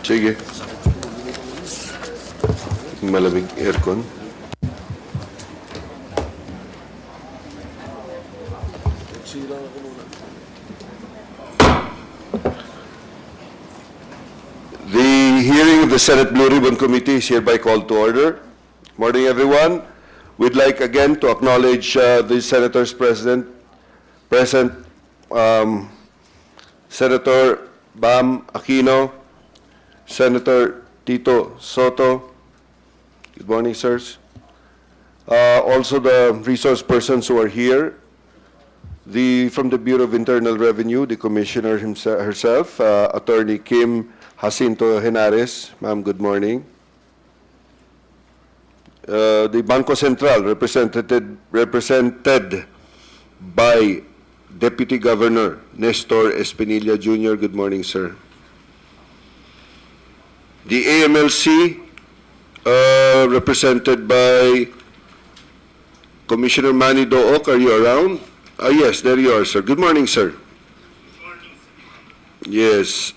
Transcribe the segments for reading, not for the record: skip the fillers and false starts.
Sige. Malamig aircon. The hearing of the Senate Blue Ribbon Committee is hereby called to order. Morning, everyone. We'd like again to acknowledge the senators present, Senator Bam Aquino, Senator Tito Soto. Good morning, sirs. Also the resource persons who are here. From the Bureau of Internal Revenue, the Commissioner herself, Attorney Kim Jacinto Henares. Ma'am, good morning. The Bangko Sentral, represented by Deputy Governor Nestor Espinilla Jr. Good morning, sir. The AMLC, represented by Commissioner Manny Dook. Are you around? Yes, there you are, sir. Good morning, sir. Good morning. Yes.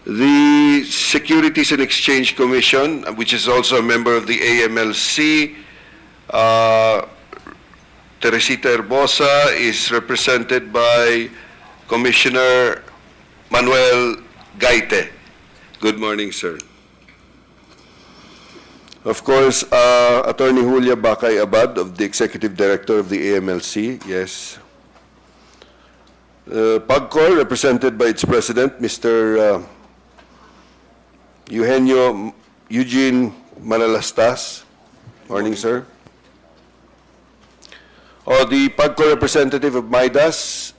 The Securities and Exchange Commission, which is also a member of the AMLC, Teresita Herbosa, is represented by Commissioner Manuel Gaite. Good morning, sir. Of course, Attorney Julia Bacay Abad, of the Executive Director of the AMLC, yes. PAGCOR, represented by its President, Mr. Eugenio Eugene Manalastas. Morning, sir. The PAGCOR representative of MIDAS.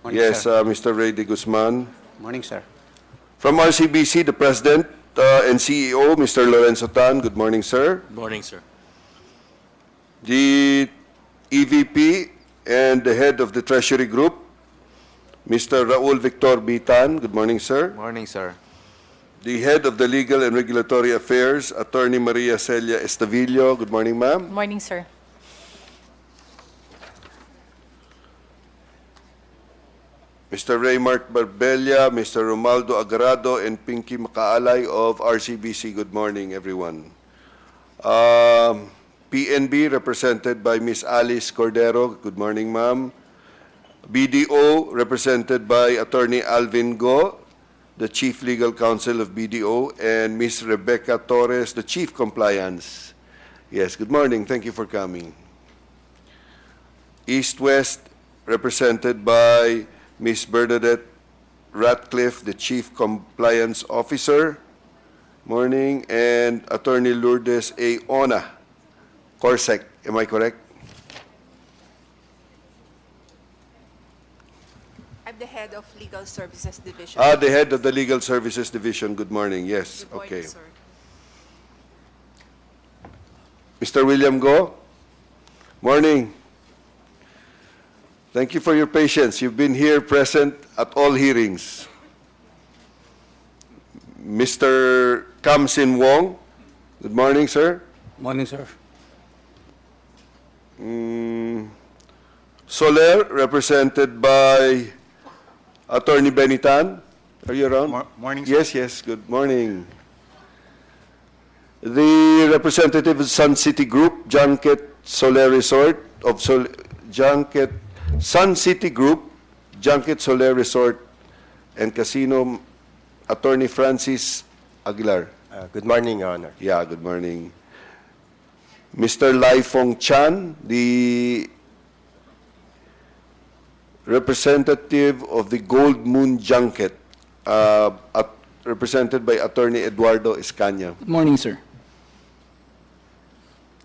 Morning, yes, sir. Mr. Ray de Guzman. Morning, sir. From RCBC, the President and CEO, Mr. Lorenzo Tan. Good morning, sir. Good morning, sir. The EVP and the head of the Treasury Group, Mr. Raul Victor Bitan. Good morning, sir. Morning, sir. The head of the Legal and Regulatory Affairs, Attorney Maria Celia Estavillo. Good morning, ma'am. Good morning, sir. Mr. Raymark Barbella, Mr. Romaldo Agarado, and Pinky Makaalay of RCBC. Good morning, everyone. PNB, represented by Ms. Alice Cordero. Good morning, ma'am. BDO, represented by Attorney Alvin Go, the Chief Legal Counsel of BDO, and Ms. Rebecca Torres, the Chief Compliance. Yes, good morning. Thank you for coming. East-West, represented by Ms. Bernadette Ratcliffe, the Chief Compliance Officer. Morning. And Attorney Lourdes A. Ona, Corsec. Am I correct? I'm the head of Legal Services Division. The head of the Legal Services Division. Good morning. Yes. Good morning, Okay. sir. Mr. William Go. Morning. Thank you for your patience. You've been here present at all hearings. Mr. Kamsin Wong. Good morning, sir. Morning, sir. Soler, represented by Attorney Benitan. Are you around? Morning, sir. Yes. Good morning. The representative of Sun City Group, Junket Soler Resort of Sun City Group, Junket Soler Resort and Casino, Attorney Francis Aguilar. Good morning, Your Honor. Yeah, good morning. Mr. Lai Fong Chan, the representative of the Gold Moon Junket, represented by Attorney Eduardo Escaña. Good morning, sir.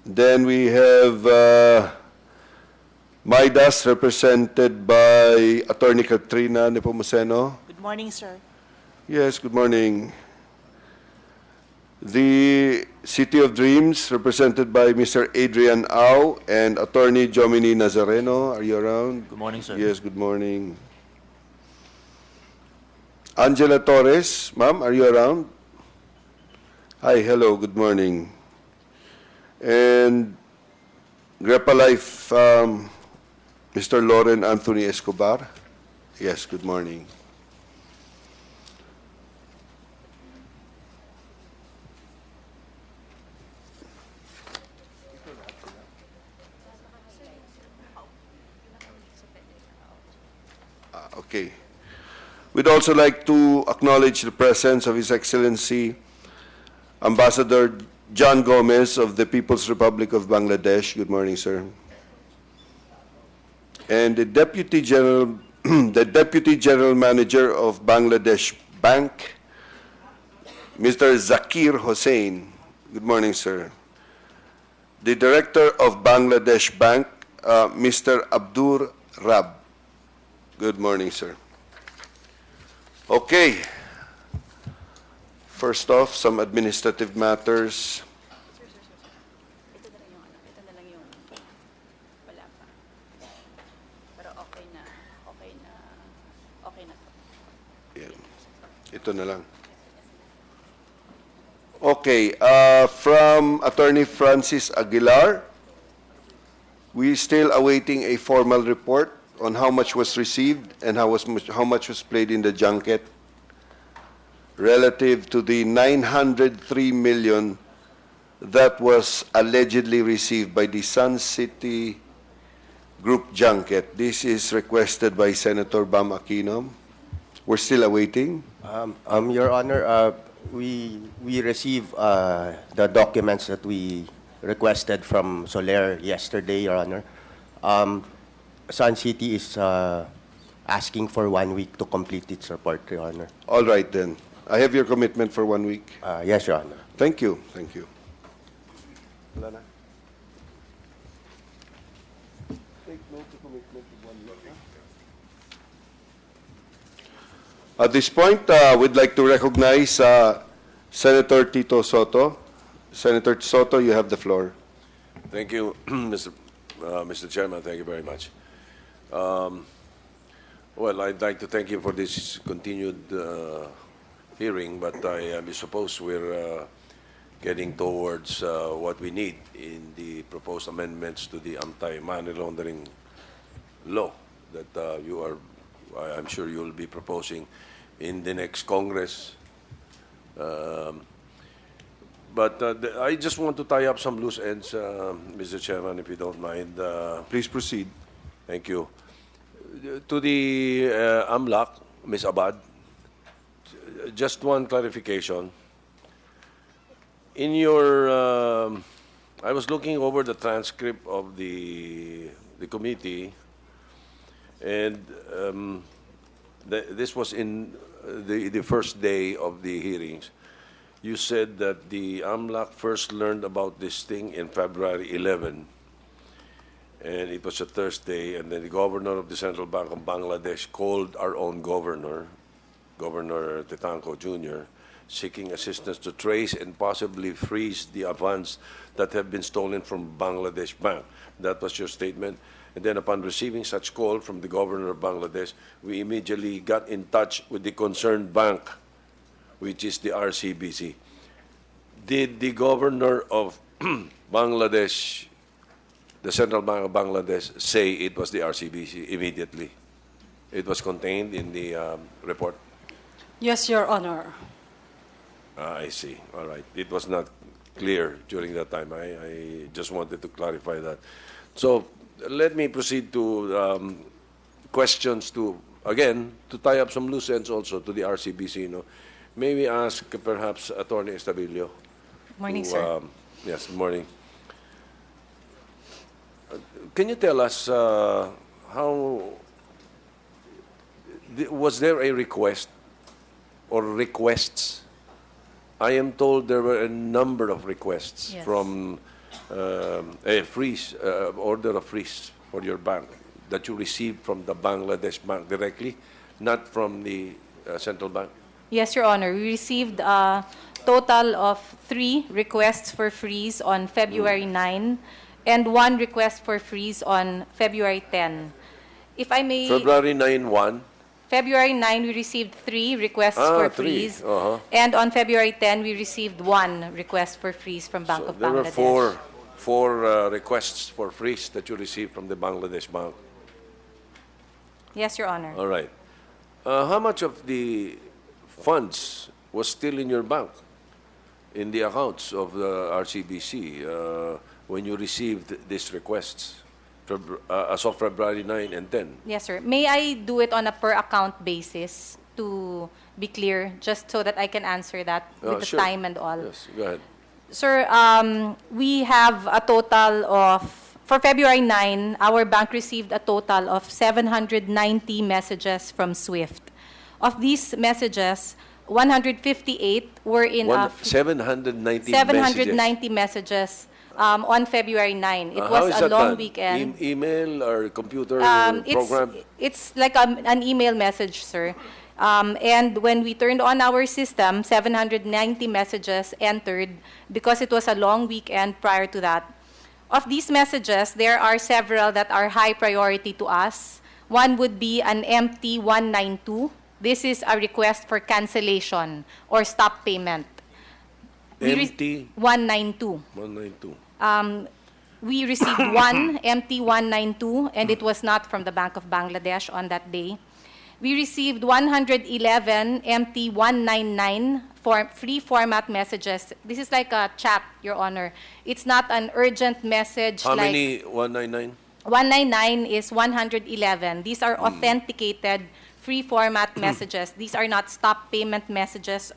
Then we have MIDAS, represented by Attorney Katrina Nepomuceno. Good morning, sir. Yes, good morning. The City of Dreams, represented by Mr. Adrian Au and Attorney Jomini Nazareno. Are you around? Good morning, sir. Yes, good morning. Angela Torres, ma'am, are you around? Hi, hello, good morning. And Grepa Life, Mr. Lauren Anthony Escobar. Yes, good morning. Okay. We'd also like to acknowledge the presence of His Excellency Ambassador John Gomez of the People's Republic of Bangladesh. Good morning, sir. And the Deputy General, the Deputy General Manager of Bangladesh Bank, Mr. Zakir Hossain. Good morning, sir. The Director of Bangladesh Bank, Mr. Abdur Rab. Good morning, sir. Okay. First off, some administrative matters. Ito na lang yung wala pa. Pero okay na to. Yan. Ito na lang. Okay, from Attorney Francis Aguilar, we still awaiting a formal report on how much was received and how much was paid in the junket relative to the 903 million that was allegedly received by the Sun City Group junket. This is requested by Senator Bam Aquino. We're still awaiting. Your Honor, we received the documents that we requested from Soler yesterday, Your Honor. Sun City is asking for 1 week to complete its report, Your Honor. All right then. I have your commitment for 1 week. Yes, Your Honor. Thank you. Thank you. Wala na. Take note of commitment of 1 week. At this point, we'd like to recognize Senator Tito Soto. Senator Soto, you have the floor. Thank you, Mr. Chairman. Thank you very much. Well, I'd like to thank you for this continued hearing, but I suppose we're getting towards what we need in the proposed amendments to the anti-money laundering law that I'm sure you'll be proposing in the next Congress. But I just want to tie up some loose ends, Mr. Chairman, if you don't mind. Please proceed. Thank you. To the AMLAC, Ms. Abad, just one clarification. In your, I was looking over the transcript of the committee, and this was in the first day of the hearings. You said that the AMLAC first learned about this thing in February 11, and it was a Thursday, and then the governor of the Central Bank of Bangladesh called our own governor, Governor Tetanko Jr., seeking assistance to trace and possibly freeze the funds that have been stolen from Bangladesh Bank. That was your statement. And then upon receiving such call from the governor of Bangladesh, we immediately got in touch with the concerned bank, which is the RCBC. Did the governor of Bangladesh, the Central Bank of Bangladesh, say it was the RCBC immediately? It was contained in the report? Yes, Your Honor. I see. All right. It was not clear during that time. I just wanted to clarify that. So let me proceed to questions again, to tie up some loose ends also to the RCBC. May we ask perhaps Attorney Estabilio? Morning, sir. Yes, good morning. Can you tell us was there a request or requests? I am told there were a number of requests Yes. from a freeze, order of freeze for your bank that you received from the Bangladesh Bank directly, not from the central bank? Yes, Your Honor. We received a total of 3 requests for freeze on February 9 and 1 request for freeze on February 10. If I may... February 9-1? February 9, we received 3 requests for 3. freeze. Uh-huh. And on February 10, we received 1 request for freeze from Bank So of there Bangladesh. were four requests for freeze that you received from the Bangladesh Bank. Yes, Your Honor. All right. How much of the funds was still in your bank, in the accounts of the RCBC, when you received these requests? as of February 9 and 10. Yes, sir. May I do it on a per account basis to be clear, just so that I can answer that with the Sure. time and all? Yes, go ahead. Sir, we have a total of, for February 9, our bank received a total of 790 messages from SWIFT. Of these messages, 158 were in 790 790 messages on February 9. It How was is a that long done? weekend. Email or computer It's, program? it's like an email message, sir. And when we turned on our system, 790 messages entered because it was a long weekend prior to that. Of these messages, there are several that are high priority to us. One would be an MT-192. This is a request for cancellation or stop payment. MT-192. 192. We received one MT-192, and it was not from the Bank of Bangladesh on that day. We received 111 MT-199 free format messages. This is like a chat, Your Honor. It's not an urgent message. How like many 199? 199 is 111. These are authenticated free format messages. These are not stop payment messages.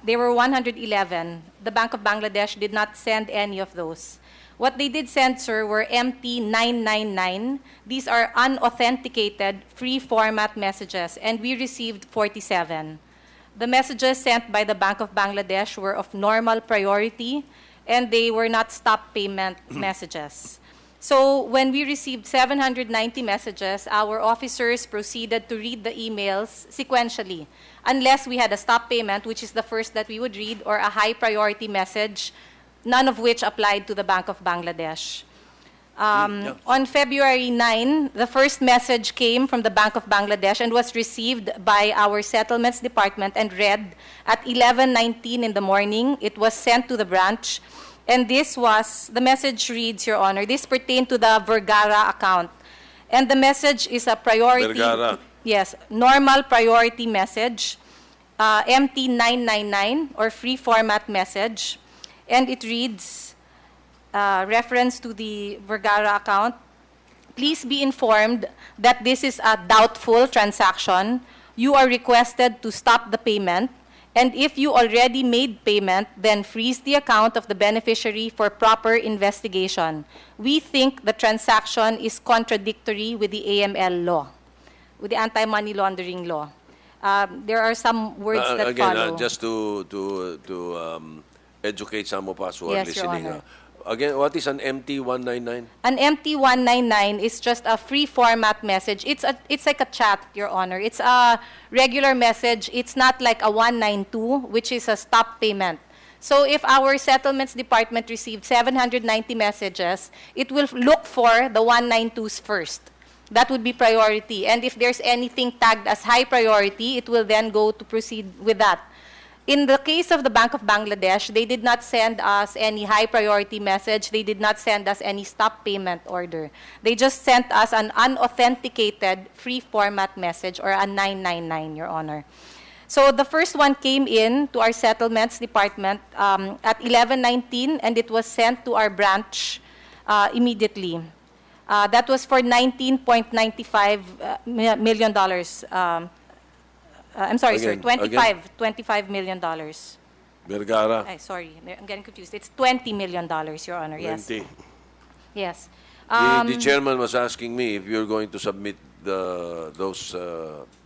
They were 111. The Bank of Bangladesh did not send any of those. What they did send, sir, were MT-999. These are unauthenticated free format messages, and we received 47. The messages sent by the Bank of Bangladesh were of normal priority, and they were not stop payment messages. So when we received 790 messages, our officers proceeded to read the emails sequentially, unless we had a stop payment, which is the first that we would read, or a high priority message, none of which applied to the Bank of Bangladesh. On February 9, the first message came from the Bank of Bangladesh and was received by our settlements department and read at 11:19 in the morning. It was sent to the branch. And the message reads, Your Honor, this pertained to the Vergara account. And the message is a priority. Vergara. Yes, normal priority message, MT-999, or free format message. And it reads, reference to the Vergara account, please be informed that this is a doubtful transaction. You are requested to stop the payment. And if you already made payment, then freeze the account of the beneficiary for proper investigation. We think the transaction is contradictory with the AML law, with the anti-money laundering law. There are some words that Again, follow. just to educate some of us who are Yes, Your listening. Honor. Again, what is an MT-199? An MT-199 is just a free format message. It's like a chat, Your Honor. It's a regular message. It's not like a 192, which is a stop payment. So if our settlements department received 790 messages, it will look for the 192s first. That would be priority. And if there's anything tagged as high priority, it will then go to proceed with that. In the case of the Bank of Bangladesh, they did not send us any high priority message. They did not send us any stop payment order. They just sent us an unauthenticated free format message, or a 999, Your Honor. So the first one came in to our settlements department at 11:19, and it was sent to our branch immediately. That was for $19.95 million. I'm sorry, sir, Again. $25 million. Vergara? Ay, sorry, I'm getting confused. It's $20 million, Your Honor, yes. 20. Yes. The chairman was asking me if you're going to submit those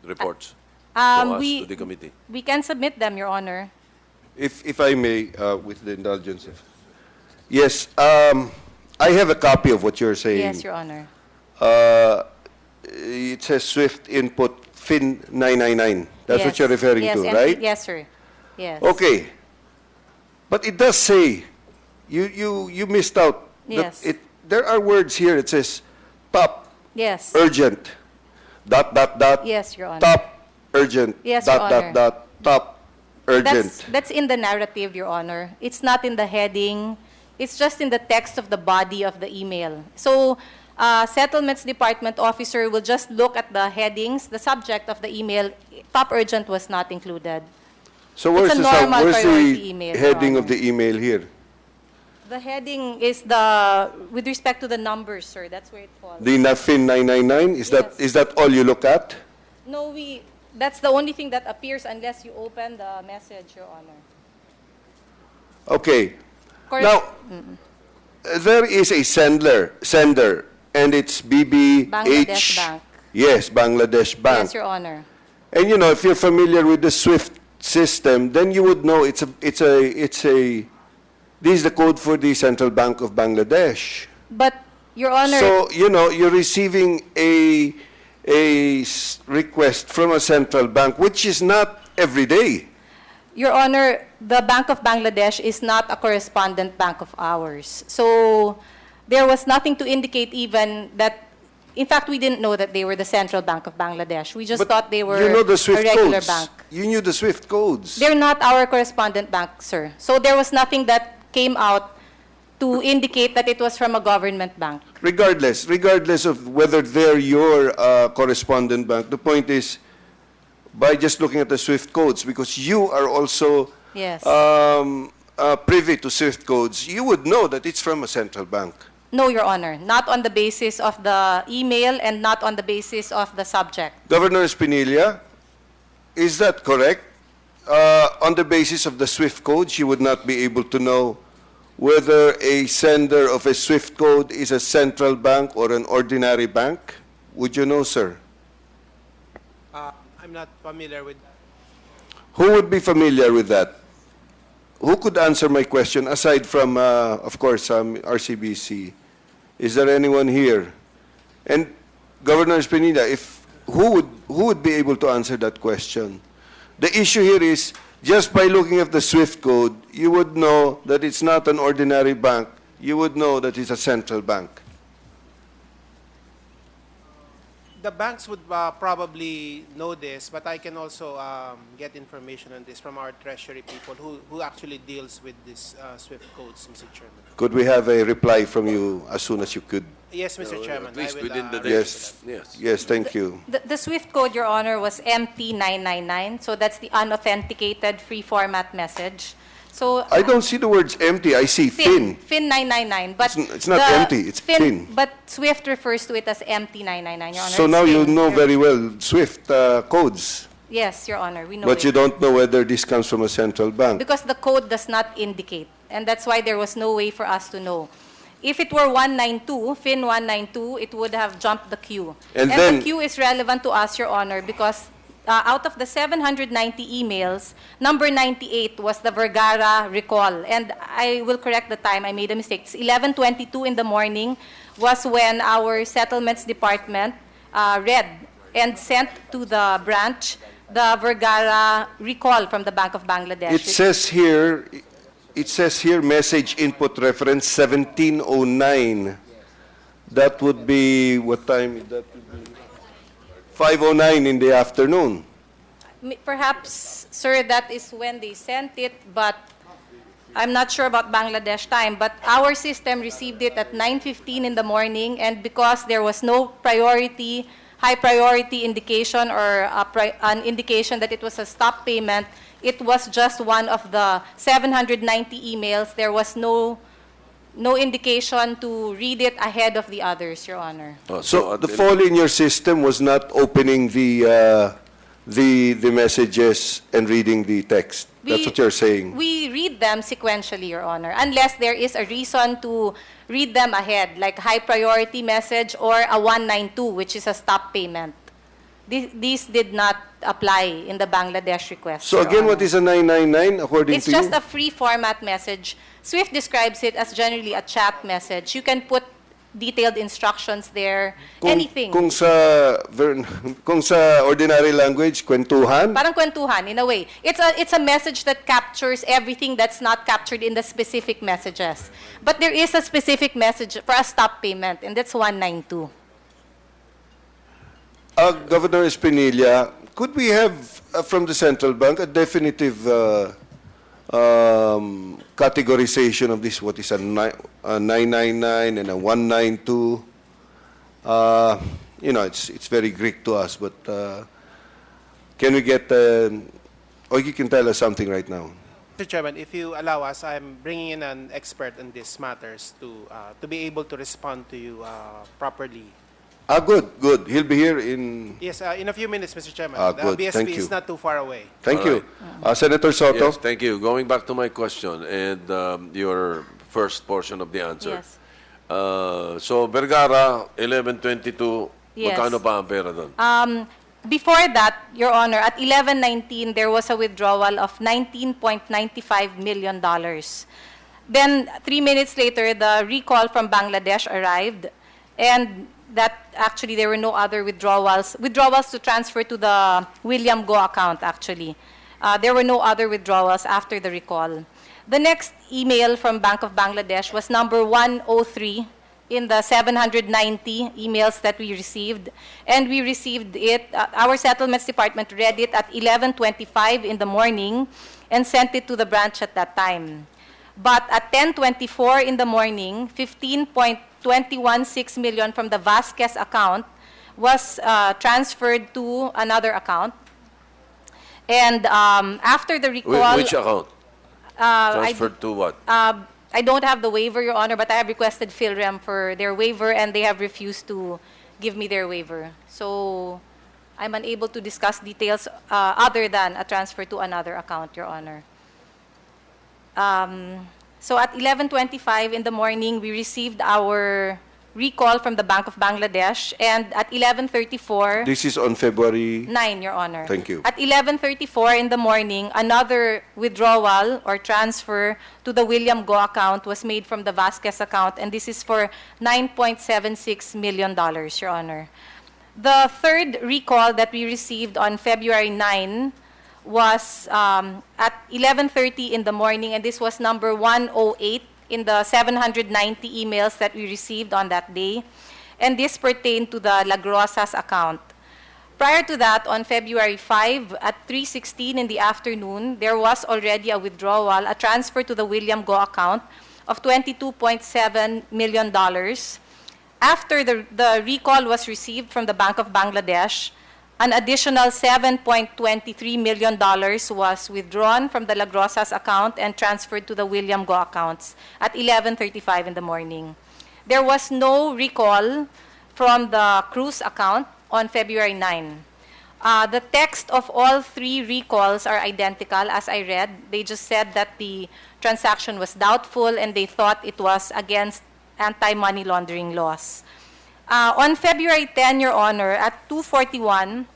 reports to us, to the committee. We can submit them, Your Honor. If I may, with the indulgence. Yes, I have a copy of what you're saying. Yes, Your Honor. It says Swift Input FIN 999. That's Yes. what you're referring Yes, to, and- right? Yes, sir. Yes. Okay. But it does say, you missed out. that Yes. There are words here. It says top, Yes. urgent, ... Yes, Your Honor. top, urgent, ... Yes, Your Honor. top, urgent. That's in the narrative, Your Honor. It's not in the heading. It's just in the text of the body of the email. So, settlements department officer will just look at the headings, the subject of the email. Top urgent was not included. So where's a normal where's priority the email, Your heading of Honor. the email here? The heading is with respect to the numbers, sir, that's where it falls. The FIN 999, Yes. is that all you look at? No, that's the only thing that appears unless you open the message, Your Honor. Okay. Correct. Now, there is a sender, and it's BBH. Bangladesh Bank. Yes, Bangladesh Bank. Yes, Your Honor. And you know, if you're familiar with the SWIFT system, then you would know this is the code for the Central Bank of Bangladesh. But, Your Honor, So, you know, you're receiving a request from a central bank, which is not every day. Your Honor, the Bank of Bangladesh is not a correspondent bank of ours. So there was nothing to indicate even that, in fact, we didn't know that they were the Central Bank of Bangladesh. We just But thought they were you know the a SWIFT regular codes. bank. You knew the SWIFT codes. They're not our correspondent bank, sir. So there was nothing that came out to indicate that it was from a government bank. Regardless of whether they're your correspondent bank, the point is, by just looking at the SWIFT codes, because you are also Yes. privy to SWIFT codes, you would know that it's from a central bank. No, Your Honor, not on the basis of the email and not on the basis of the subject. Governor Espinilla, is that correct? On the basis of the SWIFT codes, you would not be able to know whether a sender of a SWIFT code is a central bank or an ordinary bank? Would you know, sir? I'm not familiar with. Who would be familiar with that? Who could answer my question aside from, of course, RCBC? Is there anyone here? And Governor Espinilla, who would be able to answer that question? The issue here is, just by looking at the SWIFT code, you would know that it's not an ordinary bank. You would know that it's a central bank. The banks would probably know this, but I can also get information on this from our treasury people who actually deals with this SWIFT codes, Mr. Chairman. Could we have a reply from you as soon as you could? Yes, Mr. Chairman. At least I will, within the day. Yes. Yes. Yes, thank you. The SWIFT code, Your Honor, was MT999. So that's the unauthenticated free format message. So I don't see the words empty. I see FIN. FIN 999. But It's not the empty, it's FIN. But SWIFT refers to it as MT999, Your Honor. So It's now you FIN. know very well SWIFT codes, Yes, Your Honor, we know but it. you don't know whether this comes from a central bank. Because the code does not indicate. And that's why there was no way for us to know. If it were 192, FIN 192, it would have jumped the queue. And And then- the queue is relevant to us, Your Honor, because out of the 790 emails, number 98 was the Vergara recall. And I will correct the time, I made a mistake. It's 11:22 in the morning was when our settlements department read and sent to the branch the Vergara recall from the Bank of Bangladesh. It says here message input reference 1709. That would be, what time? That would be 5:09 in the afternoon. Perhaps, sir, that is when they sent it, but I'm not sure about Bangladesh time. But our system received it at 9:15 in the morning, and because there was no high priority indication or an indication that it was a stop payment, it was just one of the 790 emails. There was no indication to read it ahead of the others, Your Honor. So the fall in your system was not opening the messages and reading the text. That's what you're saying. We read them sequentially, Your Honor, unless there is a reason to read them ahead, like high priority message or a 192, which is a stop payment. These did not apply in the Bangladesh request. So Your again, Honor. what is a 999 according It's to you? just a free format message. SWIFT describes it as generally a chat message. You can put detailed instructions there, anything. Kung sa ordinary language, kwentuhan. Parang kwentuhan, in a way. It's a message that captures everything that's not captured in the specific messages. But there is a specific message for a stop payment, and that's 192. Governor Espinilla, could we have from the central bank a definitive categorization of this? What is a 999 and a 192? You know, it's very Greek to us, but can we get, or you can tell us something right now? Mr. Chairman, if you allow us, I'm bringing in an expert on these matters to be able to respond to you properly. Good. He'll be here in... Yes, in a few minutes, Mr. Chairman. Good. The Thank BSP you. is not too far away. Thank All you. Senator Soto? Yes, thank you. Going back to my question and your first portion of the answer. Yes. So, Vergara, 1122, Yes. magkano pa ang pera doon? Before that, Your Honor, at 11:19, there was a withdrawal of $19.95 million. Then, 3 minutes later, the recall from Bangladesh arrived, and that actually there were no other withdrawals to transfer to the William Go account, actually. There were no other withdrawals after the recall. The next email from Bank of Bangladesh was number 103 in the 790 emails that we received. And we received it, our settlements department read it at 11:25 in the morning and sent it to the branch at that time. But at 10:24 in the morning, 15.216 million from the Vasquez account was transferred to another account. And after the recall... Which account? Transferred to what? I don't have the waiver, Your Honor, but I have requested PhilRem for their waiver, and they have refused to give me their waiver. So I'm unable to discuss details other than a transfer to another account, Your Honor. So at 11:25 in the morning, we received our recall from the Bank of Bangladesh, and at 11:34... This is on February... 9, Your Honor. Thank you. At 11:34 in the morning, another withdrawal or transfer to the William Go account was made from the Vasquez account, and this is for $9.76 million, Your Honor. The third recall that we received on February 9 was at 11:30 in the morning, and this was number 108 in the 790 emails that we received on that day, and this pertained to the La Grosas account. Prior to that, on February 5, at 3:16 in the afternoon, there was already a withdrawal, a transfer to the William Go account of $22.7 million. After the recall was received from the Bank of Bangladesh, an additional $7.23 million was withdrawn from the La Grosas account and transferred to the William Go accounts at 11:35 in the morning. There was no recall from the Cruz account on February 9. The text of all three recalls are identical, as I read. They just said that the transaction was doubtful and they thought it was against anti-money laundering laws. On February 10, Your Honor, at 2:41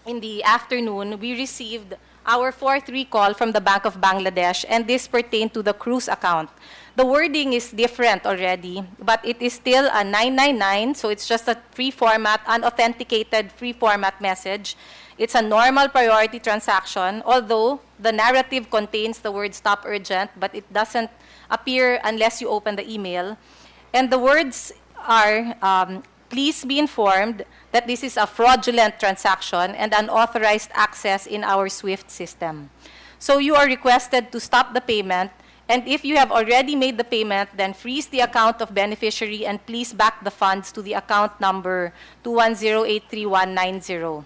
in the afternoon, we received our fourth recall from the Bank of Bangladesh, and this pertained to the Cruz account. The wording is different already, but it is still a 999, so it's just a free format, unauthenticated free format message. It's a normal priority transaction, although the narrative contains the word stop urgent, but it doesn't appear unless you open the email. And the words are, please be informed that this is a fraudulent transaction and unauthorized access in our SWIFT system. So you are requested to stop the payment, and if you have already made the payment, then freeze the account of beneficiary and please back the funds to the account number 210-83190.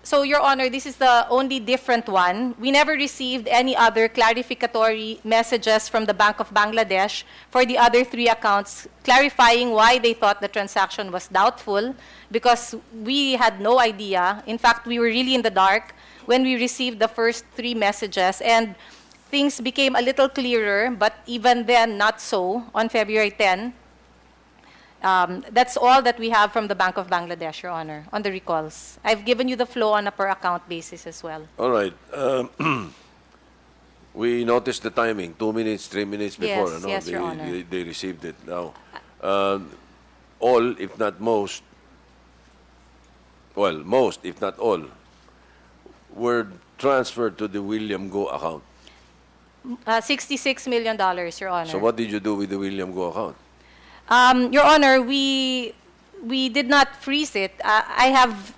So, Your Honor, this is the only different one. We never received any other clarificatory messages from the Bank of Bangladesh for the other three accounts, clarifying why they thought the transaction was doubtful, because we had no idea. In fact, we were really in the dark when we received the first three messages, and things became a little clearer, but even then, not so, on February 10. That's all that we have from the Bank of Bangladesh, Your Honor, on the recalls. I've given you the flow on a per-account basis as well. All right. We noticed the timing, 2 minutes, 3 minutes before. Yes, yes, Your Honor. They received it. Now, all, if not most, well, most, if not all, were transferred to the William Go account. $66 million, Your Honor. So what did you do with the William Go account? Your Honor, we did not freeze it. I have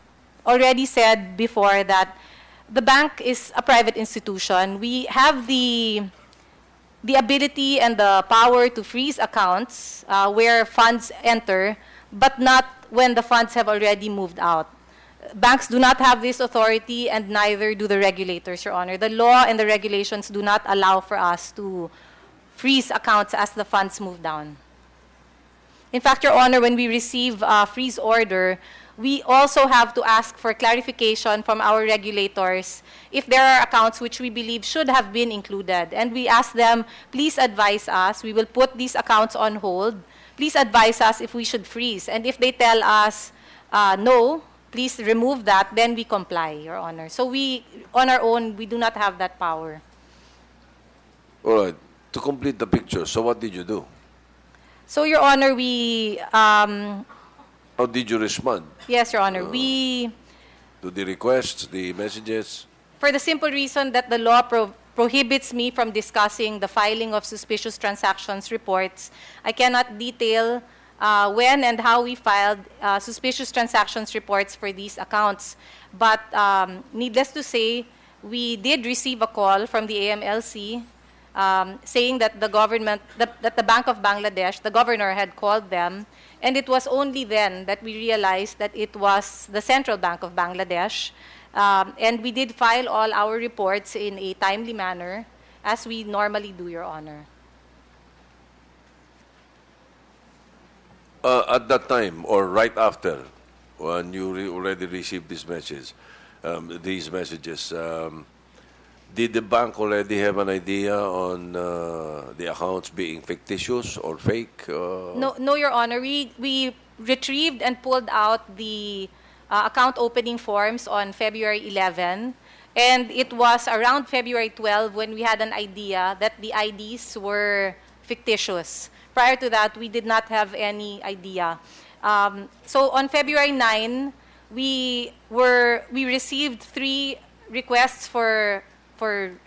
already said before that the bank is a private institution. We have the ability and the power to freeze accounts where funds enter, but not when the funds have already moved out. Banks do not have this authority, and neither do the regulators, Your Honor. The law and the regulations do not allow for us to freeze accounts as the funds move down. In fact, Your Honor, when we receive a freeze order, we also have to ask for clarification from our regulators if there are accounts which we believe should have been included. And we ask them, please advise us. We will put these accounts on hold. Please advise us if we should freeze. And if they tell us, no, please remove that, then we comply, Your Honor. So we, on our own, we do not have that power. All right. To complete the picture, so what did you do? So, Your Honor, we, How did you respond yes, Your Honor, we, to the requests, the messages? for the simple reason that the law prohibits me from discussing the filing of suspicious transactions reports, I cannot detail when and how we filed suspicious transactions reports for these accounts. But needless to say, we did receive a call from the AMLC saying that the government, that the Bank of Bangladesh, the governor had called them, and it was only then that we realized that it was the Central Bank of Bangladesh. And we did file all our reports in a timely manner, as we normally do, Your Honor. At that time, or right after, when you already received these messages, did the bank already have an idea on the accounts being fictitious or fake? No, Your Honor. We retrieved and pulled out the account opening forms on February 11, and it was around February 12 when we had an idea that the IDs were fictitious. Prior to that, we did not have any idea. So on February 9, we received 3 requests for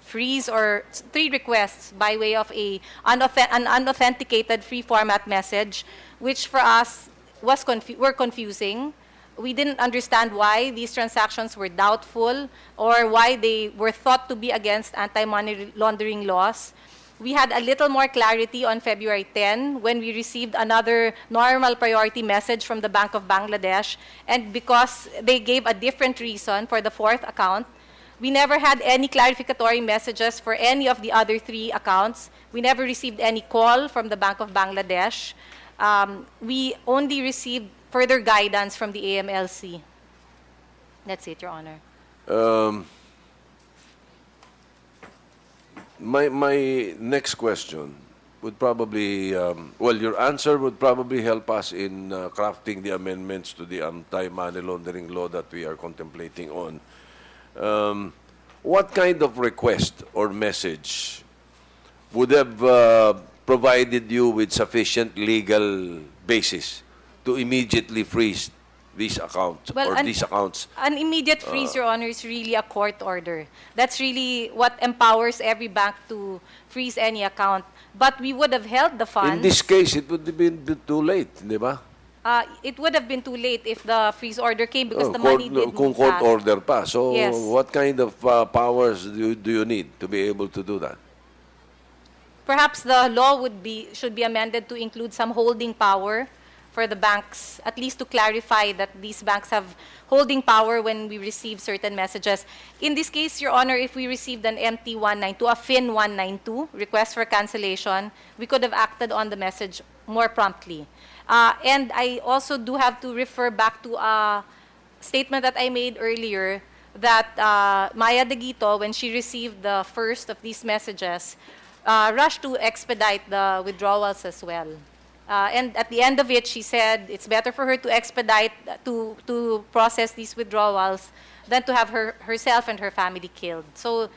freeze, or 3 requests by way of an unauthenticated free format message, which for us were confusing. We didn't understand why these transactions were doubtful or why they were thought to be against anti-money laundering laws. We had a little more clarity on February 10 when we received another normal priority message from the Bank of Bangladesh, and because they gave a different reason for the 4th account, we never had any clarificatory messages for any of the other 3 accounts. We never received any call from the Bank of Bangladesh. We only received further guidance from the AMLC. That's it, Your Honor. My next question would probably, well, your answer would probably help us in crafting the amendments to the anti-money laundering law that we are contemplating on. What kind of request or message would have provided you with sufficient legal basis to immediately freeze these accounts these accounts? An immediate freeze, Your Honor, is really a court order. That's really what empowers every bank to freeze any account. But we would have held the funds. In this case, it would have been too late, di ba? It would have been too late if the freeze order came because the money did kung move court fast. order pa. So Yes. what kind of powers do you need to be able to do that? Perhaps the law should be amended to include some holding power for the banks, at least to clarify that these banks have holding power when we receive certain messages. In this case, Your Honor, if we received an MT-192, a FIN 192, request for cancellation, we could have acted on the message more promptly. And I also do have to refer back to a statement that I made earlier that Maya Deguito, when she received the first of these messages, rushed to expedite the withdrawals as well. And at the end of it, she said it's better for her to expedite, to process these withdrawals than to have herself and her family killed. So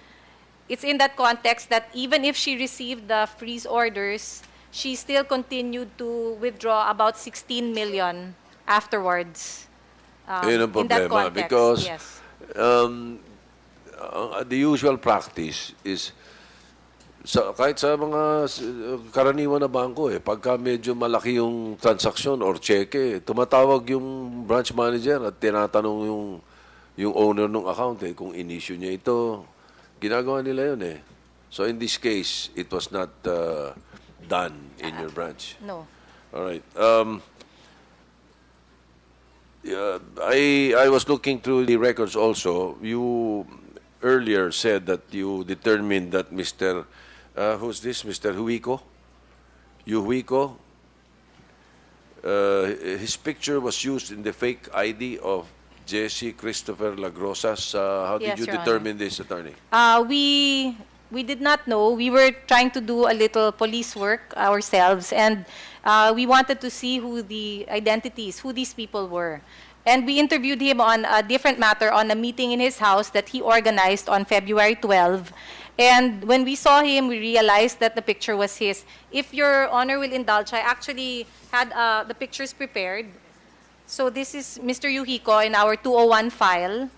it's in that context that even if she received the freeze orders, she still continued to withdraw about 16 million afterwards. Yun ang in that problema, context, because yes. the usual practice is kahit sa mga karaniwan na bangko, pagka medyo malaki yung transaksyon or cheque, tumatawag yung branch manager at tinatanong yung owner ng account kung in-issue niya ito. Ginagawa nila yun So in this case, it was not done in your branch. No. All right. I was looking through the records also. You earlier said that you determined that Mr. Who's this? Mr. Huico, his picture was used in the fake ID of Jesse Christopher Lagrosas. How did Yes, you Your determine this, attorney? We did not know. We were trying to do a little police work ourselves, and we wanted to see who the identities, who these people were. And we interviewed him on a different matter on a meeting in his house that he organized on February 12. And when we saw him, we realized that the picture was his. If Your Honor will indulge, I actually had the pictures prepared. So this is Mr. Yuhiko in our 201 file,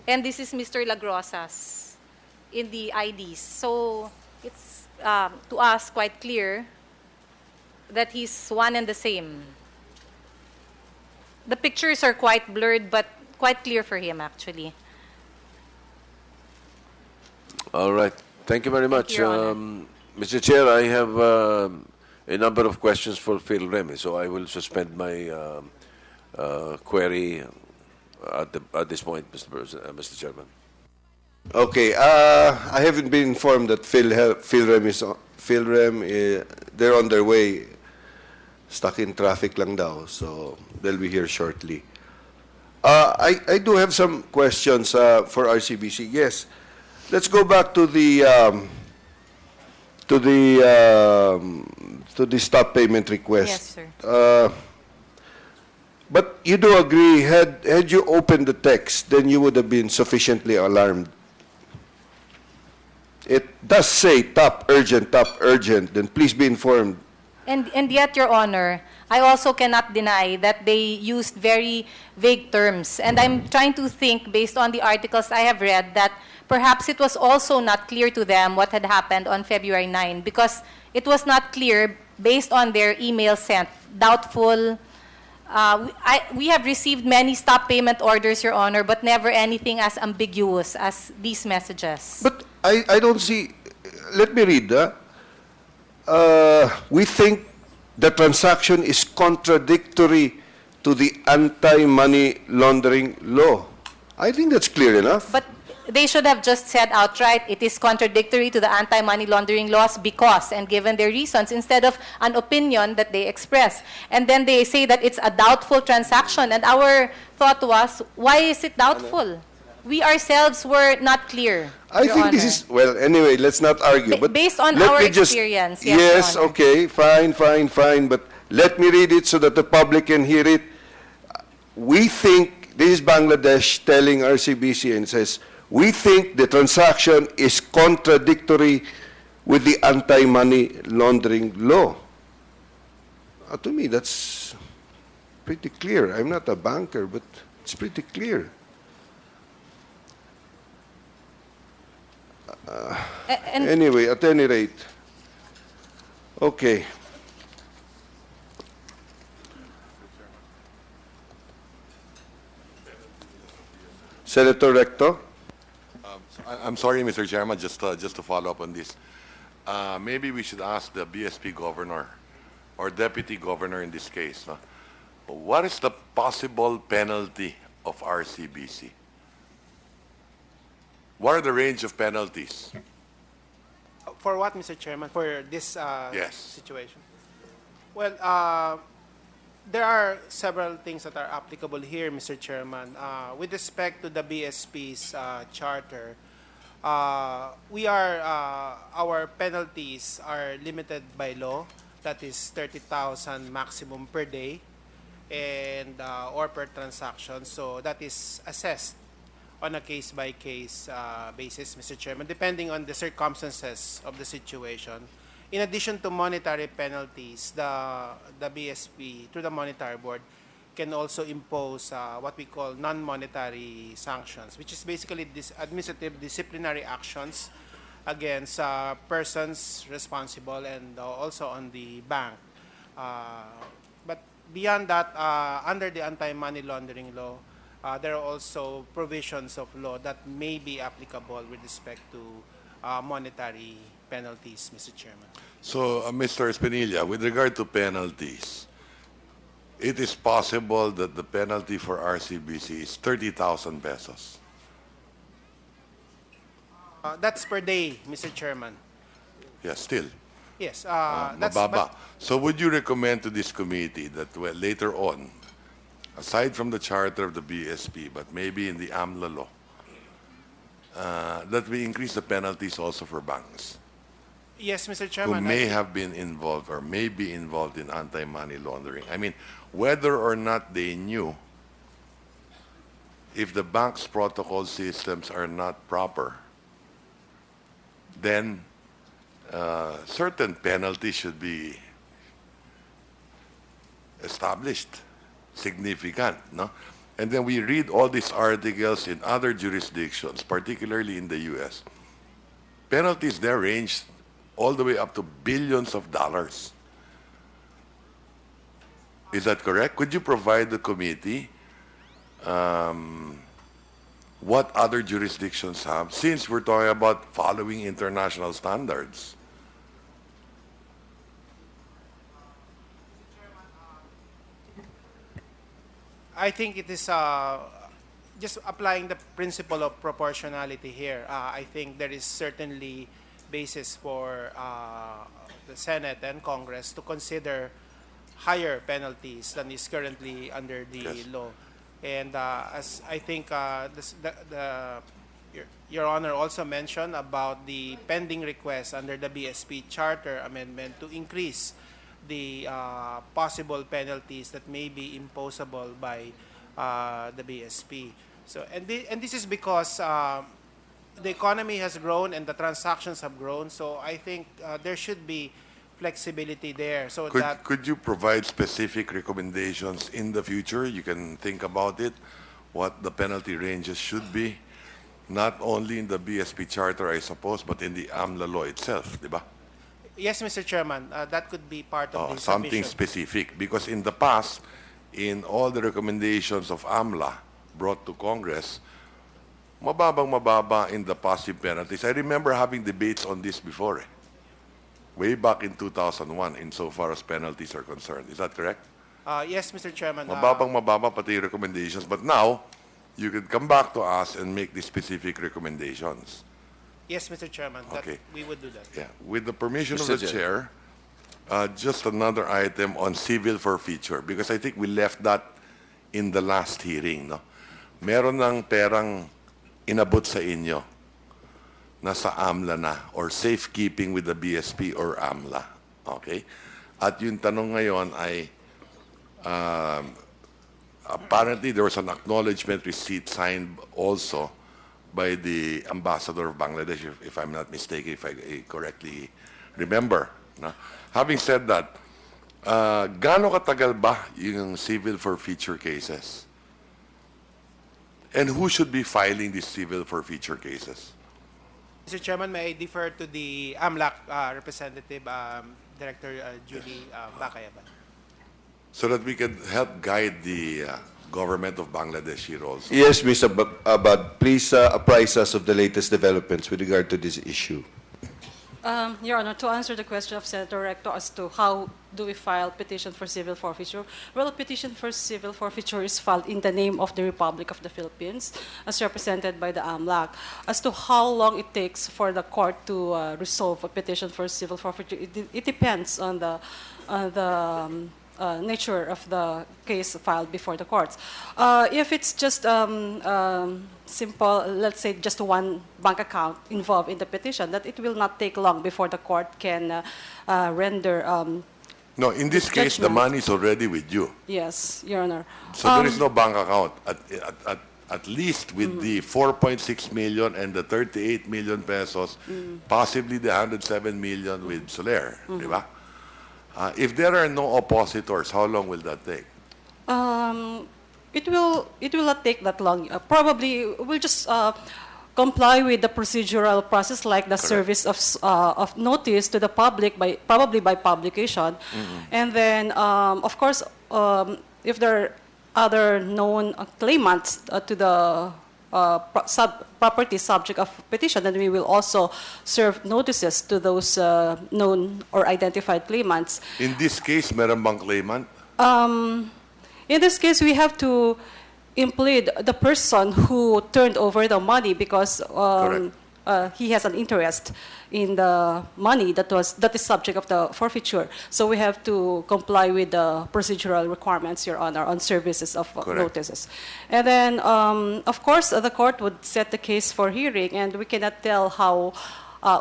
and this is Mr. Lagrosas in the IDs. So it's, to us, quite clear that he's one and the same. The pictures are quite blurred, but quite clear for him, actually. All right. Thank you very much. you, Your Honor. Mr. Chair, I have a number of questions for Phil Remy, so I will suspend my query at this point, Mr. Chairman. Okay, I haven't been informed that Phil Rem, they're on their way. Stuck in traffic lang daw, so they'll be here shortly. I do have some questions for RCBC. Yes, let's go back to the stop payment request. Yes, sir. But you do agree, had you opened the text, then you would have been sufficiently alarmed. It does say top urgent, then please be informed. And yet, Your Honor, I also cannot deny that they used very vague terms. And I'm trying to think, based on the articles I have read, that perhaps it was also not clear to them what had happened on February 9, because it was not clear based on their email sent, doubtful. We have received many stop payment orders, Your Honor, but never anything as ambiguous as these messages. But I don't see, let me read. We think the transaction is contradictory to the anti-money laundering law. I think that's clear enough. But they should have just said outright, it is contradictory to the anti-money laundering laws because, and given their reasons, instead of an opinion that they express. And then they say that it's a doubtful transaction. And our thought was, why is it doubtful? We ourselves were not clear. I Your think this Honor. is, well, anyway, let's not argue. But Based on let our me just- experience, yes, Yes, Your Honor. okay, fine. But let me read it so that the public can hear it. We think, this is Bangladesh telling RCBC, and it says, we think the transaction is contradictory with the anti-money laundering law. To me, that's pretty clear. I'm not a banker, but it's pretty clear. And Anyway, at any rate, okay. Senator Recto? I'm sorry, Mr. Chairman, just to follow up on this. Maybe we should ask the BSP governor or deputy governor in this case, what is the possible penalty of RCBC? What are the range of penalties? For what, Mr. Chairman? For this Yes. situation? Well, there are several things that are applicable here, Mr. Chairman. With respect to the BSP's charter, our penalties are limited by law. That is 30,000 maximum per day and or per transaction. So that is assessed on a case-by-case basis, Mr. Chairman, depending on the circumstances of the situation. In addition to monetary penalties, the BSP, through the Monetary Board, can also impose what we call non-monetary sanctions, which is basically administrative disciplinary actions against persons responsible and also on the bank. But beyond that, under the anti-money laundering law, there are also provisions of law that may be applicable with respect to monetary penalties, Mr. Chairman. So, Mr. Espinilla, with regard to penalties, it is possible that the penalty for RCBC is 30,000 pesos. That's per day, Mr. Chairman. Yes, still. Yes, that's Mababa. So would you recommend to this committee that later on, aside from the charter of the BSP, but maybe in the AMLA law, that we increase the penalties also for banks yes, Mr. who Chairman. may have been involved or may be involved in anti-money laundering? I mean, whether or not they knew, if the bank's protocol systems are not proper, then certain penalties should be established, significant, no? And then we read all these articles in other jurisdictions, particularly in the U.S. Penalties there range all the way up to billions of dollars. Is that correct? Could you provide the committee what other jurisdictions have, since we're talking about following international standards? I think it is just applying the principle of proportionality here. I think there is certainly basis for the Senate and Congress to consider higher penalties than is currently under the Yes. law. And as I think Your Honor also mentioned about the pending request under the BSP Charter Amendment to increase the possible penalties that may be imposable by the BSP. So, and this is because the economy has grown and the transactions have grown. So I think there should be flexibility there. So Could you provide specific recommendations in the future? You can think about it, what the penalty ranges should be, not only in the BSP Charter, I suppose, but in the AMLA law itself, di ba? yes, Mr. Chairman, that could be part of the Something submission. specific, because in the past, in all the recommendations of AMLA brought to Congress, mababa in the passive penalties. I remember having debates on this before, way back in 2001, insofar as penalties are concerned. Is that correct? Yes, Mr. Chairman. Mababa pati yung recommendations. But now, you can come back to us and make the specific recommendations. Yes, Mr. Chairman. Okay. We would do that. Yeah. With the permission Mr. of the chair, just another item on civil forfeiture, because I think we left that in the last hearing. No? Meron ng perang inabot sa inyo, nasa AMLA na, or safekeeping with the BSP or AMLA. Okay? At yung tanong ngayon ay, apparently there was an acknowledgement receipt signed also by the ambassador of Bangladesh, if I'm not mistaken, if I correctly remember. No? Having said that, gaano katagal ba yung civil forfeiture cases? And who should be filing these civil forfeiture cases? Mr. Chairman, may I defer to the AMLAC representative, Director Julie Bakayaban. So that we can help guide the government of Bangladesh here also. Yes, Mr. Abad, please apprise us of the latest developments with regard to this issue. Your Honor, to answer the question of Senator Recto as to how do we file petition for civil forfeiture, well, a petition for civil forfeiture is filed in the name of the Republic of the Philippines, as represented by the AMLAC. As to how long it takes for the court to resolve a petition for civil forfeiture, it depends on the nature of the case filed before the courts. If it's just simple, let's say just one bank account involved in the petition, that it will not take long before the court can render. No, in this case, the Judgment. money is already with you. Yes, Your Honor. So there is no bank account. At least with the 4.6 million and the 38 million pesos, possibly the 107 million with Soler, di ba? If there are no oppositors, how long will that take? It will not take that long. Probably we'll just comply with the procedural process, like the service of notice to the public probably by publication, and then of course if there are other known claimants to the property subject of petition, then we will also serve notices to those known or identified claimants. In this case, meron bang claimant? In this case, we have to implead the person who turned over the money because Correct. he has an interest in the money that is subject of the forfeiture. So we have to comply with the procedural requirements, Your Honor, on services of Correct. notices. And then, of course, the court would set the case for hearing, and we cannot tell how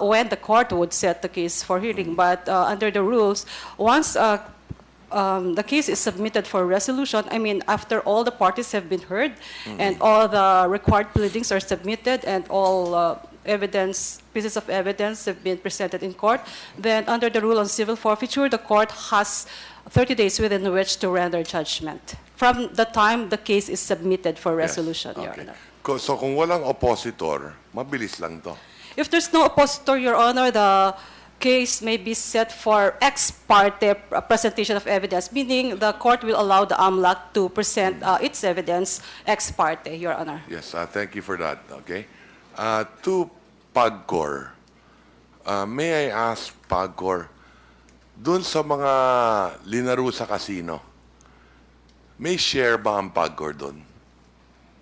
when the court would set the case for hearing. But under the rules, once the case is submitted for resolution, I mean, after all the parties have been heard and all the required pleadings are submitted and all pieces of evidence have been presented in court, then under the rule on civil forfeiture, the court has 30 days within which to render judgment from the time the case is submitted for resolution, Your Okay. Honor. So kung walang oppositor, mabilis lang to. If there's no oppositor, Your Honor, the case may be set for ex parte presentation of evidence, meaning the court will allow the AMLAC to present its evidence ex parte, Your Honor. Yes, thank you for that. Okay. To PAGCOR, may I ask PAGCOR, dun sa mga linaro sa casino, may share ba ang PAGCOR dun?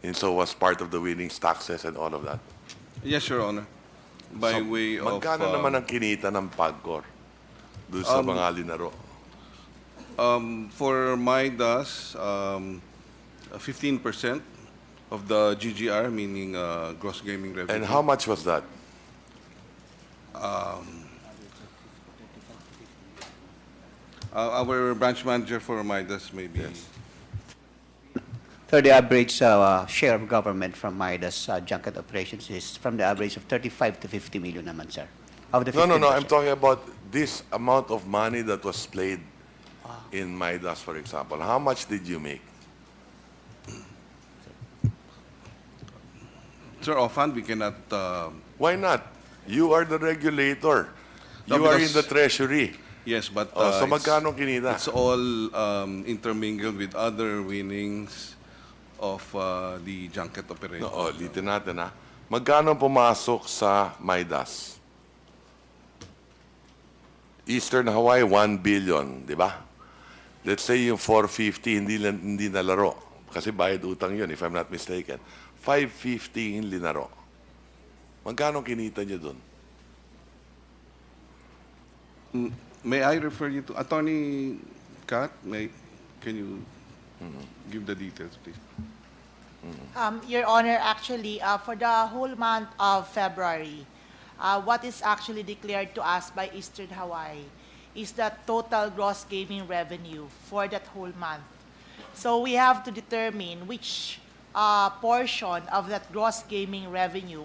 And so was part of the winnings, taxes, and all of that? Yes, Your Honor. By So, way of... magkano naman ang kinita ng PAGCOR dun sa mga linaro? For MIDAS, 15% of the GGR, meaning gross gaming revenue. And how much was that? Our branch manager for MIDAS maybe... So the average share of government from MIDAS junket operations is from the average of 35 to 50 million naman, sir. Of the No, 15%. I'm talking about this amount of money that was played in Midas, for example. How much did you make? Sir, offhand, we cannot... Why not? You are the regulator. No, You are in because- the treasury. yes, but... So it's- magkano kinita? It's all intermingled with other winnings of the junket operation. No, ulitin natin ha. Magkano pumasok sa Midas? Eastern Hawaii, 1 billion, di ba? Let's say yung 450 hindi nalaro. Kasi bayad utang yun, if I'm not mistaken. 550 yung linaro. Magkano kinita nyo dun? May I refer you to Attorney Kat? Can you give the details, please? Your Honor, actually, for the whole month of February, what is actually declared to us by Eastern Hawaii is the total gross gaming revenue for that whole month. So we have to determine which portion of that gross gaming revenue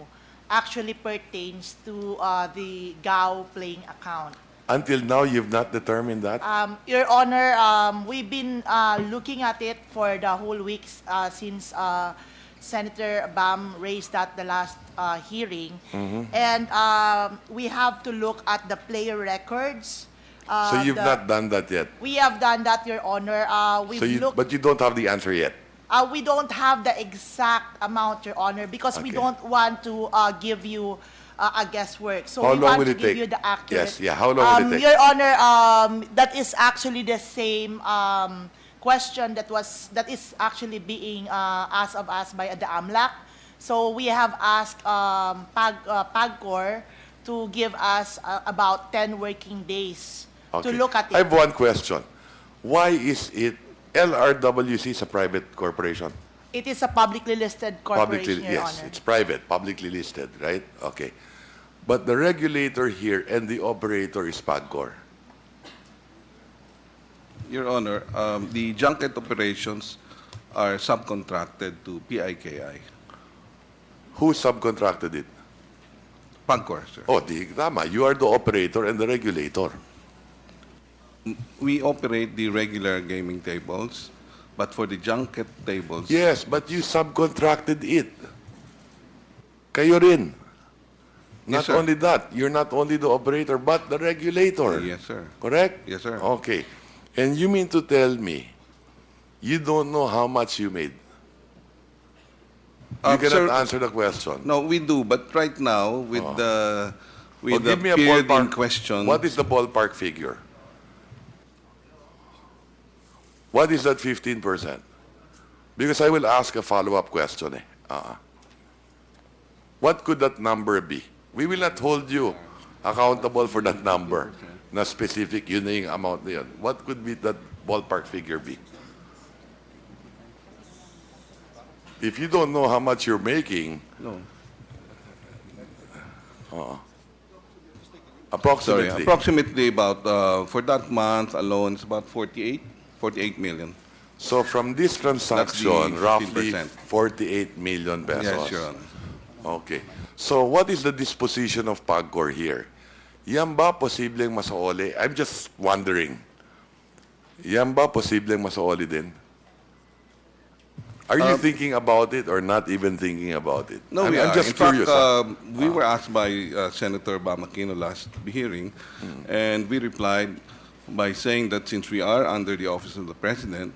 actually pertains to the GAO playing account. Until now, you've not determined that? Your Honor, we've been looking at it for the whole week since Senator Bam raised that the last hearing. And we have to look at the player records. So you've not done that yet? We have done that, Your Honor. But you don't have the answer yet? We don't have the exact amount, Your Honor, because we Okay. don't want to give you a guesswork. So How we long want will to it give take? you the accurate. Yes, yeah. How long will it take? Your Honor, that is actually the same question that is actually being asked of us by the AMLAC. So we have asked PAGCOR to give us about 10 working days to look at it. I have one question. Why is it LRWC is a private corporation? It is a publicly listed corporation, Your Yes, Honor. it's private, publicly listed, right? Okay. But the regulator here and the operator is PAGCOR. Your Honor, the junket operations are subcontracted to PIKI. Who subcontracted it? PAGCOR, sir. Oh, tama. You are the operator and the regulator. We operate the regular gaming tables, but for the junket tables... Yes, but you subcontracted it. Kayo rin. Not Yes, sir. only that, you're not only the operator, but the regulator. Yes, sir. Correct? Yes, sir. Okay. And you mean to tell me, you don't know how much you made? You cannot Sir, answer the question. No, we do, but right now, with the Well, the give me a period in ballpark. question... What is the ballpark figure? What is that 15%? Because I will ask a follow-up question. What could that number be? We will not hold you accountable for that number na specific, yun na yung amount na yun. What could be that ballpark figure be? If you don't know how much you're making, No. approximately. Approximately about, for that month alone, it's about 48 million. So from this transaction, the roughly 15%. 48 million pesos. Yes, Your Honor. Okay. So what is the disposition of PAGCOR here? Yan ba posibleng masaoli? I'm just wondering. Yan ba posibleng masaoli din? Are you thinking about it or not even thinking about it? No, I'm, we I'm are. just In fact, curious. we were asked by Senator Bamakino last hearing, and we replied by saying that since we are under the office of the President,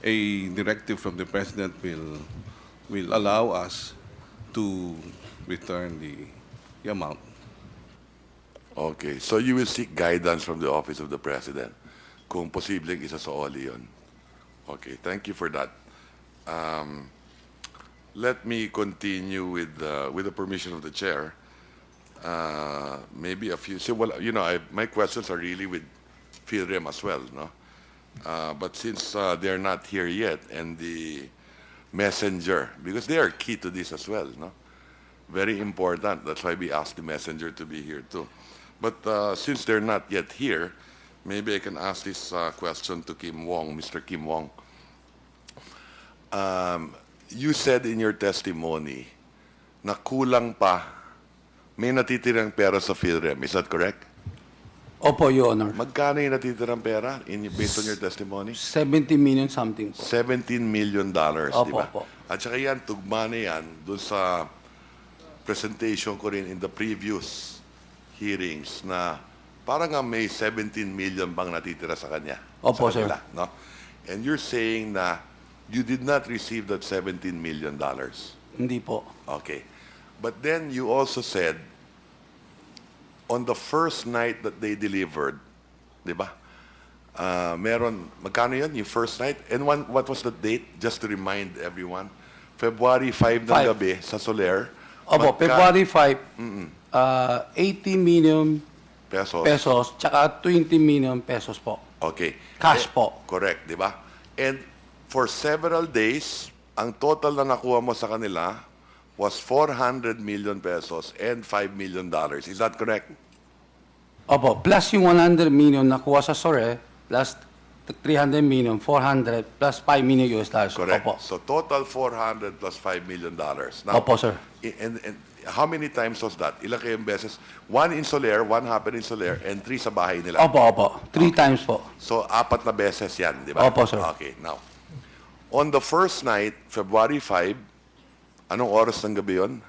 a directive from the President will allow us to return the amount. Okay. So you will seek guidance from the office of the President kung posibleng isa sa oli yun. Okay. Thank you for that. Let me continue with the permission of the chair. Maybe a few. So, well, you know, my questions are really with PhilRem as well, no? But since they're not here yet, and the messenger, because they are key to this as well, no? Very important. That's why we asked the messenger to be here too. But since they're not yet here, maybe I can ask this question to Kim Wong, Mr. Kim Wong. You said in your testimony na kulang pa, may natitirang pera sa PhilRem. Is that correct? Opo, Your Honor. Magkano yung natitirang pera based on your testimony? 70 million something po. $17 million, Opo, di ba? opo. At saka yan, tugma na yan doon sa presentation ko rin in the previous hearings na parang nga may 17 million bang natitira sa kanya. Opo, sa sir. kanila, no? And you're saying na you did not receive that $17 million. Hindi po. Okay. But then you also said, on the first night that they delivered, di ba? Meron, magkano yun, yung first night? And what was the date? Just to remind everyone. February 5 ng gabi sa Soler. Opo, February 5, 80 million pesos, tsaka 20 million pesos po. Okay. Cash po. Correct, di ba? And for several days, ang total na nakuha mo sa kanila was 400 million pesos and $5 million. Is that correct? Opo, plus yung 100 million nakuha sa Sore, plus 300 million, 400, plus 5 million US dollars. Correct. Opo. So total 400 plus $5 million. Now, Opo, sir. And how many times was that? Ilang kayong beses? One in Soler, one happened in Soler, and 3 sa bahay nila. Opo. 3 times po. So, 4 na beses yan, di ba? Opo, sir. Okay, now. On the first night, February 5, anong oras ng gabi yun?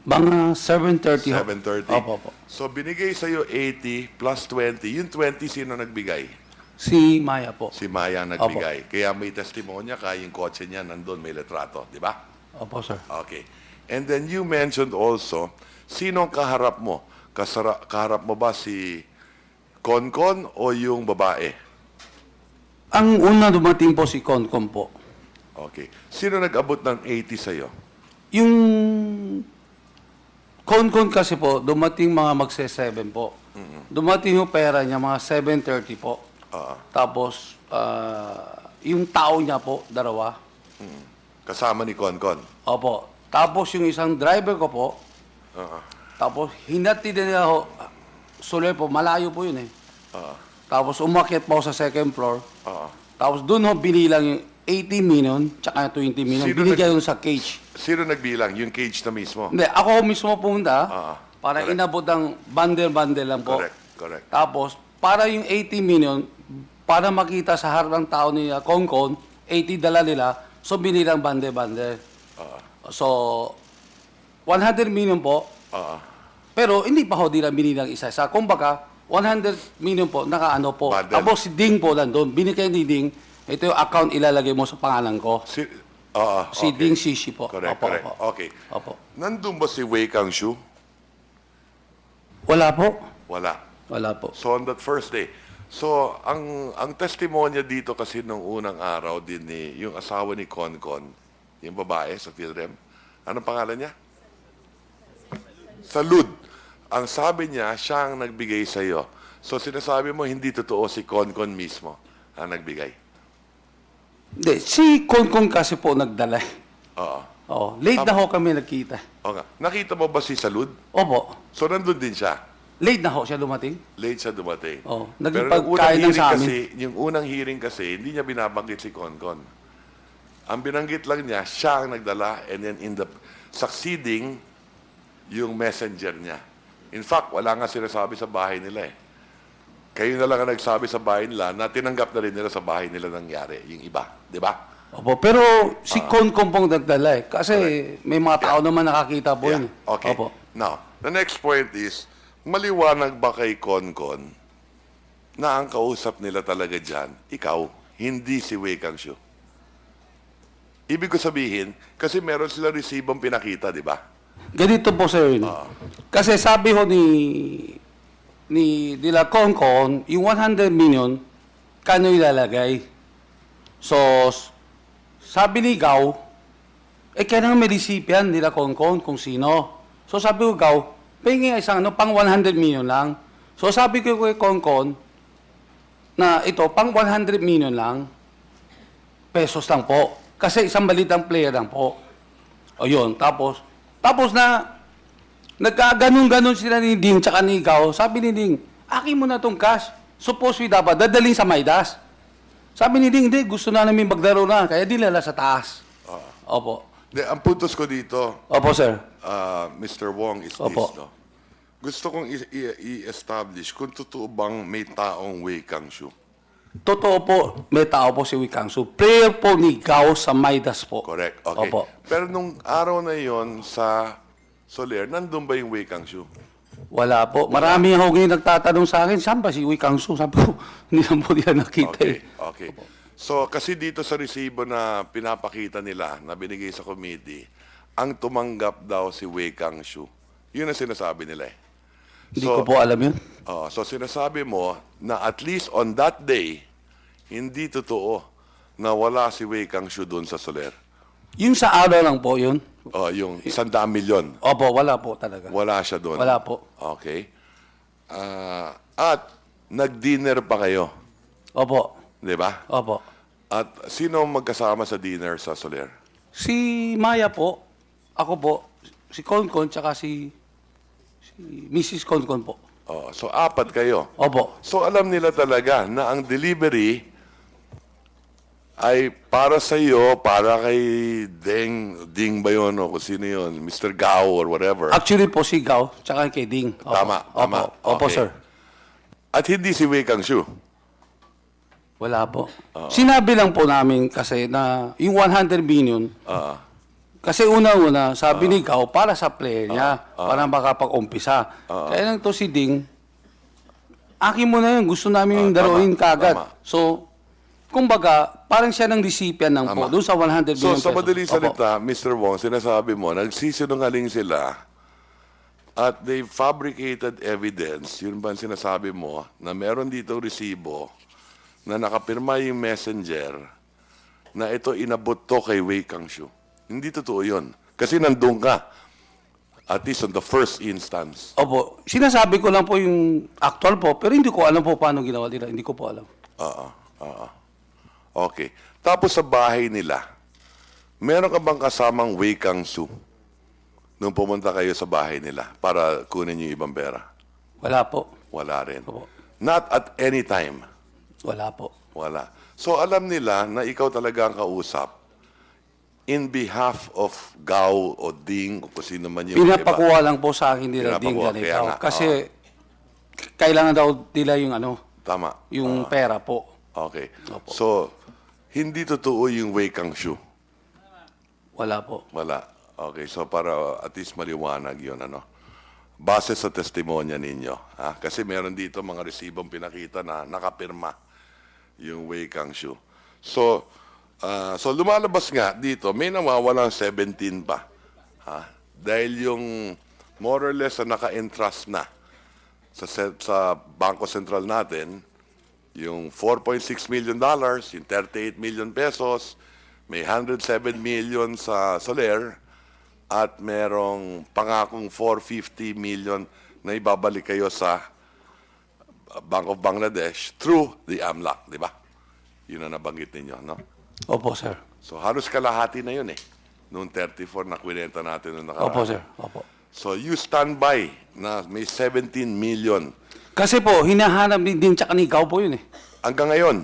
Mga 7:30 ho. 7:30. Opo. So, binigay sa'yo 80 plus 20. Yung 20, sino nagbigay? Si Maya po. Si Maya ang nagbigay. Kaya may testimonya, kaya yung kotse niya nandun, may letrato, di ba? Opo, sir. Okay. And then you mentioned also, sinong kaharap mo? Kaharap mo ba si Konkon o yung babae? Ang una dumating po si Concom po. Okay. Sino nag-abot ng 80 sa'yo? Yung Concom kasi po, dumating mga magse-7 po. Dumating yung pera niya, mga 7:30 po. Tapos, yung tao niya po, dalawa. Kasama ni Konkon? Opo. Tapos yung isang driver ko po, tapos hinati din niya ako, Soler po, malayo po yun eh. Tapos umakyat po ako sa second floor. Tapos doon ho binilang yung 80 million, tsaka 20 million. Binigay yun sa cage. Sino nagbilang? Yung cage na mismo? Hindi, ako mismo pumunta para Correct. inabot ng bundle-bundle lang po. Correct. Tapos, para yung 80 million, para makita sa harap ng tao ni Concon, 80 dala nila, so binilang bundle-bundle. So, 100 million po, pero hindi pa ho nila binilang isa-isa. Kumbaga, 100 million po, nakaano po. Bundle. Tapos si Ding po nandun, binigay ni Ding, ito yung account ilalagay mo sa pangalan ko. Si okay. Ding Shishi po. Correct. Okay. Opo. Nandun ba si Wei Kangshu? Wala po. Wala. Wala po. So on that first day, So, ang testimonya dito kasi nung unang araw din ni yung asawa ni Concon, yung babae sa PhilRem. Anong pangalan niya? Salud. Ang sabi niya, siya ang nagbigay sa iyo. So, sinasabi mo, hindi totoo si Concon mismo ang nagbigay. Hindi, si Konkon kasi po nagdala. Oo. Oh, late na ho kami nagkita. Okay. Nakita mo ba si Salud? Opo. So, nandun din siya. Late na ho siya dumating. Late siya dumating. Oh, Pero naging nung unang pagkain lang hearing sa amin. kasi, yung unang hearing kasi, hindi niya binabanggit si Concon. Ang binanggit lang niya, siya ang nagdala, and then in the succeeding, yung messenger niya. In fact, wala nga sinasabi sa bahay nila eh. Kayo na lang ang nagsabi sa bahay nila na tinanggap na rin nila sa bahay nila nangyari, yung iba. Di ba? Opo, pero si Konkon pong nagdala eh. Kasi may mga tao naman nakakita po yun. Okay. Opo. Now, the next point is, maliwanag ba kay Concon na ang kausap nila talaga dyan, ikaw, hindi si Wei Kangshu? Ibig ko sabihin, kasi meron sila resibong pinakita, di ba? Ganito po sir. Kasi sabi ho ni Dila Konkon, yung 100 million, kano ilalagay? So, sabi ni Gao, kaya nga may recipient nila Konkon kung sino. So sabi ko, Gao, pahingin isang pang 100 million lang. So sabi ko kay Konkon, na ito, pang 100 million lang, pesos lang po. Kasi isang balitang player lang po. O yun, tapos na, nagkaganon-ganon sila ni Ding tsaka ni Gao. Sabi ni Ding, akin mo na tong cash. Suppose we dapat dadalhin sa Maidas. Sabi ni Ding, hindi, gusto na namin maglaro na, kaya dilala sa taas. Opo. Ang puntos ko dito, Opo, sir. Mr. Wong, is Opo. this, no? Gusto kong i-establish kung totoo bang may taong Wei Kangshu. Totoo po, may tao po si Wikangsu. Prayer po ni Gao sa Maidas po. Correct. Okay. Opo. Pero nung araw na yon sa Soler, nandun ba yung Wei Kangshu? Wala po. Marami ako ngayon nagtatanong sa akin, saan ba si Wikangsu? Sabi ko, hindi na po nila nakita Okay. eh. Okay. So, kasi dito sa resibo na pinapakita nila, na binigay sa committee, ang tumanggap daw si Wei Kangshu. Yun ang sinasabi nila eh. Hindi ko po alam yun. So, sinasabi mo na at least on that day, hindi totoo na wala si Wei Kangshu doon sa Soler. Yung sa araw lang po yun. Yung 100 milyon. Opo, wala po talaga. Wala siya doon. Wala po. Okay. At nag-dinner pa kayo. Opo. Di ba? Opo. At sino magkasama sa dinner sa Soler? Si Maya po, ako po, si Konkon, tsaka si Mrs. Konkon po. So, 4 kayo. Opo. So, alam nila talaga na ang delivery ay para sa iyo, para kay Ding ba yun, o kung sino yun, Mr. Gao or whatever. Actually po si Gao, tsaka kay Ding. Opo. Tama. Opo, Okay. sir. At hindi si Wei Kangshu. Wala po. Sinabi lang po namin kasi na yung 100 million, kasi una-una, sabi ni Gao, para sa player niya, para makapag-umpisa. Kaya lang to si Ding, akin mo na yun, gusto namin yung daruin kagad. tama. So, kumbaga, parang siya ng recipient ng po, doon sa 100 So, million sa pesos. madaling Opo. salita, Mr. Wong, sinasabi mo, nagsisinungaling sila at they fabricated evidence. Yun ba ang sinasabi mo, na meron dito resibo na nakapirma yung messenger na ito inabot to kay Wei Kangshu. Hindi totoo yun. Kasi nandun ka. At least on the first instance. Opo. Sinasabi ko lang po yung actual po, pero hindi ko alam po paano ginawa nila. Hindi ko po alam. Okay. Tapos sa bahay nila, meron ka bang kasamang Wei Kangshu nung pumunta kayo sa bahay nila para kunin yung ibang pera? Wala po. Wala rin. Opo. Not at any time. Wala po. Wala. So alam nila na ikaw talaga ang kausap in behalf of Gao o Ding o kung sino man yung Pinapakuha lang po sa akin nila Ding Pinapakuha, kaya ganito. nga, Kasi kailangan daw nila yung Tama. yung pera po. Okay. Opo. So, hindi totoo yung Wei Kangshu. Wala po. Wala. Okay, so para at least maliwanag yun, ano. Base sa testimonya ninyo. Kasi meron dito mga resibong pinakita na nakapirma yung Wei Kangshu. So lumalabas nga dito, may nawawalang 17 pa. Dahil yung more or less na naka-entrust na sa Bangko Sentral natin, Yung $4.6 million, yung 38 million pesos, may 107 million sa Soler, at merong pangakong 450 million na ibabalik kayo sa Bank of Bangladesh through the AMLAC, di ba? Yun ang nabanggit ninyo, no? Opo, sir. So halos kalahati na yun eh. Noong 34 na kwinenta natin noong nakaraan. Opo, sir. Opo. So you stand by na may 17 million. Kasi po, hinahanap din tsaka ni Ikaw po yun eh. Hanggang ngayon.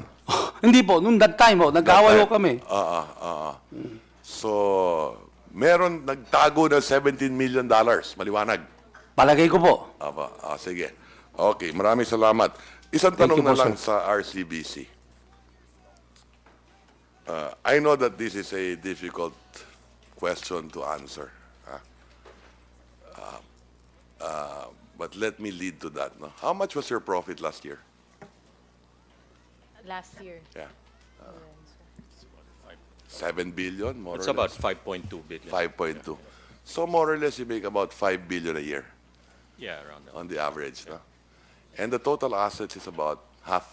Hindi po, nung that time po, nag-away po kami. So, meron nagtago ng $17 million. Maliwanag. Palagay ko po. Sige. Okay, maraming salamat. Isang Thank tanong you na po, lang sir. sa RCBC. I know that this is a difficult question to answer. But let me lead to that. No? How much was your profit last year? Last year. Yeah. 7 billion, more It's or about less? 5.2 billion. 5.2. So more or less, you make about 5 billion a year Yeah, around that. on the average. No? And the total assets is about half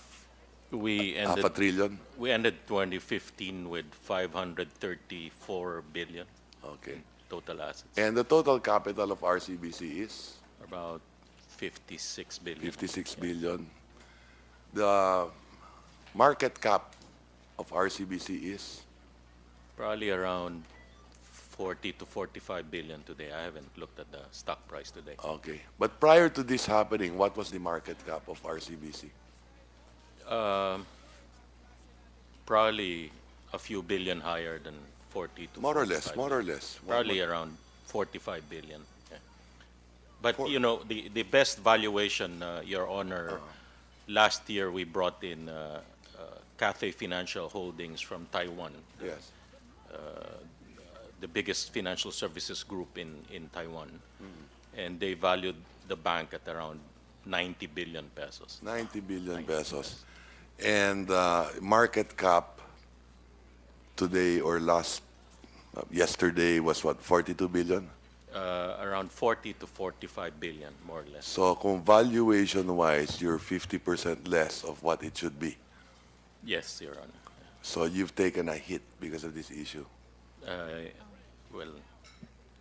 We a ended trillion. we ended 2015 with 534 billion Okay. total assets. And the total capital of RCBC is About 56 billion. 56 billion. The market cap of RCBC is Probably around 40 to 45 billion today. I haven't looked at the stock price today. okay. But prior to this happening, what was the market cap of RCBC? Probably a few billion higher than 40 to More or less, 45 more or billion. less. Probably around 45 billion. Yeah. But you know, the best valuation, Your Honor, last year we brought in Cathay Financial Holdings from Taiwan, Yes. the biggest financial services group in Taiwan, and they valued the bank at around 90 billion pesos. 90 billion pesos. And market cap today or yesterday was what, 42 billion? Around 40 to 45 billion, more or less. So kung valuation-wise, you're 50% less of what it should be. Yes, Your Honor. So you've taken a hit because of this issue. Well,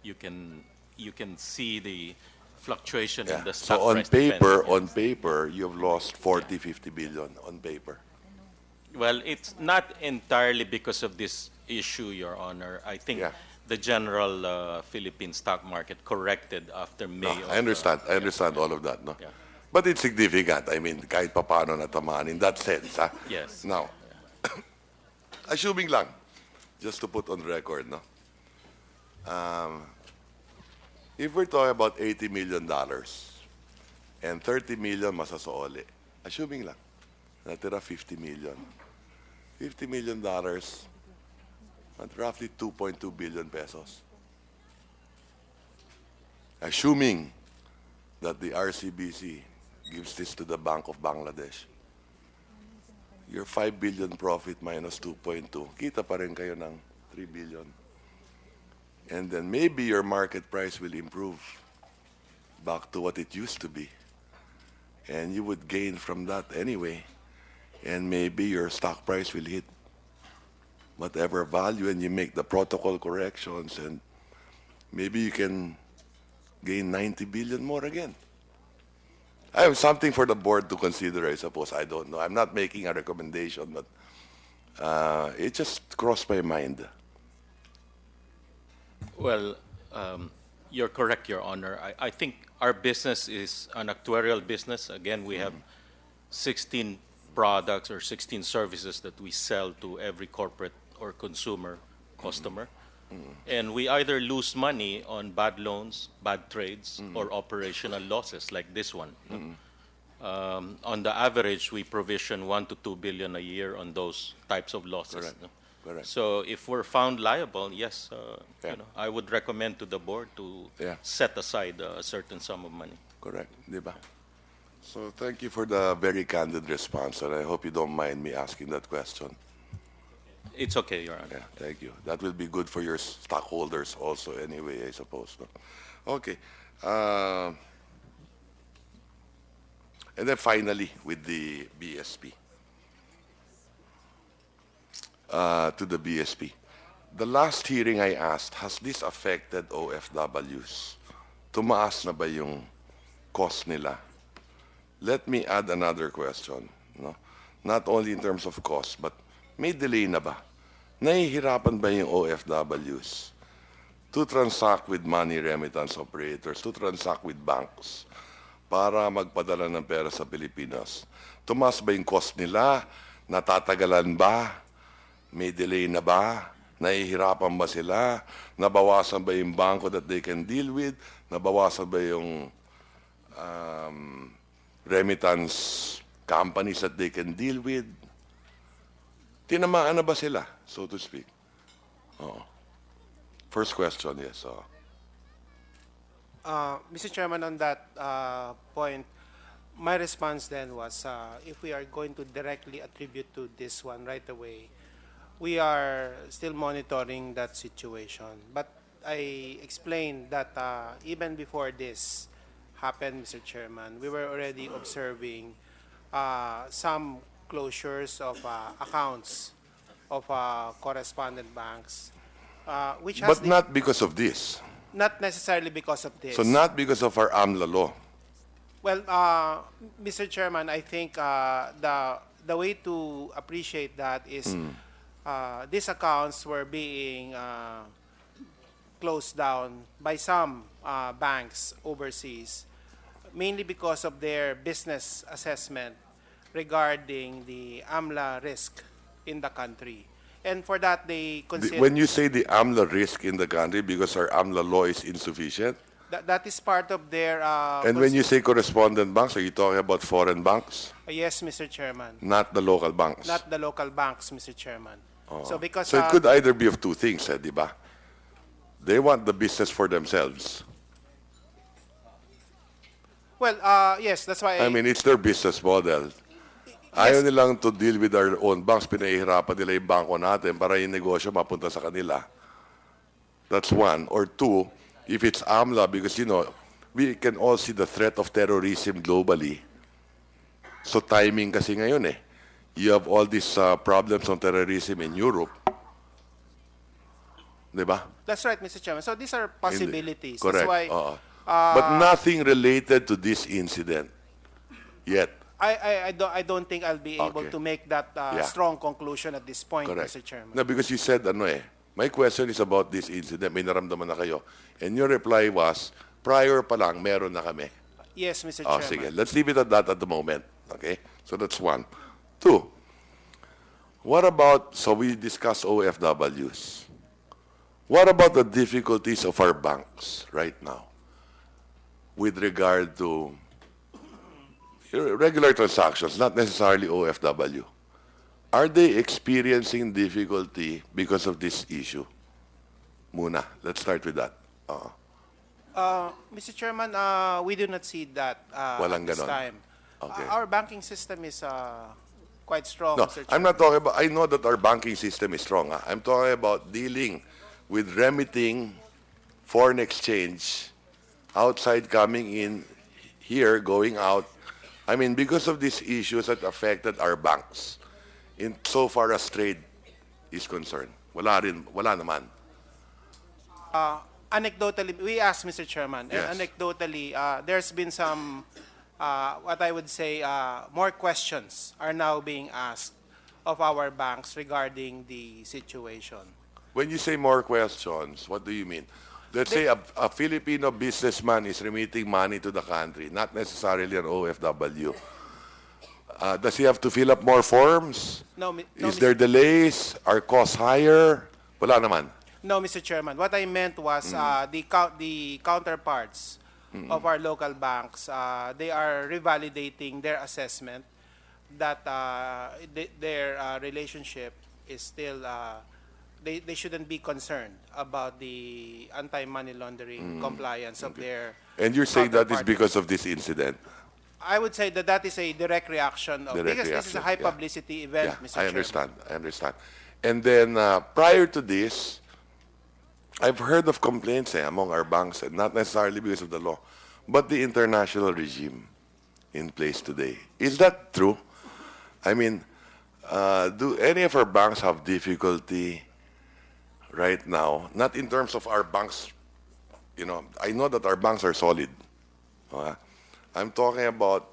you can see the fluctuation Yeah. in the So stock on price. paper, depending, you've lost 40, 50 billion on paper. Well, it's not entirely because of this issue, Your Honor. I think Yeah. the general Philippine stock market corrected after May. No, I understand all of that. No? Yeah. But it's significant. I mean, kahit papaano natamaan in that sense. Ha? Yes. Now, assuming lang, just to put on record, no? If we're talking about $80 million and 30 million masasooli, assuming lang, natira 50 million. $50 million at roughly 2.2 billion pesos. Assuming that the RCBC gives this to the Bank of Bangladesh, your 5 billion profit minus 2.2, kita pa rin kayo ng 3 billion. And then maybe your market price will improve back to what it used to be. And you would gain from that anyway. And maybe your stock price will hit whatever value and you make the protocol corrections and maybe you can gain 90 billion more again. I have something for the board to consider, I suppose. I don't know. I'm not making a recommendation, but it just crossed my mind. Well, you're correct, Your Honor. I think our business is an actuarial business. Again, we have 16 products or 16 services that we sell to every corporate or consumer customer. And we either lose money on bad loans, bad trades, or operational losses like this one. On the average, we provision 1 to 2 billion a year on those types of losses. Correct. No? Correct. So if we're found liable, yes, you know, I would recommend to the board to Yeah. set aside a certain sum of money. Correct, di ba? So thank you for the very candid response, and I hope you don't mind me asking that question. It's okay, Your Honor. Yeah, thank you. That will be good for your stockholders also anyway, I suppose. No? Okay. And then finally, with the BSP. to the BSP. The last hearing I asked, has this affected OFWs? Tumaas na ba yung cost nila? Let me add another question. No? Not only in terms of cost, but may delay na ba? Nahihirapan ba yung OFWs to transact with money remittance operators, to transact with banks para magpadala ng pera sa Pilipinas? Tumaas ba yung cost nila? Natatagalan ba? May delay na ba? Nahihirapan ba sila? Nabawasan ba yung banko that they can deal with? Nabawasan ba yung remittance companies that they can deal with? Tinamaan na ba sila, so to speak? Oo. First question, yes. Mr. Chairman, on that point, my response then was, if we are going to directly attribute to this one right away, we are still monitoring that situation. But I explained that even before this happened, Mr. Chairman, we were already observing some closures of accounts of correspondent banks, which has But not because of this. not necessarily because of this. So not because of our AMLA law. Well, Mr. Chairman, I think the way to appreciate that is these accounts were being closed down by some banks overseas, mainly because of their business assessment regarding the AMLA risk in the country. And for that, they consider... When you say the AMLA risk in the country because our AMLA law is insufficient, that is part of their... and when you say correspondent banks, are you talking about foreign banks? Yes, Mr. Chairman. Not the local banks? Not the local banks, Mr. Chairman. So because... So it could either be of two things, di ba? They want the business for themselves. Well, yes, that's why... I mean, it's their business model. Ayaw nilang to deal with our own banks. Pinahihirapan nila yung bangko natin para yung negosyo mapunta sa kanila. That's one. Or two, if it's AMLA, because, you know, we can all see the threat of terrorism globally. So timing kasi ngayon eh. You have all these problems on terrorism in Europe. Diba? That's right, Mr. Chairman. So these are possibilities. Correct. That's why... But nothing related to this incident yet. I don't think I'll be able to make that strong conclusion at this point, Correct. Mr. Chairman. No, because you said, my question is about this incident. May naramdaman na kayo. And your reply was, prior pa lang, meron na kami. Yes, Mr. Oh, Chairman. sige. Let's leave it at that at the moment. Okay? So that's one. Two, what about, so we discussed OFWs. What about the difficulties of our banks right now with regard to regular transactions, not necessarily OFW? Are they experiencing difficulty because of this issue? Muna, let's start with that. Mr. Chairman, we do not see that Walang at this ganon. time. Okay. Our banking system is quite strong, No, Mr. Chairman. I'm not talking about, I know that our banking system is strong. I'm talking about dealing with remitting foreign exchange outside coming in here, going out. I mean, because of these issues that affected our banks, in so far as trade is concerned. Wala naman. Anecdotally, we asked, Mr. Chairman, Yes. anecdotally, there's been some, what I would say, more questions are now being asked of our banks regarding the situation. When you say more questions, what do you mean? Let's say a Filipino businessman is remitting money to the country, not necessarily an OFW. Does he have to fill up more forms? No, Is there delays? Are costs higher? Wala naman. No, Mr. Chairman. What I meant was the counterparts of our local banks, they are revalidating their assessment that their relationship is still, they shouldn't be concerned about the anti-money laundering compliance of their And you're saying that is counterparty. because of this incident? I would say that that is a direct reaction of, Direct because this is a reaction, high yeah. publicity event, Yeah, Mr. I Chairman. understand. I understand. And then prior to this, I've heard of complaints among our banks, and not necessarily because of the law, but the international regime in place today. Is that true? I mean, do any of our banks have difficulty right now? Not in terms of our banks, I know that our banks are solid. I'm talking about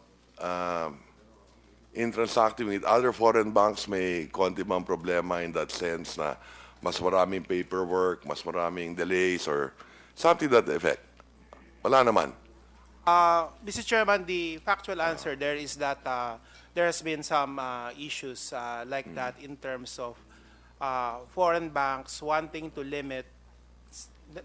in transacting with other foreign banks, may konti bang problema in that sense na mas maraming paperwork, mas maraming delays, or something to that effect? Wala naman. Mr. Chairman, the factual answer there is that there has been some issues like that in terms of foreign banks wanting to limit,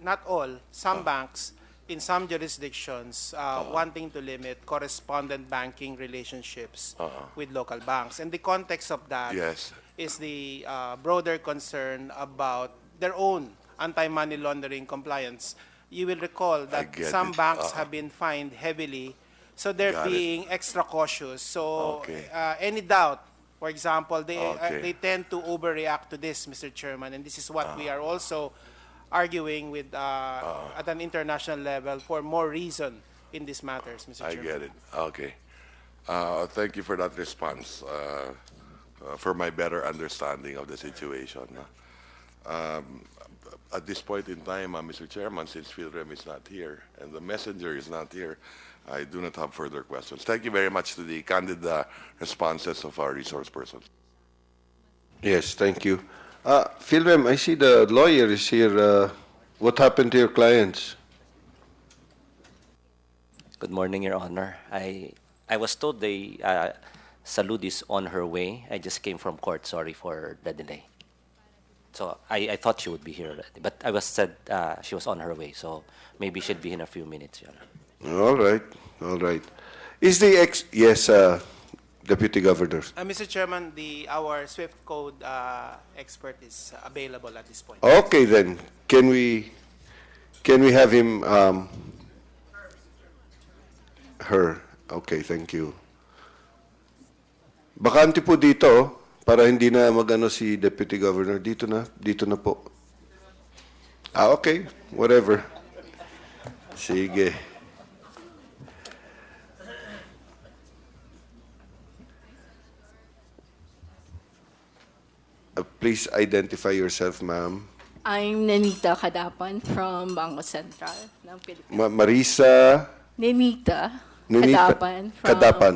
not all, some banks in some jurisdictions wanting to limit correspondent banking relationships with local banks. And the context of that Yes. is the broader concern about their own anti-money laundering compliance. You will recall that get some it. banks have been fined heavily, so they're Got it. being extra cautious. So Okay. any doubt, for example, Okay. they tend to overreact to this, Mr. Chairman, and this is what we are also arguing with at an international level for more reason in these matters, Mr. I Chairman. get it. Okay. Thank you for that response, for my better understanding of the situation. At this point in time, Mr. Chairman, since PhilRem is not here and the messenger is not here, I do not have further questions. Thank you very much to the candid responses of our resource persons. Yes, thank you. PhilRem, I see the lawyer is here. What happened to your clients? Good morning, Your Honor. I was told Salud is on her way. I just came from court. Sorry for the delay. So I thought she would be here already, but I was said she was on her way. So maybe she'd be in a few minutes, Your Honor. All right, all right. Is the yes, Deputy Governor? Mr. Chairman, our SWIFT code expert is available at this point. Okay, then can we have him? Her. Okay, thank you. Bakante po dito para hindi na magano si Deputy Governor. Dito na po. Okay, whatever. Sige. Please identify yourself, ma'am. I'm Nenita Kadapan from Bangko Sentral ng Pilipinas. Marisa Nenita Nenita Kadapan from Kadapan.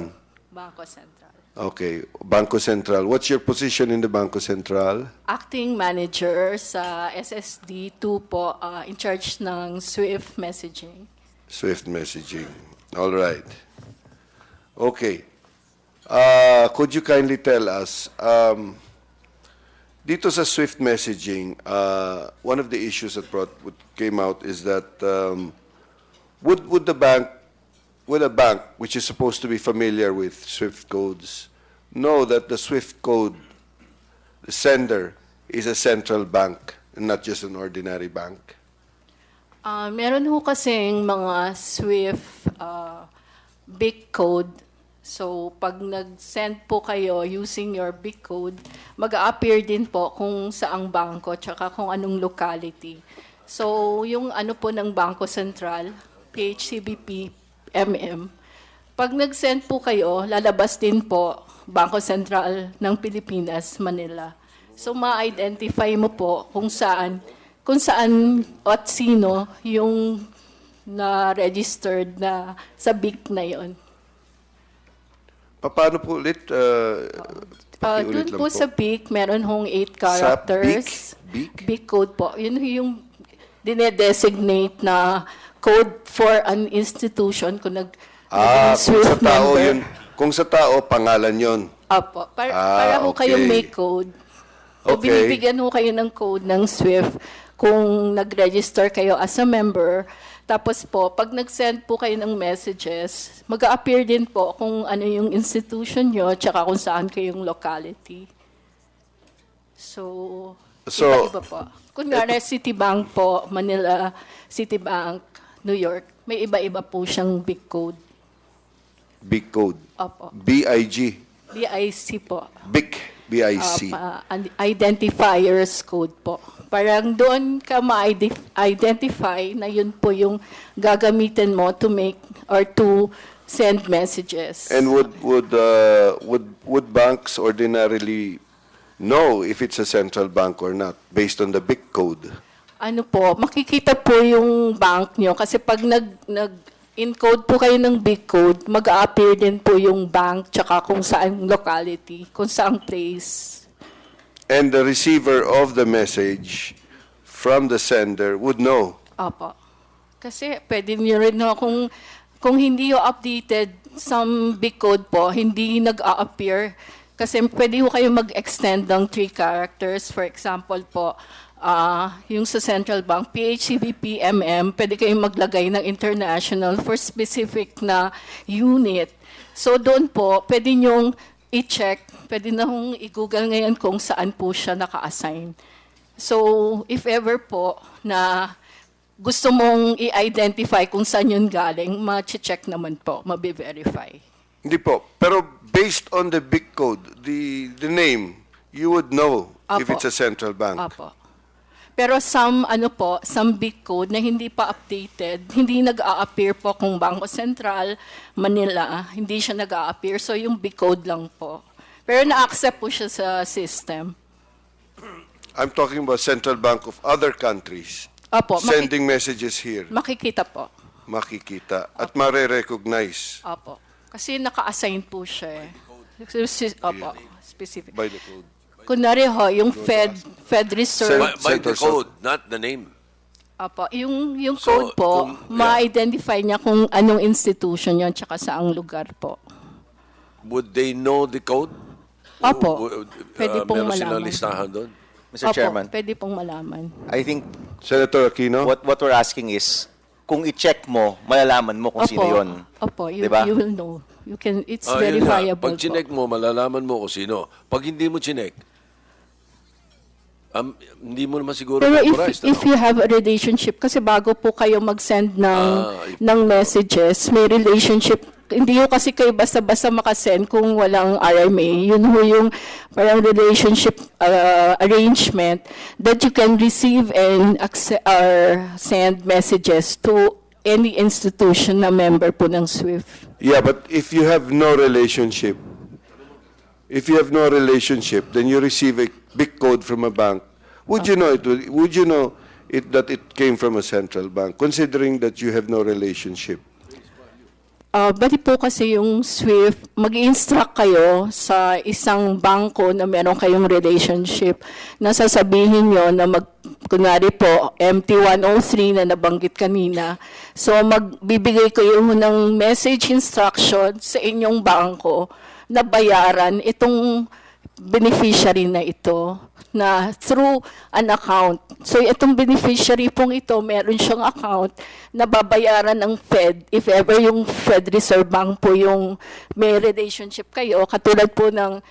Bangko Sentral. Okay, Bangko Sentral. What's your position in the Bangko Sentral? Acting manager sa SSD 2 po, in charge ng SWIFT messaging. Swift messaging. All right. Okay. Could you kindly tell us, dito sa Swift messaging, one of the issues that came out is that would a bank which is supposed to be familiar with Swift codes know that the Swift code, the sender, is a central bank and not just an ordinary bank? Meron ho kasing mga SWIFT big code. So, pag nag-send po kayo using your big code, mag-a-appear din po kung saang bangko tsaka kung anong locality. So, yung ano po ng Bangko Sentral, PHCBP, MM, pag nag-send po kayo, lalabas din po Bangko Sentral ng Pilipinas, Manila. So, ma-identify mo po kung saan at sino yung na-registered na sa BIC na yon. Paano po ulit? Doon po sa BIC, meron hong 8 characters. BIC code po. Yun yung dinedesignate na code for an institution kung SWIFT member. Kung sa tao, pangalan yon. Apo. Para ho kayong may code. So, binibigyan ho kayo ng code ng SWIFT kung nag-register kayo as a member. Tapos po, pag nag-send po kayo ng messages, mag-a-appear din po kung ano yung institution nyo, tsaka kung saan kayong locality. So iba-iba po. Kunyari, Citibank po, Manila, Citibank, New York, may iba-iba po siyang big code. Big code? Opo. BIG? BIC po. BIC. BIC. Identifiers code po. Parang doon ka ma-identify na yun po yung gagamitin mo to make or to send messages. And would banks ordinarily know if it's a central bank or not based on the BIC code? Ano po, makikita po yung bank nyo kasi pag nag-encode po kayo ng big code, mag-a-appear din po yung bank tsaka kung saan locality, kung saan place. And the receiver of the message from the sender would know. Opo. Kasi pwede nyo rin no, kung hindi yung updated some big code po, hindi nag-a-appear. Kasi pwede ko kayo mag-extend ng 3 characters. For example po, yung sa central bank, PHCBPMM, pwede kayong maglagay ng international for specific na unit. So doon po, pwede nyong i-check, pwede na hong i-google ngayon kung saan po siya naka-assign. So if ever po na gusto mong i-identify kung saan yun galing, ma-check naman po, mabi-verify. Hindi po. Pero based on the BIC code, the name, you would know if Apo. it's a central bank. Apo. Pero some big code na hindi pa updated, hindi nag-a-appear po kung Bangko Sentral, Manila, hindi siya nag-a-appear. So yung big code lang po. Pero na-accept po siya sa system. I'm talking about central bank of other countries Apo, sending messages here. makikita po. Makikita at mare-recognize Apo. Kasi naka-assign po siya. Opo, specific. by the code. Kunwari ho, yung Fed Reserve. By the code, not the name. Apo, yung So, code po, kung- ma-identify niya kung anong institution yon tsaka saang lugar po. Would they know the code? Opo, pwede pong meron silang malaman. listahan doon? Mr. Chairman, Pwede pong malaman. I think Senator Aquino? what we're asking is, kung i-check mo, malalaman mo kung sino yun. Opo, you, Diba? you will know. You can, it's Yun nga. verifiable Pag chinek mo, malalaman mo kung sino. Pag hindi mo chinek, hindi mo naman siguro Pero authorized. if you have a relationship, kasi bago po kayo mag-send ng messages, may relationship. Hindi yung kasi kayo basta-basta makasend kung walang RMA. Yun ho yung parang relationship arrangement that you can receive and send messages to any institution na member po ng SWIFT. Yeah, but if you have no relationship, then you receive a big code from a bank. Would you know it? Would you know that it came from a central bank, considering that you have no relationship? Bali po kasi yung SWIFT, mag-instruct kayo sa isang bangko na meron kayong relationship na sasabihin nyo na kunwari po, MT-103 na nabanggit kanina. So magbibigay kayo ng message instruction sa inyong bangko na bayaran itong beneficiary na ito na through an account. So itong beneficiary pong ito, meron siyang account na babayaran ng Fed if ever yung Fed Reserve Bank po yung may relationship kayo. Katulad po ng,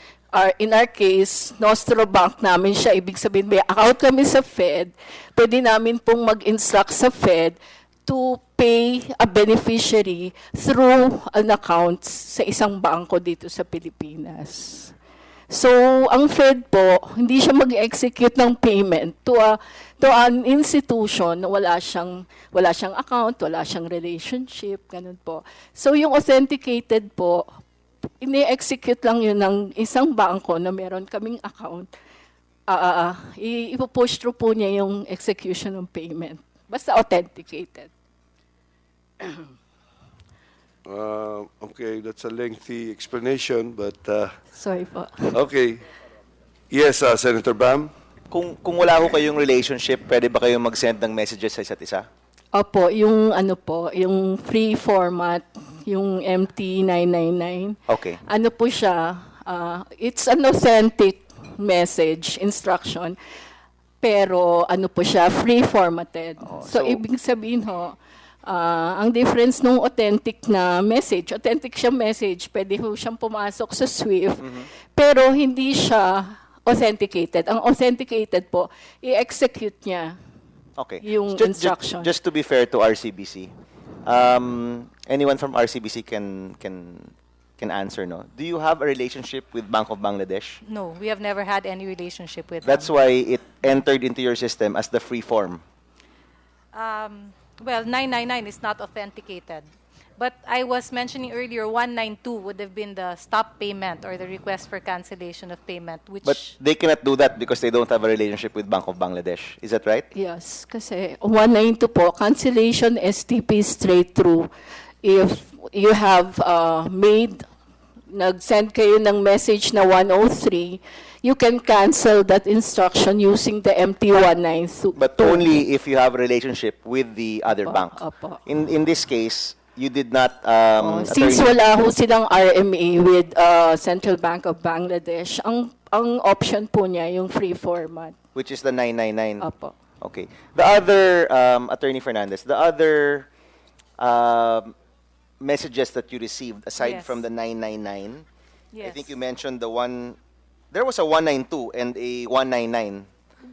in our case, Nostro Bank namin siya. Ibig sabihin, may account kami sa Fed. Pwede namin pong mag-instruct sa Fed to pay a beneficiary through an account sa isang bangko dito sa Pilipinas. So, ang Fed po, hindi siya mag-execute ng payment to an institution na wala siyang account, wala siyang relationship, ganun po. So, yung authenticated po, ini-execute lang yun ng isang bangko na meron kaming account. Ipo-push through po niya yung execution ng payment. Basta authenticated. Okay, that's a lengthy explanation, but Sorry po. okay. Yes, Senator Bam? Kung wala ho kayong relationship, pwede ba kayong mag-send ng messages sa isa't isa? Opo, yung yung free format, yung MT-999. Okay. Ano po siya, it's an authentic message, instruction, pero ano po siya, free formatted. So, ibig sabihin ho, ang difference nung authentic na message, authentic siya message, pwede ho siyang pumasok sa SWIFT, pero hindi siya authenticated. Ang authenticated po, i-execute niya Okay. yung Ju- ju- instruction. Just to be fair to RCBC, anyone from RCBC can answer, no? Do you have a relationship with Bank of Bangladesh? No, we have never had any relationship with That's them. why it entered into your system as the free form. Well, 999 is not authenticated. But I was mentioning earlier, 192 would have been the stop payment or the request for cancellation of payment, which... But they cannot do that because they don't have a relationship with Bank of Bangladesh. Is that right? Yes, kasi 192 po, cancellation STP straight through. If you have nag-send kayo ng message na 103, you can cancel that instruction using the MT-192. But only if you have a relationship with the other bank. Opo. In this case, you did not... Since wala ho silang RMA with Central Bank of Bangladesh, ang option po niya yung free format. Which is the 999. Opo. Okay. The other, Attorney Fernandez, the other messages that you received aside Yes. from the 999, I Yes. think you mentioned the one... There was a 192 and a 199.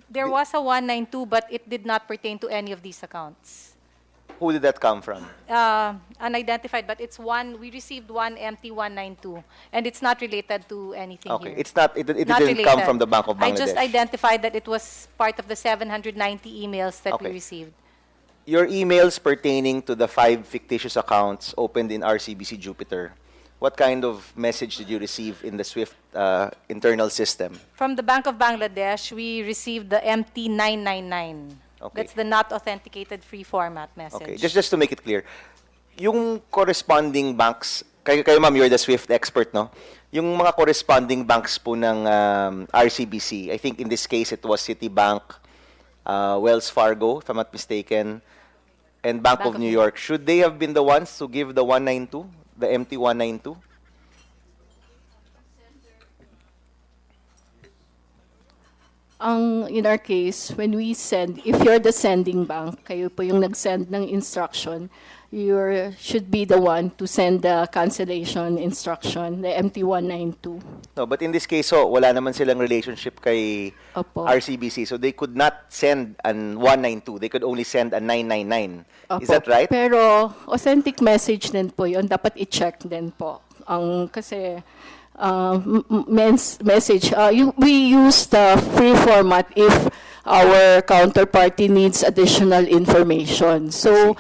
There was a 192, but it did not pertain to any of these accounts. Who did that come from? Unidentified, but it's one. We received one empty 192, and it's not related to anything Okay. here. It's not, it Not didn't come related. from the Bank of I Bangladesh. just identified that it was part of the 790 emails that we Okay. received. Your emails pertaining to the 5 fictitious accounts opened in RCBC Jupiter, what kind of message did you receive in the SWIFT internal system? From the Bank of Bangladesh, we received the MT 999. Okay. That's the not authenticated free format message. Okay, just to make it clear, yung corresponding banks, kayo ma'am, you're the SWIFT expert, no? Yung mga corresponding banks po ng RCBC, I think in this case it was Citibank, Wells Fargo, if I'm not mistaken, and Bank of New York. Should they have been the ones to give the 192, the MT 192? In our case, when we send, if you're the sending bank, kayo po yung nag-send ng instruction, you should be the one to send the cancellation instruction, the MT-192. No, but in this case, so, wala naman silang relationship kay Opo. RCBC, so they could not send an 192. They could only send a 999. Is Opo. that right? Pero authentic message din po yun. Dapat i-check din po. Kasi message, we use the free format if our counterparty needs additional information. So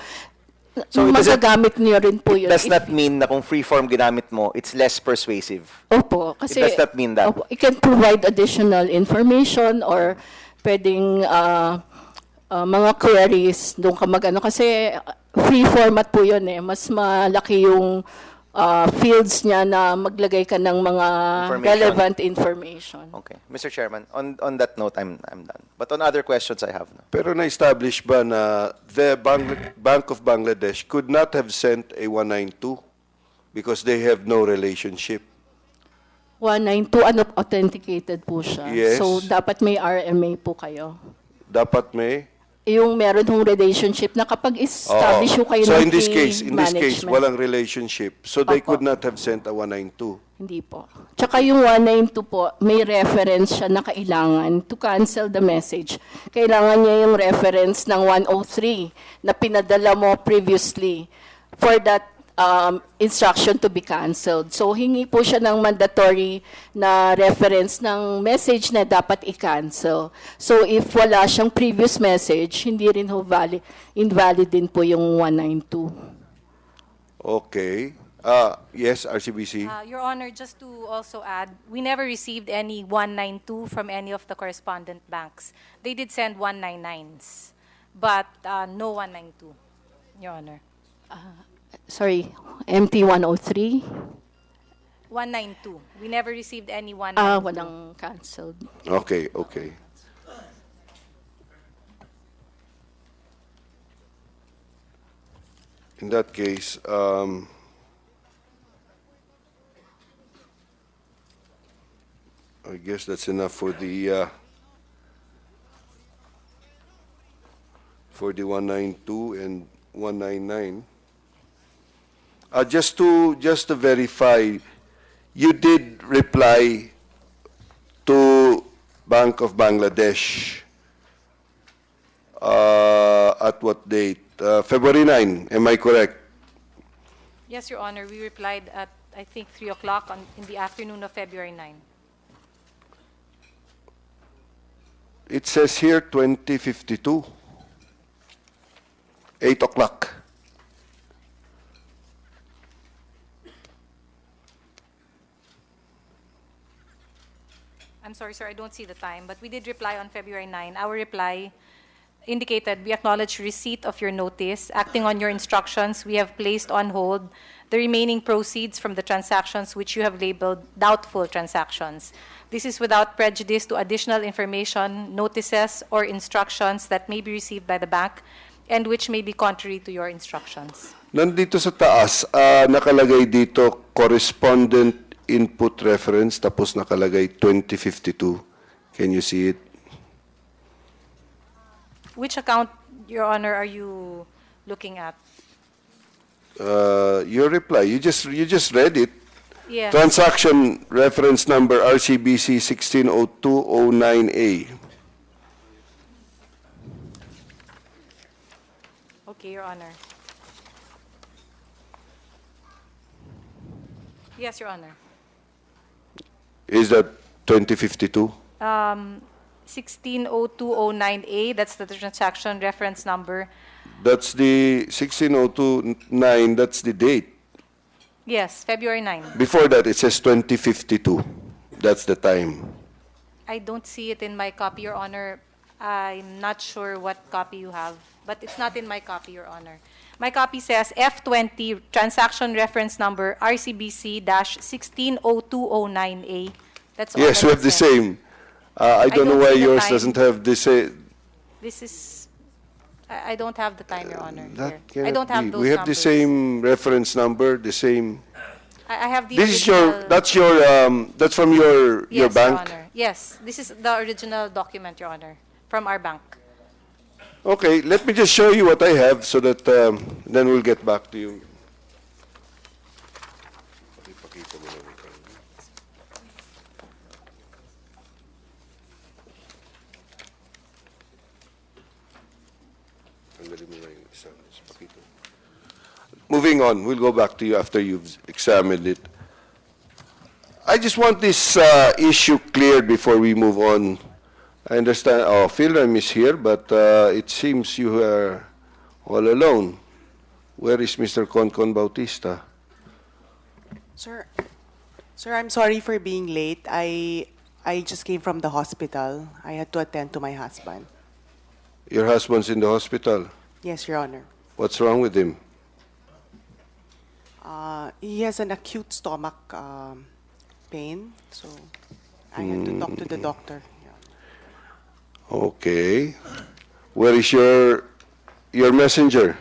it doesn't- magagamit niyo rin po It yun. does not mean na kung freeform ginamit mo, it's less persuasive. Opo, kasi It does not mean that. Opo, it can provide additional information or pwedeng mga queries doon ka mag-ano. Kasi free format po yun eh. Mas malaki yung fields niya na maglagay ka ng mga Information. relevant information. Okay. Mr. Chairman, on that note, I'm done. But on other questions I have. No. Pero na-establish ba na the Bank of Bangladesh could not have sent a 192 because they have no relationship? 192, authenticated po siya. Yes. So, dapat may RMA po kayo. Dapat may? Yung meron hong relationship na kapag establish Oo. yung kayo So ng in this case, management. walang relationship. So they Opo. could not have sent a 192. Hindi po. Tsaka yung 192 po, may reference siya na kailangan to cancel the message. Kailangan niya yung reference ng 103 na pinadala mo previously for that instruction to be canceled. So, hingi po siya ng mandatory na reference ng message na dapat i-cancel. So, if wala siyang previous message, hindi rin ho invalid din po yung 192. Okay. Yes, RCBC. Your Honor, just to also add, we never received any 192 from any of the correspondent banks. They did send 199s, but no 192, Your Honor. Sorry, MT-103? 192. We never received any 192. Walang canceled. Okay, okay. In that case, I guess that's enough for the 192 and 199. Just to verify, you did reply to Bank of Bangladesh at what date? February 9, am I correct? Yes, Your Honor. We replied at, I think, 3 o'clock in the afternoon of February 9. It says here 2052, 8 o'clock. sorry, sir, I don't see the time, but we did reply on February 9. Our reply indicated we acknowledge receipt of your notice. Acting on your instructions, we have placed on hold the remaining proceeds from the transactions which you have labeled doubtful transactions. This is without prejudice to additional information, notices, or instructions that may be received by the bank and which may be contrary to your instructions. Nandito sa taas, nakalagay dito correspondent input reference, tapos nakalagay 2052. Can you see it? Which account, Your Honor, are you looking at? Your reply, you just read it. Yes. Transaction reference number RCBC 160209A. Okay, Your Honor. Yes, Your Honor. Is that 2052? 160209A, that's the transaction reference number. That's the 16029, that's the date. Yes, February 9. Before that, it says 2052. That's the time. I don't see it in my copy, Your Honor. I'm not sure what copy you have, but it's not in my copy, Your Honor. My copy says F20 transaction reference number RCBC-160209A. That's all. Yes, that we it have the says. same. I don't know don't why see the yours time. doesn't have this. This is, I don't have the time, Your Honor. That here. I don't cannot have be. those We have numbers. the same reference number, the same. I have the This is your. original- That's your. That's from your Yes, bank. Your Honor. Yes, this is the original document, Your Honor, from our bank. Okay, let me just show you what I have, so that then we'll get back to you. Moving on, we'll go back to you after you've examined it. I just want this issue cleared before we move on. I understand, Philram is here, but it seems you are all alone. Where is Mr. Concon Bautista? Sir, I'm sorry for being late. I just came from the hospital. I had to attend to my husband. Your husband's in the hospital. Yes, Your Honor. What's wrong with him? He has an acute stomach pain, so I had to talk to the doctor. Okay. Where is your messenger?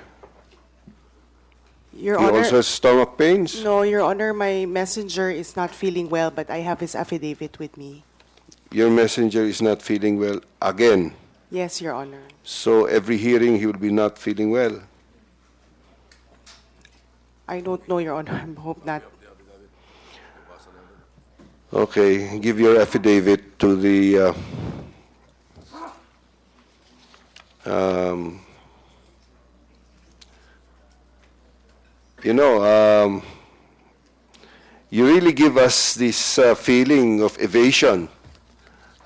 Your He Honor, also has stomach pains? no, Your Honor, my messenger is not feeling well, but I have his affidavit with me. Your messenger is not feeling well again. Yes, Your Honor. So every hearing he will be not feeling well. I don't know, Your Honor. I hope not. Okay, give your affidavit to the you really give us this feeling of evasion.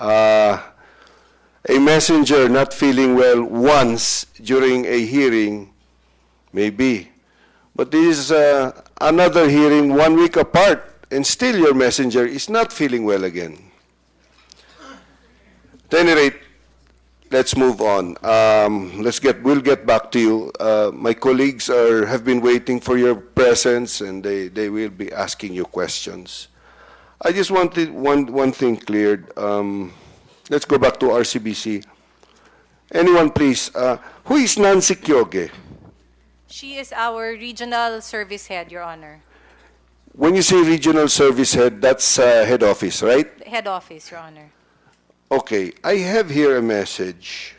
A messenger not feeling well once during a hearing, maybe. But this is another hearing 1 week apart, and still your messenger is not feeling well again. At any rate, let's move on. We'll get back to you. My colleagues have been waiting for your presence, and they will be asking you questions. I just wanted one thing cleared. Let's go back to RCBC. Anyone, please. Who is Nancy Kyoge? She is our regional service head, Your Honor. When you say regional service head, that's head office, right? Head office, Your Honor. Okay, I have here a message.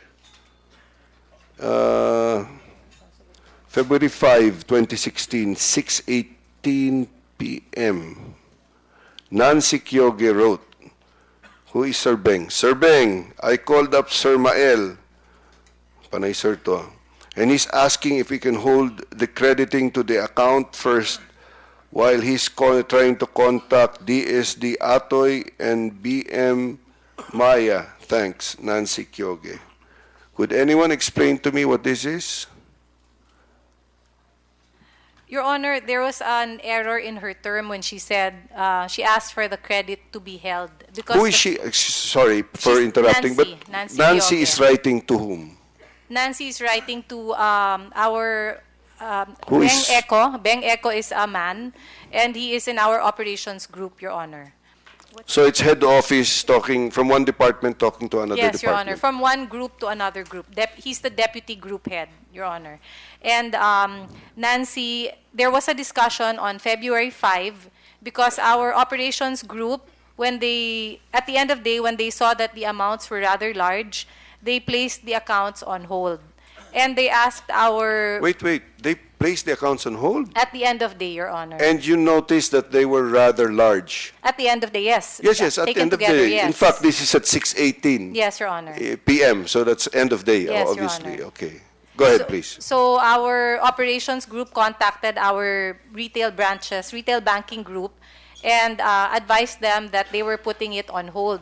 February 5, 2016, 6:18 p.m. Nancy Kyoge wrote, who is Sir Beng? Sir Beng, I called up Sir Mael, panay sir to, and he's asking if we can hold the crediting to the account first while he's trying to contact DSD Atoy and BM Maya. Thanks, Nancy Kyoge. Could anyone explain to me what this is? Your Honor, there was an error in her term when she said she asked for the credit to be held because Who is she? Sorry for She's interrupting, Nancy, but Nancy Nancy Gioque. is writing to whom? Nancy is writing to our Who Beng is- Eco. Beng Eco is a man, and he is in our operations group, Your Honor. So it's head office talking from one department talking to another Yes, Your Honor. department. From one group to another group. He's the deputy group head, Your Honor. And Nancy, there was a discussion on February 5 because our operations group, at the end of the day, when they saw that the amounts were rather large, they placed the accounts on hold. And they asked our, Wait. They placed the accounts on hold, at the end of day, Your Honor. and you noticed that they were rather large. At the end of the yes. Yes. At the Taken end of the together, day. In yes. fact, this is at 6:18 Yes, Your Honor. p.m. So that's end of day, Yes, Your obviously. Honor. Okay. Go ahead, please. So our operations group contacted our retail branches, retail banking group, and advised them that they were putting it on hold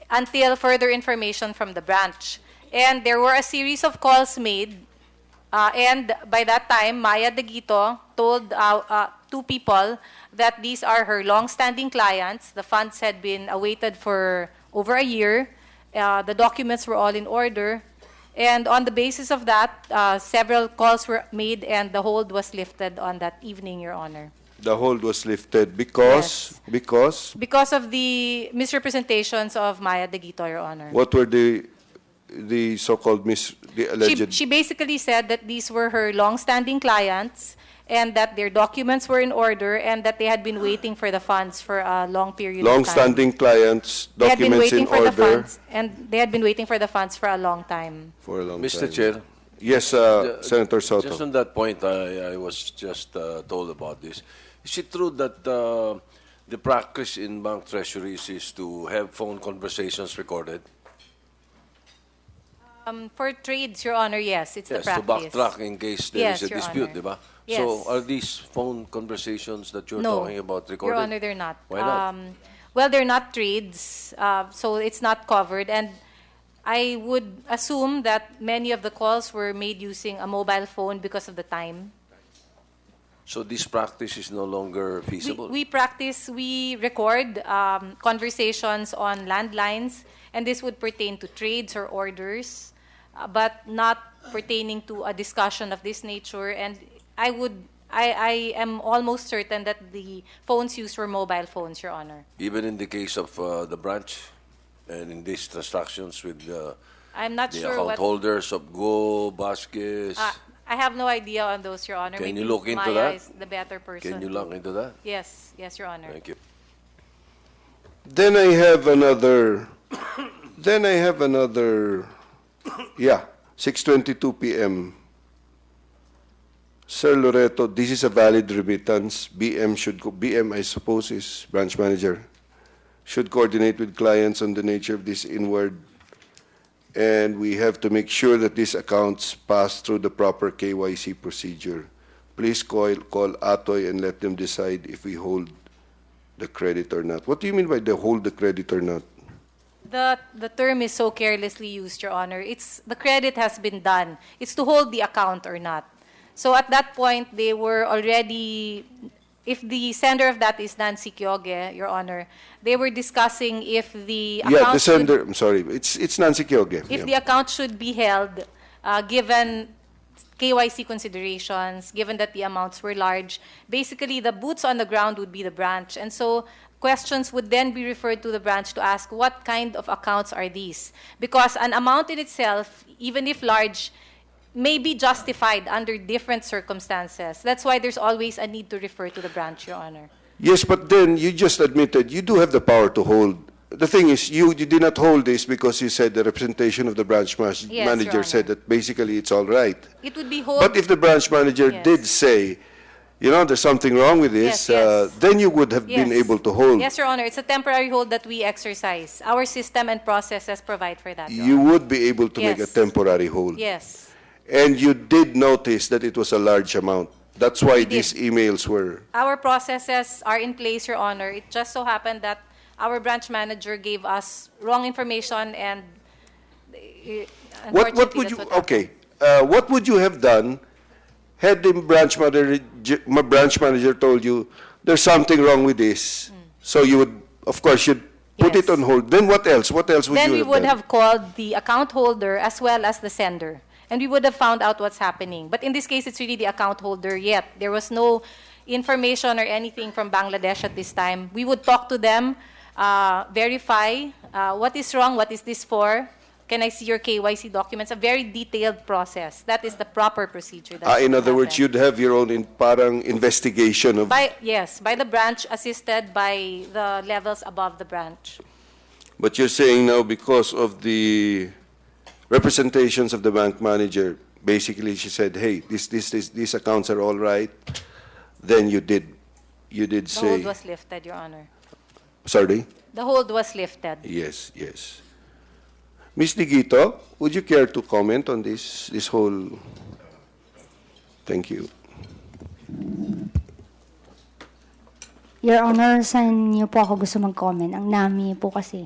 until further information from the branch. And there were a series of calls made, and by that time, Maya Deguito told two people that these are her long-standing clients. The funds had been awaited for over a year. The documents were all in order. And on the basis of that, several calls were made and the hold was lifted on that evening, Your Honor. The hold was lifted because Because of the misrepresentations of Maya Deguito, Your Honor. what were the so-called the alleged? She basically said that these were her long-standing clients and that their documents were in order and that they had been waiting for the funds for a long period of time. Long-standing clients, They had been documents waiting in for the order funds, and they had been waiting for the funds for a long time. for a long Mr. time. Chair. Yes, Senator Soto. Just on that point, I was just told about this. Is it true that the practice in bank treasuries is to have phone conversations recorded? For trades, Your Honor, yes, it's the Yes, to practice. backtrack in case there Yes, is a Your dispute, Honor. di ba? Yes. So are these phone conversations that you're No, talking about Your recorded? Honor, they're not. Why not? Well, they're not trades, so it's not covered. And I would assume that many of the calls were made using a mobile phone because of the time. So this practice is no longer feasible? We record conversations on landlines, and this would pertain to trades or orders, but not pertaining to a discussion of this nature. And I am almost certain that the phones used were mobile phones, Your Honor. Even in the case of the branch and in these transactions with I'm not the sure account what. holders of Go, Vasquez, I have no idea on those, Your Honor. Can Maybe you look into Maya that? is the better person. can you look into that? Yes, Your Honor. Thank you. Then I have another. Yeah, 6:22 p.m. Sir Loreto, this is a valid remittance. BM, I suppose, is branch manager. Should coordinate with clients on the nature of this inward. And we have to make sure that these accounts pass through the proper KYC procedure. Please call Atoy and let them decide if we hold the credit or not. What do you mean by the hold the credit or not? The term is so carelessly used, Your Honor. The credit has been done. It's to hold the account or not. So at that point, they were already, if the sender of that is Nancy Gioque, Your Honor, they were discussing if the account Yeah, the sender, I'm sorry, it's Nancy Gioque. if Yeah. the account should be held, given KYC considerations, given that the amounts were large. Basically, the boots on the ground would be the branch. And so questions would then be referred to the branch to ask what kind of accounts are these? Because an amount in itself, even if large, may be justified under different circumstances. That's why there's always a need to refer to the branch, Your Honor. Yes, but then you just admitted you do have the power to hold. The thing is, you did not hold this because you said the representation of the branch Your manager said Honor. that basically it's all right. It would be hold. But if the branch manager Yes. did say, you know, there's something wrong with this, Yes. then you would have been Yes. able to hold. Yes, Your Honor. It's a temporary hold that we exercise. Our system and processes provide for that, Your You Honor. would be able to make a Yes. temporary hold. Yes. And you did notice that it was a large amount. That's why We did. these emails were. Our processes are in place, Your Honor. It just so happened that our branch manager gave us wrong information and What unfortunately would that's you? what happened. Okay, what would you have done had the branch manager told you there's something wrong with this, so you would, of course, should put Yes. it on hold. Then what else? What else would Then you we would done? have called the account holder as well as the sender, and we would have found out what's happening. But in this case, it's really the account holder yet. There was no information or anything from Bangladesh at this time. We would talk to them, verify what is wrong, what is this for, can I see your KYC documents, a very detailed process. That is the proper procedure. That In should other words, happen. you'd have your own parang investigation of... Yes, by the branch, assisted by the levels above the branch. But you're saying now because of the representations of the bank manager, basically she said, hey, these accounts are all right, then you did The say... hold was lifted, Your Honor. Sorry? The hold was lifted. Yes, yes. Ms. Digito, would you care to comment on this whole... Thank you. Your Honor, saan niyo po ako gusto mag-comment? Ang dami po kasi.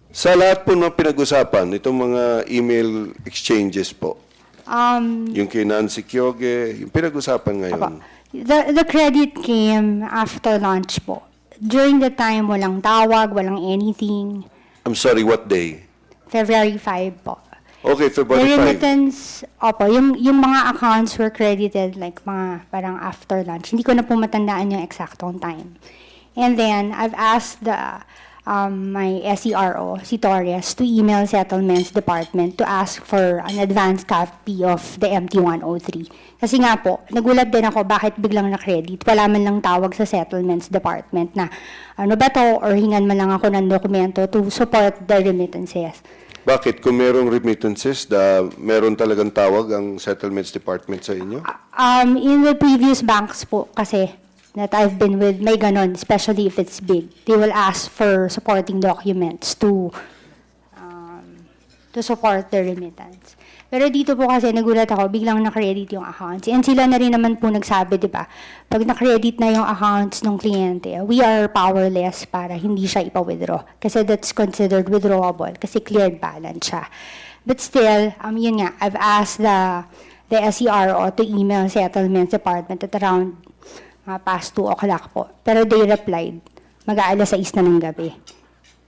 Sa lahat po ng pinag-usapan, itong mga email exchanges po, yung kay Nancy Kyoge, yung pinag-usapan ngayon. The credit came after lunch po. During the time, walang tawag, walang anything. I'm sorry, what day? February 5 po. Okay, The February 5. remittance, opo, yung mga accounts were credited like mga parang after lunch. Hindi ko na po matandaan yung exactong time. And then, I've asked my SERO, si Torres, to email Settlements Department to ask for an advance copy of the MT-103. Kasi nga po, nagulat din ako bakit biglang na-credit. Wala man lang tawag sa Settlements Department na ano ba to, or hingan man lang ako ng dokumento to support the remittances. Bakit? Kung merong remittances, meron talagang tawag ang Settlements Department sa inyo? In the previous banks po kasi that I've been with, may ganon, especially if it's big. They will ask for supporting documents to support the remittance. Pero dito po kasi nagulat ako, biglang na-credit yung accounts. And sila na rin naman po nagsabi, di ba? Pag na-credit na yung accounts ng kliyente, we are powerless para hindi siya ipa-withdraw. Kasi that's considered withdrawable kasi cleared balance siya. But still, yun nga, I've asked the SERO to email Settlements Department at around past 2 o'clock po. Pero they replied, mag-aalas 6 na ng gabi.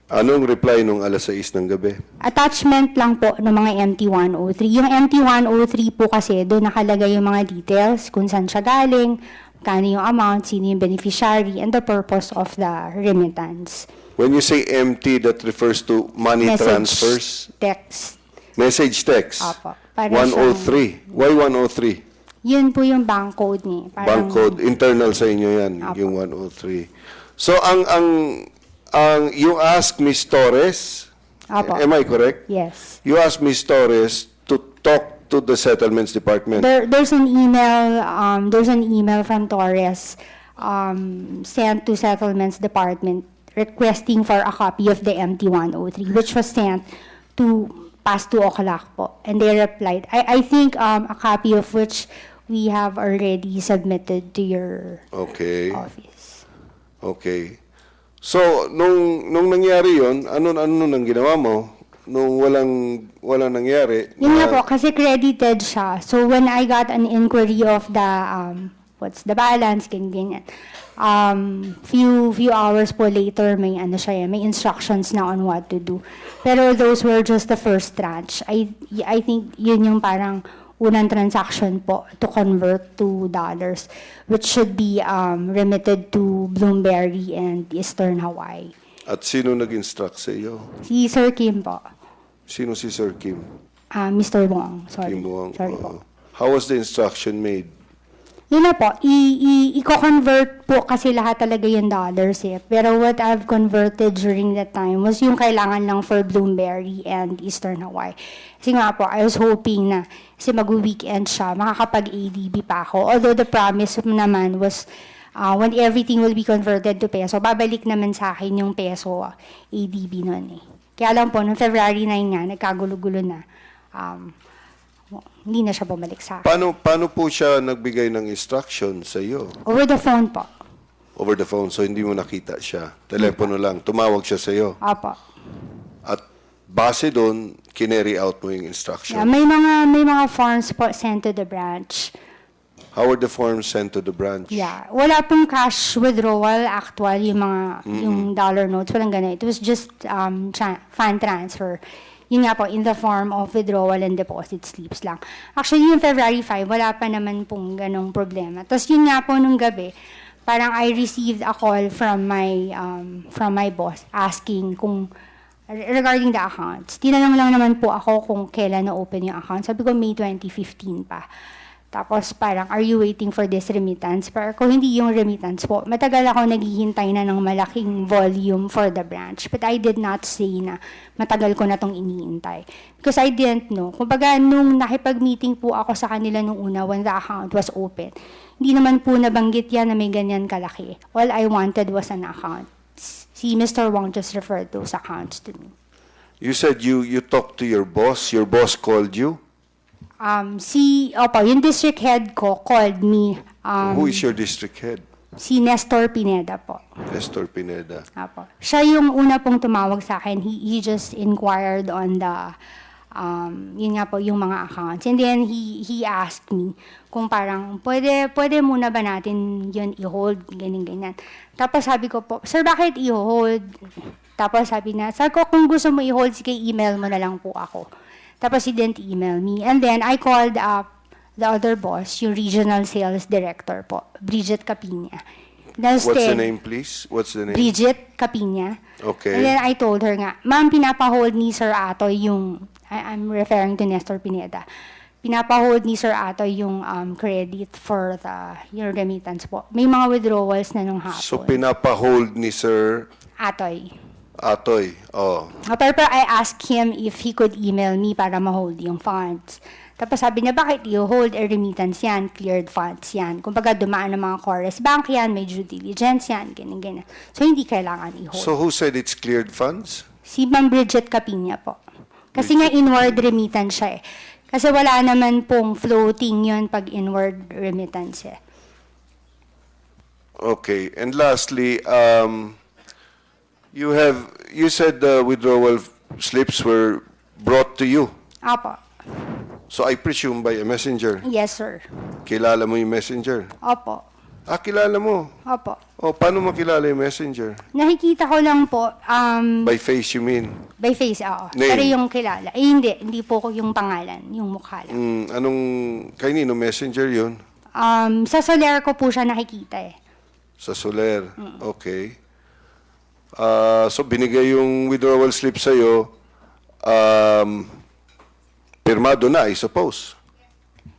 Anong reply nung alas 6 ng gabi? Attachment lang po ng mga MT-103. Yung MT-103 po kasi, doon nakalagay yung mga details, kung saan siya galing, kano yung amount, sino yung beneficiary, and the purpose of the remittance. When you say MT, that refers to money transfers? Text. Message text? Opo. Para 103. Why 103? Yun po yung bank code niya. Bank code, internal sa inyo yan, yung 103. So, you ask Ms. Torres, Opo. am I correct? Yes. You ask Ms. Torres to talk to the Settlements Department. There's an email from Torres sent to Settlements Department requesting for a copy of the MT-103, which was sent to past 2 o'clock po. And they replied, I think a copy of which we have already submitted to your office. Okay. So, nung nangyari yon, ano nang ginawa mo? Nung walang nangyari? Yun nga po, kasi credited siya. So, when I got an inquiry of the, what's the balance, ganyan. Few hours po later, may instructions na on what to do. Pero those were just the first tranche. I think yun yung parang unang transaction po to convert to dollars, which should be remitted to Bloomberry and Eastern Hawaii. At sino nag-instruct sa iyo? Si Sir Kim po. Sino si Sir Kim? Mr. Wong. Sorry. Kim Wong. Sorry po. How was the instruction made? Yun na po, i-convert po kasi lahat talaga yung dollars eh. Pero what I've converted during that time was yung kailangan lang for Bloomberry and Eastern Hawaii. Kasi nga po, I was hoping na kasi mag-weekend siya, makakapag-ADB pa ako. Although the promise naman was when everything will be converted to peso, babalik naman sa akin yung peso ADB nun eh. Kaya lang po, noong February 9 nga, nagkagulo-gulo na. Hindi na siya bumalik sa akin. Paano po siya nagbigay ng instruction sa iyo? Over the phone po. Over the phone, so hindi mo nakita siya. Telepono lang. Tumawag siya sa iyo. Apo. At base doon, kinary out mo yung instruction. Yeah, may mga forms po sent to the branch. How were the forms sent to the branch? Yeah, wala pong cash withdrawal actual yung mga yung dollar notes, walang ganun. It was just fund transfer. Yun nga po, in the form of withdrawal and deposit slips lang. Actually, yung February 5, wala pa naman pong ganong problema. Tapos yun nga po nung gabi, parang I received a call from my boss asking kung regarding the accounts. Tinanong lang naman po ako kung kailan na-open yung account. Sabi ko, May 2015 pa. Tapos parang, are you waiting for this remittance? Pero kung hindi yung remittance po, matagal ako naghihintay na ng malaking volume for the branch. But I did not say na matagal ko na tong iniintay. Because I didn't know. Kumbaga, nung nakipag-meeting po ako sa kanila nung una when the account was open, hindi naman po nabanggit yan na may ganyan kalaki. All I wanted was an account. Si Mr. Wong just referred those accounts to me. You said you talked to your boss called you? Yung district head ko called me. Who is your district head? Si Nestor Pineda po. Nestor Pineda. Apo. Siya yung una pong tumawag sa akin. He just inquired on the, yun nga po, yung mga accounts. And then he asked me kung parang, pwede muna ba natin yun i-hold, ganyan. Tapos sabi ko po, sir, bakit i-hold? Tapos sabi ko, kung gusto mo i-hold, sige, email mo na lang po ako. Tapos he didn't email me. And then I called up the other boss, yung regional sales director po, Bridget Capinya. What's the name, please? What's the name? Bridget Capinya. Okay. And then I told her nga, ma'am, pinapahold ni Sir Atoy yung, I'm referring to Nestor Pineda, pinapahold ni Sir Atoy yung credit for yung remittance po. May mga withdrawals na nung hapon. So pinapahold ni Sir Atoy. Oh. Pero I asked him if he could email me para ma-hold yung funds. Tapos sabi niya, bakit i-hold remittance yan, cleared funds yan. Kumbaga dumaan ng mga chorus bank yan, may due diligence yan, ganyan. So hindi kailangan i-hold. So who said it's cleared funds? Si Ma'am Bridget Capinya po. Kasi nga inward remittance siya eh. Kasi wala naman pong floating yun pag inward remittance eh. Okay. And lastly, you said the withdrawal slips were brought to you. Apo. So I presume by a messenger. Yes, sir. Kilala mo yung messenger? Opo. Kilala mo? Opo. Paano makilala yung messenger? Nakikita ko lang po, By face, you mean? by face, oo. Name? Pero yung kilala. Hindi po ko yung pangalan, yung mukha lang. Kanino messenger yun? Sa Soler ko po siya nakikita eh. Sa Soler. Okay. So binigay yung withdrawal slip sa'yo, pirmado na, I suppose.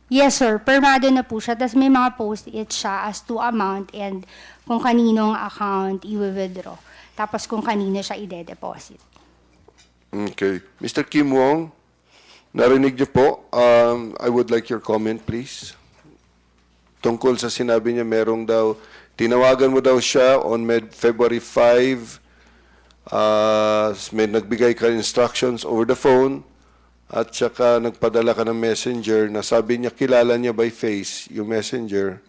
Yes, sir. Permado na po siya. Tapos may mga post-it siya as to amount and kung kaninong account i-withdraw. Tapos kung kanino siya i-deposit. Okay. Mr. Kim Wong, narinig niyo po. I would like your comment, please. Tungkol sa sinabi niya, tinawagan mo daw siya on February 5, may nagbigay ka instructions over the phone, at saka nagpadala ka ng messenger na sabi niya kilala niya by face yung messenger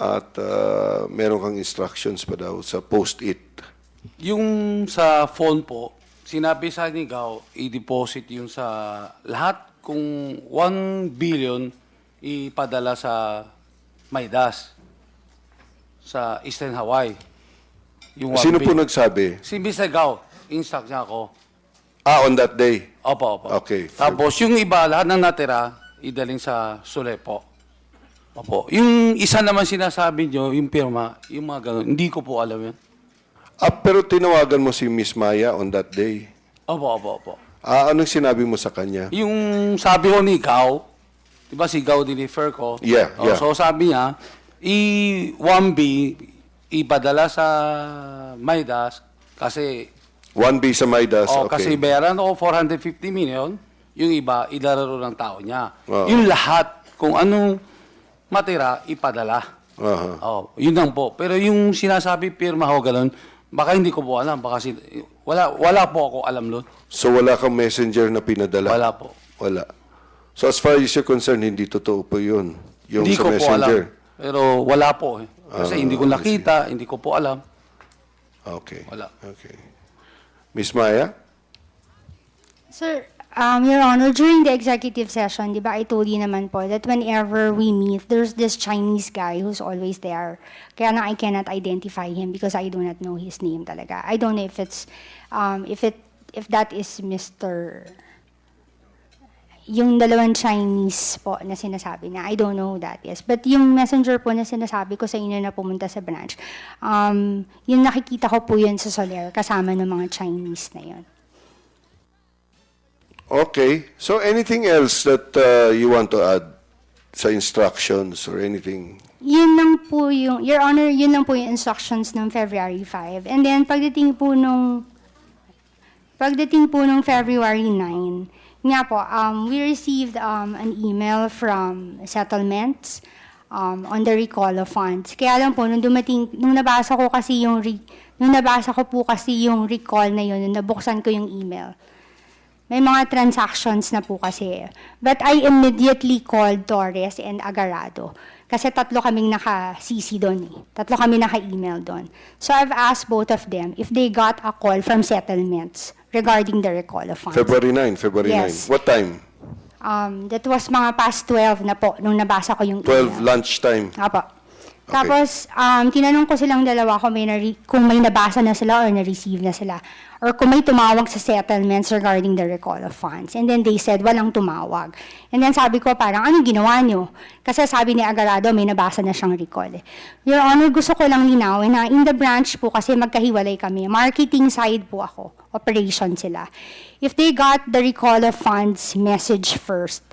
at meron kang instructions pa daw sa post-it. Yung sa phone po, sinabi sa ni Gao, i-deposit yung sa lahat kung 1 billion ipadala sa Maidas sa Eastern Hawaii. Yung Sino po nagsabi? Si Mr. Gao, instruct niya ako. On that day? Opo. Okay. Tapos yung iba, lahat ng natira, idaling sa Sulepo. Opo. Yung isa naman sinasabi nyo, yung pirma, yung mga ganun, hindi ko po alam yun. Pero tinawagan mo si Miss Maya on that day? Opo. Anong sinabi mo sa kanya? Yung sabi ko ni Gao, di ba si Gao dinifer ko? Yeah. So sabi niya, 1B, ipadala sa Maidas kasi 1B sa Maidas, okay. Kasi bayaran ako 450 million, yung iba, ilalaro ng tao niya. Oo. Yung lahat, kung anong matira, ipadala. Yun lang po. Pero yung sinasabi, pirma ho, ganun, baka hindi ko po alam. Baka wala po ako alam nun. So wala kang messenger na pinadala? Wala po. Wala. So as far as you're concerned, hindi totoo po yun? Yung Hindi sa ko messenger? po alam. Pero wala po eh. Kasi hindi ko nakita, hindi ko po alam. Okay. Wala. Okay. Miss Maya? Sir, Your Honor, during the executive session, di ba, I told you naman po that whenever we meet, there's this Chinese guy who's always there. Kaya na I cannot identify him because I do not know his name talaga. I don't know if it's, if that is Mr. Yung dalawang Chinese po na sinasabi na, I don't know who that is. But yung messenger po na sinasabi ko sa inyo na pumunta sa branch, yung nakikita ko po yun sa Soler, kasama ng mga Chinese na yun. Okay. So anything else that you want to add sa instructions or anything? Yun lang po yung, Your Honor, yun lang po yung instructions ng February 5. And then pagdating po nung February 9, nga po, we received an email from settlements on the recall of funds. Kaya lang po, nung nabasa ko po kasi yung recall na yun, nung nabuksan ko yung email, may mga transactions na po kasi. But I immediately called Torres and Agarado. Kasi tatlo kaming naka-CC doon eh. Tatlo kami naka-email doon. So I've asked both of them if they got a call from settlements regarding the recall of funds. February 9. Yes. What time? That was mga past 12 na po nung nabasa ko yung 12 email. lunchtime. Apo. Tapos, tinanong ko silang dalawa kung may nabasa na sila or na-receive na sila. Or kung may tumawag sa settlements regarding the recall of funds. And then they said, walang tumawag. And then sabi ko, parang, ano ginawa nyo? Kasi sabi ni Agarado, may nabasa na siyang recall. Your Honor, gusto ko lang linawin na in the branch po, kasi magkahiwalay kami. Marketing side po ako. Operation sila. If they got the recall of funds message first,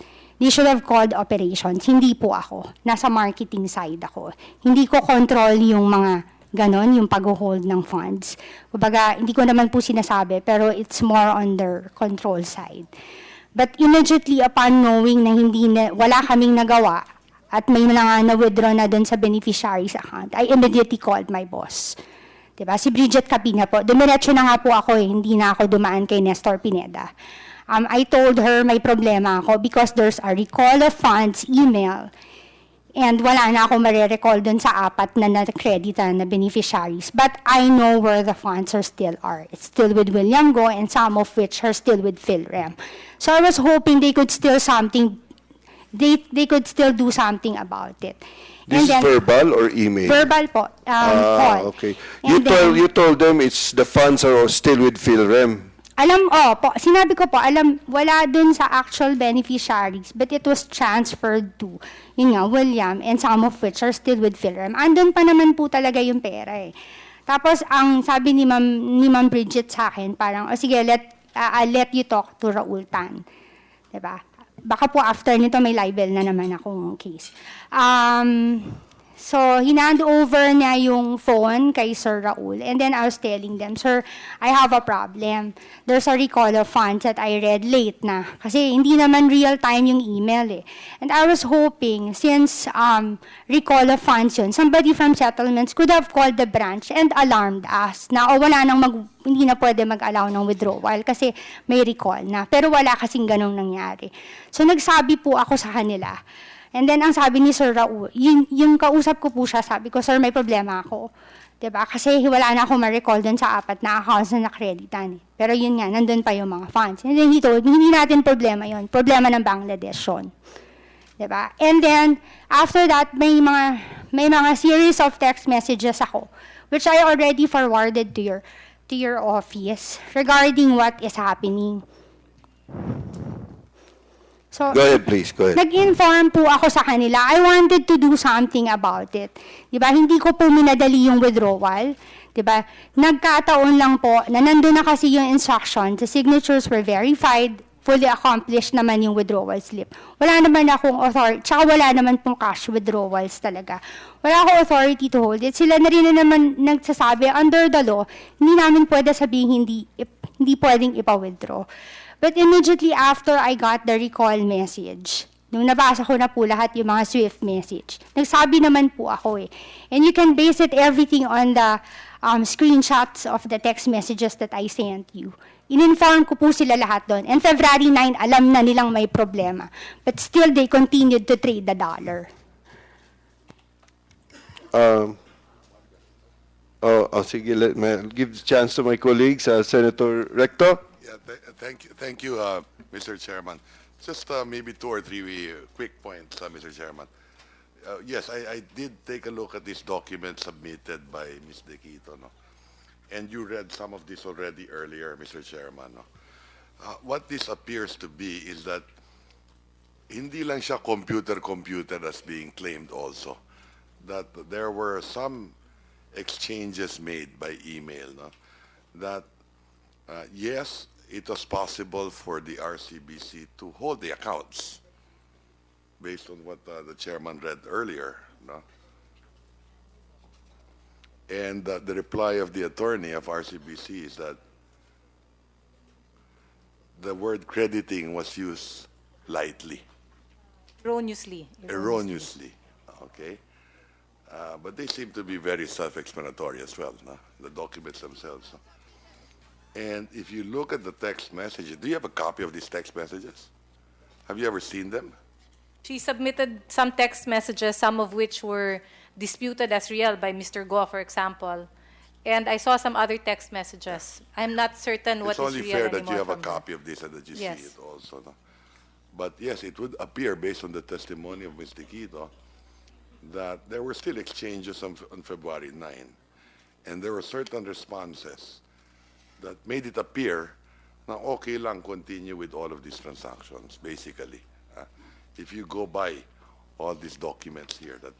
they should have called operations. Hindi po ako. Nasa marketing side ako. Hindi ko control yung mga ganon, yung pag-hold ng funds. Kumbaga, hindi ko naman po sinasabi, pero it's more on their control side. But immediately upon knowing na wala kaming nagawa at may mga na-withdraw na doon sa beneficiary's account, I immediately called my boss. Diba? Si Bridget Capina po. Dumiretso na nga po ako eh. Hindi na ako dumaan kay Nestor Pineda. I told her may problema ako because there's a recall of funds email and wala na ako marirecall dun sa apat na na-credita na beneficiaries. But I know where the funds still are. It's still with William Go and some of which are still with PhilRem. So I was hoping they could still they could still do something about it. This is verbal or email? Verbal po. Call. Okay. You told them the funds are still with PhilRem. Sinabi ko po, wala dun sa actual beneficiaries, but it was transferred to, William, and some of which are still with PhilRem. Andun pa naman po talaga yung pera eh. Tapos, ang sabi ni Ma'am Bridget sa akin, parang, sige, I'll let you talk to Raul Tan. Diba? Baka po after nito may libel na naman akong case. So, hinand over niya yung phone kay Sir Raul. And then I was telling them, Sir, I have a problem. There's a recall of funds that I read late na. Kasi hindi naman real time yung email eh. And I was hoping, since recall of funds yun, somebody from settlements could have called the branch and alarmed us na hindi na pwede mag-allow ng withdrawal kasi may recall na. Pero wala kasing ganong nangyari. So, nagsabi po ako sa kanila. And then, ang sabi ni Sir Raul, yung kausap ko po siya, sabi ko, Sir, may problema ako. Diba? Kasi wala na ako ma-recall dun sa apat na accounts na nakreditan. Pero yun nga, nandun pa yung mga funds. And then he told me, hindi natin problema yun. Problema ng Bangladesh yun. Diba? And then, after that, may mga series of text messages ako, which I already forwarded to your office regarding what is happening. So, go ahead, please. Go ahead. Nag-inform po ako sa kanila. I wanted to do something about it. Diba? Hindi ko po minadali yung withdrawal. Diba? Nagkataon lang po na nandun na kasi yung instructions. The signatures were verified. Fully accomplished naman yung withdrawal slip. Wala naman akong authority. Tsaka wala naman pong cash withdrawals talaga. Wala akong authority to hold it. Sila na rin na naman nagsasabi, under the law, hindi namin pwede sabihin hindi pwedeng ipa-withdraw. But immediately after I got the recall message, nung nabasa ko na po lahat yung mga SWIFT message, nagsabi naman po ako eh. And you can base it everything on the screenshots of the text messages that I sent you. In-inform ko po sila lahat doon. And February 9, alam na nilang may problema. But still, they continued to trade the dollar. Sige, let me give the chance to my colleagues. Senator Recto? Yeah, thank you, Mr. Chairman. Just maybe two or three quick points, Mr. Chairman. Yes, I did take a look at this document submitted by Ms. De Quito, no? And you read some of this already earlier, Mr. Chairman. No? What this appears to be is that hindi lang siya computer as being claimed also, that there were some exchanges made by email, no? That yes, it was possible for the RCBC to hold the accounts based on what the chairman read earlier, no? And the reply of the attorney of RCBC is that the word crediting was used lightly, erroneously, okay? But they seem to be very self-explanatory as well, no? The documents themselves. No? And if you look at the text messages, do you have a copy of these text messages? Have you ever seen them? She submitted some text messages, some of which were disputed as real by Mr. Go, for example. And I saw some other text messages. I'm not certain what It's is only real fair anymore that you have a from them. copy of this and that you Yes. see it also. No? But yes, it would appear based on the testimony of Ms. Quito that there were still exchanges on February 9. And there were certain responses that made it appear na okay lang continue with all of these transactions, basically. If you go by all these documents here that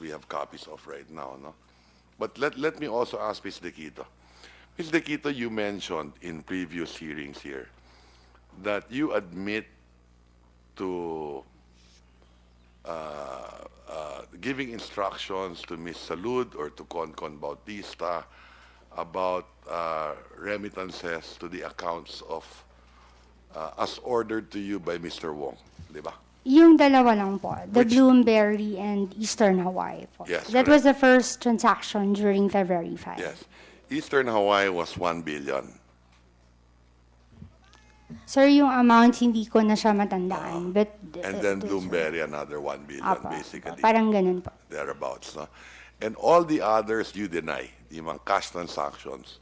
we have copies of right now, no? But let me also ask Ms. De Quito. Ms. De Quito, you mentioned in previous hearings here that you admit to giving instructions to Ms. Salud or to Concon Bautista about remittances to the accounts of as ordered to you by Mr. Wong, di ba? Yung dalawa lang po, the Which- Bloomberry and Eastern Hawaii po. Yes, That was the first transaction during February 5. Yes. Eastern Hawaii was 1 billion. Sir, yung amount hindi ko na siya matandaan. But, And then Bloomberry, another 1 billion, Apo, basically. parang ganun po. Thereabouts. No? And all the others you deny, the mga cash transactions.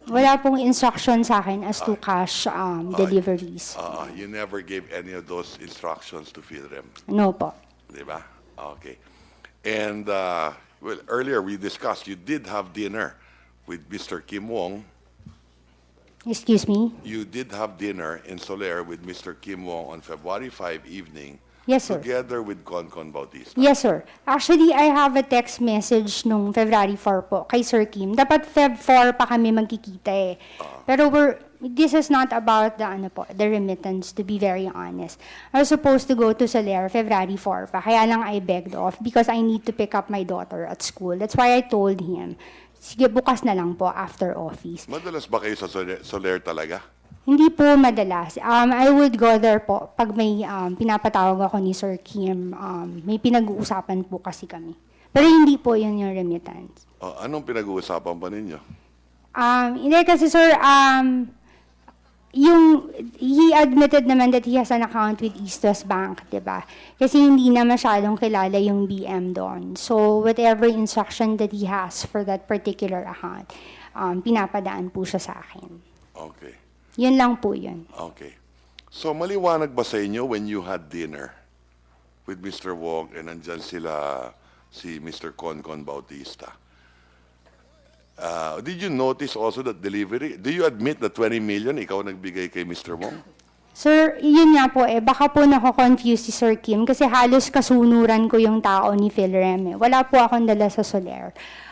Wala pong instruction sa akin as to cash deliveries. You never gave any of those instructions to Philrem. No po. Di ba? Okay. And, well, earlier we discussed you did have dinner with Mr. Kim Wong. Excuse me? You did have dinner in Soler with Mr. Kim Wong on February 5 evening. Yes, sir. Together with Concon Bautista. Yes, sir. Actually, I have a text message nung February 4 po kay Sir Kim. Dapat Feb 4 pa kami magkikita eh. Pero this is not about the remittance, to be very honest. I was supposed to go to Soler February 4 pa, kaya lang I begged off because I need to pick up my daughter at school. That's why I told him, sige, bukas na lang po after office. Madalas ba kayo sa Soler talaga? Hindi po madalas. I would go there po pag may pinapatawag ako ni Sir Kim. May pinag-uusapan po kasi kami. Pero hindi po yun yung remittance. Anong pinag-uusapan pa ninyo? Hindi kasi sir, he admitted naman that he has an account with East West Bank, di ba? Kasi hindi na masyadong kilala yung BM doon. So whatever instruction that he has for that particular account, pinapadaan po siya sa akin. Okay. Yun lang po yun. Okay. So maliwanag ba sa inyo when you had dinner with Mr. Wong and nandyan si Mr. Concon Bautista? Did you notice also that delivery? Do you admit that 20 million ikaw nagbigay kay Mr. Wong? Sir, yun nga po baka po nako-confuse si Sir Kim kasi halos kasunuran ko yung tao ni Philrem. Wala po akong dala sa Soler.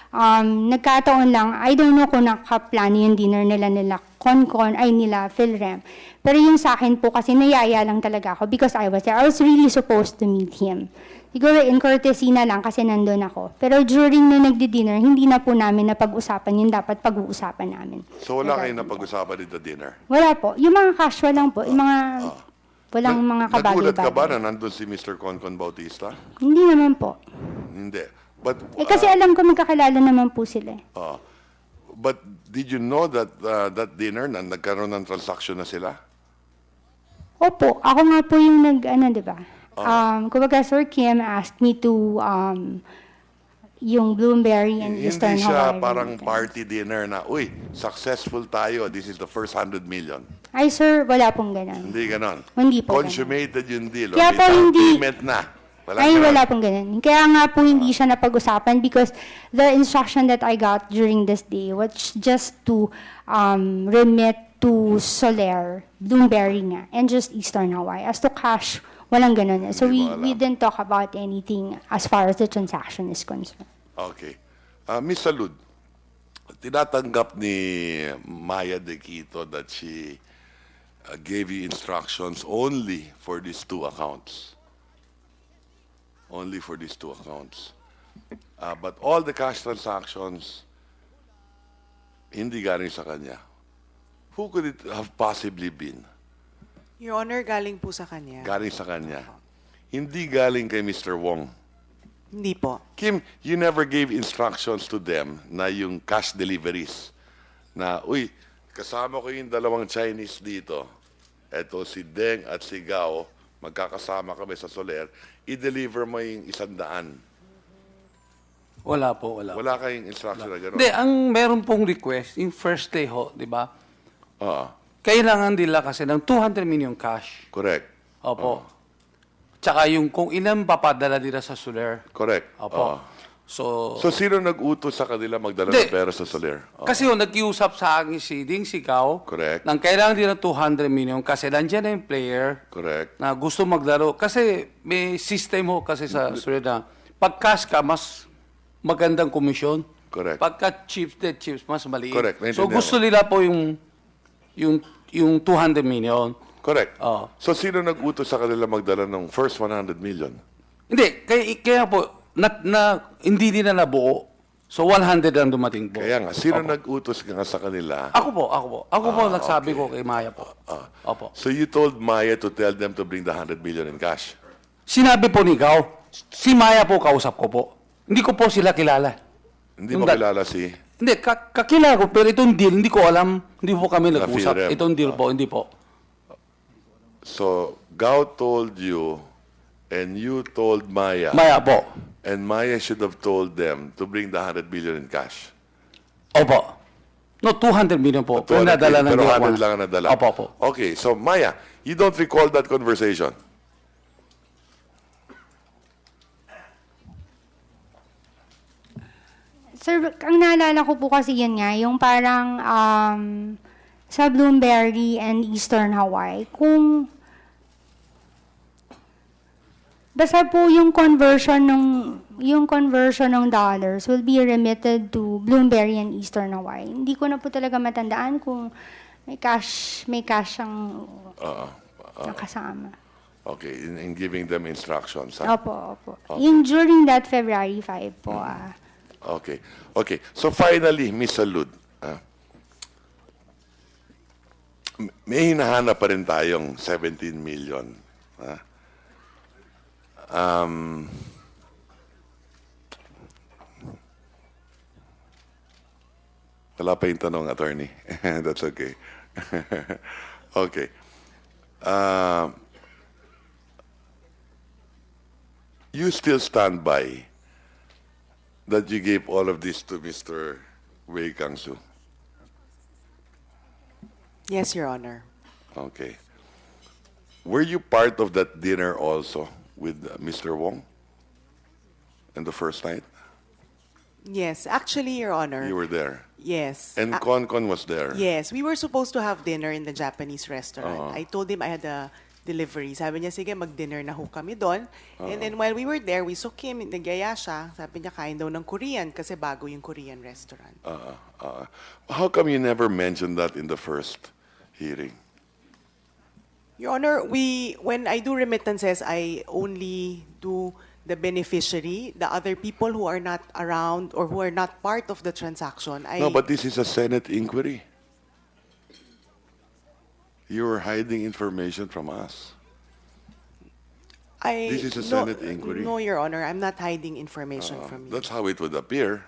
Nagkataon lang, I don't know kung nakaplano yung dinner nila Concon, nila Philrem. Pero yung sa akin po kasi nayaya lang talaga ako because I was there. I was really supposed to meet him. Siguro in courtesy na lang kasi nandun ako. Pero during na nagdi-dinner, hindi na po namin napag-usapan yung dapat pag-uusapan namin. So wala kayong napag-usapan dito dinner? Wala po. Yung mga casual lang po. Yung mga walang mga Nagulat ka ba kabagay-bagay. na nandun si Mr. Concon Bautista? Hindi naman po. Hindi. But, Kasi alam ko magkakilala naman po sila. but did you know that that dinner na nagkaroon ng transaction na sila? Opo, ako nga po yung di ba? Kumbaga, Sir Kim asked me to yung Bloomberry and Hindi Eastern siya Hawaii parang remittance. party dinner na, uy, successful tayo, this is the first 100 million. Ay, sir, wala pong ganun. Hindi ganon. Hindi po Consummated yung deal. Kaya May po down hindi- payment na. Ay, ganon. wala pong ganun. Kaya nga po hindi siya napag-usapan because the instruction that I got during this day was just to remit to Soler, Bloomberry nga, and just Eastern Hawaii. As to cash, walang ganun. So Hindi mo we alam. didn't talk about anything as far as the transaction is concerned. Okay. Miss Salud, tinatanggap ni Maya De Quito that she gave you instructions only for these two accounts. Only for these two accounts. But all the cash transactions, hindi galing sa kanya. Who could it have possibly been? Your Honor, galing po sa kanya. Galing sa kanya. Hindi galing kay Mr. Wong. Hindi po. Kim, you never gave instructions to them na yung cash deliveries. Na, uy, kasama ko yung dalawang Chinese dito. Eto si Deng at si Gao, magkakasama kami sa Soler. I-deliver mo yung 100. Wala po, wala. Wala kayong instruction na gano'n. Hindi, ang meron pong request, yung first day ho, di ba? Oo. Kailangan nila kasi ng 200 million cash. Correct. Opo. Tsaka yung kung ilan papadala nila sa Soler. Correct. Opo. Oo. So sino nag-utos sa kanila magdala Hindi. ng pera sa Soler? Oo. Kasi yung nag-iusap sa akin si Ding Sigaw, Correct. nang kailangan nila 200 million kasi nandiyan na yung player Correct. na gusto maglaro. Kasi may system ho kasi sa Soler na pag cash ka, mas magandang komisyon. Correct. Pagka chips, dead chips, mas maliit. Correct. So Naintindihan gusto ko. nila po yung 200 million. Correct. Oo. So sino nag-utos sa kanila magdala ng first 100 million? Hindi, kaya po, hindi nila nabuo. So 100 ang dumating po. Kaya nga, sino nag-utos nga sa kanila? Ako po nagsabi ko kay Maya po. Opo. So you told Maya to tell them to bring the 100 million in cash? Sinabi po ni Gao, si Maya po kausap ko po. Hindi ko po sila kilala. Hindi mo kilala si... Hindi, kakilala ko, pero itong deal, hindi ko alam. Hindi po kami nag-usap. Na-feel rem. Itong deal po, hindi po. So, Gao told you, and you told Maya. Maya po. And Maya should have told them to bring the 100 million in cash. Opo. No, 200 million po. Pero 200 nadala ng pero Gao 100 na. lang ang nadala. Opo. Okay, so Maya, you don't recall that conversation? Sir, ang naalala ko po kasi yun nga, yung parang sa Bloomberry and Eastern Hawaii, kung basta po yung conversion ng dollars will be remitted to Bloomberry and Eastern Hawaii. Hindi ko na po talaga matandaan kung may cash ang nakasama. Okay, in giving them instructions. Ha? Opo. Okay. During that February 5 po. Okay. Okay. So finally, Miss Salud, may hinahanap pa rin tayong 17 million. Wala pa yung tanong, attorney. That's okay. Okay. You still stand by that you gave all of this to Mr. Wei Kangsu? Yes, Your Honor. Okay. Were you part of that dinner also with Mr. Wong? In the first night? Yes, actually, Your Honor. You were there. Yes. And Con was there. Yes, we were supposed to have dinner in the Japanese restaurant. Uh-huh. I told him I had a delivery. Sabi niya, sige, mag-dinner na ho kami doon. And then while we were there, we saw Kim, nagyaya siya. Sabi niya, kain daw ng Korean kasi bago yung Korean restaurant. How come you never mentioned that in the first hearing? Your Honor, when I do remittances, I only do the beneficiary, the other people who are not around or who are not part of the transaction. No, but this is a Senate inquiry. You're hiding information from us. This is a Senate inquiry. No, Your Honor, I'm not hiding information from you. That's how it would appear.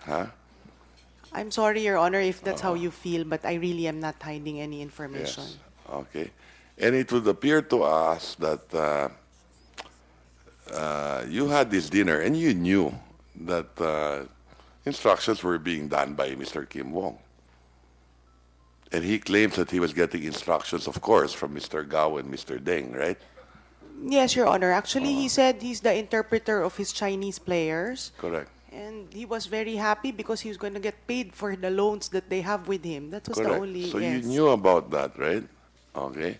Huh? I'm sorry, Your Honor, if that's how you feel, but I really am not hiding any information. Yes. Okay. And it would appear to us that you had this dinner and you knew that instructions were being done by Mr. Kim Wong. And he claims that he was getting instructions, of course, from Mr. Gao and Mr. Deng, right? Yes, Your Honor. Actually, he said he's the interpreter of his Chinese players. Correct. And he was very happy because he was going to get paid for the loans that they have with him. That was the Correct. only. So yes. you knew about that, right? Okay.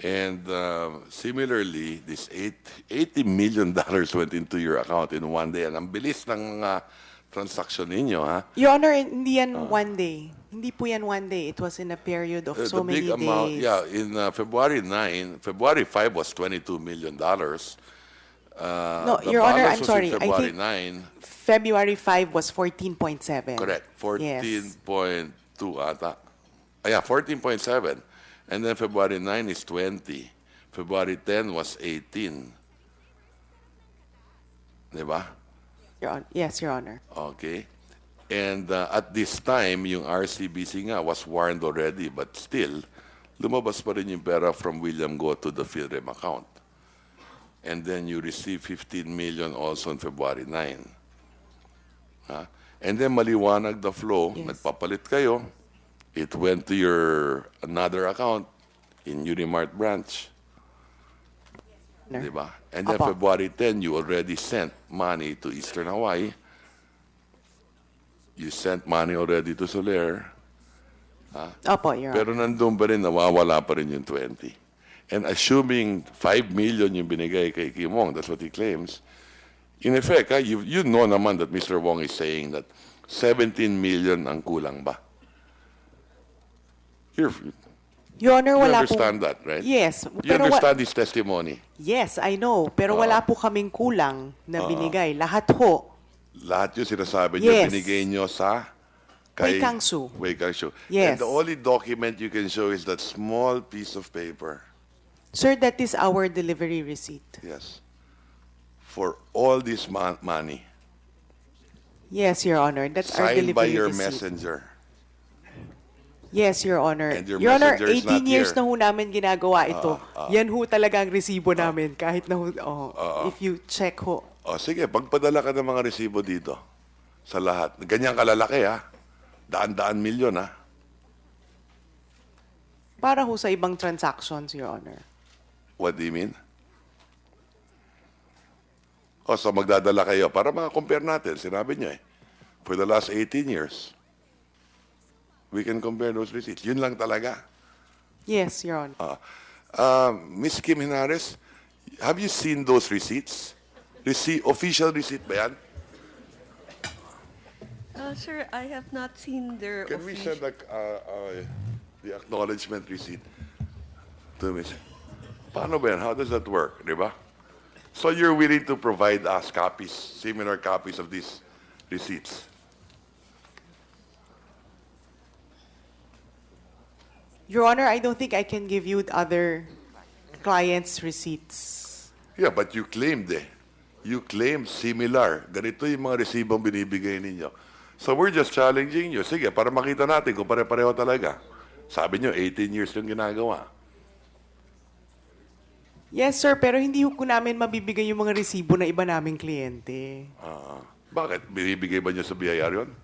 And similarly, this $80 million went into your account in one day. And ang bilis ng transaction ninyo, ha? Your Honor, hindi yan one day. Hindi po yan one day. It was in a period of so The many big amount, days. yeah, in February 9, February 5 was $22 million. No, The Your Honor, balance I'm was sorry. in I February think 9. February 5 was 14.7. Correct. Yes. 14.2 ata. Yeah, 14.7. And then February 9 is 20. February 10 was 18. Diba? Yes, Your Honor. Okay. And at this time, yung RCBC nga was warned already, but still, lumabas pa rin yung pera from William Go to the PhilRem account. And then you receive 15 million also on February 9. Ha? And then maliwanag the flow, nagpapalit kayo, it went to your another account in Unimart branch. Diba? And then Opo. February 10, you already sent money to Eastern Hawaii. You sent money already to Soler. Ha? Opo, Your Honor. Pero nandun pa rin, nawawala pa rin yung 20. And assuming 5 million yung binigay kay Kim Wong, that's what he claims. In effect, you know naman that Mr. Wong is saying that 17 million ang kulang ba? Your Honor, You wala understand po. that, right? Yes. You understand his testimony? Yes, I know. Pero wala po kaming kulang na binigay. Lahat ho. Lahat yung sinasabi niyo, Yes. binigay niyo sa Wei Kangsu. Wei Kangsu. Yes. And the only document you can show is that small piece of paper. Sir, that is our delivery receipt. Yes. For all this money. Yes, Your Honor. That's our Signed delivery by your receipt. messenger. Yes, Your Honor. And your Honor, messenger is 18 not years here. na ho namin ginagawa ito. Yan ho talaga ang resibo namin. Kahit na ho, if you check ho. O sige, pagpadala ka ng mga resibo dito sa lahat. Ganyan kalalaki, ha? Daan-daan milyon, ha? Para ho sa ibang transactions, Your Honor. What do you mean? O, so magdadala kayo para maka-compare natin. Sinabi niyo eh. For the last 18 years, we can compare those receipts. Yun lang talaga. Yes, Your Honor. Miss Kim Hinares, have you seen those receipts? Official receipt ba yan? Sir, I have not seen their Can we send the acknowledgement receipt to Miss? Paano ba yan? How does that work? Di ba? So you're willing to provide us copies, similar copies of these receipts? Your Honor, I don't think I can give you other clients' receipts. Yeah, but you claimed You claim similar. Ganito yung mga resibong binibigay ninyo. So we're just challenging you. Sige, para makita natin kung pare-pareho talaga. Sabi nyo, 18 years yung ginagawa. Yes, sir, pero hindi ko namin mabibigay yung mga resibo na iba naming kliyente. Bakit? Binibigay ba nyo sa BIR yun?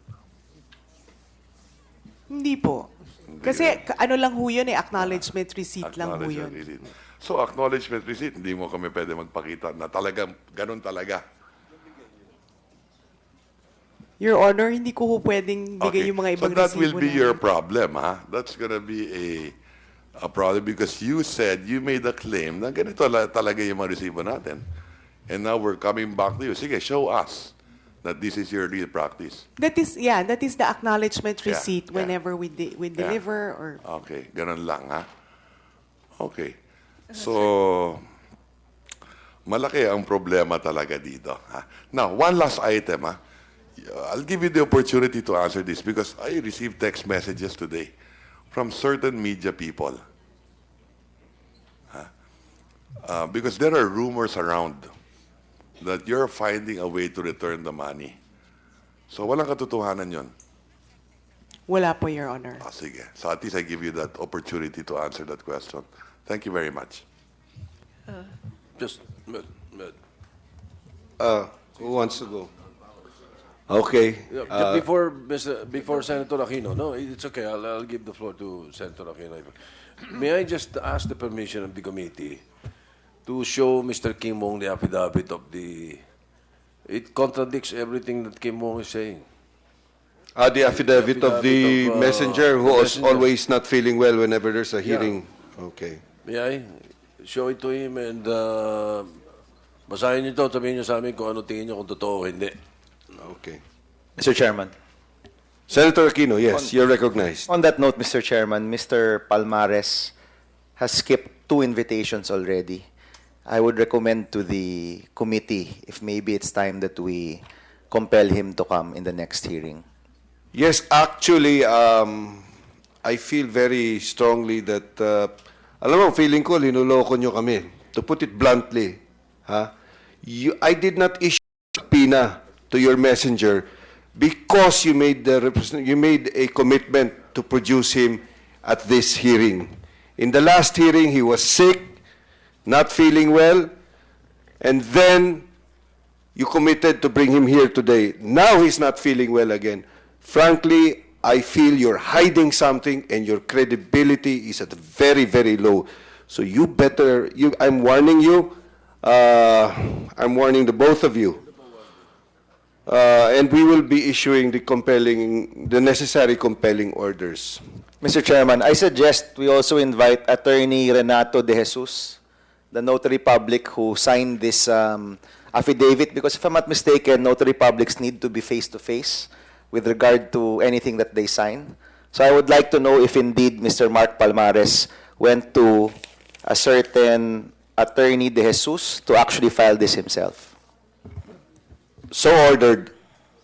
Hindi po. Kasi ano lang ho yun acknowledgement receipt lang ho yun. Acknowledgement receipt. So, acknowledgement receipt, hindi mo kami pwede magpakita na talagang ganun talaga. Your Honor, hindi ko ho pwedeng bigay yung mga ibang so that resibo will be namin. your problem, ha? That's gonna be a problem because you said, you made a claim na ganito talaga yung mga resibo natin. And now we're coming back to you. Sige, show us that this is your real practice. That is the acknowledgement Yeah, receipt yeah. whenever we deliver or... Okay, ganun lang, ha? Okay. So, malaki ang problema talaga dito. Ha? Now, one last item. Ha? I'll give you the opportunity to answer this because I received text messages today from certain media people. Because there are rumors around that you're finding a way to return the money. So, walang katotohanan yon. Wala po, Your Honor. Sige. So, at least I give you that opportunity to answer that question. Thank you very much. Who wants to go? Okay. Before Senator Aquino, no, it's okay. I'll give the floor to Senator Aquino. May I just ask the permission of the committee to show Mr. Kim Wong the affidavit of the... It contradicts everything that Kim Wong is saying. The affidavit of the messenger who was messenger. always not feeling well whenever there's a hearing. Okay. May I show it to him and basahin niyo ito, sabihin niyo sa amin kung ano tingin niyo kung totoo o hindi. Okay. Mr. Chairman. Senator Aquino, yes, you're recognized. On that note, Mr. Chairman, Mr. Palmares has skipped 2 invitations already. I would recommend to the committee if maybe it's time that we compel him to come in the next hearing. Yes, actually, I feel very strongly that, alam mo, feeling ko, linuloko nyo kami. To put it bluntly, I did not issue a subpoena to your messenger because you made a commitment to produce him at this hearing. In the last hearing, he was sick, not feeling well, and then you committed to bring him here today. Now he's not feeling well again. Frankly, I feel you're hiding something and your credibility is at very, very low. So you better, I'm warning you, I'm warning the both of you. And we will be issuing the necessary compelling orders. Mr. Chairman, I suggest we also invite Attorney Renato De Jesus, the notary public who signed this affidavit, because if I'm not mistaken, notary publics need to be face-to-face with regard to anything that they sign. So I would like to know if indeed Mr. Mark Palmares went to a certain Attorney De Jesus to actually file this himself. So ordered.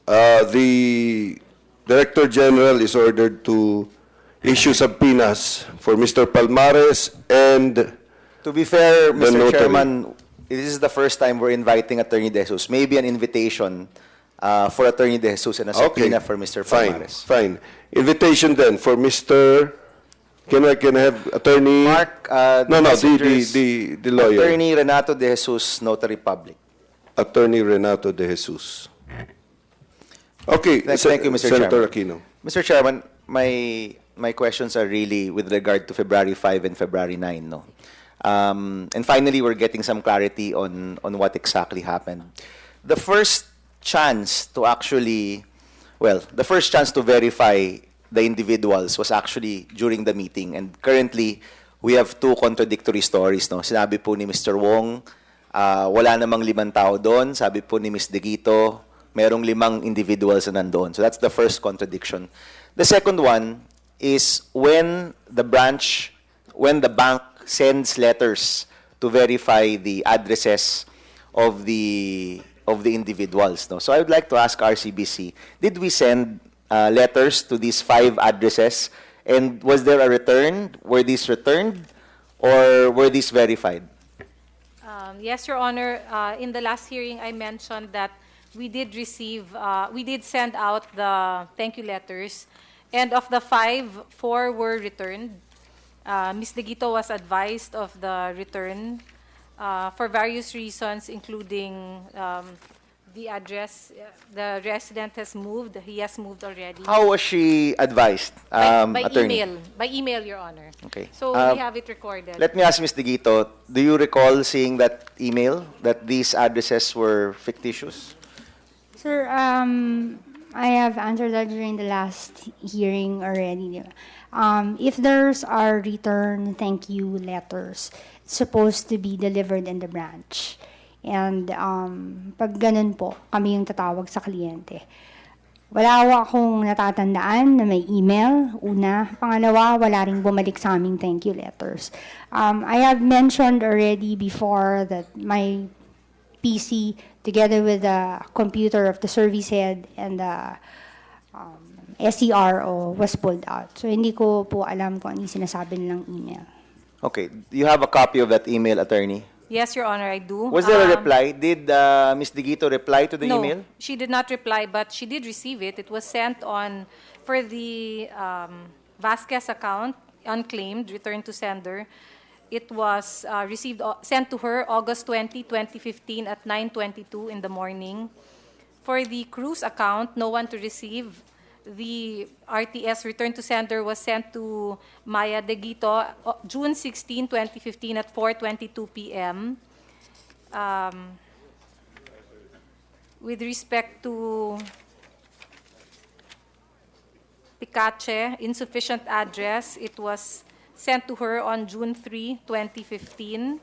The Director General is ordered to issue subpoenas for Mr. Palmares and... To be fair, The Mr. notary. Chairman, this is the first time we're inviting Attorney De Jesus. Maybe an invitation for Attorney De Jesus and a subpoena for Mr. Palmares. Fine. Invitation then for Mr. Can I have Attorney? Mark, the lawyer. Attorney Renato De Jesus, notary public. Attorney Renato De Jesus. Okay, Thank you, Mr. Senator Chairman. Aquino. Mr. Chairman, my questions are really with regard to February 5 and February 9, no? And finally, we're getting some clarity on what exactly happened. The first chance to verify the individuals was actually during the meeting. And currently, we have 2 contradictory stories, no? Sinabi po ni Mr. Wong, wala namang 5 tao doon. Sabi po ni Ms. Digito, merong 5 individuals na nandoon. So that's the first contradiction. The second one is when the bank sends letters to verify the addresses of the individuals. No? So I would like to ask RCBC, did we send letters to these 5 addresses? And was there a return? Were these returned? Or were these verified? Yes, Your Honor. In the last hearing, I mentioned that we did send out the thank you letters. And of the 5, 4 were returned. Ms. Digito was advised of the return for various reasons, including the address. The resident has moved. He has moved already. How was she advised, By Attorney? email. By email, Your Honor. Okay. So we have it recorded. Let me ask Ms. Digito, do you recall seeing that email, that these addresses were fictitious? Sir, I have answered that during the last hearing already. If there's are return thank you letters, it's supposed to be delivered in the branch. And pag ganun po, kami yung tatawag sa kliyente. Wala akong natatandaan na may email, una. Pangalawa, wala ring bumalik sa aming thank you letters. I have mentioned already before that my PC, together with the computer of the service head and the SCRO, was pulled out. So hindi ko po alam kung ano yung sinasabi nilang email. Okay. Do you have a copy of that email, Attorney? Yes, Your Honor, I do. Was there a reply? Did Ms. Digito reply to the email? No, she did not reply, but she did receive it. It was sent on for the Vasquez account, unclaimed, returned to sender. It was sent to her August 20, 2015 at 9:22 in the morning. For the cruise account, no one to receive. The RTS return to sender was sent to Maya Deguito June 16, 2015 at 4:22 p.m. With respect to Picache, insufficient address, it was sent to her on June 3, 2015.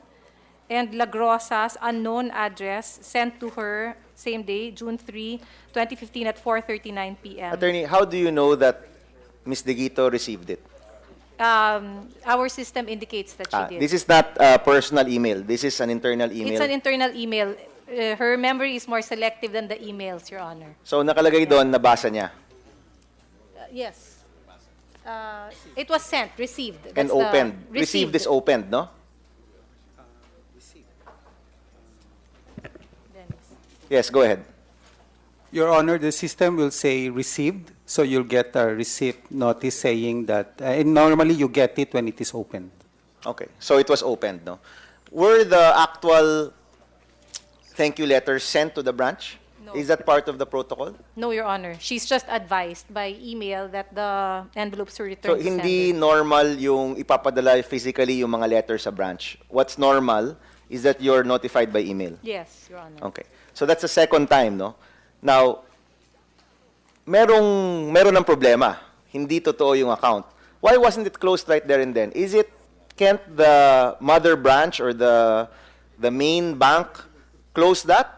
And La Grosa's unknown address sent to her same day, June 3, 2015 at 4:39 p.m. Attorney, how do you know that Ms. Deguito received it? Our system indicates that she did. This is not a personal email. This is an internal email. It's an internal email. Her memory is more selective than the emails, Your Honor. So nakalagay doon, nabasa niya. Yes. It was sent, received. And That's the- opened. Received is opened, no? Yes, go ahead. Your Honor, the system will say received, so you'll get a receipt notice saying that, and normally you get it when it is opened. Okay, so it was opened, no? Were the actual thank you letters sent to the branch? No. Is that part of the protocol? No, Your Honor. She's just advised by email that the envelopes were So returned to hindi sender. normal yung ipapadala physically yung mga letters sa branch. What's normal is that you're notified by email. Yes, Your Honor. Okay. So that's the second time, no? Now, meron ng problema. Hindi totoo yung account. Why wasn't it closed right there and then? Can't the mother branch or the main bank close that?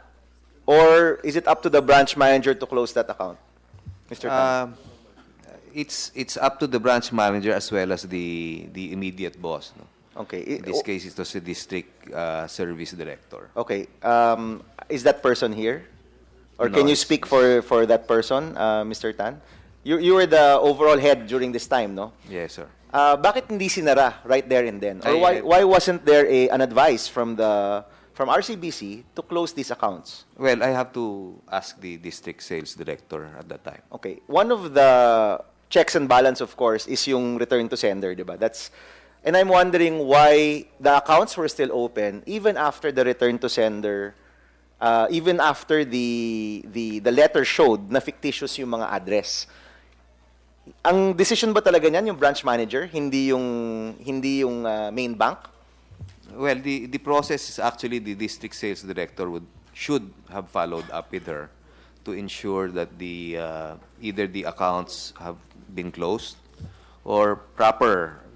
Or is it up to the branch manager to close that account? Mr. Tan? It's up to the branch manager as well as the immediate boss. No? Okay. In this case, it was the district service director. Okay. Is that person here? Or No, can you it's- speak for that person, Mr. Tan? You were the overall head during this time, no? Yes, sir. Bakit hindi sinara right there and then? Or I- why wasn't there an advice from RCBC to close these accounts? Well, I have to ask the district sales director at that time. Okay. One of the checks and balance, of course, is yung return to sender, di ba? And I'm wondering why the accounts were still open even after the return to sender, even after the letter showed na fictitious yung mga address. Ang decision ba talaga niyan yung branch manager, hindi yung main bank? Well, the process is actually the district sales director should have followed up with her to ensure that either the accounts have been closed or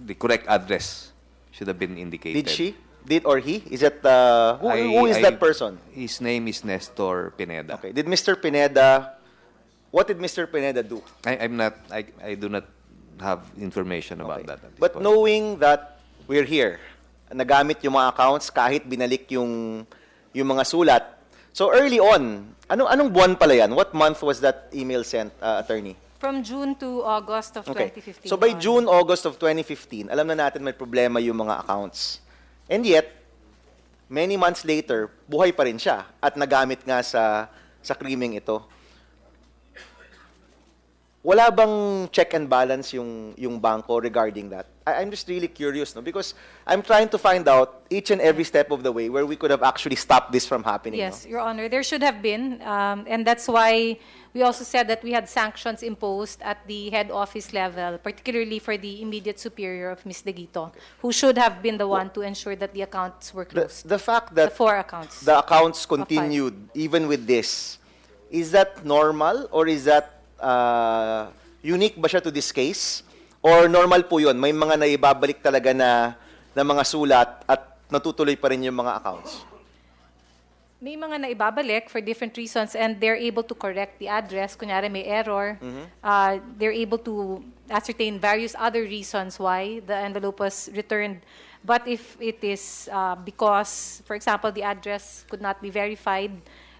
the correct address should have been indicated. Did she? Did or he? Is it who is that person? His name is Nestor Pineda. Okay. What did Mr. Pineda do? I do not have information about that. At this But point. knowing that we're here, nagamit yung mga accounts kahit binalik yung mga sulat. So early on, anong buwan pala yan? What month was that email sent, attorney? From June to August of Okay. 2015. So by Your Honor. June, August of 2015, alam na natin may problema yung mga accounts. And yet, many months later, buhay pa rin siya at nagamit nga sa krimeng ito. Wala bang check and balance yung bangko regarding that? I'm just really curious, no? Because I'm trying to find out each and every step of the way where we could have actually stopped this from happening. Yes, No? Your Honor, there should have been, and that's why we also said that we had sanctions imposed at the head office level, particularly for the immediate superior of Ms. Deguito, who should have been the one to ensure that the accounts were closed. The fact that the 4 accounts. the accounts continued even with this, is that normal or is that unique ba siya to this case? Or normal po yun? May mga naibabalik talaga na mga sulat at natutuloy pa rin yung mga accounts? May mga naibabalik for different reasons and they're able to correct the address. Kunyari may error. They're able to ascertain various other reasons why the envelope was returned. But if it is because, for example, the address could not be verified,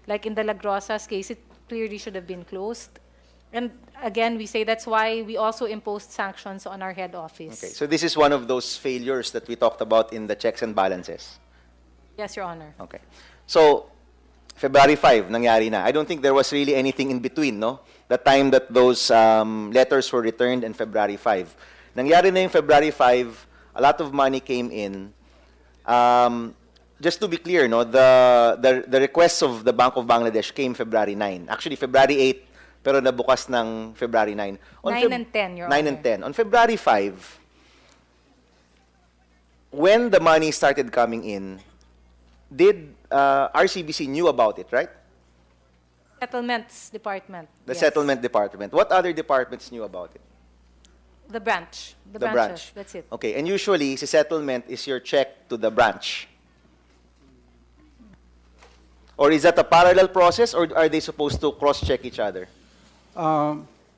like in the La Grosa's case, it clearly should have been closed. And again, we say that's why we also imposed sanctions on our head office. Okay, so this is one of those failures that we talked about in the checks and balances. Yes, Your Honor. Okay. So, February 5, nangyari na. I don't think there was really anything in between, no? The time that those letters were returned and February 5. Nangyari na yung February 5, a lot of money came in. Just to be clear, no, the requests of the Bank of Bangladesh came February 9. Actually, February 8, pero nabukas ng February 9. 9 and 10, Your 9 Honor. and 10. On February 5, when the money started coming in, did RCBC knew about it, right? Settlements Department. The yes. settlement department. What other departments knew about it? The branch. The The branches. branch. That's it. Okay, and usually, si settlement is your check to the branch. Or is that a parallel process, or are they supposed to cross-check each other?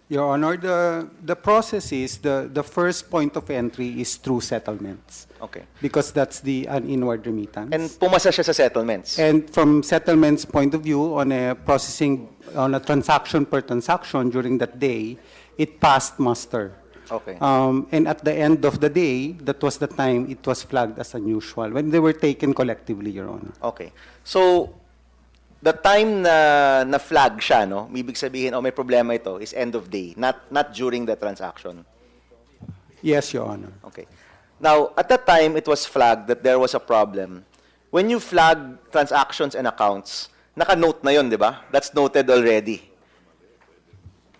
Your Honor, the process is the first point of entry is through settlements. Okay. Because that's an inward remittance. And pumasa siya sa settlements. And from settlements point of view, on a processing, on a transaction per transaction during that day, it passed muster. Okay. And at the end of the day, that was the time it was flagged as unusual, when they were taken collectively, Your Honor. Okay. So, the time na flag siya, no, ibig sabihin, oh, may problema ito, is end of day, not during the transaction. Yes, Your Honor. Okay. Now, at that time, it was flagged that there was a problem. When you flag transactions and accounts, naka-note na yun, di ba? That's noted already.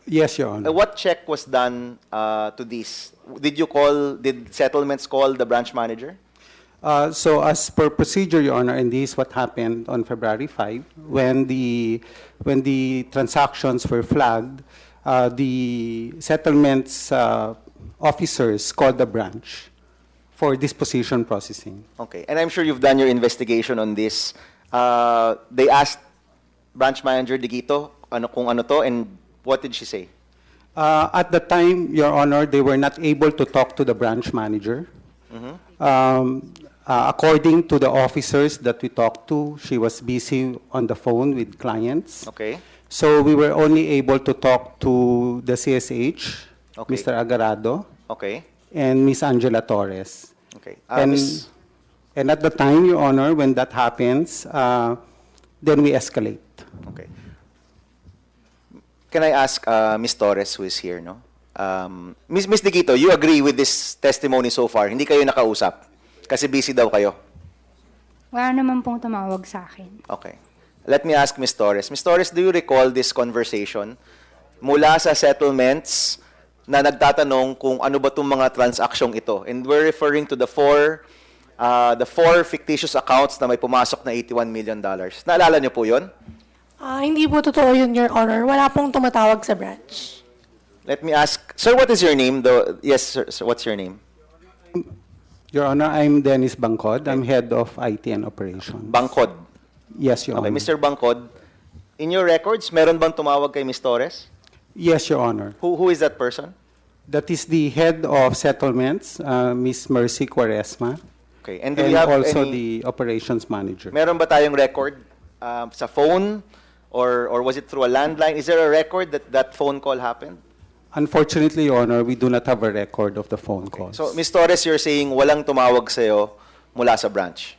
Yes, Your Honor. What check was done to this? Did settlements call the branch manager? So as per procedure, Your Honor, and this is what happened on February 5, when the transactions were flagged, the settlements officers called the branch for disposition processing. Okay, and I'm sure you've done your investigation on this. They asked branch manager Digito kung ano to, and what did she say? At the time, Your Honor, they were not able to talk to the branch manager. According to the officers that we talked to, she was busy on the phone with clients. Okay. So we were only able to talk to the CSH, Okay. Mr. Agarado, Okay. and Miss Angela Torres. Okay. And at the time, Your Honor, when that happens, then we escalate. Okay. Can I ask Ms. Torres, who is here, no? Ms. Digito, you agree with this testimony so far? Hindi kayo nakausap? Kasi busy daw kayo. Wala naman pong tumawag sa akin. Okay. Let me ask Ms. Torres. Ms. Torres, do you recall this conversation mula sa settlements na nagtatanong kung ano ba itong mga transaksyong ito? And we're referring to the four fictitious accounts na may pumasok na $81 million. Naalala niyo po yun? Hindi po totoo yun, Your Honor. Wala pong tumatawag sa branch. Let me ask, sir, what is your name? Yes, sir, what's your name? Your Honor, I'm Dennis Bangkod. I'm head of IT and operations. Bangkod? Yes, Your Okay, Honor. Mr. Bangkod, in your records, meron bang tumawag kay Ms. Torres? Yes, Your Honor. Who is that person? That is the head of settlements, Miss Mercy Quaresma. Okay, and do we have also any, the operations manager. meron ba tayong record sa phone or was it through a landline? Is there a record that that phone call happened? Unfortunately, Your Honor, we do not have a record of the phone calls. So, Ms. Torres, you're saying walang tumawag sa'yo mula sa branch?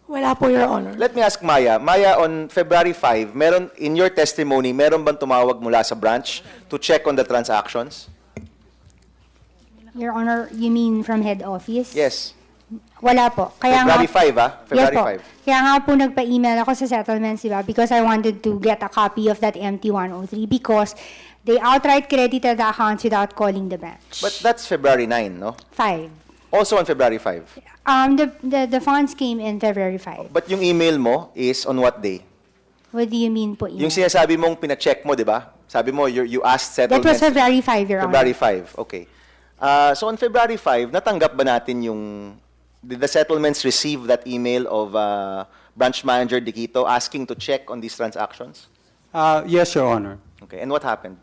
Wala po, Your Honor. Let me ask Maya. Maya, on February 5, meron, in your testimony, meron bang tumawag mula sa branch to check on the transactions? Your Honor, you mean from head office? Yes. Wala po. February 5, ah? February yes po. 5. Kaya nga po nagpa-email ako sa settlements, diba? Because I wanted to get a copy of that MT-103 because they outright credited the accounts without calling the branch. But that's February 9, no? 5. Also on February 5. The funds came in February 5. But yung email mo is on what day? What do you mean po? Yung sinasabi mong pina-check mo, di ba? Sabi mo, you asked That settlements. was February 5, Your Honor. February 5, okay. So on February 5, natanggap ba natin yung... Did the settlements receive that email of branch manager Digito asking to check on these transactions? Yes, Your Honor. Okay, and what happened?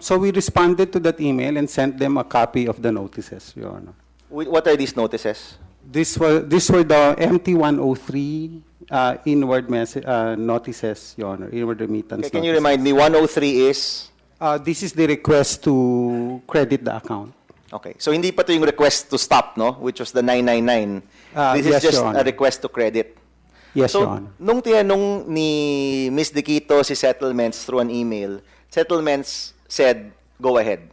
So we responded to that email and sent them a copy of the notices, Your Honor. What are these notices? These were the MT-103 inward notices, Your Honor, inward remittance Okay, can you notices. remind me, 103 is? This is the request to credit the account. Okay, so hindi pa to yung request to stop, no? Which was the 999. This yes, is just Your Honor. a request to credit. Yes, So, Your Honor. nung tinanong ni Ms. Digito si settlements through an email, settlements said, go ahead.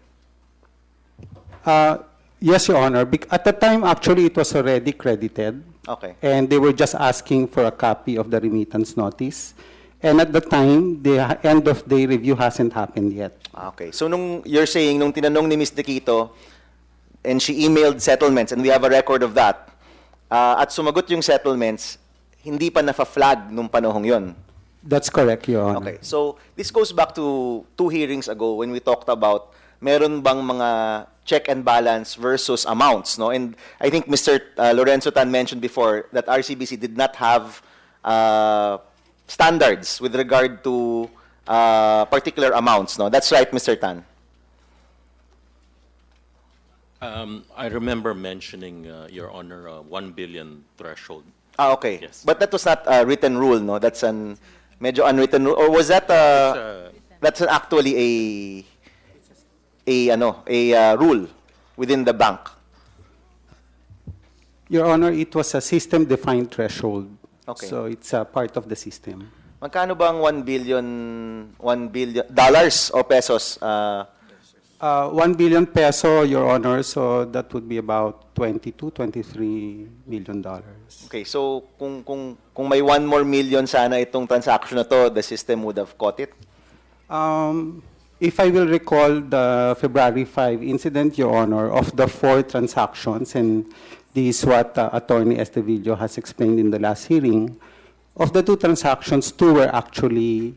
Yes, Your Honor. At the time, actually, it was already credited. Okay. And they were just asking for a copy of the remittance notice. And at the time, the end-of-day review hasn't happened yet. Okay. So you're saying, nung tinanong ni Ms. Dequito, and she emailed settlements, and we have a record of that, at sumagot yung settlements, hindi pa nafa-flag nung panahong yon. That's correct, Your Honor. Okay. So this goes back to 2 hearings ago when we talked about meron bang mga check and balance versus amounts, no? And I think Mr. Lorenzo Tan mentioned before that RCBC did not have standards with regard to particular amounts, no? That's right, Mr. Tan. I remember mentioning, Your Honor, 1 billion threshold. Okay. Yes. But that was not a written rule, no? That's an medyo unwritten rule. Or was that that's actually a rule within the bank? Your Honor, it was a system-defined threshold. Okay. So it's a part of the system. Magkano bang 1 billion dollars o pesos? 1 billion peso, Your Honor, so that would be about 22, 23 million dollars. Okay, so kung may 1 more million sana itong transaction na to, the system would have caught it? If I will recall the February 5 incident, Your Honor, of the 4 transactions, and this is what Attorney Estevillo has explained in the last hearing, of the 2 transactions, 2 were actually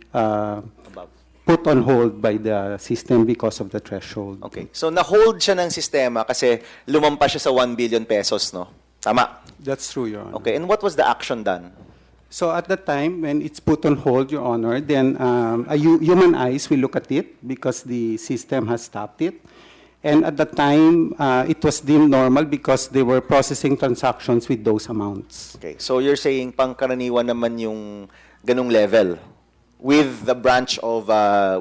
put on hold by the system because of the threshold. Okay, so na-hold siya ng sistema kasi lumampas siya sa 1 billion pesos, no? Tama? That's true, Your Honor. Okay, and what was the action done? So at the time, when it's put on hold, Your Honor, then human eyes will look at it because the system has stopped it. And at the time, it was deemed normal because they were processing transactions with those amounts. Okay, so you're saying pangkaraniwan naman yung ganung level with the branch of,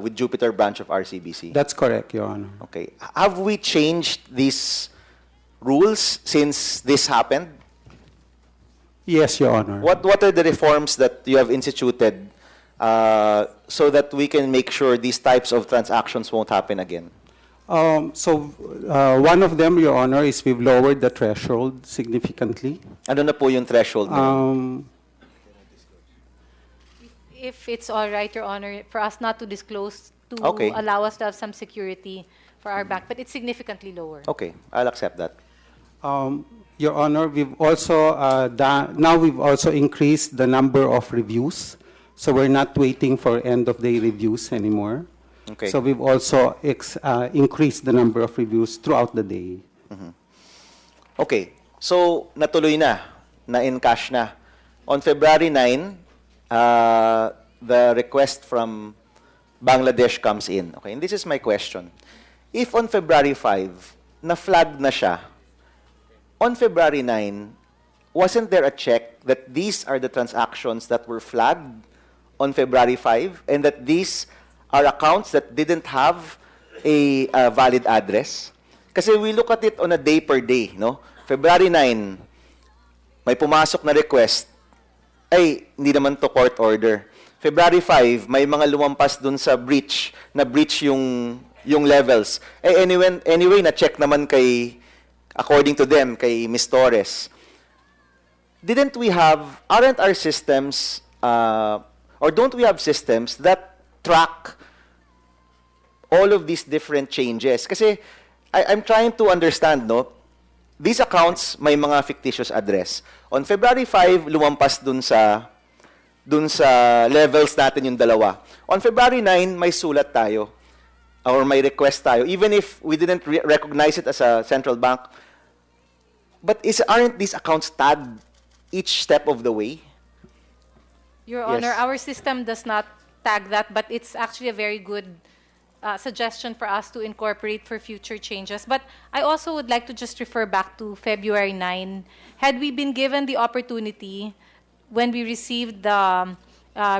with Jupiter branch of RCBC? That's correct, Your Honor. Okay. Have we changed these rules since this happened? Yes, Your Honor. What are the reforms that you have instituted so that we can make sure these types of transactions won't happen again? One of them, Your Honor, is we've lowered the threshold significantly. Ano na po yung threshold? If it's all right, Your Honor, for us not to disclose to Okay. allow us to have some security for our bank, but it's significantly lower. Okay, I'll accept that. Your Honor, we've also now we've also increased the number of reviews, so we're not waiting for end-of-day reviews anymore. Okay. So we've also increased the number of reviews throughout the day. Okay, so natuloy na-encash na. On February 9, the request from Bangladesh comes in. Okay, and this is my question. If on February 5, na-flag na siya, on February 9, wasn't there a check that these are the transactions that were flagged on February 5 and that these are accounts that didn't have a valid address? Kasi we look at it on a day per day, no? February 9, may pumasok na request, ay, hindi naman to court order. February 5, may mga lumampas dun sa breach, na breach yung levels. Eh, anyway, na-check naman according to them, kay Ms. Torres. Aren't our systems, or don't we have systems that track all of these different changes? Kasi I'm trying to understand, no? These accounts may mga fictitious address. On February 5, lumampas dun sa levels natin yung dalawa. On February 9, may sulat tayo or may request tayo, even if we didn't recognize it as a central bank. But aren't these accounts tagged each step of the way? Your Yes. Honor, our system does not tag that, but it's actually a very good suggestion for us to incorporate for future changes. But I also would like to just refer back to February 9. Had we been given the opportunity when we received the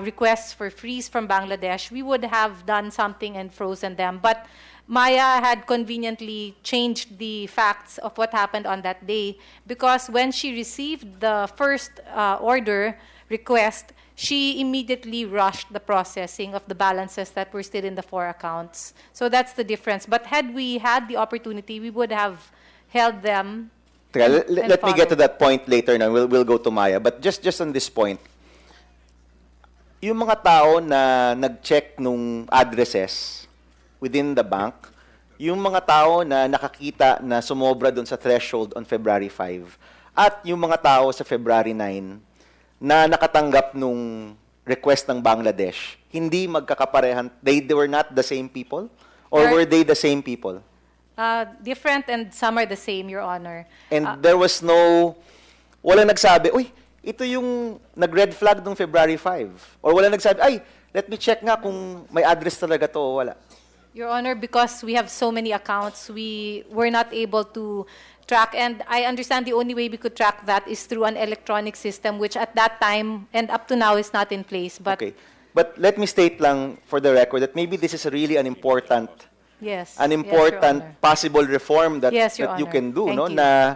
requests for freeze from Bangladesh, we would have done something and frozen them. But Maya had conveniently changed the facts of what happened on that day because when she received the first order request, she immediately rushed the processing of the balances that were still in the 4 accounts. So that's the difference. But had we had the opportunity, we would have held them. Teka, and let me get to followed. that point later na. We'll go to Maya. But just on this point, yung mga tao na nag-check nung addresses within the bank, yung mga tao na nakakita na sumobra doon sa threshold on February 5, at yung mga tao sa February 9 na nakatanggap nung request ng Bangladesh, hindi magkakaparehan. They were not the same people? Or They're- were they the same people? Different and some are the same, Your Honor. And there was walang nagsabi, uy, ito yung nag-red flag nung February 5. Or walang nagsabi, ay, let me check nga kung may address talaga to o wala. Your Honor, because we have so many accounts, we were not able to track. And I understand the only way we could track that is through an electronic system, which at that time and up to now is not in place. But Okay. But let me state lang for the record that maybe this is really an important yes, yes, Your Honor. possible reform that, Yes, Your that you Honor. can do, Thank no? you. Na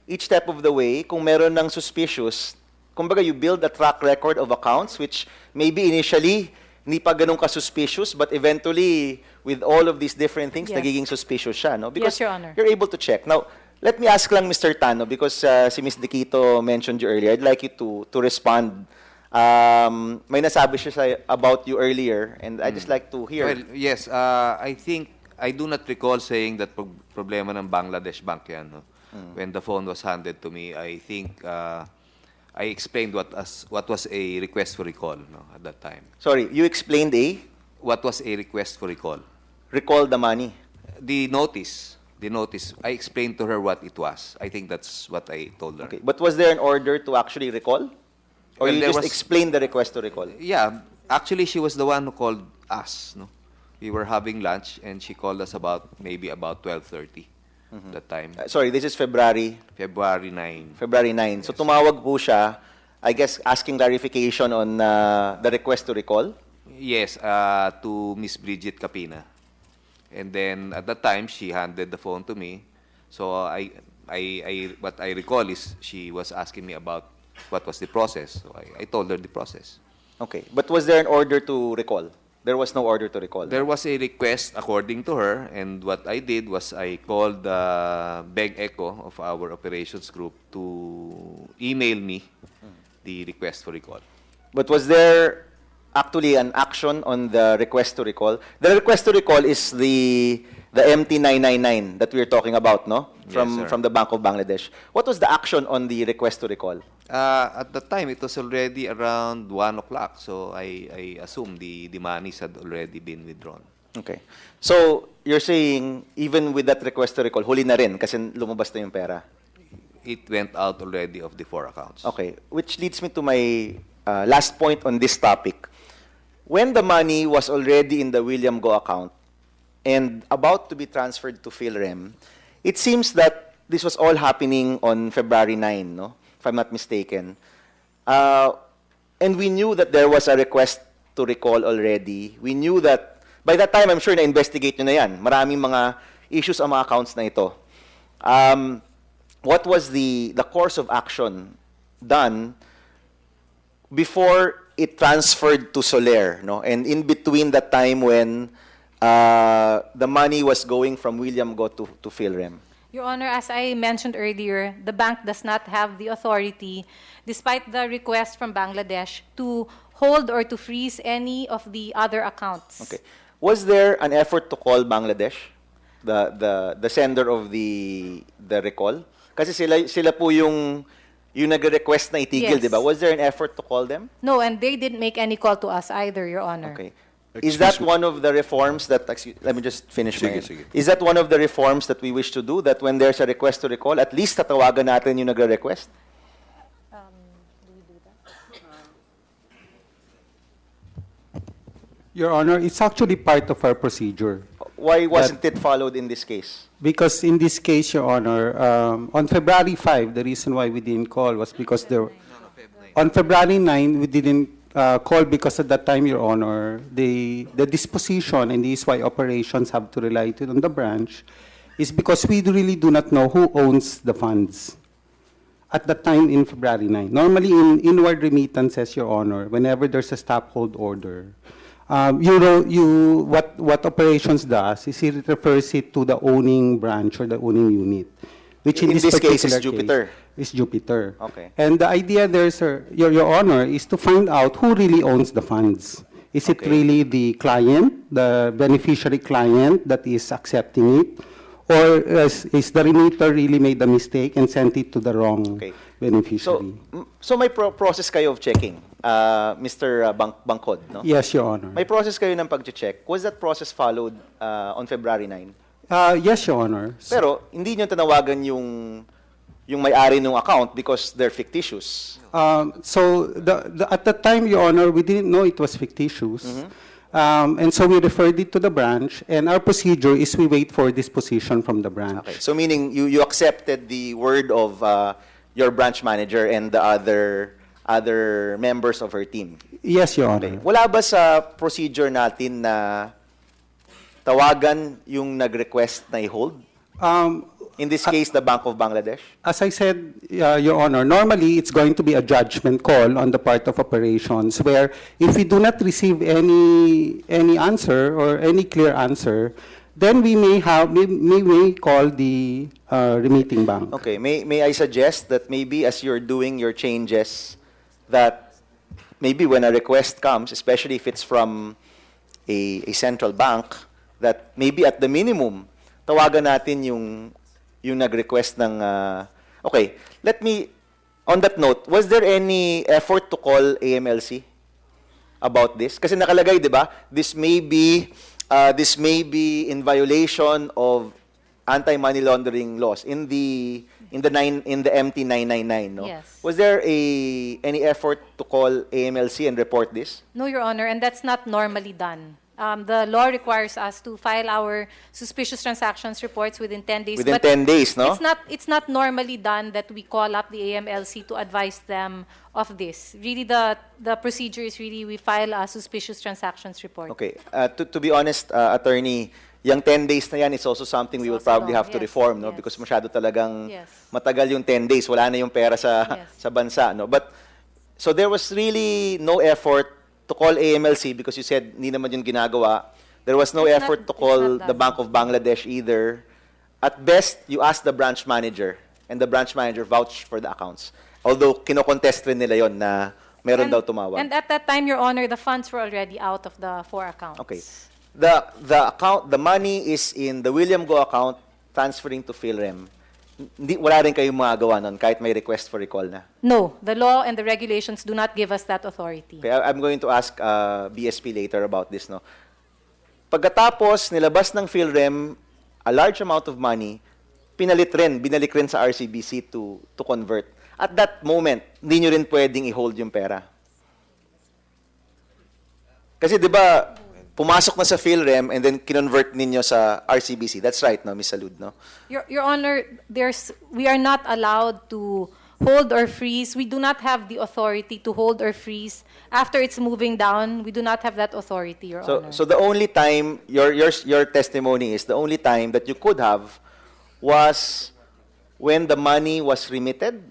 each step of the way, kung meron ng suspicious, kumbaga you build a track record of accounts which maybe initially hindi pa ganun ka-suspicious, but eventually with all of these different things, Yes. nagiging suspicious siya, no? Because Yes, Your Honor. you're able to check. Now, let me ask lang Mr. Tano, because si Ms. Diquito mentioned you earlier, I'd like you to respond. May nasabi siya about you earlier, and I'd just like to hear. Well, yes, I think I do not recall saying that problema ng Bangladesh Bank yan. No? When the phone was handed to me, I think I explained what was a request for recall, no, at that time. Sorry, you explained what was a request for recall. Recall the money. The notice. I explained to her what it was. I think that's what I told her. Okay, but was there an order to actually recall? Or Well, you there just was- explained the request to recall? Yeah, actually she was the one who called us. No, we were having lunch and she called us maybe about 12:30 that time. Sorry, this is February? February 9. February 9. So tumawag po siya, I guess asking clarification on the request to recall? Yes, to Miss Bridget Capina. And then at that time she handed the phone to me. So what I recall is she was asking me about what was the process. So I told her the process. Okay, but was there an order to recall? There was no order to recall. There was a request according to her, and what I did was I called Beg Echo of our operations group to email me the request for recall. But was there actually an action on the request to recall? The request to recall is the MT-999 that we're talking about, no? Yes, sir. From the Bank of Bangladesh. What was the action on the request to recall? At the time, it was already around 1 o'clock, so I assume the monies had already been withdrawn. Okay. So, you're saying, even with that request to recall, huli na rin kasi lumabas na yung pera? It went out already of the 4 accounts. Okay. Which leads me to my last point on this topic. When the money was already in the William Go account and about to be transferred to PhilRem, it seems that this was all happening on February 9, no? If I'm not mistaken. And we knew that there was a request to recall already. We knew that, by that time, I'm sure na-investigate nyo na yan. Maraming mga issues ang mga accounts na ito. What was the course of action done before it transferred to Soler, no? And in between that time when the money was going from William Go to PhilRem? Your Honor, as I mentioned earlier, the bank does not have the authority, despite the request from Bangladesh, to hold or to freeze any of the other accounts. Okay. Was there an effort to call Bangladesh, the sender of the recall? Kasi sila po yung nagre-request na itigil, Yes. di ba? Was there an effort to call them? No, and they didn't make any call to us either, Your Honor. Okay. Is that one of the reforms that, let me just finish my, Sige. is that one of the reforms that we wish to do, that when there's a request to recall, at least tatawagan natin yung nagre-request? Your Honor, it's actually part of our procedure. Why wasn't it followed in this case? Because in this case, Your Honor, on February 5, the reason why we didn't call was because on February 9, we didn't call because at that time, Your Honor, the disposition and this is why operations have to rely on the branch is because we really do not know who owns the funds at that time in February 9. Normally in inward remittances, Your Honor, whenever there's a stop hold order, what operations does is it refers it to the owning branch or the owning unit. which In in, this case is particular Jupiter. Is Jupiter. Okay. And the idea there, sir, Your Honor, is to find out who really owns the funds. Is it Okay. really the client, the beneficiary client that is accepting it? Or is the remitter really made a mistake and sent it to the wrong Okay. beneficiary? So may process kayo of checking, Mr. Bangkod, no? Yes, Your Honor. May process kayo ng pag-check. Was that process followed on February 9? Yes, Your Honor. Pero hindi nyo tanawagan yung may-ari ng account because they're fictitious. So at the time, Your Honor, we didn't know it was fictitious. And so we referred it to the branch, and our procedure is we wait for disposition from the branch. Okay. So meaning you accepted the word of your branch manager and the other members of her team. Yes, Your Honor. Okay. Wala ba sa procedure natin na tawagan yung nag-request na i-hold? In this case, the Bank of Bangladesh? As I said, Your Honor, normally it's going to be a judgment call on the part of operations where if we do not receive any answer or any clear answer, then we may call the remitting bank. Okay. May I suggest that maybe as you're doing your changes, that maybe when a request comes, especially if it's from a central bank, that maybe at the minimum, tawagan natin yung nag-request ng... okay, on that note, was there any effort to call AMLC about this? Kasi nakalagay, di ba? This may be in violation of anti-money laundering laws in the MT 999, no? Yes. Was there any effort to call AMLC and report this? No, Your Honor, and that's not normally done. The law requires us to file our suspicious transactions reports within 10 days. Within but 10 days, no? It's not normally done that we call up the AMLC to advise them of this. Really, the procedure is really we file a suspicious transactions report. Okay. To be honest, attorney, yung 10 days na yan is also something we will probably have to reform, no? Because masyado talagang matagal yung 10 days. Wala na yung pera sa bansa, no? But, so there was really no effort to call AMLC because you said hindi naman yun ginagawa. There was no effort to call the Bank of Bangladesh either. At best, you asked the branch manager, and the branch manager vouched for the accounts. Although, kinokontest rin nila yon na meron daw tumawag. And at that time, Your Honor, the funds were already out of the 4 accounts. Okay. The money is in the William Go account transferring to PhilRem. Wala rin kayong magagawa nun kahit may request for recall na. No, the law and the regulations do not give us that authority. Okay, I'm going to ask BSP later about this, no. Pagkatapos nilabas ng PhilRem a large amount of money, binalik rin sa RCBC to convert. At that moment, hindi nyo rin pwedeng i-hold yung pera. Kasi 'di ba, pumasok na sa PhilRem and then kinonvert ninyo sa RCBC. That's right, no, Ms. Salud, no? Your Honor, we are not allowed to hold or freeze. We do not have the authority to hold or freeze. After it's moving down, we do not have that authority, Your Honor. So the only time, your testimony is, the only time that you could have was when the money was remitted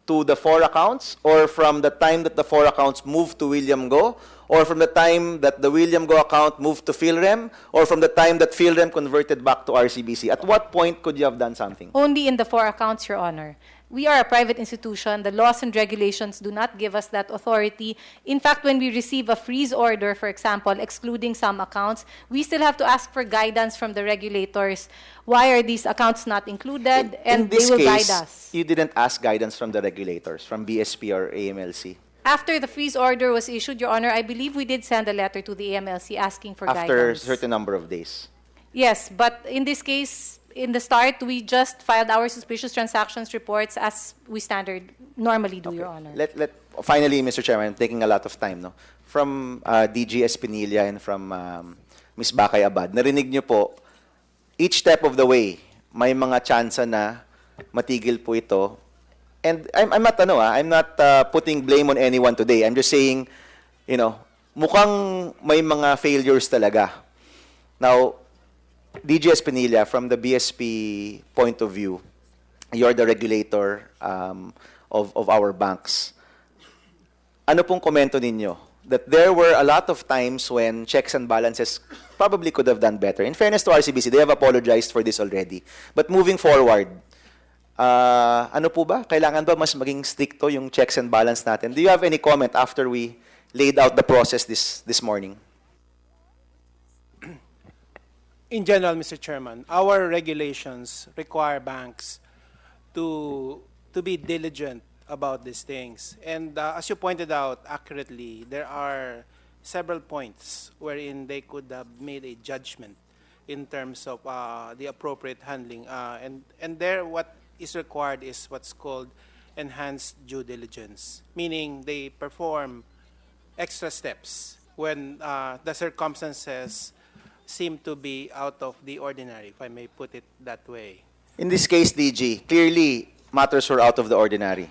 to the 4 accounts, or from the time that the 4 accounts moved to William Go, or from the time that the William Go account moved to PhilRem, or from the time that PhilRem converted back to RCBC? At what point could you have done something? Only in the 4 accounts, Your Honor. We are a private institution. The laws and regulations do not give us that authority. In fact, when we receive a freeze order, for example, excluding some accounts, we still have to ask for guidance from the regulators. Why are these accounts not included? And they will guide us. You didn't ask guidance from the regulators, from BSP or AMLC? After the freeze order was issued, Your Honor, I believe we did send a letter to the AMLC asking for After guidance. a certain number of days? Yes, but in this case, in the start, we just filed our suspicious transactions reports as we normally do, Your Honor. Finally, Mr. Chairman, I'm taking a lot of time, no? From DG Espinilla and from Ms. Bakay Abad, narinig niyo po, each step of the way, may mga tsansa na matigil po ito. And I'm not putting blame on anyone today. I'm just saying, mukhang may mga failures talaga. Now, DG Espinilla, from the BSP point of view, you're the regulator of our banks. Ano pong komento ninyo? That there were a lot of times when checks and balances probably could have done better. In fairness to RCBC, they have apologized for this already. But moving forward, Ano po ba? Kailangan ba mas maging stricto yung checks and balance natin? Do you have any comment after we laid out the process this morning? In general, Mr. Chairman, our regulations require banks to be diligent about these things. And as you pointed out accurately, there are several points wherein they could have made a judgment in terms of the appropriate handling. And there, what is required is what's called enhanced due diligence, meaning they perform extra steps when the circumstances seem to be out of the ordinary, if I may put it that way. In this case, DG, clearly matters were out of the ordinary.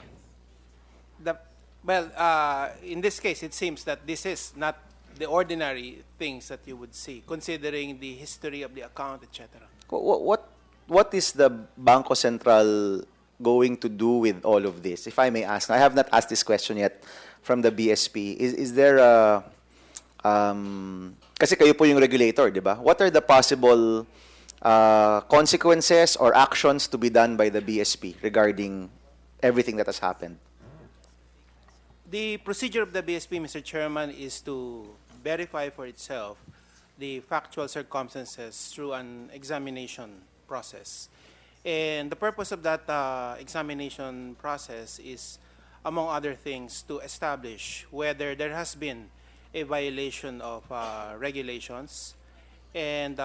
In this case, it seems that this is not the ordinary things that you would see, considering the history of the account, etc. What is the Bangko Sentral going to do with all of this? If I may ask, I have not asked this question yet from the BSP. Is there a kasi kayo po yung regulator, di ba? What are the possible consequences or actions to be done by the BSP regarding everything that has happened? The procedure of the BSP, Mr. Chairman, is to verify for itself the factual circumstances through an examination process. And the purpose of that examination process is, among other things, to establish whether there has been a violation of regulations and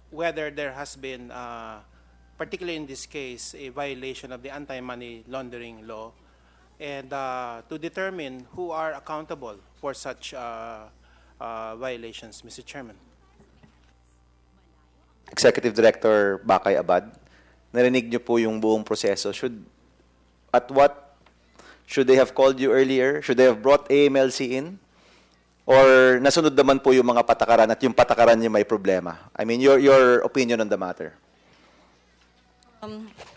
whether there has been, particularly in this case, a violation of the anti-money laundering law, and to determine who are accountable for such violations, Mr. Chairman. Executive Director Bakay Abad, narinig niyo po yung buong proseso. Should they have called you earlier? Should they have brought AMLC in? Or nasunod naman po yung mga patakaran at yung patakaran niyo may problema? I mean, your opinion on the matter.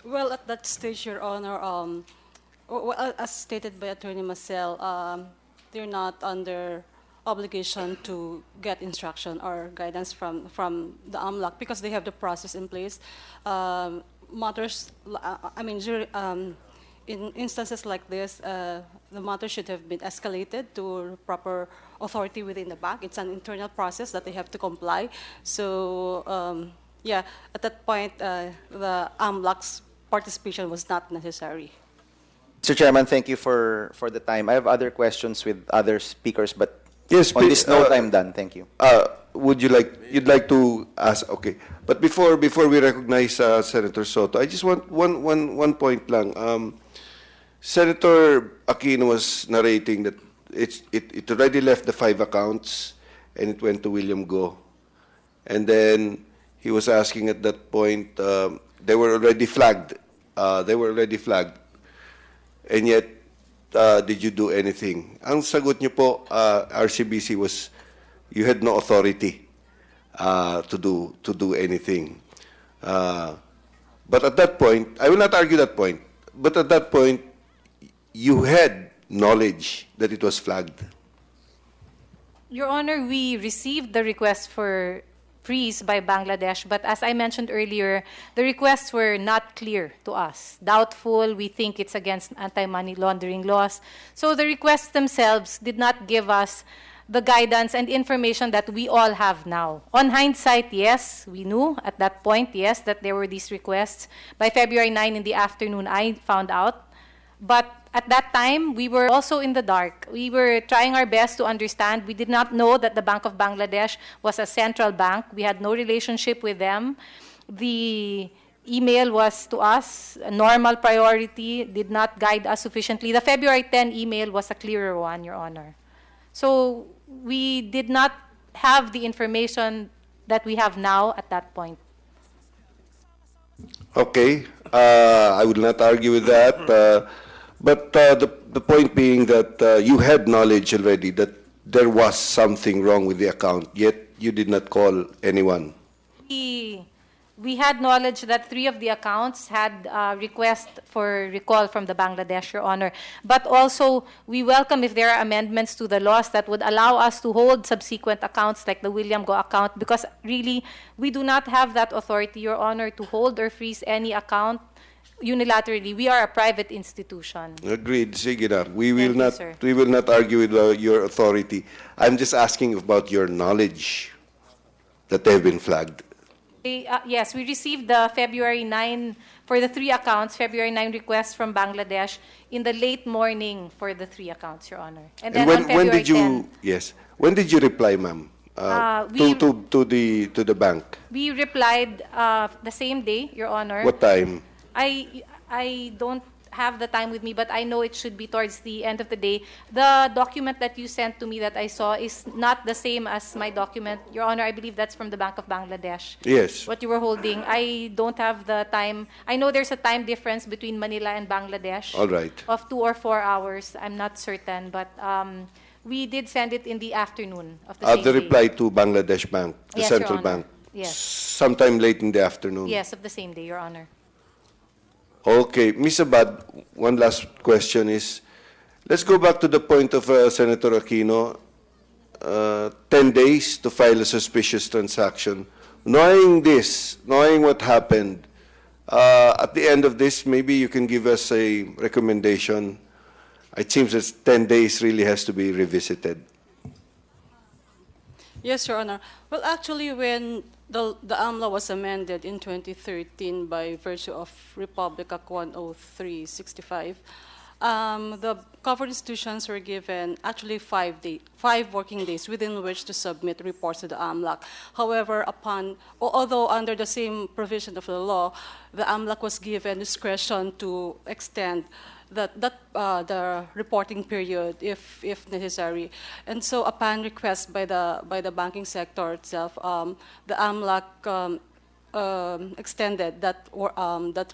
Well, at that stage, Your Honor, as stated by Attorney Marcel, they're not under obligation to get instruction or guidance from the AMLAC because they have the process in place. Matters, in instances like this, the matter should have been escalated to proper authority within the bank. It's an internal process that they have to comply. So, at that point, the AMLAC's participation was not necessary. Mr. Chairman, thank you for the time. I have other questions with other speakers, but yes, on this note, I'm done. Thank you. You'd like to ask? Okay. But before we recognize Senator Soto, I just want one point lang. Senator Aquino was narrating that it already left the 5 accounts and it went to William Go. And then he was asking at that point, they were already flagged. And yet, did you do anything? Ang sagot niyo po, RCBC, was you had no authority to do anything. But at that point, I will not argue that point, but at that point, you had knowledge that it was flagged. Your Honor, we received the request for freeze by Bangladesh, but as I mentioned earlier, the requests were not clear to us. Doubtful, we think it's against anti-money laundering laws. So the requests themselves did not give us the guidance and information that we all have now. On hindsight, yes, we knew at that point, yes, that there were these requests. By February 9 in the afternoon, I found out. But at that time, we were also in the dark. We were trying our best to understand. We did not know that the Bank of Bangladesh was a central bank. We had no relationship with them. The email was to us a normal priority, did not guide us sufficiently. The February 10 email was a clearer one, Your Honor. So we did not have the information that we have now at that point. Okay, I will not argue with that. But the point being that you had knowledge already that there was something wrong with the account, yet you did not call anyone. We had knowledge that 3 of the accounts had request for recall from the Bangladesh, Your Honor. But also, we welcome if there are amendments to the laws that would allow us to hold subsequent accounts like the William Go account, because really, we do not have that authority, Your Honor, to hold or freeze any account unilaterally. We are a private institution. Agreed. Sige na. We will Thank you, not. sir. We will not argue with your authority. I'm just asking about your knowledge that they've been flagged. Yes, we received the February 9, for the 3 accounts, February 9 request from Bangladesh in the late morning for the 3 accounts, Your Honor. And then on February when did you? 10, Yes. When did you reply, ma'am? To the bank. we replied the same day, Your Honor. What time? I don't have the time with me, but I know it should be towards the end of the day. The document that you sent to me that I saw is not the same as my document. Your Honor, I believe that's from the Bank of Bangladesh. Yes. What you were holding. I don't have the time. I know there's a time difference between Manila and Bangladesh. All right. Of 2 or 4 hours. I'm not certain, but we did send it in the afternoon of the same The day. reply to Bangladesh Bank, the Yes, Your central Honor. bank. Yes. Sometime late in the afternoon. Yes, of the same day, Your Honor. Okay, Ms. Abad, one last question is, let's go back to the point of Senator Aquino, 10 days to file a suspicious transaction. Knowing this, knowing what happened, at the end of this, maybe you can give us a recommendation. It seems that 10 days really has to be revisited. Yes, Your Honor. Well, actually, when the AMLA was amended in 2013 by virtue of Republic Act 103/65, the covered institutions were given actually 5 working days within which to submit reports to the AMLAC. However, although under the same provision of the law, the AMLAC was given discretion to extend the reporting period if necessary. And so upon request by the banking sector itself, the AMLAC extended that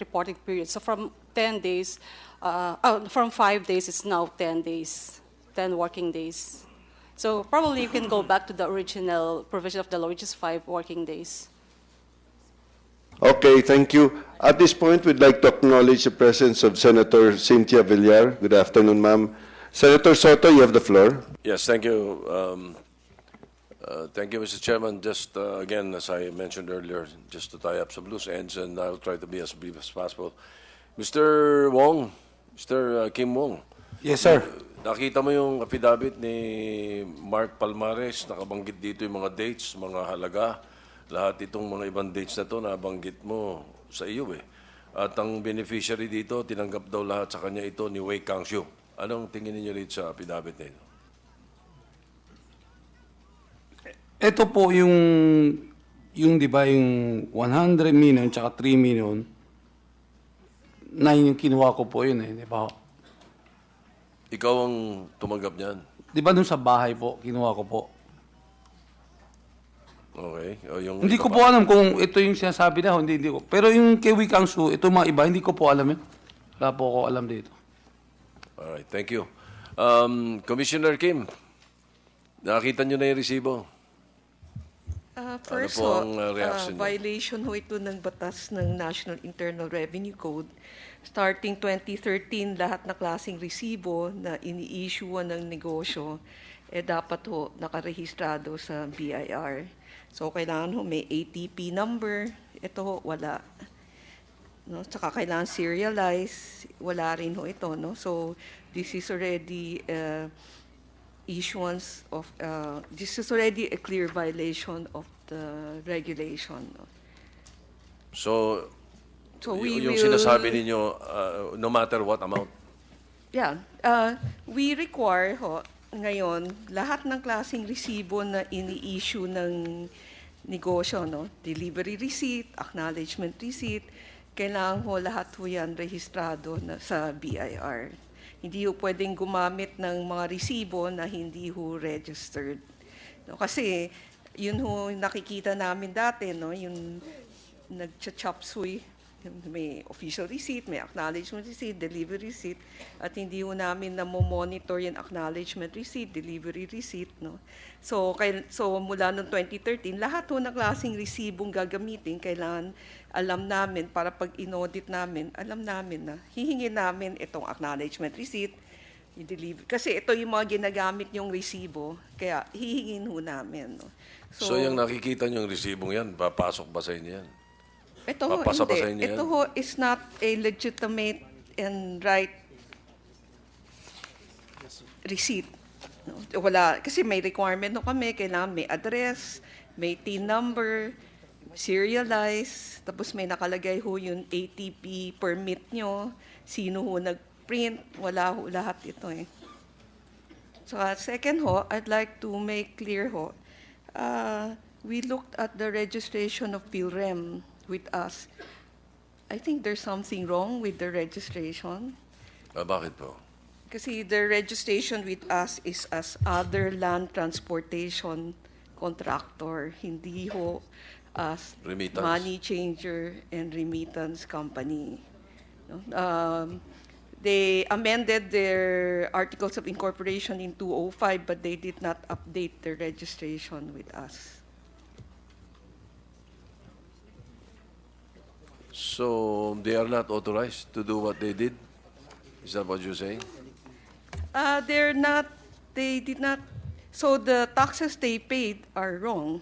reporting period. So from 10 days, from 5 days, it's now 10 days, 10 working days. So probably you can go back to the original provision of the law, which is 5 working days. Okay, thank you. At this point, we'd like to acknowledge the presence of Senator Cynthia Villar. Good afternoon, ma'am. Senator Soto, you have the floor. Yes, thank you. Thank you, Mr. Chairman. Just again, as I mentioned earlier, just to tie up some loose ends, and I'll try to be as brief as possible. Mr. Wong, Mr. Kim Wong. Yes, sir. Nakita mo yung affidavit ni Mark Palmares, nakabanggit dito yung mga dates, mga halaga. Lahat itong mga ibang dates na to nabanggit mo sa iyo eh. At ang beneficiary dito, tinanggap daw lahat sa kanya ito ni Wei Kangxiu. Anong tingin niyo rito sa affidavit na ito? Ito po yung di ba, yung 100 million tsaka 3 million, 9 yung kinuha ko po yun eh, di ba? Ikaw ang tumanggap niyan? Di ba dun sa bahay po, kinuha ko po. Okay. Hindi ko po alam kung ito yung sinasabi na, hindi ko. Pero yung kay Wei Kangxiu, ito mga iba, hindi ko po alam yun. Wala po ako alam dito. Alright, thank you. Commissioner Kim, nakita niyo na yung resibo? First, ano po ang reaction niyo? violation ho ito ng batas ng National Internal Revenue Code. Starting 2013, lahat na klaseng resibo na ini-issuean ng negosyo, dapat ho nakarehistrado sa BIR. So, kailangan ho may ATP number. Ito ho, wala. No? Tsaka kailangan serialize. Wala rin ho ito. No? So, this is already issuance of, this is already a clear violation of the regulation. No? So we yung will, sinasabi ninyo, no matter what amount? Yeah. We require ho, ngayon, lahat ng klaseng resibo na ini-issue ng negosyo, no? Delivery receipt, acknowledgement receipt, kailangan ho lahat ho yan rehistrado na sa BIR. Hindi ho pwedeng gumamit ng mga resibo na hindi ho registered. No? Kasi yun ho nakikita namin dati, no? Yung nag-chop suey, may official receipt, may acknowledgement receipt, delivery receipt, at hindi ho namin na-monitor yung acknowledgement receipt, delivery receipt. No? So mula noong 2013, lahat ho na klaseng resibong gagamitin, kailangan alam namin para pag in-audit namin, alam namin na hihingin namin itong acknowledgement receipt, i-deliver. Kasi ito yung mga ginagamit yung resibo, kaya hihingin ho namin. No? So yung nakikita nyo yung resibong yan, papasok ba sa inyo yan? Ito ho, Papasa pa sa hindi. inyo yan? Ito ho is not a legitimate and right receipt. No? Wala, kasi may requirement no kami, kailangan may address, may TIN number, serialize, tapos may nakalagay ho yung ATP permit nyo, sino ho nag-print, wala ho lahat ito eh. So second ho, I'd like to make clear ho, we looked at the registration of PhilRem with us. I think there's something wrong with the registration. Bakit po? Kasi the registration with us is as other land transportation contractor, hindi ho as Remittance. money changer and remittance company. No? They amended their articles of incorporation in 205, but they did not update their registration with us. So they are not authorized to do what they did? Is that what you're saying? They're not, they did not, so the taxes they paid are wrong.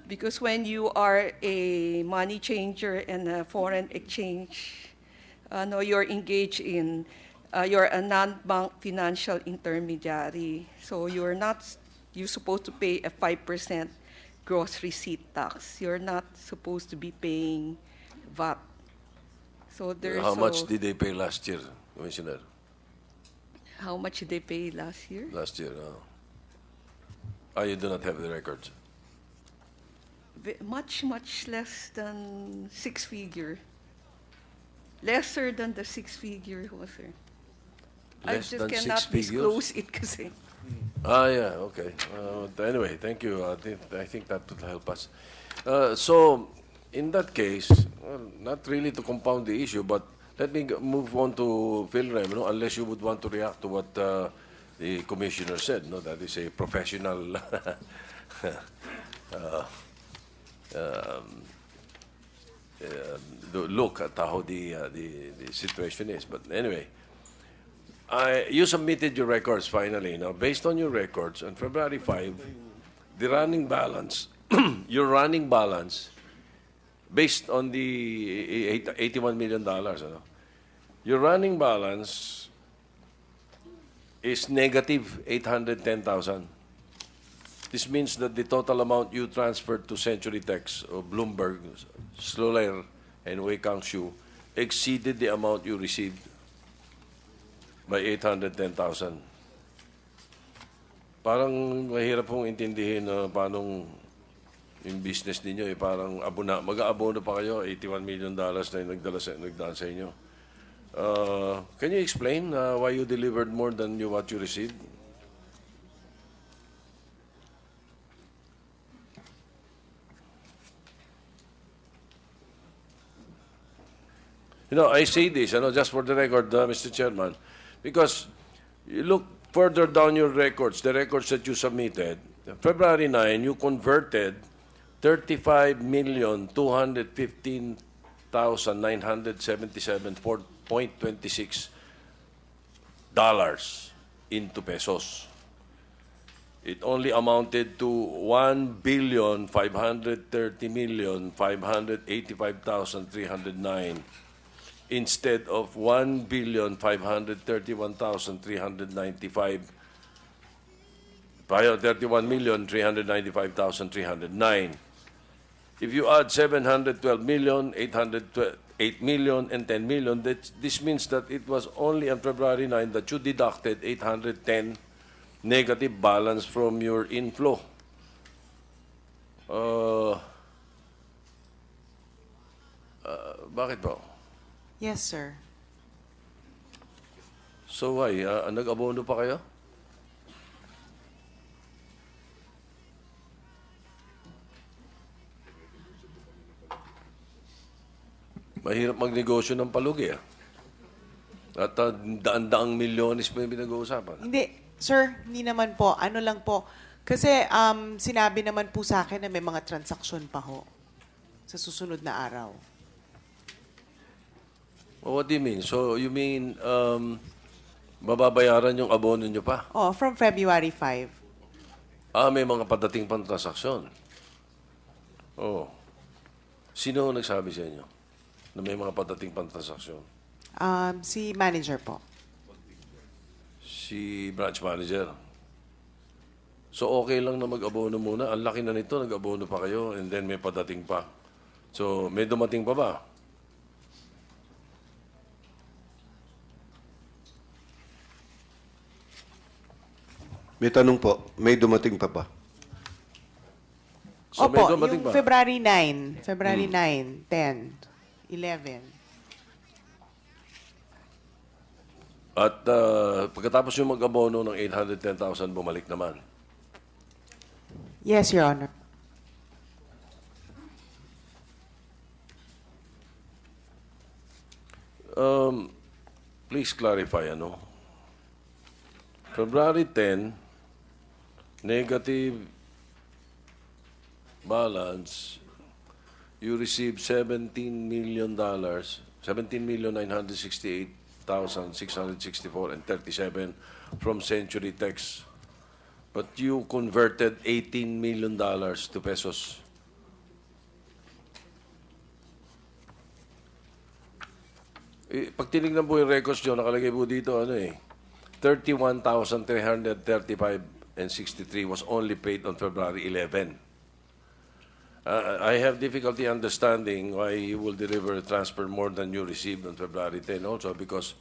Because when you are a money changer and a foreign exchange, no, you're engaged in, you're a non-bank financial intermediary. So you're supposed to pay a 5% gross receipt tax. You're not supposed to be paying VAT. So there's How much did they pay last year, Commissioner? How much did they pay last year? Last year, you do not have the records. Much, much less than six figure. Lesser than the six figure, sir. I Less just than cannot six figures? disclose it kasi. Yeah, okay. Anyway, thank you. I think that would help us. So, in that case, well, not really to compound the issue, but let me move on to PhilRem, no? Unless you would want to react to what the commissioner said. No, that is a professional look at how the situation is. But anyway, you submitted your records finally. Now, based on your records, on February 5, the running balance, your running balance, based on the $81 million, your running balance is negative 810,000. This means that the total amount you transferred to CenturyTex or Bloomberg, Schluler, and Weikangshu exceeded the amount you received by 810,000. Parang mahirap pong intindihin paanong yung business ninyo, parang mag-aabono pa kayo, $81 million na yung nagdaan sa inyo. Can you explain why you delivered more than what you received? I say this, just for the record, Mr. Chairman, because you look further down your records, the records that you submitted, February 9, you converted $35,215,977.26 into pesos. It only amounted to $1,530,585,309 instead of $1,531,395. 31,395,309. If you add 712 million, 808 million, and 10 million, this means that it was only on February 9 that you deducted 810 negative balance from your inflow. Bakit po? Yes, sir. So why? Nag-abono pa kayo? Mahirap magnegosyo ng palugi, At daan-daang milyones pa yung pinag-uusapan. Hindi, sir, hindi naman po. Ano lang po. Kasi sinabi naman po sa akin na may mga transaksyon pa ho sa susunod na araw. Well, what do you mean? So, you mean mababayaran yung abono nyo pa? Oh, from February 5. May mga padating pang transaksyon. Oh. Sino ang nagsabi sa inyo na may mga padating pang transaksyon? Si manager po. Si branch manager. So okay lang na mag-abono muna. Ang laki na nito, nag-abono pa kayo and then may padating pa. So may dumating pa ba? May tanong po, may dumating pa ba? So may Opo, dumating yung pa? February 9, 10, 11. At pagkatapos yung mag-abono ng 810,000, bumalik naman. Yes, Your Honor. Please clarify, February 10, negative balance, you received $17 million, 17,968,664 and 37 from Century Tex. But you converted $18 million to pesos. Pag tinignan po yung records nyo, nakalagay po dito, 31,335 and 63 was only paid on February 11. I have difficulty understanding why you will deliver a transfer more than you received on February 10 also because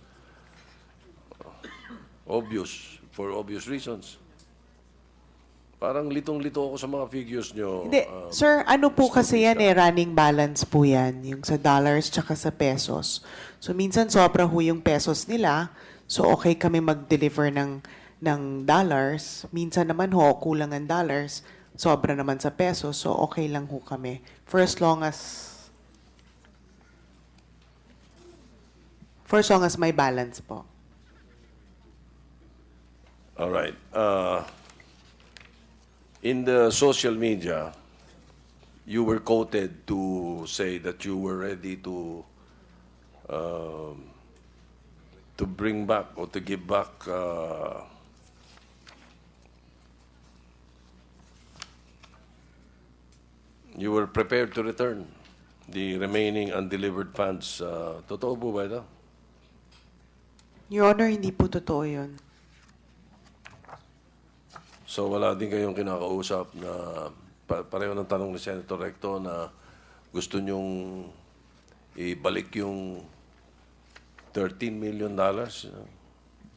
for obvious reasons. Parang litong-lito ako sa mga figures nyo. Hindi, sir, ano po kasi yan running balance po yan, yung sa dollars tsaka sa pesos. So minsan sobra ho yung pesos nila, so okay kami mag-deliver ng dollars. Minsan naman ho, kulang ang dollars, sobra naman sa pesos, so okay lang ho kami. For as long as may balance po. All right. In the social media, you were quoted to say that you were ready to bring back or to give back you were prepared to return the remaining undelivered funds. Totoo po ba ito? Your Honor, hindi po totoo yun. So wala din kayong kinakausap na pareho ng tanong ni Senator Recto na gusto nyong ibalik yung $13 million?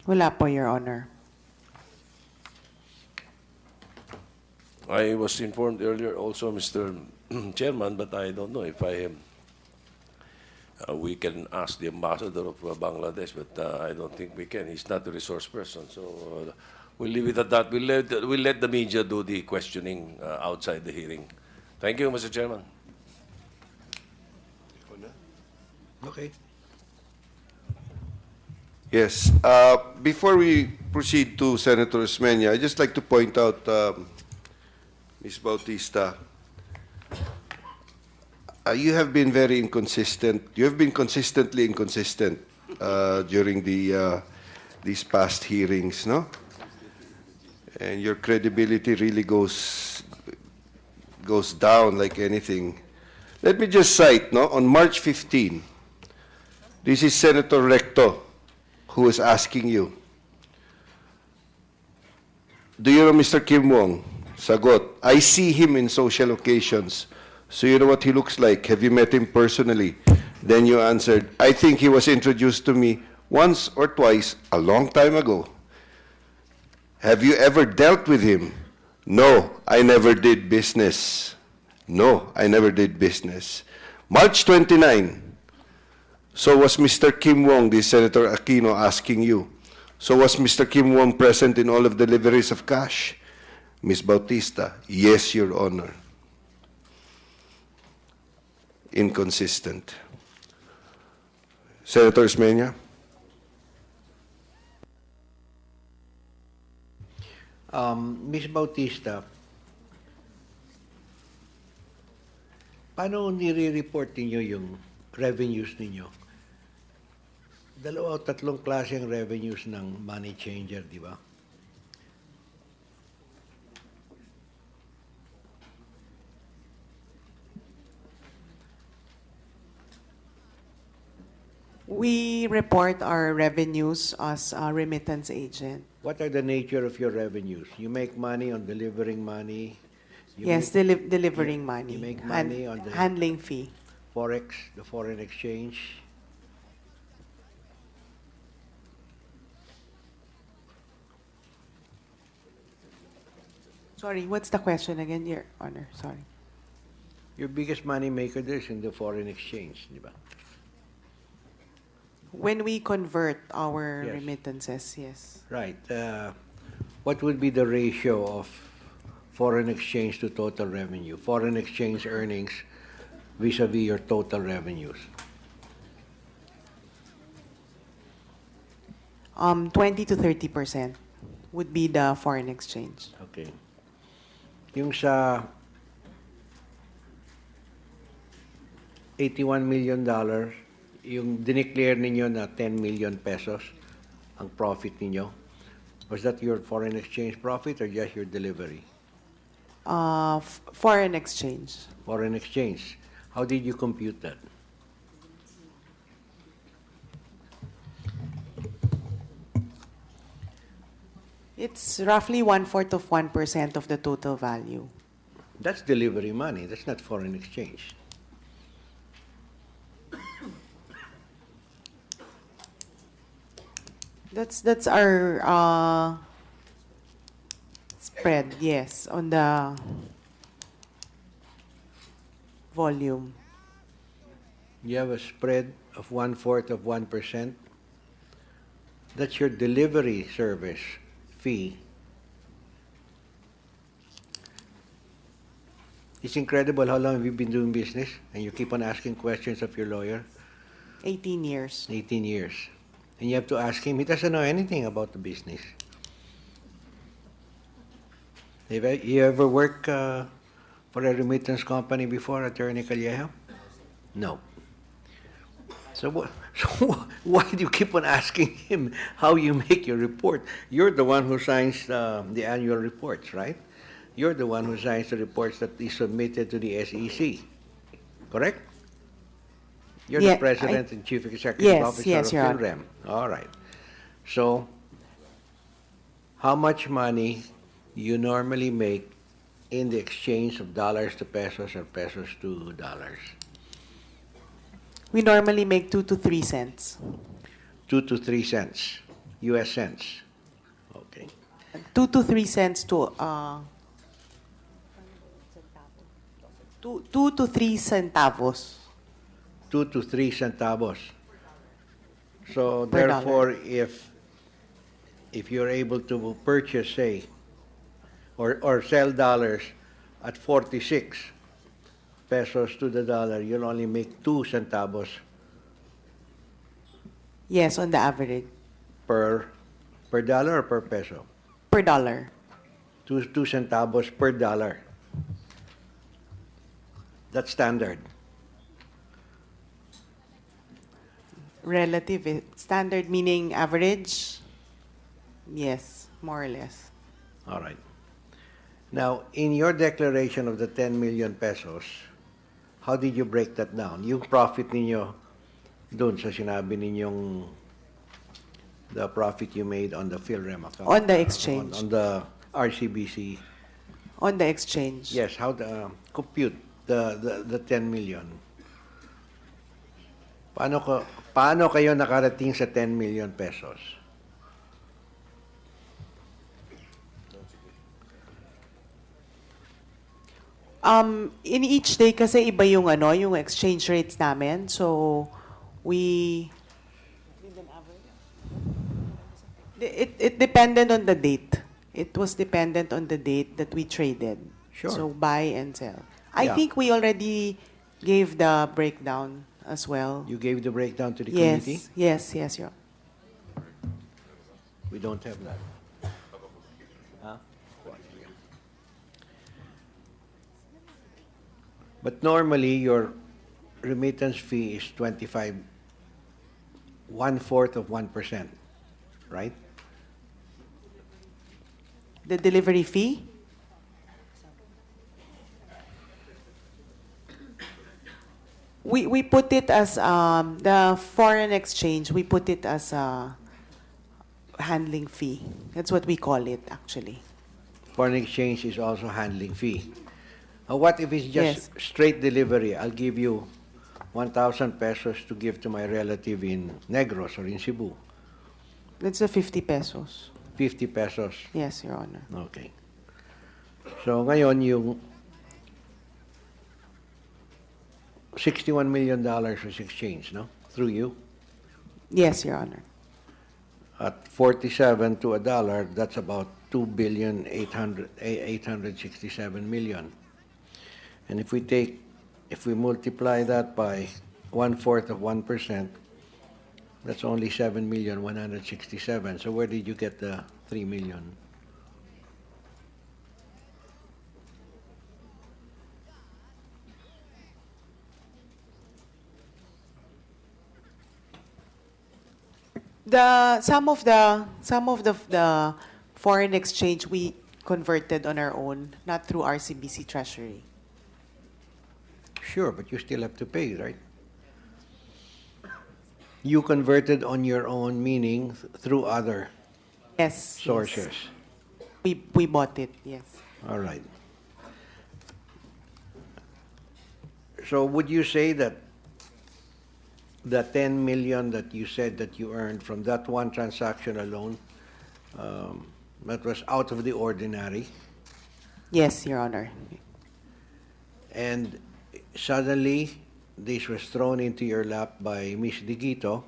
Wala po, Your Honor. I was informed earlier also, Mr. Chairman, but I don't know if we can ask the ambassador of Bangladesh, but I don't think we can. He's not a resource person. So we'll leave it at that. We'll let the media do the questioning outside the hearing. Thank you, Mr. Chairman. Okay. Yes. Before we proceed to Senator Osmeña, I'd just like to point out, Ms. Bautista, you have been very inconsistent. You have been consistently inconsistent during these past hearings, no? And your credibility really goes down like anything. Let me just cite, no? On March 15, this is Senator Recto who is asking you, do you know Mr. Kim Wong? Sagot, I see him in social occasions. So you know what he looks like? Have you met him personally? Then you answered, I think he was introduced to me once or twice a long time ago. Have you ever dealt with him? No, I never did business. No, I never did business. March 29. So was Mr. Kim Wong, the Senator Aquino, asking you. So was Mr. Kim Wong present in all of the deliveries of cash? Ms. Bautista, yes, Your Honor. Inconsistent. Senator Osmeña? Ms. Bautista, paano nire-report ninyo yung revenues ninyo? Dalawa o tatlong klase ang revenues ng money changer, di ba? We report our revenues as a remittance agent. What are the nature of your revenues? You make money on delivering money? You Yes, delivering money. You make money on the handling fee. Forex, the foreign exchange? Sorry, what's the question again, Your Honor? Sorry. Your biggest money maker there is in the foreign exchange, di ba? When we convert our Yes. remittances, yes. Right. What would be the ratio of foreign exchange to total revenue? Foreign exchange earnings vis-a-vis your total revenues? 20 to 30% would be the foreign exchange. Okay. Yung sa $81 million, yung dineclare ninyo na 10 million pesos ang profit ninyo, was that your foreign exchange profit or just your delivery? Foreign exchange. Foreign exchange. How did you compute that? It's roughly 1/4 of 1% of the total value. That's delivery money. That's not foreign exchange. That's our spread, yes, on the volume. You have a spread of 1/4 of 1%. That's your delivery service fee. It's incredible how long have you been doing business and you keep on asking questions of your lawyer? 18 years. 18 years. And you have to ask him, he doesn't know anything about the business. Have you ever worked for a remittance company before, Attorney Calleja? No. So why do you keep on asking him how you make your report? You're the one who signs the annual reports, right? You're the one who signs the reports that is submitted to the SEC, correct? You're Yeah, the President and Chief Executive yes, Officer yes, of Your Honor. PhilRem. All right. So, how much money you normally make in the exchange of dollars to pesos or pesos to dollars? We normally make 2 to 3 cents. 2 to 3 cents, U.S. cents. Okay. 2 to 3 cents to 2 to 3 centavos. 2 to 3 centavos. So Per therefore, if you're able to purchase, say, or sell dollars at 46 pesos to the dollar, you'll only make 2 centavos Yes, on the average. per dollar or per peso? Per dollar. 2 centavos per dollar. That's standard. Relative. Standard meaning average? Yes, more or less. All right. Now, in your declaration of the 10 million pesos, how did you break that down? Yung profit ninyo dun sa sinabi ninyong the profit you made on the PhilRem account. On the exchange. On the RCBC. On the exchange. Yes, how the compute the 10 million. Paano kayo nakarating sa 10 million pesos? In each day kasi iba yung yung exchange rates namin. So we it depended on the date. It was dependent on the date that we traded. Sure. So buy and sell. I Yeah. think we already gave the breakdown as well. You gave the breakdown to the Yes, committee? yes, yes, Your We don't have that. Huh? But normally, your remittance fee is 25, 1/4 of 1%, right? The delivery fee? We put it as the foreign exchange. We put it as a handling fee. That's what we call it, actually. Foreign exchange is also handling fee. What if it's just Yes. straight delivery? I'll give you 1,000 pesos to give to my relative in Negros or in Cebu. That's a 50 pesos. 50 pesos. Yes, Your Honor. Okay. So ngayon yung $61 million was exchanged, no? Through you. Yes, Your Honor. At 47 to a dollar, that's about 2,867 million. And if we multiply that by 1/4 of 1%, that's only 7,167,000. So where did you get the 3 million? Some of the foreign exchange we converted on our own, not through RCBC Treasury. Sure, but you still have to pay, right? You converted on your own, meaning through other Yes. sources. Yes. We bought it. Yes. All right. So would you say that the 10 million that you said that you earned from that one transaction alone, that was out of the ordinary, Yes, Your Honor. and suddenly this was thrown into your lap by Miss Digito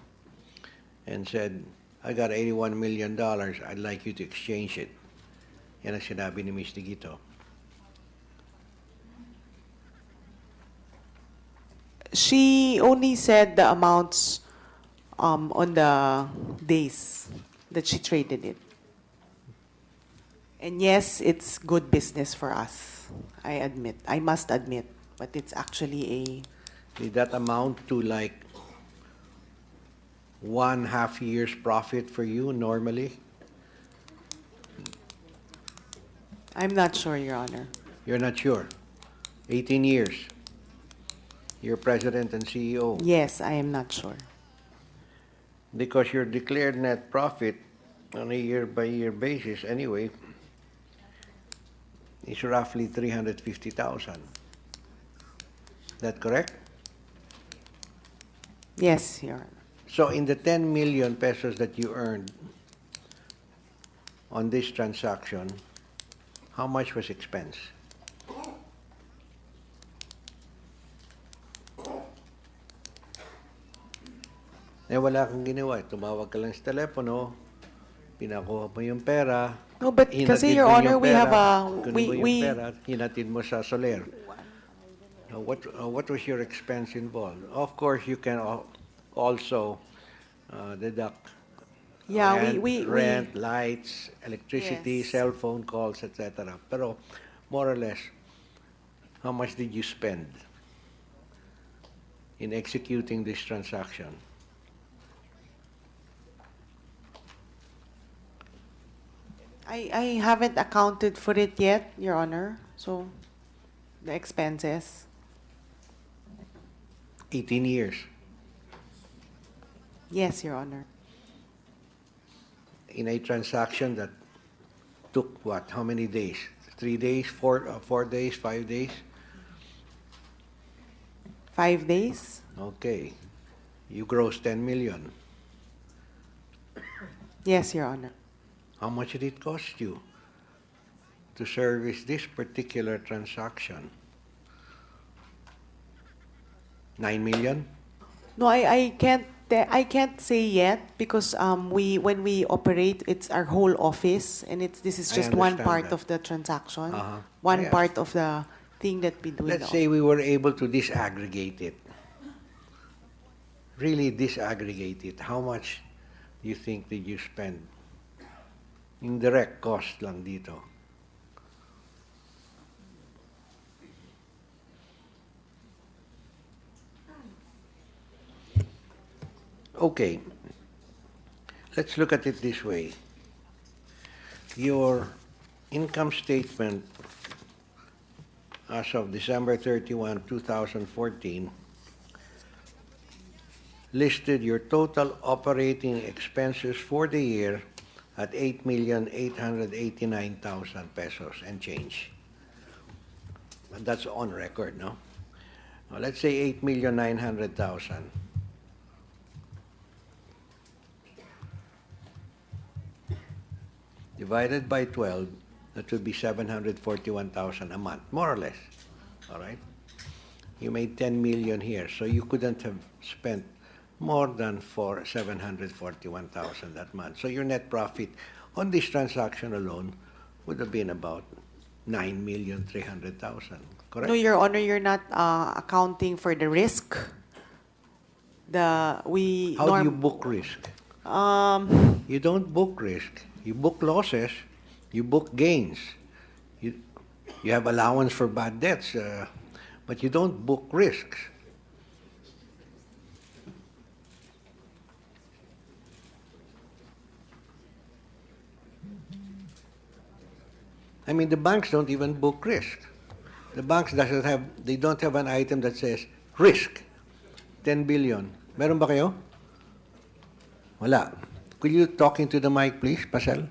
and said, I got $81 million, I'd like you to exchange it. Yan ang sinabi ni Miss Digito. She only said the amounts on the days that she traded it. And yes, it's good business for us. I must admit, but it's actually Did that amount to like 1.5 year's profit for you normally? I'm not sure, Your Honor. You're not sure? 18 years. You're president and CEO. Yes, I am not sure. Because your declared net profit on a year-by-year basis anyway is roughly 350,000. That correct? Yes, Your Honor. So in the 10 million pesos that you earned on this transaction, how much was expense? Eh, wala kang ginawa. Tumawag ka lang sa telepono, pinakuha mo yung pera. No, but kasi, hinatid Your mo Honor, yung we pera, have a... kunin mo yung We, pera, hinatid mo sa Soler. What was your expense involved? Of course, you can also deduct Yeah, rent, lights, electricity, Yes. cell phone calls, etc. Pero more or less, how much did you spend in executing this transaction? I haven't accounted for it yet, Your Honor. So, the expenses. 18 years. Yes, Your Honor. In a transaction that took what? How many days? 3 days, 4 days, 5 days? 5 days? Okay. You grossed 10 million. Yes, Your Honor. How much did it cost you to service this particular transaction? 9 million? No, I can't say yet because when we operate, it's our whole office, and this is I just one understand part that. of the transaction, Uh-huh. one Yeah. part of the thing that we do. in Let's the say we were able to disaggregate it. Really disaggregate it. How much do you think did you spend? Yung direct cost lang dito. Okay. Let's look at it this way. Your income statement as of December 31, 2014 listed your total operating expenses for the year at 8,889,000 pesos and change. And that's on record, no? Now, let's say 8,900,000. Divided by 12, that would be 741,000 a month, more or less. All right? You made 10 million here, so you couldn't have spent more than for 741,000 that month. So your net profit on this transaction alone would have been about 9,300,000. Correct? No, Your Honor, you're not accounting for the risk. How do you book risk? You don't book risk. You book losses. You book gains. You have allowance for bad debts, but you don't book risks. I mean, the banks don't even book risk. The banks they don't have an item that says risk, 10 billion. Meron ba kayo? Wala. Could you talk into the mic, please, Pasel?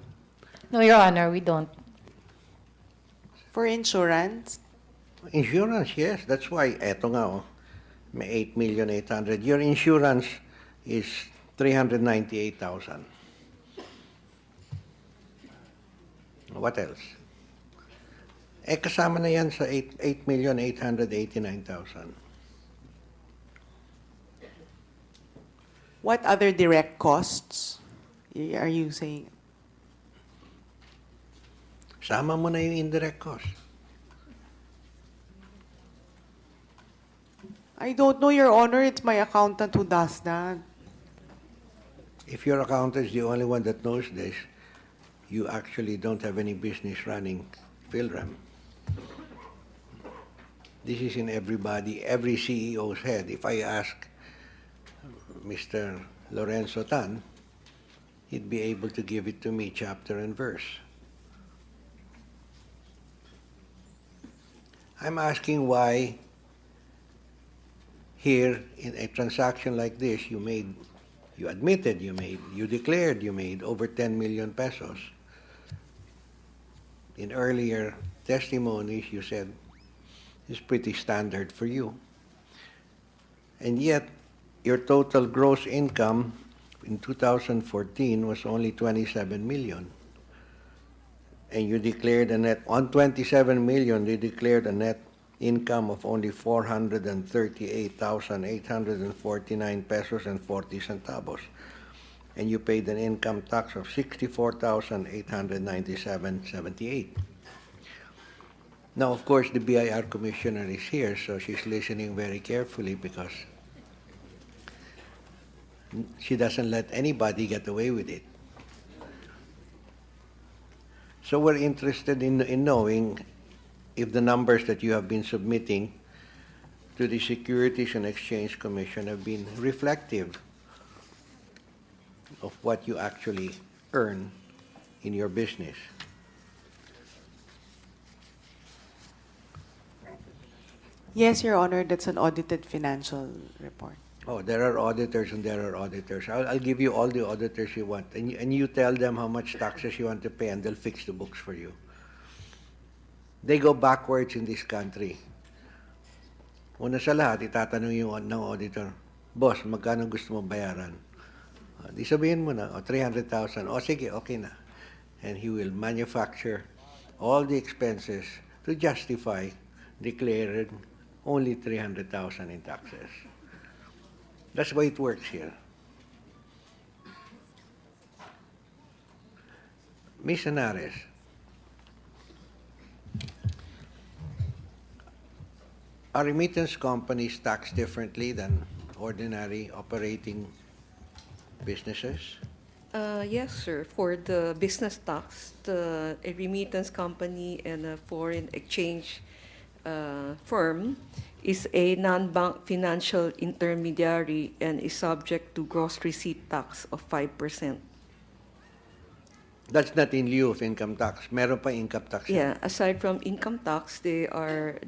No, Your Honor, we don't. For insurance? Insurance, yes. That's why, eto nga, oh, may 8,800,000. Your insurance is 398,000. What else? Kasama na yan sa 8,889,000. What other direct costs are you saying? Sama mo na yung indirect cost. I don't know, Your Honor. It's my accountant who does that. If your accountant is the only one that knows this, you actually don't have any business running PhilRem. This is in every CEO's head. If I ask Mr. Lorenzo Tan, he'd be able to give it to me chapter and verse. I'm asking why here in a transaction like this you declared you made over 10 million pesos. In earlier testimonies you said it's pretty standard for you. And yet your total gross income in 2014 was only 27 million. And you declared on 27 million, you declared a net income of only 438,849 pesos and 40 centavos. And you paid an income tax of 64,897.78. Now, of course, the BIR commissioner is here, so she's listening very carefully because she doesn't let anybody get away with it. So we're interested in knowing if the numbers that you have been submitting to the Securities and Exchange Commission have been reflective of what you actually earn in your business. Yes, Your Honor, that's an audited financial report. Oh, there are auditors and there are auditors. I'll give you all the auditors you want, and you tell them how much taxes you want to pay, and they'll fix the books for you. They go backwards in this country. Una sa lahat, itatanong yung ng auditor, boss, magkano gusto mo bayaran? Di sabihin mo na, 300,000. O sige, okay na. And he will manufacture all the expenses to justify declaring only 300,000 in taxes. That's why it works here. Ms. Henares, are remittance companies taxed differently than ordinary operating businesses? Yes, sir. For the business tax, a remittance company and a foreign exchange firm is a non-bank financial intermediary and is subject to gross receipt tax of 5%. That's not in lieu of income tax. Meron pa income tax. Yeah, aside from income tax, they are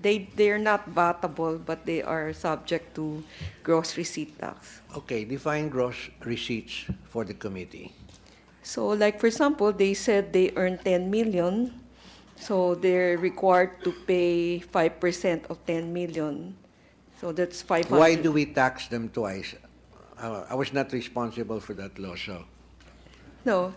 not vatable, but they are subject to gross receipt tax. Okay, define gross receipts for the committee. So like for example, they said they earn 10 million, so they're required to pay 5% of 10 million. So that's 500. Why do we tax them twice? I was not responsible for that law, so. No,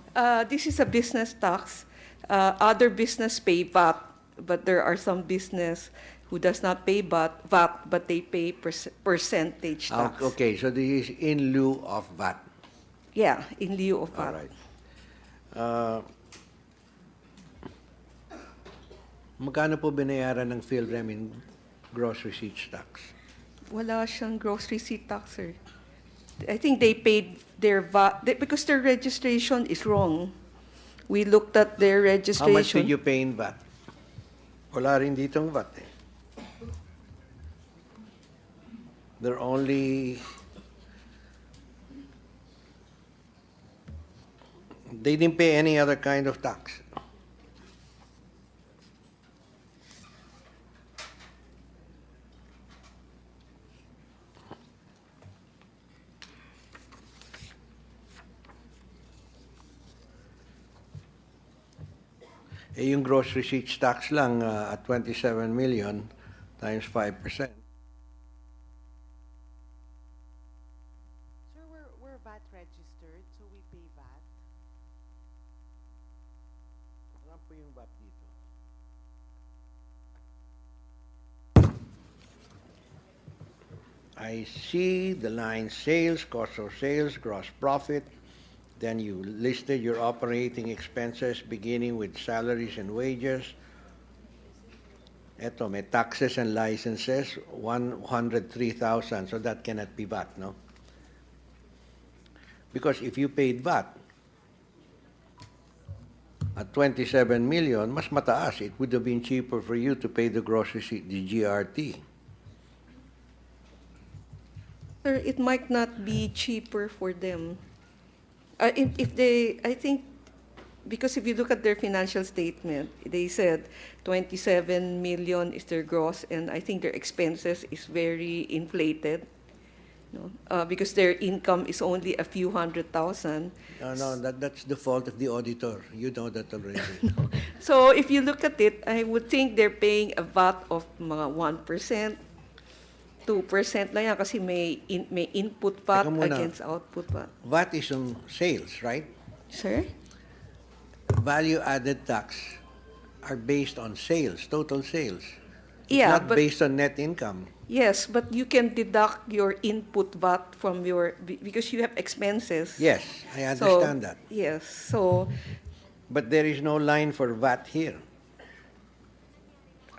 this is a business tax. Other business pay VAT, but there are some business who does not pay VAT, but they pay percentage tax. Okay, so this is in lieu of VAT. Yeah, in lieu of VAT. All right. Magkano po binayaran ng PhilRem in gross receipts tax? Wala siyang gross receipt tax, sir. I think they paid their VAT because their registration is wrong. We looked at their registration. How much did you pay in VAT? Wala rin ditong VAT eh. They're only... They didn't pay any other kind of tax. Eh, yung gross receipts tax lang at 27 million times 5%. Sir, we're VAT registered, so we pay VAT. Saan po yung VAT dito? I see the line sales, cost of sales, gross profit. Then you listed your operating expenses beginning with salaries and wages. Eto, may taxes and licenses, 103,000. So that cannot be VAT, no? Because if you paid VAT at 27 million, mas mataas. It would have been cheaper for you to pay the gross receipt, the GRT. Sir, it might not be cheaper for them. I think, because if you look at their financial statement, they said 27 million is their gross, and I think their expenses is very inflated, because their income is only a few 100,000. No, that's the fault of the auditor. You know that already. So if you look at it, I would think they're paying a VAT of mga 1%, 2% lang yan kasi may input VAT against output VAT. VAT is on sales, right? Sir? Value-added tax are based on sales, total sales. It's Yeah, not but- based on net income. Yes, but you can deduct your input VAT from because you have expenses. Yes, I understand that. Yes, so But there is no line for VAT here.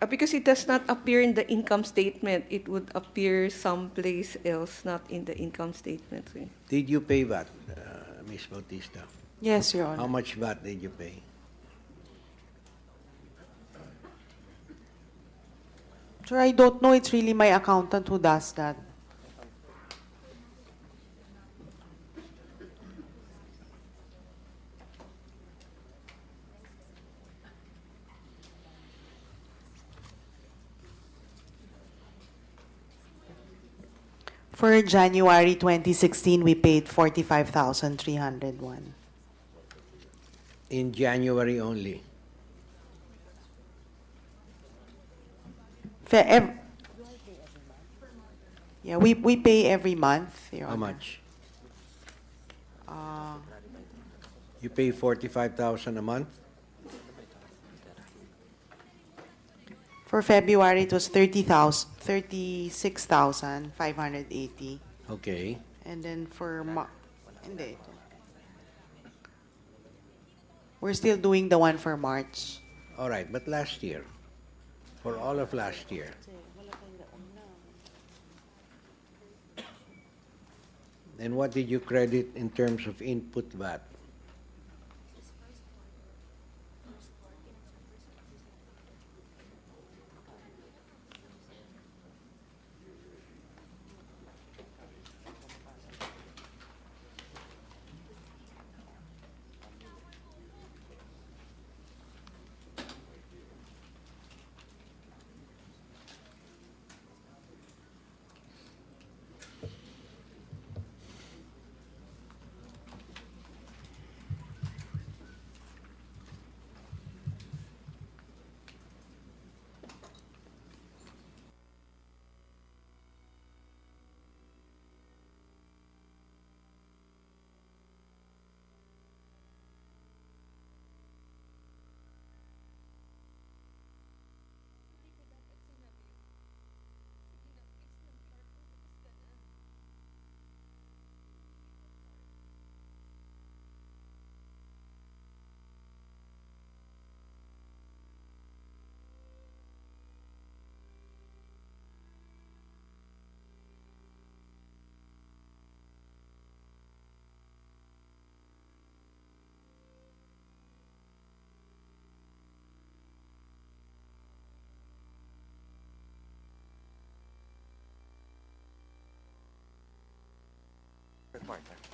because it does not appear in the income statement, it would appear someplace else, not in the income statement. Did you pay VAT, Ms. Bautista? Yes, Your Honor. How much VAT did you pay? Sir, I don't know. It's really my accountant who does that. For January 2016, we paid 45,301. In January only. Yeah, we pay every month, Your How Honor. much? Uh, You pay 45,000 a month? For February, it was 36,580. Okay. And then for hindi. We're still doing the one for March. All right, but last year, for all of last year, then what did you credit in terms of input VAT?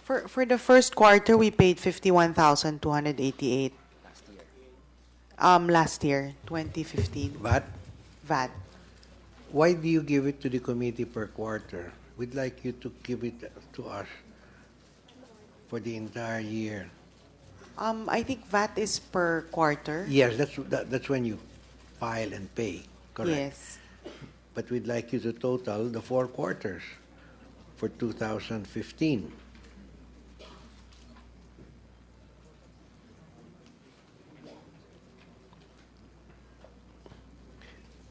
For the first quarter, we paid 51,288. Last year, 2015. VAT? VAT. Why do you give it to the committee per quarter? We'd like you to give it to us for the entire year. I think VAT is per quarter. Yes, that's when you file and pay, correct? Yes. But we'd like you to total the 4 quarters for 2015.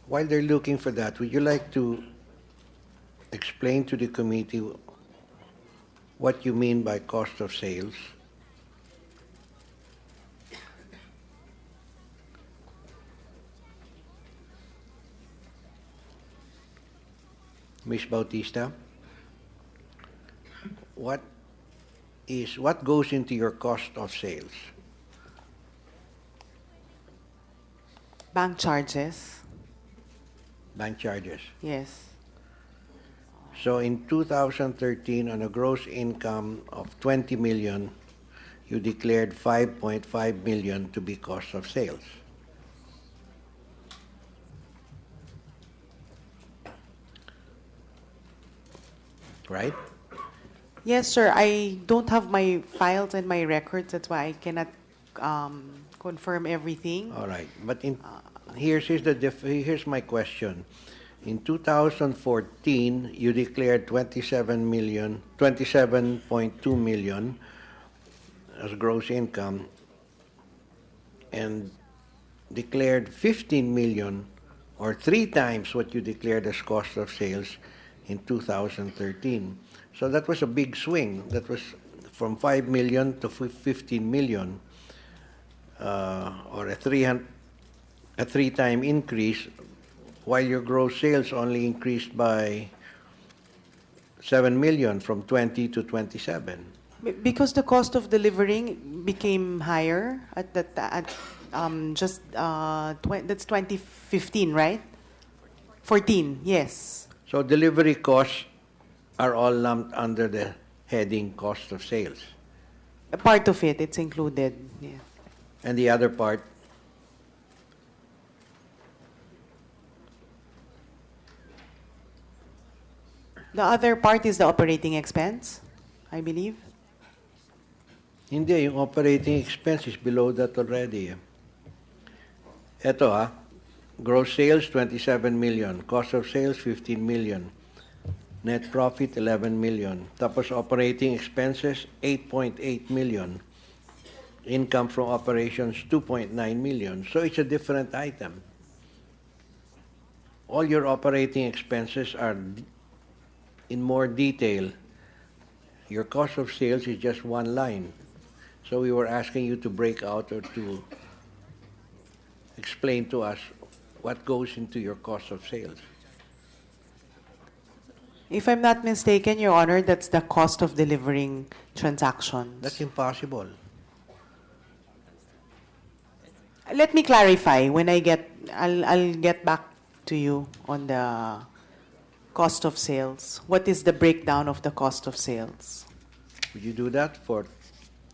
While they're looking for that, would you like to explain to the committee what you mean by cost of sales? Ms. Bautista, what goes into your cost of sales? Bank charges. Bank charges. Yes. So in 2013, on a gross income of 20 million, you declared 5.5 million to be cost of sales. Right? Yes, sir. I don't have my files and my records. That's why I cannot confirm everything. All right. But here's my question. In 2014, you declared 27.2 million as gross income and declared 15 million or 3 times what you declared as cost of sales in 2013. So that was a big swing. That was from 5 million to 15 million, or a 3-time increase, while your gross sales only increased by 7 million from 20 to 27. Because the cost of delivering became higher at that that's 2015, right? 14, yes. So delivery costs are all lumped under the heading cost of sales. A part of it, it's included. Yeah. And the other part? The other part is the operating expense, I believe. Hindi, yung operating expense is below that already. Ito gross sales 27 million, cost of sales 15 million, net profit 11 million, tapos operating expenses 8.8 million, income from operations 2.9 million. So it's a different item. All your operating expenses are in more detail. Your cost of sales is just one line. So we were asking you to break out or to explain to us what goes into your cost of sales. If I'm not mistaken, Your Honor, that's the cost of delivering transactions. That's impossible. Let me clarify when I'll get back to you on the cost of sales. What is the breakdown of the cost of sales? Would you do that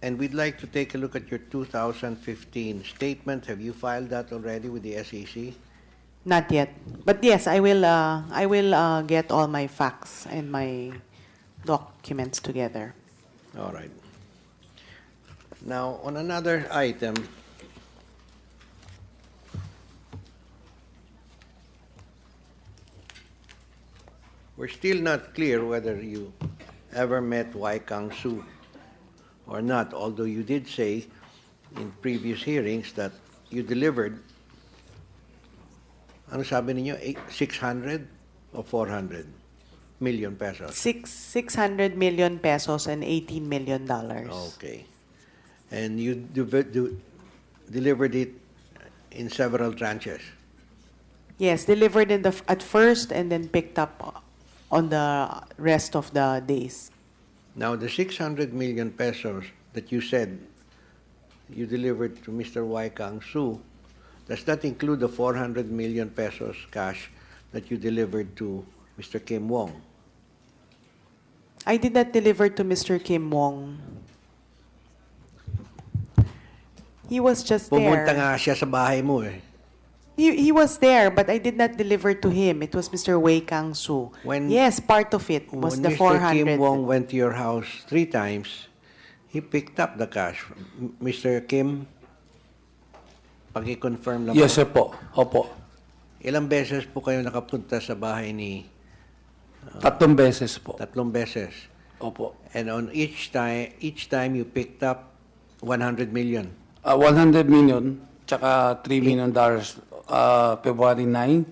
and we'd like to take a look at your 2015 statement. Have you filed that already with the SEC? Not yet. But yes, I will get all my facts and my documents together. All right. Now, on another item, we're still not clear whether you ever met Wai Kang Su or not, although you did say in previous hearings that you delivered, ano sabi ninyo, 600 or 400 million pesos? 600 million pesos and $18 million. Okay. And you delivered it in several tranches? Yes, delivered at first and then picked up on the rest of the days. Now, the 600 million pesos that you said you delivered to Mr. Wai Kang Su, does that include the 400 million pesos cash that you delivered to Mr. Kim Wong? I did not deliver to Mr. Kim Wong. He was just Pumunta there. nga siya sa bahay mo eh. He was there, but I did not deliver to him. It was Mr. Wei Kang-soo. Yes, part of it was When the Mr. 400. Kim Wong went to your house 3 times, he picked up the cash. Mr. Kim, paki-confirm lang Yes, po. sir po. Opo. Ilang beses po kayo nakapunta sa bahay ni... 3 beses po. 3 beses. Opo. And on each time you picked up 100 million. 100 million, tsaka $3 million. February 9,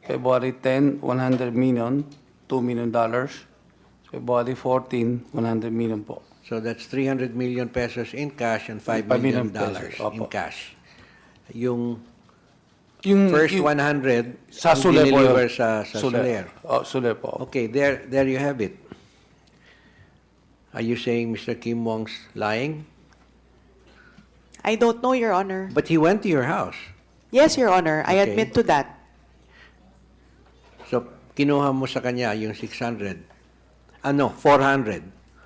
February 10, 100 million, $2 million. February 14, 100 million po. So that's 300 million pesos in cash and $5 5 million million pesos, in opo. cash. Yung Yung first yung- 100 sa ang Soler po dineliver yun. sa Soler. Oh, Soler po. Okay, there you have it. Are you saying Mr. Kim Wong's lying? I don't know, Your Honor. But he went to your house. Yes, Your Honor. I Okay. admit to that. So, kinuha mo sa kanya yung 600. 400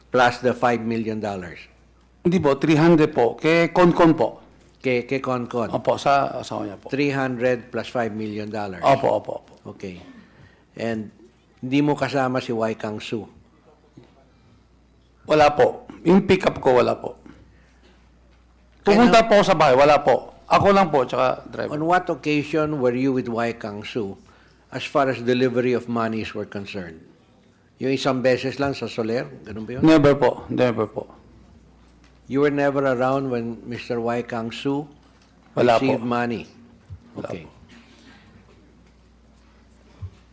plus the $5 million. Hindi po, 300 po. Kay Concon po. Kay Concon. Opo, sa asawa niya po. 300 plus $5 million. Opo, opo, opo. Okay. And hindi mo kasama si Wai Kang-soo. Wala po. Yung pick-up ko, wala po. Pumunta po sa bahay, wala po. Ako lang po, tsaka driver. On what occasion were you with Wai Kang-soo as far as delivery of monies were concerned? Yung isang beses lang sa Soler? Ganun ba yun? Never po, never po. You were never around when Mr. Wai Kang-soo Wala po. received money? Wala Okay.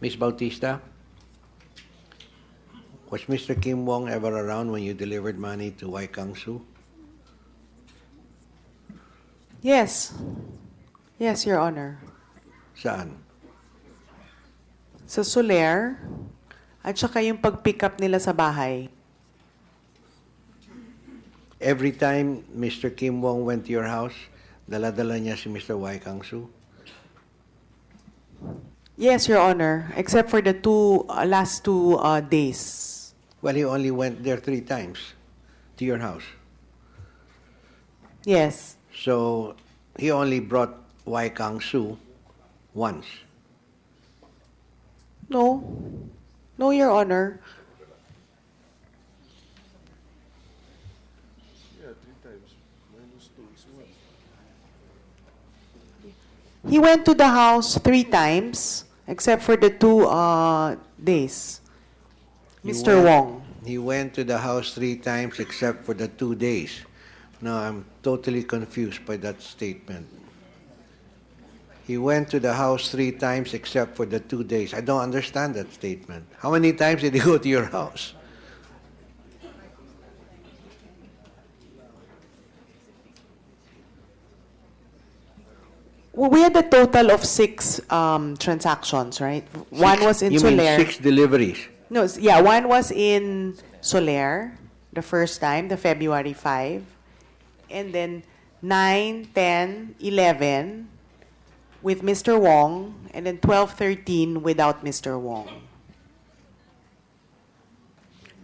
Ms. Bautista? Was Mr. Kim Wong ever around when you delivered money to Wai Kang-soo? Yes. Yes, Your Honor. Saan? Sa Soler, at saka yung pag-pick up nila sa bahay. Every time Mr. Kim Wong went to your house, dala-dala niya si Mr. Wai Kang-soo? Yes, Your Honor, except for the last two days. Well, he only went there 3 times to your house. Yes. So, he only brought Wai Kang-soo once. No. No, Your Honor. He went to the house 3 times, except for the 2 days. Mr. Wong. He went to the house 3 times except for the 2 days. Now, I'm totally confused by that statement. He went to the house 3 times except for the 2 days. I don't understand that statement. How many times did he go to your house? Well, we had a total of 6 transactions, right? One was in You Soler. mean 6 deliveries? No, yeah, one was in Soler, the first time, the February 5. And then 9, 10, 11 with Mr. Wong, and then 12, 13 without Mr. Wong.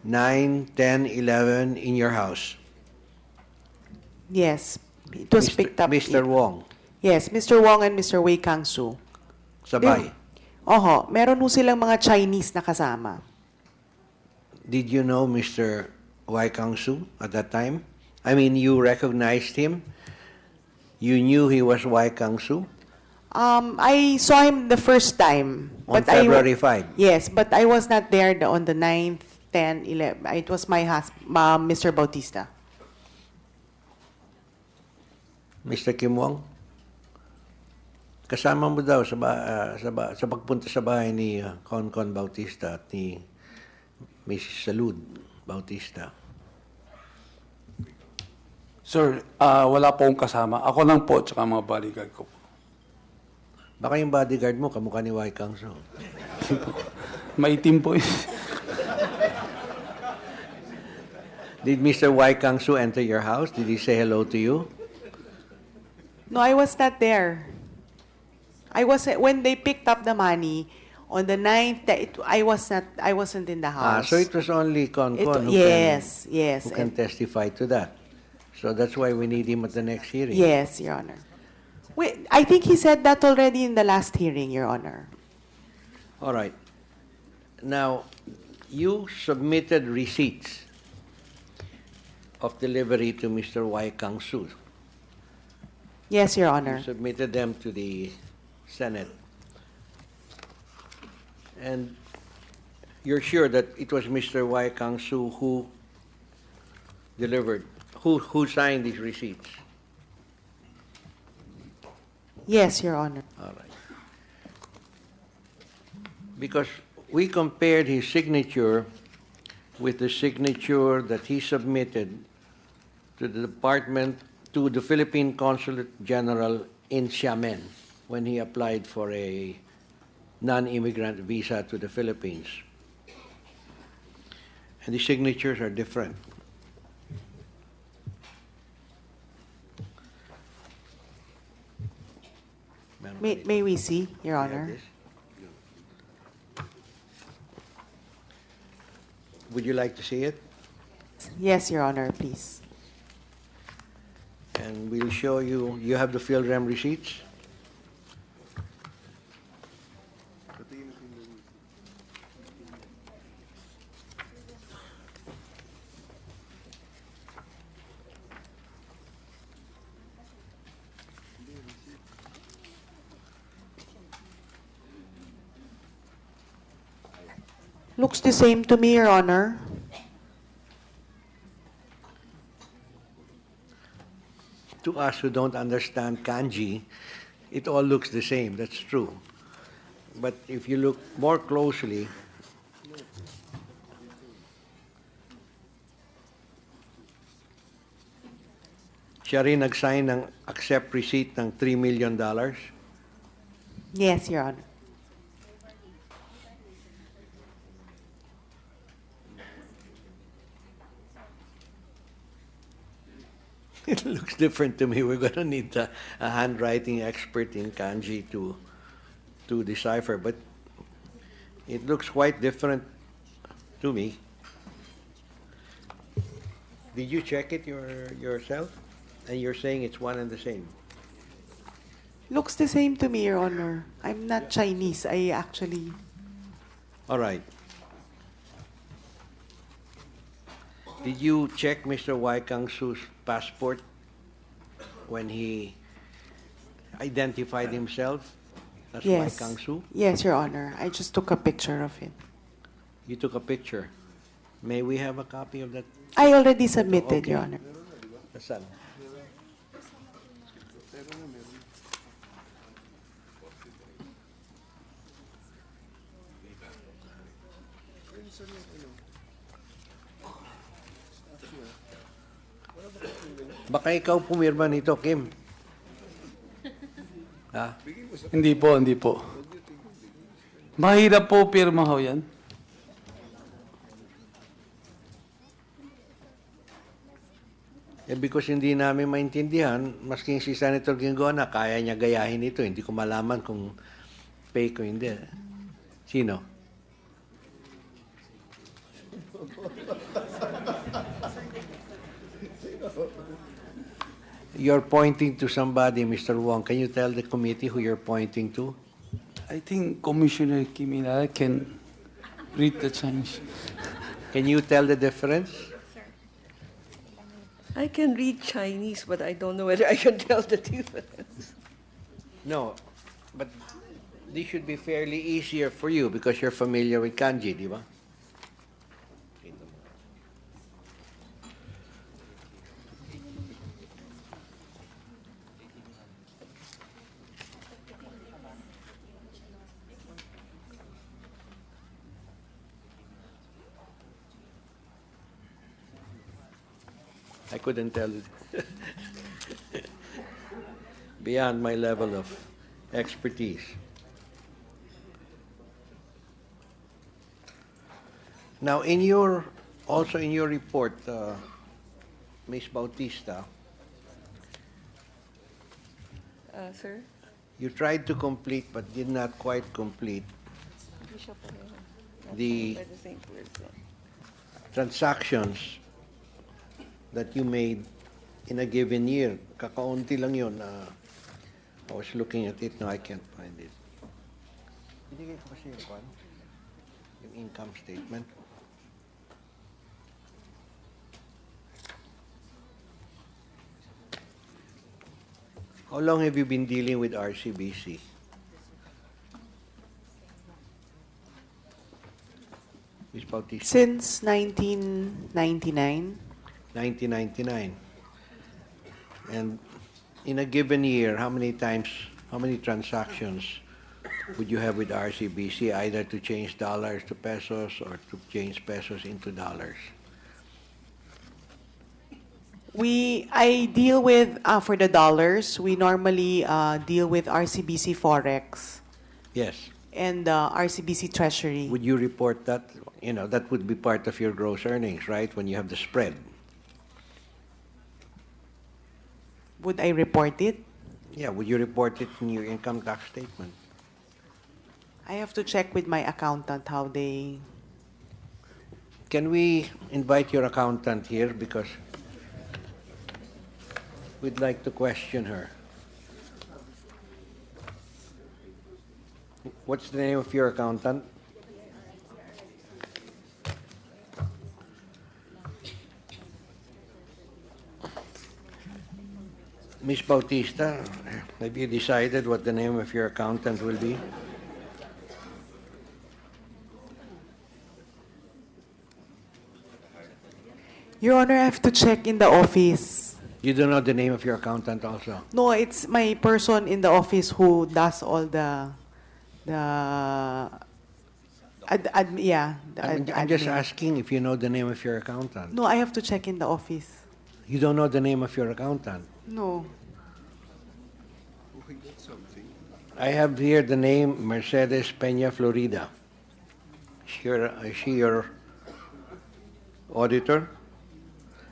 9, 10, 11 in your house. Yes, it was picked up. Mr. Wong, Yes, Mr. Wong and Mr. Wei Kang-soo. sabay. Oho, meron ho silang mga Chinese na kasama. Did you know Mr. Wai Kang-soo at that time? I mean, you recognized him? You knew he was Wai Kang-soo? I saw him the first time. On February 5? Yes, but I was not there on the 9th, 10, 11. It was my husband, Mr. Bautista. Mr. Kim Wong? Kasama mo daw sa pagpunta sa bahay ni Concon Bautista at ni Mrs. Salud Bautista. Sir, wala po akong kasama. Ako lang po, tsaka mga bodyguard ko po. Baka yung bodyguard mo, kamukha ni Wai Kang-soo. Maitim po eh. Did Mr. Wai Kang-soo enter your house? Did he say hello to you? No, I was not there. When they picked up the money, On the 9th, I wasn't in the house. So it was only Concon Yes, yes. who can testify to that. So that's why we need him at the next hearing. Yes, Your Honor. Wait, I think he said that already in the last hearing, Your Honor. All right. Now, you submitted receipts of delivery to Mr. Y. Kang-su. Yes, Your Honor. You submitted them to the Senate. And you're sure that it was Mr. Y. Kang-su who delivered, who signed these receipts? Yes, Your Honor. All right. Because we compared his signature with the signature that he submitted to the department, to the Philippine Consulate General in Xiamen when he applied for a non-immigrant visa to the Philippines. And the signatures are different. May we see, Your Honor? Would you like to see it? Yes, Your Honor, please. And we'll show you, you have the PhilRem receipts? Looks the same to me, Your Honor. To us who don't understand kanji, it all looks the same, that's true. But if you look more closely, siya rin nag-sign ng accept receipt ng $3 million. Yes, Your Honor. It looks different to me. We're going to need a handwriting expert in kanji to decipher, but it looks quite different to me. Did you check it yourself? And you're saying it's one and the same? Looks the same to me, Your Honor. I'm not Chinese. I actually... All right. Did you check Mr. Y. Kang-su's passport when he identified himself as Y. Yes. Kang-su? Yes, Your Honor. I just took a picture of it. You took a picture. May we have a copy of that? I already submitted, Okay. Your Honor. Saan? Baka ikaw pumirma nito, Kim. Ha? Hindi po, hindi po. Mahirap po pirma ho yan. Because hindi namin maintindihan, masking si Senator Gingona, kaya niya gayahin ito. Hindi ko malaman kung fake o hindi. Sino? You're pointing to somebody, Mr. Wong. Can you tell the committee who you're pointing to? I think Commissioner Kimila can read the Chinese. Can you tell the difference? I can read Chinese, but I don't know whether I can tell the difference. No, but this should be fairly easier for you because you're familiar with kanji, di ba? I couldn't tell it. Beyond my level of expertise. Now, also in your report, Ms. Bautista, Sir? you tried to complete but did not quite complete the transactions that you made in a given year. Kakaunti lang yun. I was looking at it, no, I can't find it. Binigay ko kasi yung income statement. How long have you been dealing with RCBC? Ms. Bautista? Since 1999, 1999. And in a given year, how many transactions would you have with RCBC, either to change dollars to pesos or to change pesos into dollars? I deal with, for the dollars, we normally deal with RCBC Forex Yes. and RCBC Treasury. Would you report that? You know, that would be part of your gross earnings, right? When you have the spread. Would I report it? Yeah, would you report it in your income tax statement? I have to check with my accountant how they... Can we invite your accountant here because we'd like to question her. What's the name of your accountant? Ms. Bautista, have you decided what the name of your accountant will be? Your Honor, I have to check in the office. You don't know the name of your accountant also? No, it's my person in the office who does all the I'm just admin. asking if you know the name of your accountant. No, I have to check in the office. You don't know the name of your accountant? No. I have here the name Mercedes Peña Florida. Is she your auditor?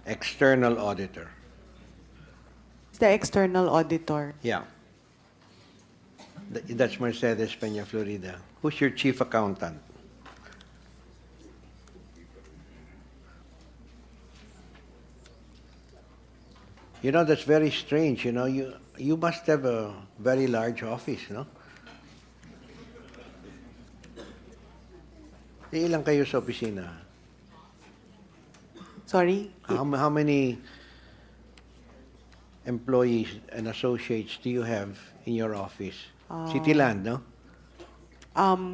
External auditor. It's the external auditor. Yeah. That's Mercedes Peña Florida. Who's your chief accountant? You know, that's very strange. You know, you must have a very large office, no? Ilang kayo sa opisina? Sorry? How many employees and associates do you have in your office? Cityland, no?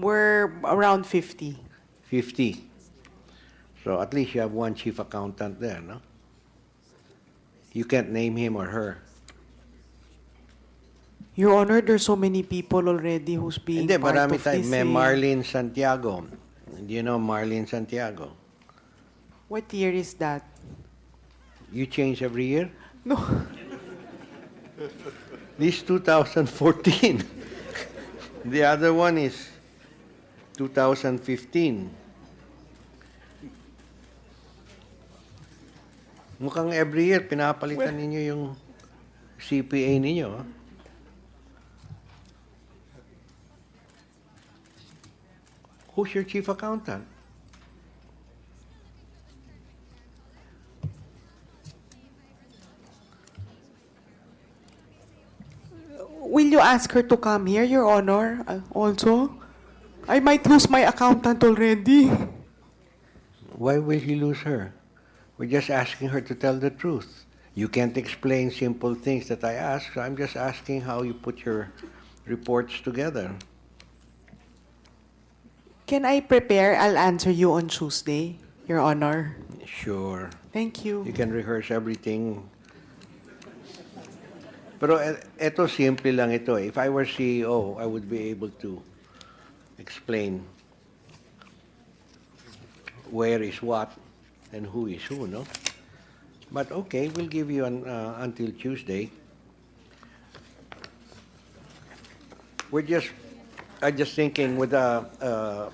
We're around 50. 50. So at least you have one chief accountant there, no? You can't name him or her. Your Honor, there's so many people already who's being Hindi, part marami of tayo. this. May Marlene Santiago. Do you know Marlene Santiago? What year is that? You change every year? No. This 2014. The other one is 2015. Mukhang every year, pinapalitan ninyo yung CPA ninyo. Ah. Who's your chief accountant? Will you ask her to come here, Your Honor, also? I might lose my accountant already. Why will you lose her? We're just asking her to tell the truth. You can't explain simple things that I ask, so I'm just asking how you put your reports together. Can I prepare? I'll answer you on Tuesday, Your Honor. Sure. Thank you. You can rehearse everything. Pero eto, simple lang ito. If I were CEO, I would be able to explain where is what and who is who, no? But okay, we'll give you until Tuesday. I'm just thinking with a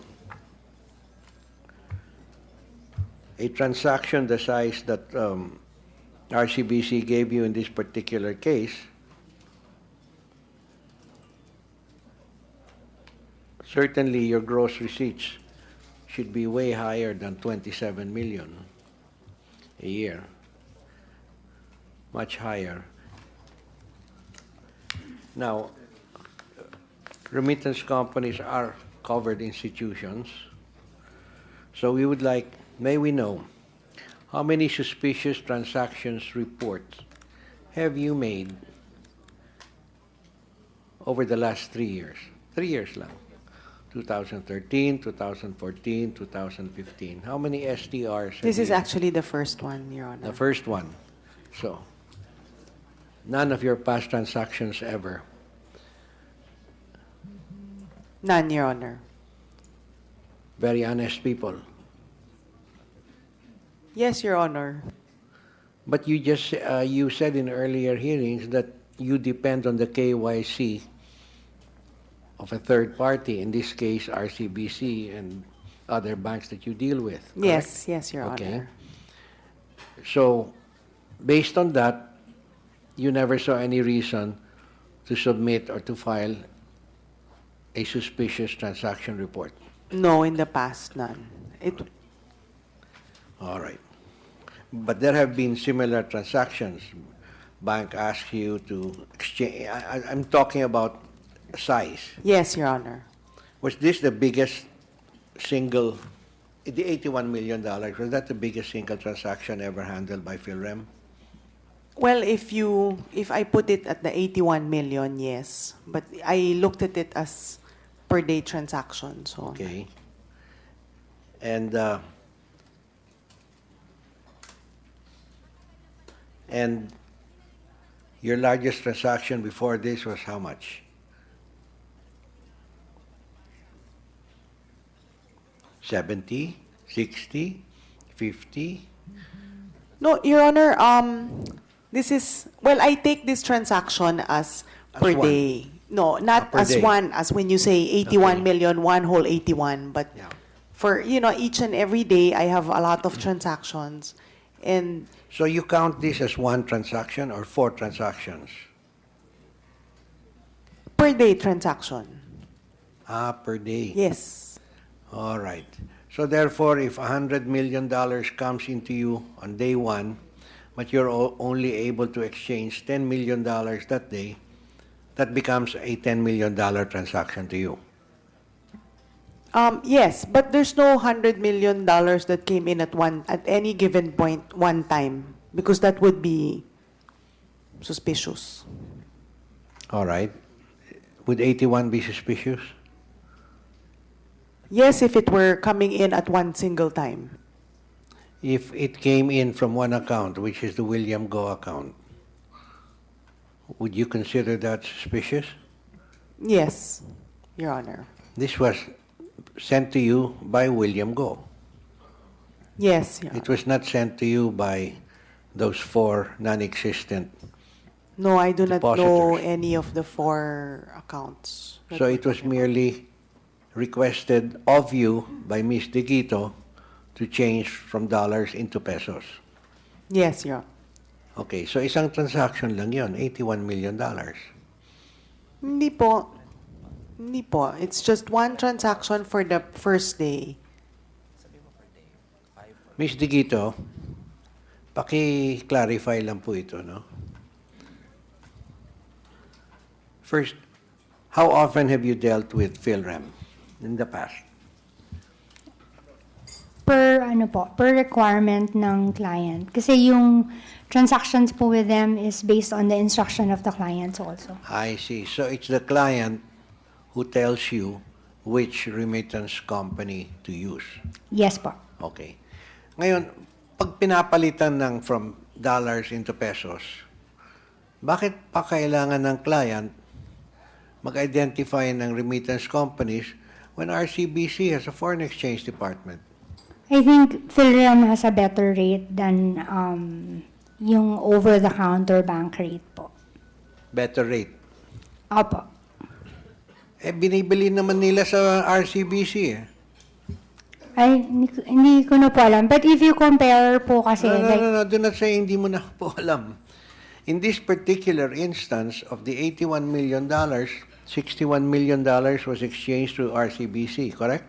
transaction the size that RCBC gave you in this particular case, certainly your gross receipts should be way higher than 27 million a year. Much higher. Now, remittance companies are covered institutions. So we would like, may we know, how many suspicious transactions reports have you made over the last 3 years? 3 years lang. 2013, 2014, 2015. How many STRs? This have is you- actually the first one, Your Honor. The first one. So, none of your past transactions ever. None, Your Honor. Very honest people. Yes, Your Honor. But you just you said in earlier hearings that you depend on the KYC of a third party, in this case RCBC and other banks that you deal with. Yes, correct? yes, Your Okay. Honor. So, based on that, you never saw any reason to submit or to file a suspicious transaction report. No, in the past, none. All right. But there have been similar transactions. Bank asks you to exchange. I'm talking about size. Yes, Your Honor. Was this the biggest single, the $81 million, was that the biggest single transaction ever handled by PhilRem? Well, if I put it at the 81 million, yes. But I looked at it as per day transaction, so. Okay. And your largest transaction before this was how much? $70, $60, $50? No, Your Honor, this is, well, I take this transaction as per one. day. No, not Per as day. one, as when you say 81 Okay. million, one whole 81. But for, each and every day, I have a lot of transactions. And So you count this as one transaction or 4 transactions? per day transaction. Per day. Yes. All right. So therefore, if $100 million comes into you on day one, but you're only able to exchange $10 million that day, that becomes a $10 million transaction to you. Yes, but there's no $100 million that came in at any given point, one time, because that would be suspicious. All right. Would 81 be suspicious? Yes, if it were coming in at one single time. If it came in from one account, which is the William Go account, would you consider that suspicious? Yes, Your Honor. This was sent to you by William Go. Yes, Your It was not sent to you by those 4 non-existent. No, I do not know depositors. any of the 4 accounts. So it was merely requested of you by Ms. Digito to change from dollars into pesos. Yes, Your Honor. Okay, so isang transaction lang yon, $81 million. Hindi po. Hindi po. It's just one transaction for the first day. Ms. Digito, paki-clarify lang po ito, no? First, how often have you dealt with PhilRem in the past? Per requirement ng client. Kasi yung transactions po with them is based on the instruction of the clients also. I see. So it's the client who tells you which remittance company to use. Yes po. Okay. Ngayon, pag pinapalitan ng from dollars into pesos, bakit pa kailangan ng client mag-identify ng remittance companies when RCBC has a foreign exchange department? I think PhilRem has a better rate than yung over-the-counter bank rate po. Better rate. Opo. Binibili naman nila sa RCBC eh. Ay, hindi ko na po alam. But if you compare po kasi, No, do not say hindi mo na po alam. In this particular instance of the $81 million, $61 million was exchanged to RCBC, correct?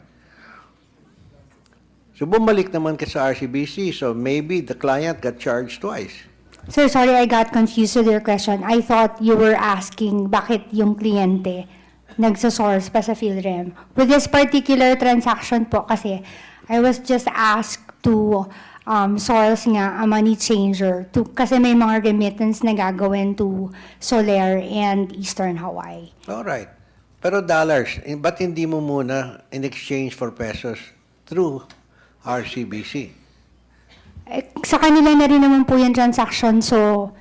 So bumalik naman ka sa RCBC, so maybe the client got charged twice. Sir, sorry, I got confused with your question. I thought you were asking bakit yung kliyente nagsosource pa sa PhilRem. With this particular transaction po kasi, I was just asked to source nga a money changer kasi may mga remittance na gagawin to Soler and Eastern Hawaii. Alright. Pero dollars, ba't hindi mo muna in exchange for pesos through RCBC? Sa kanila na rin naman po yung transaction, so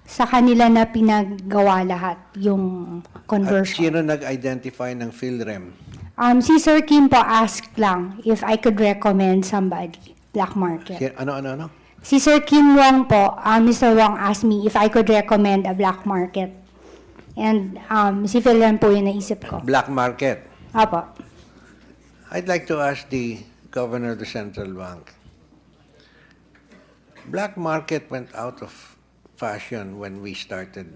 sa kanila na pinaggawa lahat yung At conversion. sino nag-identify ng PhilRem? Si Sir Kim po asked lang if I could recommend somebody, black market. Ano? Si Sir Kim Wong po, Mr. Wong asked me if I could recommend a black market. And si PhilRem po yung naisip ko. Black market. Apo. I'd like to ask the Governor of the Central Bank. Black market went out of fashion when we started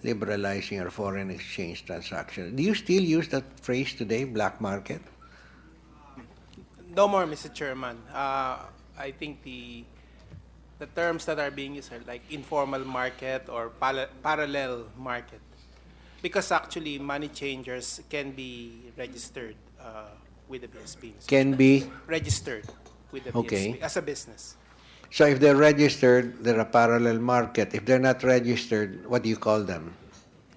liberalizing our foreign exchange transactions. Do you still use that phrase today, black market? No more, Mr. Chairman. I think the terms that are being used are like informal market or parallel market. Because actually, money changers can be registered with the BSP. Can be? Registered with the Okay. BSP as a business. So if they're registered, they're a parallel market. If they're not registered, what do you call them?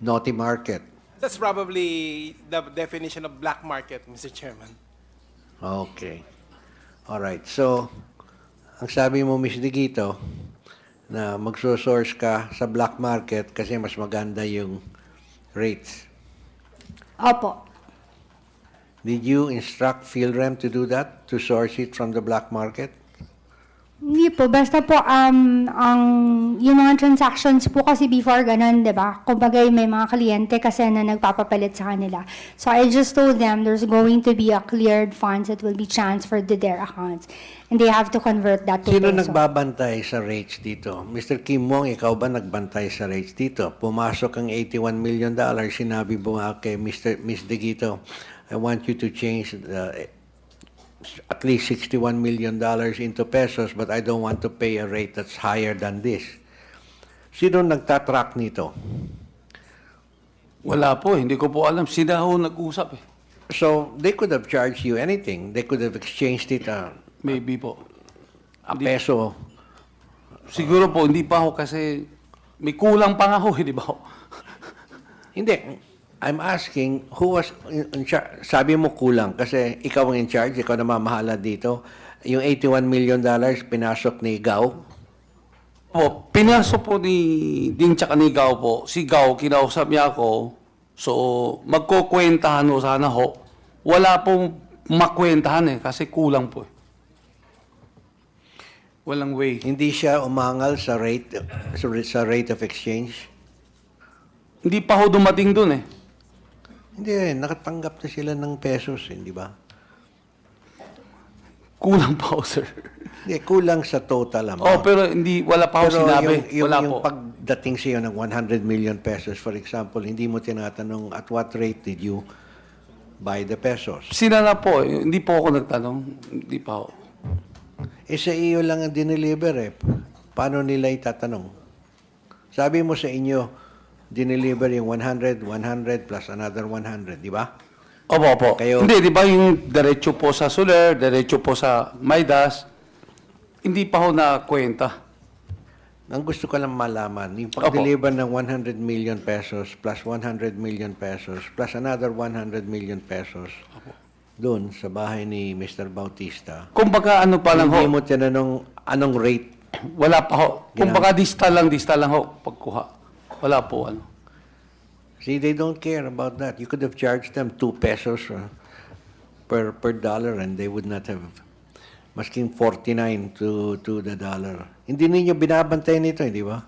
Naughty market. That's probably the definition of black market, Mr. Chairman. Okay. All right. So, ang sabi mo, Ms. Digito, na magsosource ka sa black market kasi mas maganda yung rates. Opo. Did you instruct PhilRem to do that, to source it from the black market? Hindi po. Basta po, yung mga transactions po kasi before ganun, di ba? Kumbaga may mga kliyente kasi na nagpapapalit sa kanila. So I just told them there's going to be a cleared funds that will be transferred to their accounts. And they have to convert that to Sino peso. nagbabantay sa rates dito? Mr. Kim Wong, ikaw ba nagbantay sa rates dito? Pumasok ang $81 million, sinabi mo kay Ms. Digito, I want you to change at least $61 million into pesos, but I don't want to pay a rate that's higher than this. Sino nagtatrack nito? Wala po, hindi ko po alam. Sila ho nag-usap eh. So, they could have charged you anything. They could have exchanged it Maybe po. a peso. Siguro po, hindi pa ho kasi may kulang pa nga ho, di ba ho? Hindi. I'm asking, who was in charge? Sabi mo kulang kasi ikaw ang in charge, ikaw na mamahala dito. Yung $81 million pinasok ni Gao. Po, pinasok po ni Ding tsaka ni Gao po. Si Gao, kinausap niya ako. So, magkukwentahan ho sana ho. Wala pong makwentahan eh, kasi kulang po eh. Walang way. Hindi siya umangal sa rate of exchange. Hindi pa ho dumating dun eh. Hindi, nakatanggap na sila ng pesos, hindi ba? Kulang pa ho, sir. Hindi, kulang sa total amount. Oh, pero hindi, wala pa ho Pero sinabi. Wala yung po. pagdating sa iyo ng 100 million pesos, for example, hindi mo tinatanong at what rate did you buy the pesos? Sila na po, hindi po ako nagtanong. Hindi pa ho. Eh sa iyo lang ang dineliver eh. Paano nila itatanong? Sabi mo sa inyo, dineliver yung 100 plus another 100, di ba? Opo. Kayo, Hindi, di ba yung diretso po sa Soler, diretso po sa Maidas, hindi pa ho na kwenta. ang gusto ko lang malaman, yung pag-deliver ng 100 million pesos plus 100 million pesos plus another 100 million pesos doon sa bahay ni Mr. Bautista. Kumbaga ano pa lang ho. Hindi mo tinanong anong rate. Wala pa ho. Kumbaga dista lang ho pagkuha. Wala po ano. See, they don't care about that. You could have charged them 2 pesos per dollar and they would not have masking 49 to the dollar. Hindi ninyo binabantay nito, hindi ba?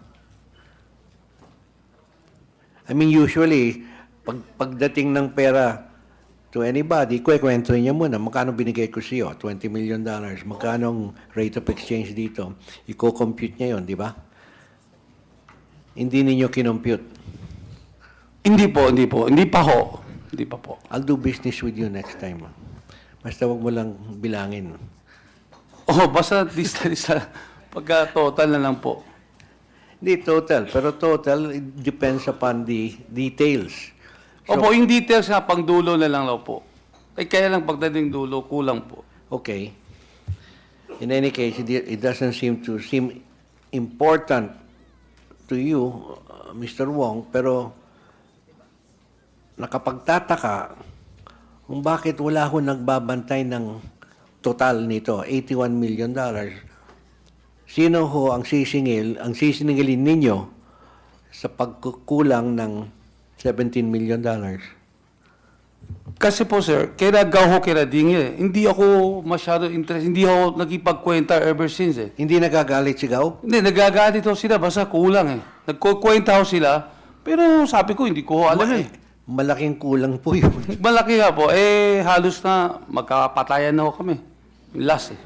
I mean, usually, pagdating ng pera to anybody, kwento niya muna, magkano binigay ko siyo? $20 million. Magkano ang rate of exchange dito? Iko-compute niya yon, di ba? Hindi ninyo kinompute. Hindi po. Hindi pa ho. Hindi pa po. I'll do business with you next time. Basta wag mo lang bilangin. Basta lista. Pagka total na lang po. Hindi total, pero total it depends upon the details. Opo, yung details na pang dulo na lang daw po. Kaya lang pagdating dulo, kulang po. Okay. In any case, it doesn't seem important to you, Mr. Wong, pero nakapagtataka kung bakit wala ho nagbabantay ng total nito, $81 million. Sino ho ang sisingilin ninyo sa pagkukulang ng $17 million? Kasi po sir, kinagaw ho kinadingil. Hindi ako masyado interested. Hindi ako nagipagkwenta ever since eh. Hindi nagagalit sigaw? Hindi, nagagalit ho sila. Basta kulang eh. Nagkukwenta ho sila. Pero sabi ko, hindi ko ho alam eh. Malaking kulang po yun. Malaki nga po. Halos na magkapatayan na ho kami. Last eh.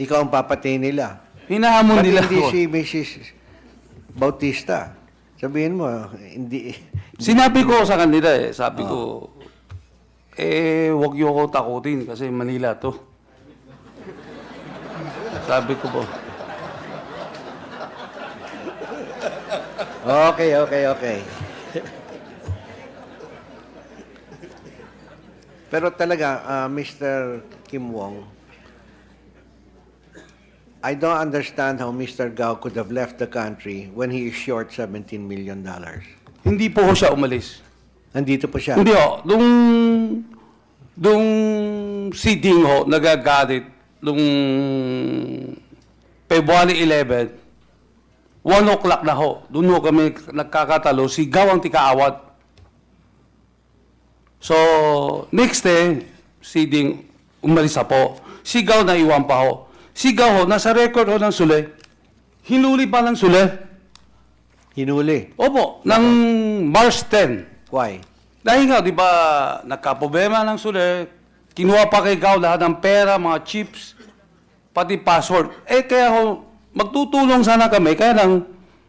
Ikaw ang papatay nila. Hinahamon nila hindi ho. si Mrs. Bautista. Sabihin mo, hindi. Sinabi ko sa kanila eh. Sabi ko, huwag niyo ako takutin kasi Manila to. Sabi ko po. Okay. Pero talaga, Mr. Kim Wong, I don't understand how Mr. Gao could have left the country when he is short $17 million. Hindi po siya umalis. Nandito po siya? Hindi ho. Nung seeding ho, nagagalit, nung February 11, 1 o'clock na ho. Doon ho kami nagkakatalo. Sigaw ang tikaawat. So, next day, seeding, umalis na po. Sigaw na iwan pa ho. Sigaw ho, nasa record ho ng Sule. Hinuli pa ng Sule. Hinuli? Opo, ng March 10. Why? Dahil nga, di ba, nagkaproblema ng Sule, kinuha pa kay Gao lahat ng pera, mga chips, pati password. Kaya ho, magtutulong sana kami, kaya lang,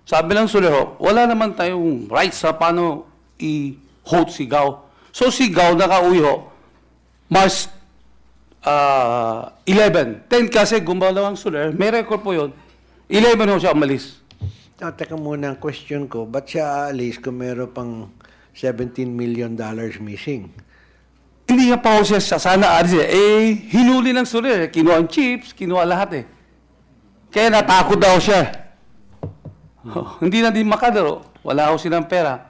sabi ng Sule ho, wala naman tayong rights sa paano i-hold si Gao. So si Gao nakauwi ho, March 11. 10 kasi gumalaw ang Sule, may record po yun. 11 ho siya umalis. Teka muna ang question ko, ba't siya aalis kung meron pang $17 million missing? Hindi nga pa ho siya sana aalis eh. Hinuli ng Sule, kinuha ang chips, kinuha lahat eh. Kaya natakot daw siya. Hindi na din makadaro. Wala ho silang pera.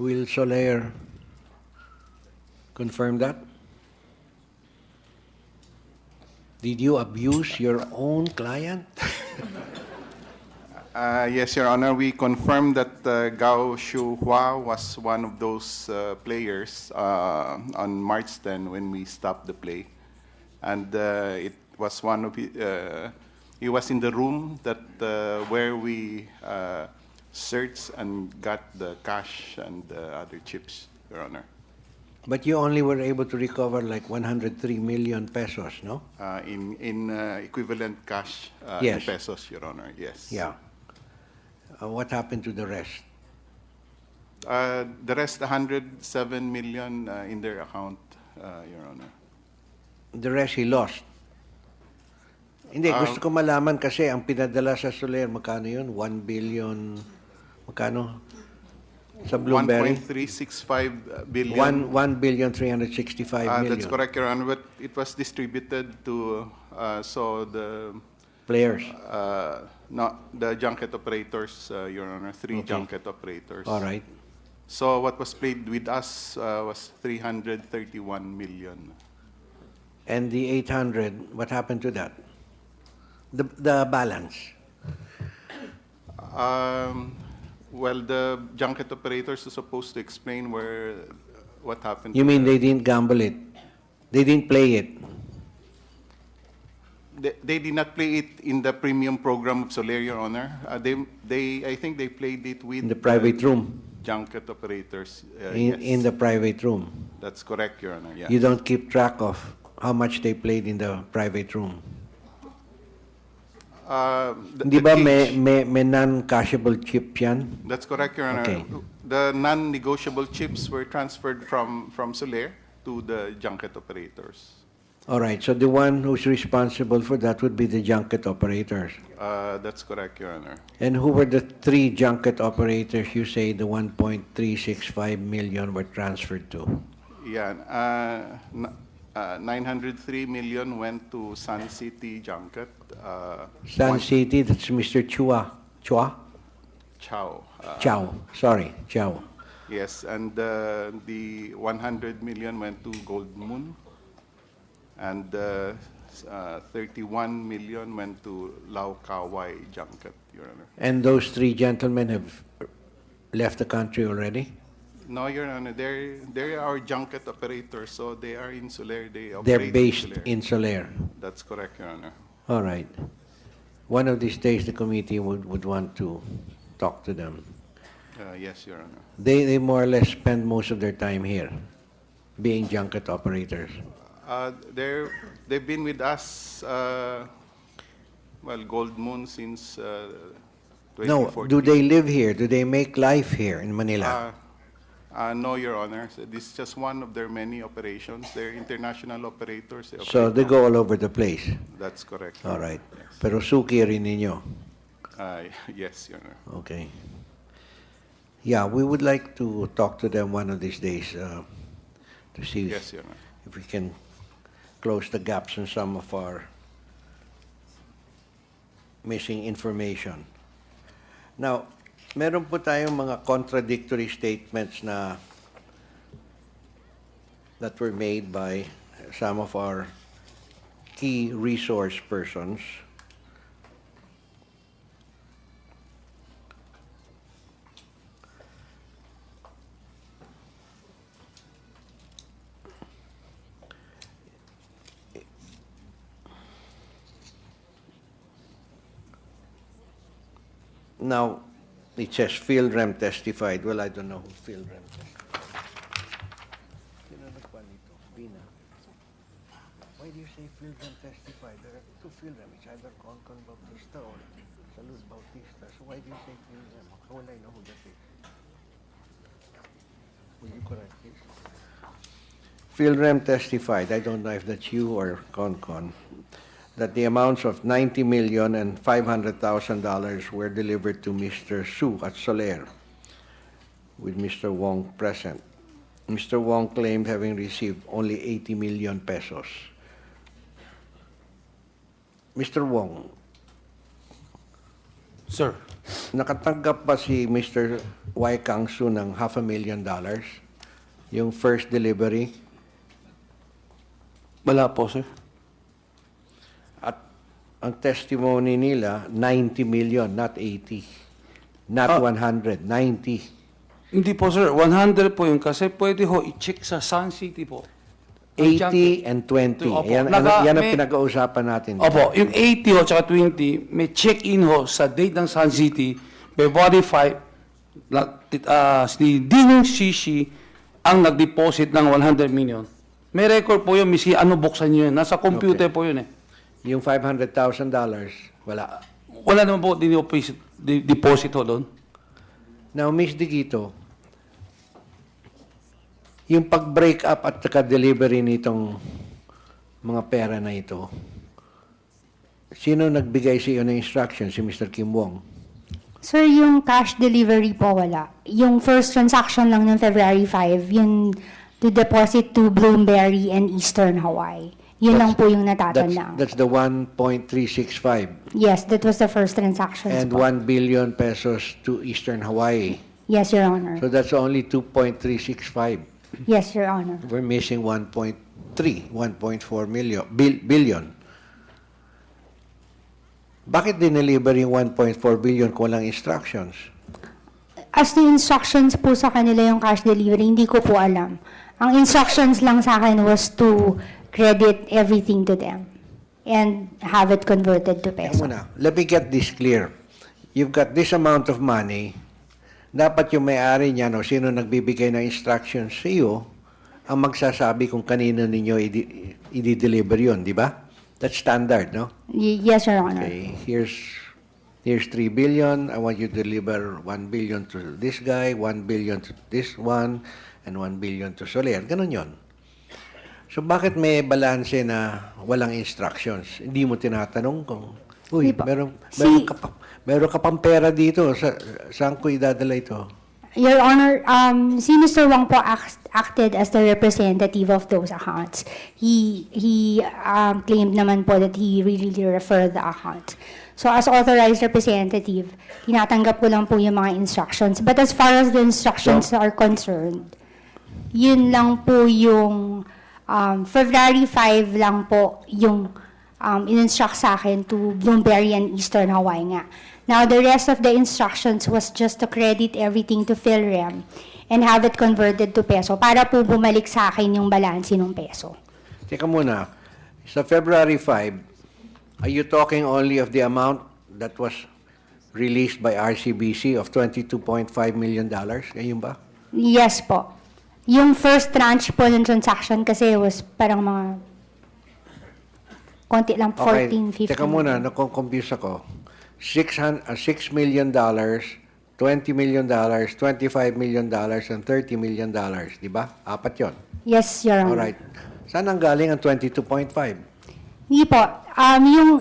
Will Soler confirm that? Did you abuse your own client? Yes, Your Honor. We confirmed that Gao Shuhua was one of those players on March 10 when we stopped the play. And it was one of he was in the room that where we searched and got the cash and other chips, Your Honor. But you only were able to recover like 103 million pesos, no? In equivalent cash Yes. in pesos, Your Honor. Yes. Yeah. What happened to the rest? The rest, 107 million in their account, Your Honor. The rest he lost. Hindi, gusto ko malaman kasi ang pinadala sa Soler, magkano yun? 1 billion, magkano? Sa Bloomberg? 1.365 billion. 1 billion 365 million. That's correct, Your Honor. But it was distributed to the players. Not the junket operators, Your Honor. Three Okay. junket operators. All right. So what was played with us was 331 million. And the 800, what happened to that? The balance. Well, the junket operators are supposed to explain what happened. You to mean the- they didn't gamble it? They didn't play it? They did not play it in the premium program of Soler, Your Honor. I think they played it with In the private room? junket operators. In the private room? That's correct, Your Honor. Yes. You don't keep track of how much they played in the private room? Di ba may non-cashable chip yan? That's correct, Your Honor. Okay. The non-negotiable chips were transferred from Soler to the junket operators. All right, so the one who's responsible for that would be the junket operators. That's correct, Your Honor. And who were the 3 junket operators you say the 1.365 million were transferred to? Yeah, 903 million went to Sun City Junket. Sun City, that's Mr. Chua. Chow. Chow, sorry, Chow. Yes, and the 100 million went to Gold Moon, and 31 million went to Lau Kawai Junket, Your Honor. And those 3 gentlemen have left the country already? No, Your Honor, they're our junket operators, so they are in Soler. They They're operate based Soler. in Soler. That's correct, Your Honor. All right. One of these days, the committee would want to talk to them. Yes, Your Honor. They more or less spend most of their time here, being junket operators. They've been with us, Gold Moon since No, 2014. do they live here? Do they make life here in Manila? No, Your Honor. So this is just one of their many operations. They're international operators. They So operate they go all over the place. That's correct. All right. Pero suki rin ninyo. Yes, Your Honor. Okay. Yeah, we would like to talk to them one of these days to see Yes, Your Honor. if we can close the gaps in some of our missing information. Now, meron po tayong mga contradictory statements na that were made by some of our key resource persons. Now, it says field rem testified. Well, I don't know who field rem testified. Why do you say field rem testified? There are 2 field rem. It's either Concon Bautista or Salud Bautista. So why do you say field rem? How will I know who that is? Will you correct this? Field rem testified. I don't know if that's you or Concon, that the amounts of $90 million and $500,000 were delivered to Mr. Su at Soler, with Mr. Wong present. Mr. Wong claimed having received only 80 million pesos. Mr. Wong, Sir. nakatanggap ba si Mr. Y. Kang Su ng $500,000, yung first delivery? Wala po, sir. Ang testimony nila, 90 million, not 80. Not 100, 90. Hindi po, sir. 100 po yun kasi pwede ho i-check sa Sun City po. 80 and 20. Opo. Yan ang pinag-uusapan natin. Opo, yung 80 ho tsaka 20, may check-in ho sa date ng Sun City, February 5, si Dinong Shishi ang nag-deposit ng 100 million. May record po yun, misi ano buksan nyo yun. Nasa computer po yun eh. Yung $500,000, wala. Wala naman po deposit ho doon. Now, Ms. Digito, yung pag-break up at saka-delivery nitong mga pera na ito, sino nagbigay sa iyo ng instruction? Si Mr. Kim Wong? Sir, yung cash delivery po wala. Yung first transaction lang ng February 5, yung to deposit to Bloomberry and Eastern Hawaii. Yun lang po yung natatandaan. That's the 1.365. Yes, that was the first transaction. And 1 billion pesos to Eastern Hawaii. Yes, Your Honor. So that's only 2.365. Yes, Your Honor. We're missing 1.4 billion. Bakit dineliver yung 1.4 billion kung walang instructions? As to instructions po sa kanila yung cash delivery, hindi ko po alam. Ang instructions lang sa akin was to credit everything to them and have it converted to peso. Let me get this clear. You've got this amount of money. Dapat yung may-ari niya, no, sino nagbibigay ng instructions sa iyo, ang magsasabi kung kanino ninyo i-deliver yun, di ba? That's standard, no? Yes, Your Honor. Okay, here's here's 3 billion, I want you to deliver 1 billion to this guy, 1 billion to this one, and 1 billion to Soler. Ganun yon. So bakit may balanse na walang instructions? Hindi mo tinatanong kung, uy, meron ka pang pera dito, saan ko idadala ito? Your Honor, si Mr. Wong po acted as the representative of those accounts. He claimed naman po that he really referred the account. So as authorized representative, tinatanggap ko lang po yung mga instructions. But as far as the instructions are concerned, yun lang po yung February 5 lang po yung in-instruct sa akin to Bloomberry and Eastern Hawaii nga. Now, the rest of the instructions was just to credit everything to PhilRem and have it converted to peso para po bumalik sa akin yung balanse ng peso. Teka muna, sa February 5, are you talking only of the amount that was released by RCBC of $22.5 million? Ganyan ba? Yes po. Yung first tranche po ng transaction kasi was parang mga konti lang, 14, 15. Teka muna, nakoconfuse ako. $6 million, $20 million, $25 million, and $30 million. Di ba? Apat yon. Yes, Your Honor. Alright. Saan ang galing ang 22.5? Hindi po.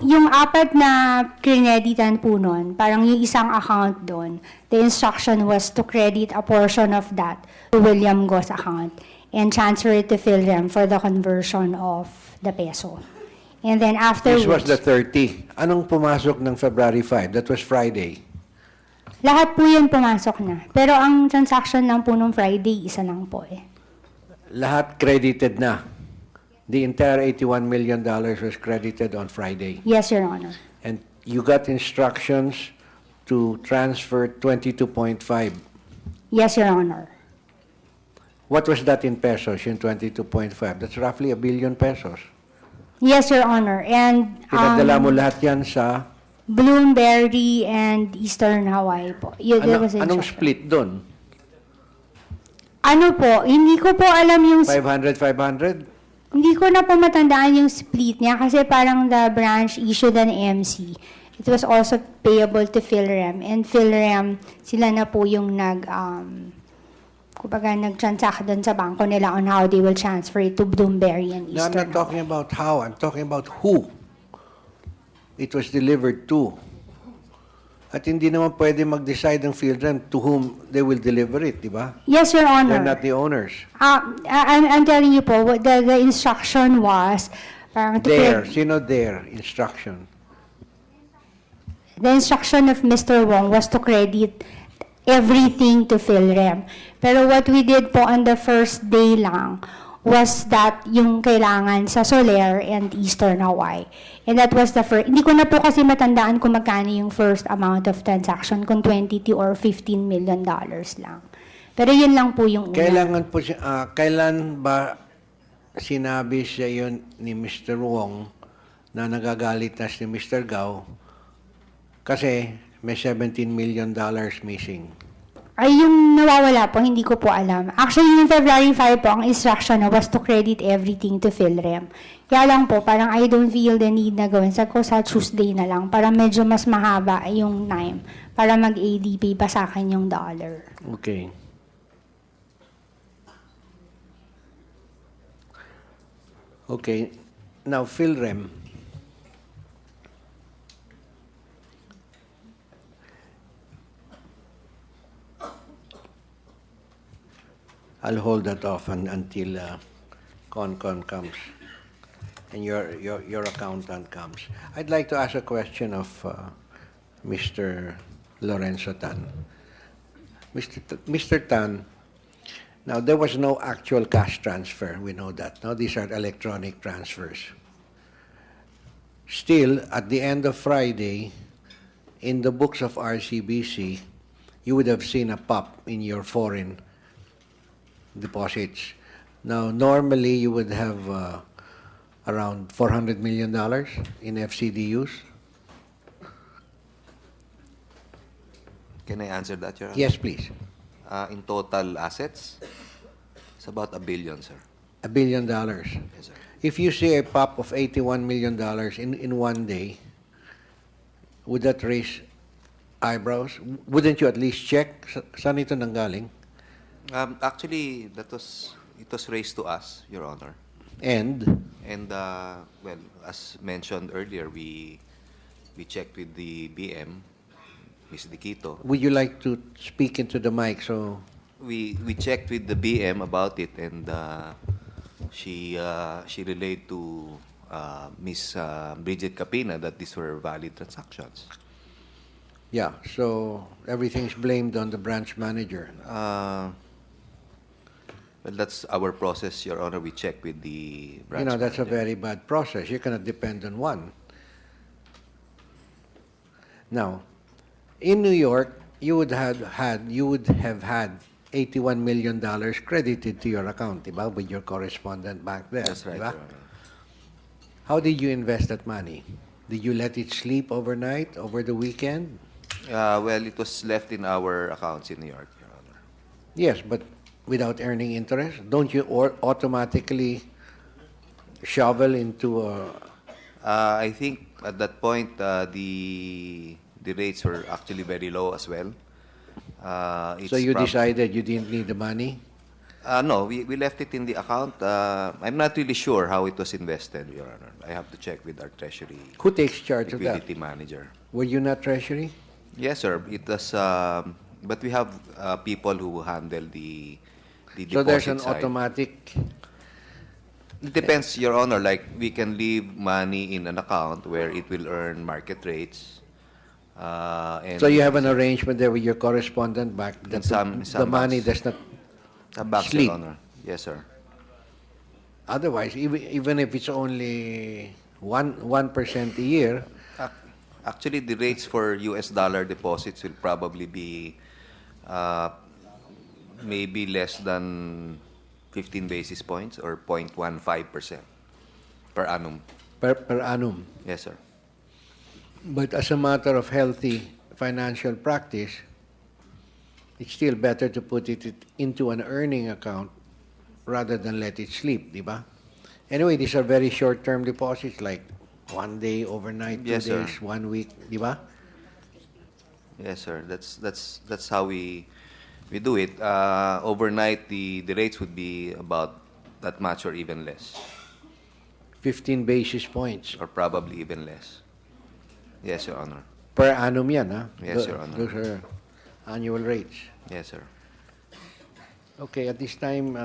Yung apat na credititan po nun, parang yung isang account doon, the instruction was to credit a portion of that to William Go's account and transfer it to PhilRem for the conversion of the peso. And then afterwards... This was the 30. Anong pumasok ng February 5? That was Friday. Lahat po yun pumasok na. Pero ang transaction lang po nung Friday, isa lang po eh. Lahat credited na. The entire $81 million was credited on Friday. Yes, Your Honor. And you got instructions to transfer 22.5. Yes, Your Honor. What was that in pesos, yung 22.5? That's roughly $1 billion pesos. Yes, Your Honor. And Pinadala mo lahat yan sa... Bloomberry and Eastern Hawaii po. Anong split doon? Ano po, hindi ko po alam yung... 500? Hindi ko na po matandaan yung split niya kasi parang the branch issued an MC. It was also payable to PhilRem. And PhilRem, sila na po yung nag-transact doon sa bangko nila on how they will transfer it to Bloomberry and No, I'm Eastern. not talking about how. I'm talking about who it was delivered to. At hindi naman pwede mag-decide ng PhilRem to whom they will deliver it, di ba? Yes, Your Honor. They're not the owners. I'm telling you po, what the instruction was, parang to Sino their instruction? The instruction of Mr. Wong was to credit everything to PhilRem. Pero what we did po on the first day lang was that yung kailangan sa Soler and Eastern Hawaii. And that was the first. Hindi ko na po kasi matandaan kung magkano yung first amount of transaction, kung 22 or $15 million lang. Pero yun lang po yung una. Kailan ba sinabi siya yun ni Mr. Wong na nagagalit na si Mr. Gao kasi may $17 million missing? Ay, yung nawawala po, hindi ko po alam. Actually, yung February 5 po, ang instruction na was to credit everything to PhilRem. Kaya lang po, parang I don't feel the need na gawin. Sabi ko sa Tuesday na lang, para medyo mas mahaba yung time para mag-ADP pa sa akin yung dollar. Okay. Okay. Now, PhilRem. I'll hold that off until CONCON comes and your accountant comes. I'd like to ask a question of Mr. Lorenzo Tan. Mr. Tan, now there was no actual cash transfer. We know that. Now these are electronic transfers. Still, at the end of Friday, in the books of RCBC, you would have seen a pop in your foreign deposits. Now, normally you would have around $400 million in FCDUs. Can I answer that, Your Honor? Yes, please. In total assets, it's about $1 billion, sir. $1 billion. Yes, sir. If you see a pop of $81 million in one day, would that raise eyebrows. Wouldn't you at least check saan ito nanggaling? Actually, it was raised to us, Your Honor. And Well, as mentioned earlier, we checked with the BM, Ms. Diquito. would you like to speak into the mic so We checked with the BM about it, and she relayed to Ms. Bridget Capina that these were valid transactions. yeah, so everything's blamed on the branch manager. Well, that's our process, Your Honor. We check with the branch That's a manager. very bad process. You cannot depend on one. Now, in New York, you would have had $81 million credited to your account, diba, with your correspondent bank there. That's right, diba? Your Honor. How did you invest that money? Did you let it sleep overnight, over the weekend? Well, it was left in our accounts in New York, Your Honor. Yes, but without earning interest? Don't you automatically shovel into a... I think at that point, the rates were actually very low as well. So you decided you didn't need the money? No, we left it in the account. I'm not really sure how it was invested, Your Honor. I have to check with our Treasury Who takes charge of that? liquidity manager. Were you not Treasury? Yes, sir. It was, but we have people who handle the deposit So there's an side. automatic... It depends, Your Honor. Like, we can leave money in an account where it will earn market rates. And So you have an arrangement there with your correspondent bank that the money does not some banks, sleep. Your Honor. Yes, sir. Otherwise, even if it's only 1% a year, Actually, the rates for US dollar deposits will probably be maybe less than 15 basis points or 0.15% per annum. per annum. Yes, sir. But as a matter of healthy financial practice, it's still better to put it into an earning account rather than let it sleep, di ba? Anyway, these are very short-term deposits, like 1 day, overnight, 2 Yes, sir. days, 1 week, di ba? Yes, sir. That's how we do it. Overnight, the rates would be about that much or even less, 15 basis points. or probably even less. Yes, Your Honor. Per annum yan, ha? Yes, Your Honor. Those are annual rates. Yes, sir. Okay, at this time,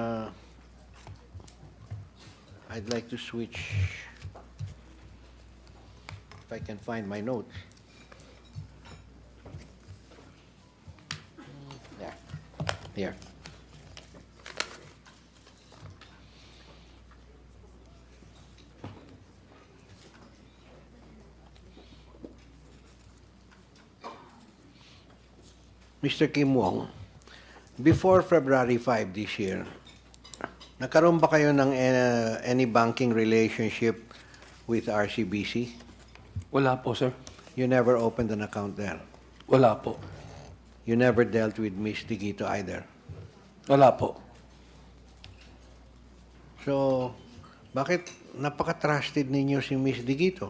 I'd like to switch, if I can find my notes. There. Here. Mr. Kim Wong, before February 5 this year, nagkaroon ba kayo ng any banking relationship with RCBC? Wala po, sir. You never opened an account there? Wala po. You never dealt with Ms. Digito either? Wala po. So, bakit napaka-trusted ninyo si Ms. Digito?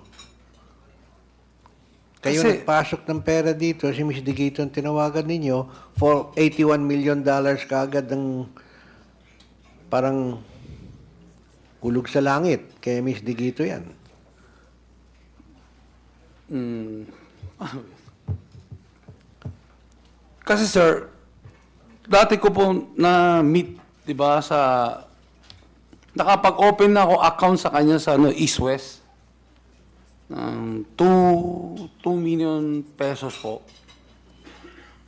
Kayo Kasi- nagpasok ng pera dito, si Ms. Digito ang tinawagan ninyo for $81 million kaagad ng parang kulog sa langit. Kaya Ms. Digito yan. Kasi sir, dati ko po na-meet, di ba, nakapag-open na ako account sa kanya sa East-West. 2 million pesos po.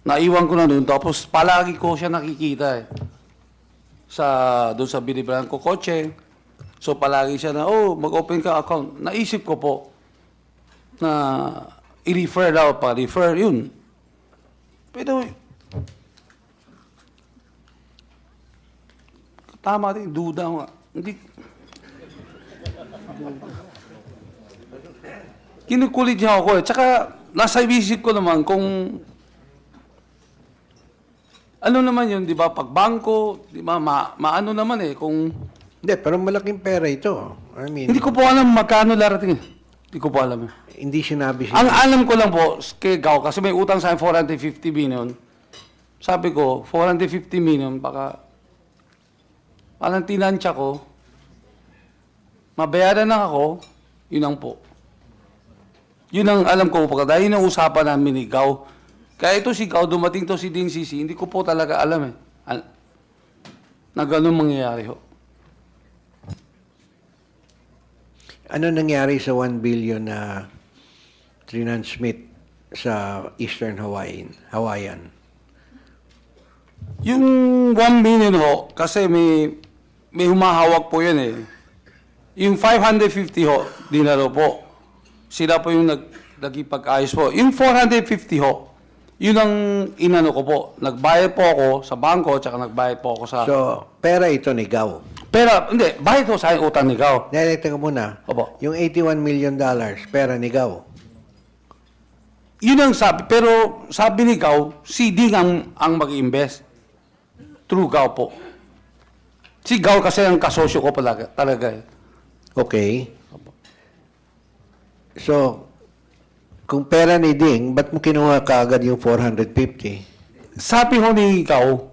Naiwan ko na doon, tapos palagi ko siya nakikita doon sa binibilan ko kotse. So palagi siya na, mag-open ka account. Naisip ko po na i-refer daw, pa-refer, yun. Pero, tama din, duda nga. Hindi, kinukulit niya ako eh. Tsaka, nasa isip ko naman kung, ano naman yun, di ba, pag bangko, di ba, maano naman eh, kung, Hindi, pero malaking pera ito. I mean, hindi ko po alam magkano larating. Hindi ko po alam. Hindi sinabi Ang alam ko lang po, kay Gao, kasi may utang sa akin 450 million. Sabi ko, 450 million, baka parang tinansya ko, mabayaran na ako, yun ang po. Yun ang alam ko po, dahil yun ang usapan namin ni Gao. Kaya ito si Gao, dumating to si Ding Sisi, hindi ko po talaga alam na ganun mangyayari ho. Ano nangyari sa 1 billion na transmit sa Eastern Hawaiian? Yung 1 million ho, kasi may humahawak po yun eh. Yung 550 ho, dinaro po. Sila po yung nagipag-ayos po. Yung 450 ho, yun ang inano ko po. Nagbayad po ako sa bangko, tsaka nagbayad po ako sa... So, pera ito ni Gao. Pero, hindi, bayad ko sa utang ni Gao. Teka muna. Opo. Yung $81 million, pera ni Gao. Yun ang sabi. Pero sabi ni Gao, si Ding ang mag-invest. Through Gao po. Si Gao kasi ang kasosyo ko talaga eh. Okay. So, kung pera ni Ding, ba't mo kinuha kaagad yung 450? Sabi ho ni Gao,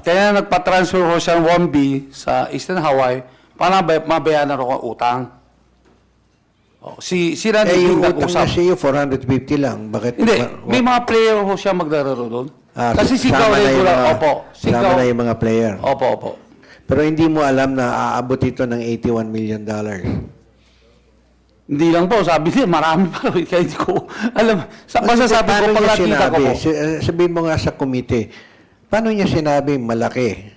kaya nagpa-transfer ho siya ng 1B sa Eastern Hawaii para mabayaran ro ang utang. Si Randy yung Ding utang nag-usap. na siya 450 lang. Bakit? Hindi, may mga player ho siya magdararo doon. Kasi si Gao sama na yung regular, mga- opo. Si sama Gao, na yung mga player. opo, opo. Pero hindi mo alam na aabot ito ng $81 million. Hindi lang po, sabi niya, marami pa. Kaya hindi ko alam. Basta sabi ko, pag nakita ko po. Sabihin mo nga sa komite, paano niya sinabi malaki?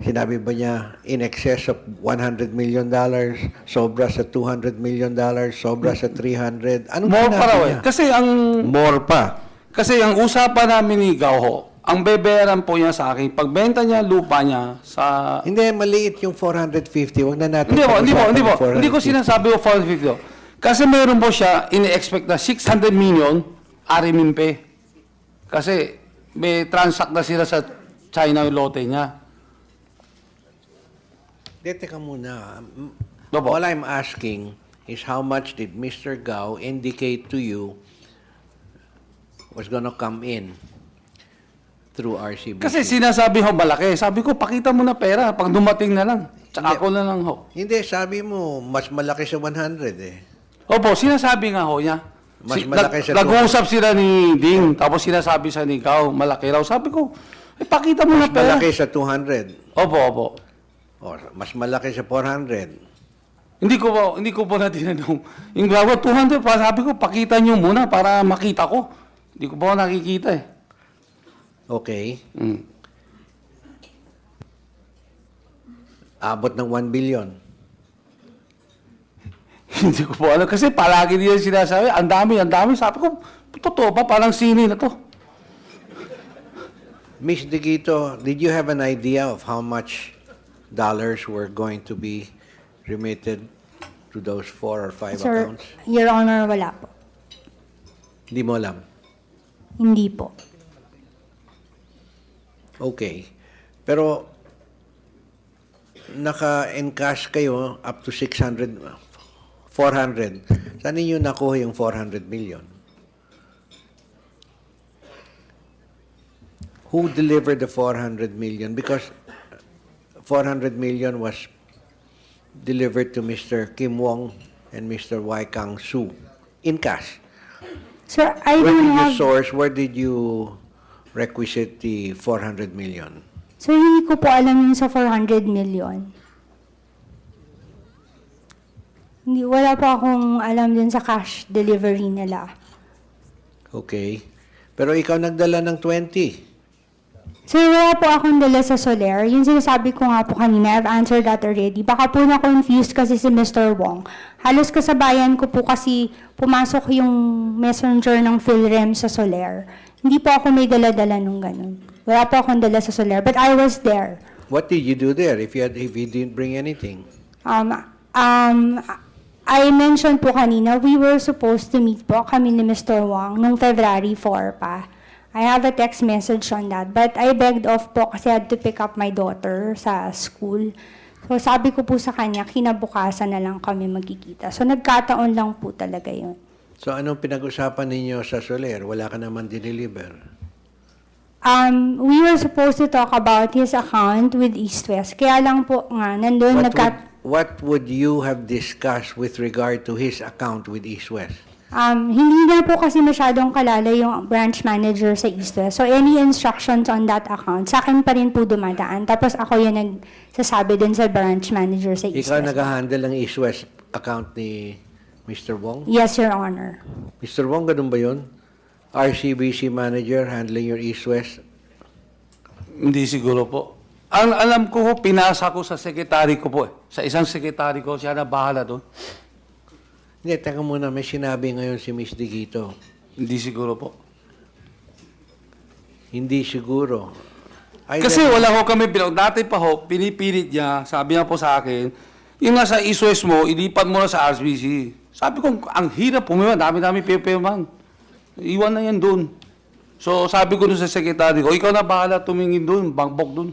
Sinabi ba niya in excess of $100 million, sobra sa $200 million, sobra sa 300? Anong More sinabi pa raw niya? Kasi ang... More pa. Kasi ang usapan namin ni Gao ho, ang beberan po niya sa akin, pagbenta niya lupa niya sa... Hindi, maliit yung 450. Huwag na natin Hindi po. pag-usapan yung Hindi ko 450. sinasabi ko 450 ho. Kasi meron po siya, ini-expect na 600 million ariminpe. Kasi may transact na sila sa China yung lote niya. Teka muna. Opo. All I'm asking is how much did Mr. Gao indicate to you was gonna come in through RCBC? Kasi sinasabi ho malaki. Sabi ko, pakita mo na pera pag dumating na lang. Tsaka ako na lang ho. Hindi, sabi mo, mas malaki sa 100 eh. Opo, sinasabi nga ho niya. Mas malaki sa Nag-uusap sila ni Ding, tapos sinasabi sa ni Gao, malaki raw. Sabi ko, pakita mo na Mas pera. malaki sa 200. Opo, opo. Or mas malaki sa 400. Hindi ko po na tinanong. Yung gawa 200 pa, sabi ko, pakita nyo muna para makita ko. Hindi ko po nakikita eh. Okay. Abot ng 1 billion. Hindi ko po alam. Kasi palagi nila sinasabi, ang dami. Sabi ko, totoo ba? Parang sini na to. Miss Digito, did you have an idea of how much dollars were going to be remitted to those 4 or 5 Sir, accounts? Your Honor, wala po. Hindi mo alam. Hindi po. Okay. Pero naka-encash kayo up to 400. Saan ninyo nakuha yung 400 million? Who delivered the 400 million? Because 400 million was delivered to Mr. Kim Wong and Mr. Wai Kang Su in cash. Sir, I Where don't did you have... source, where did you requisite the 400 million? Sir, hindi ko po alam yun sa 400 million. Hindi, wala po akong alam din sa cash delivery nila. Okay. Pero ikaw nagdala ng 20. Sir, wala po akong dala sa Soler. Yung sinasabi ko nga po kanina, I've answered that already. Baka po na-confused kasi si Mr. Wong. Halos kasabayan ko po kasi pumasok yung messenger ng PhilRem sa Soler. Hindi po ako may dala-dala nung ganun. Wala po akong dala sa Soler, but I was there. What did you do there if you didn't bring anything? I mentioned po kanina, we were supposed to meet po kami ni Mr. Wong nung February 4 pa. I have a text message on that, but I begged off po kasi I had to pick up my daughter sa school. So sabi ko po sa kanya, kinabukasan na lang kami magkikita. So nagkataon lang po talaga yun. So anong pinag-usapan ninyo sa Soler? Wala ka naman dineliver. We were supposed to talk about his account with East West. Kaya lang po nga, nandun What would you have discussed with regard to his account with East West? Hindi na po kasi masyadong kalala yung branch manager sa East West. So any instructions on that account, sa akin pa rin po dumadaan. Tapos ako yung nagsasabi din sa branch manager sa East Ikaw West. nag-handle ng East West account ni Mr. Wong? Yes, Your Honor. Mr. Wong, ganun ba yun? RCBC manager handling your East West? Hindi siguro po. Ang alam ko, pinasa ko sa sekretary ko po. Sa isang sekretary ko, siya na bahala doon. Hindi, teka muna, may sinabi ngayon si Miss Digito. Hindi siguro po. Hindi siguro. Kasi wala ho kami, dati pa ho, pinipilit niya, sabi niya po sa akin, yung nasa ISOS mo, ilipat mo na sa RCBC. Sabi ko, ang hirap pumiwan, dami-dami pipirman. Iwan na yan doon. So sabi ko doon sa sekretary ko, ikaw na bahala tumingin doon, bangbok doon.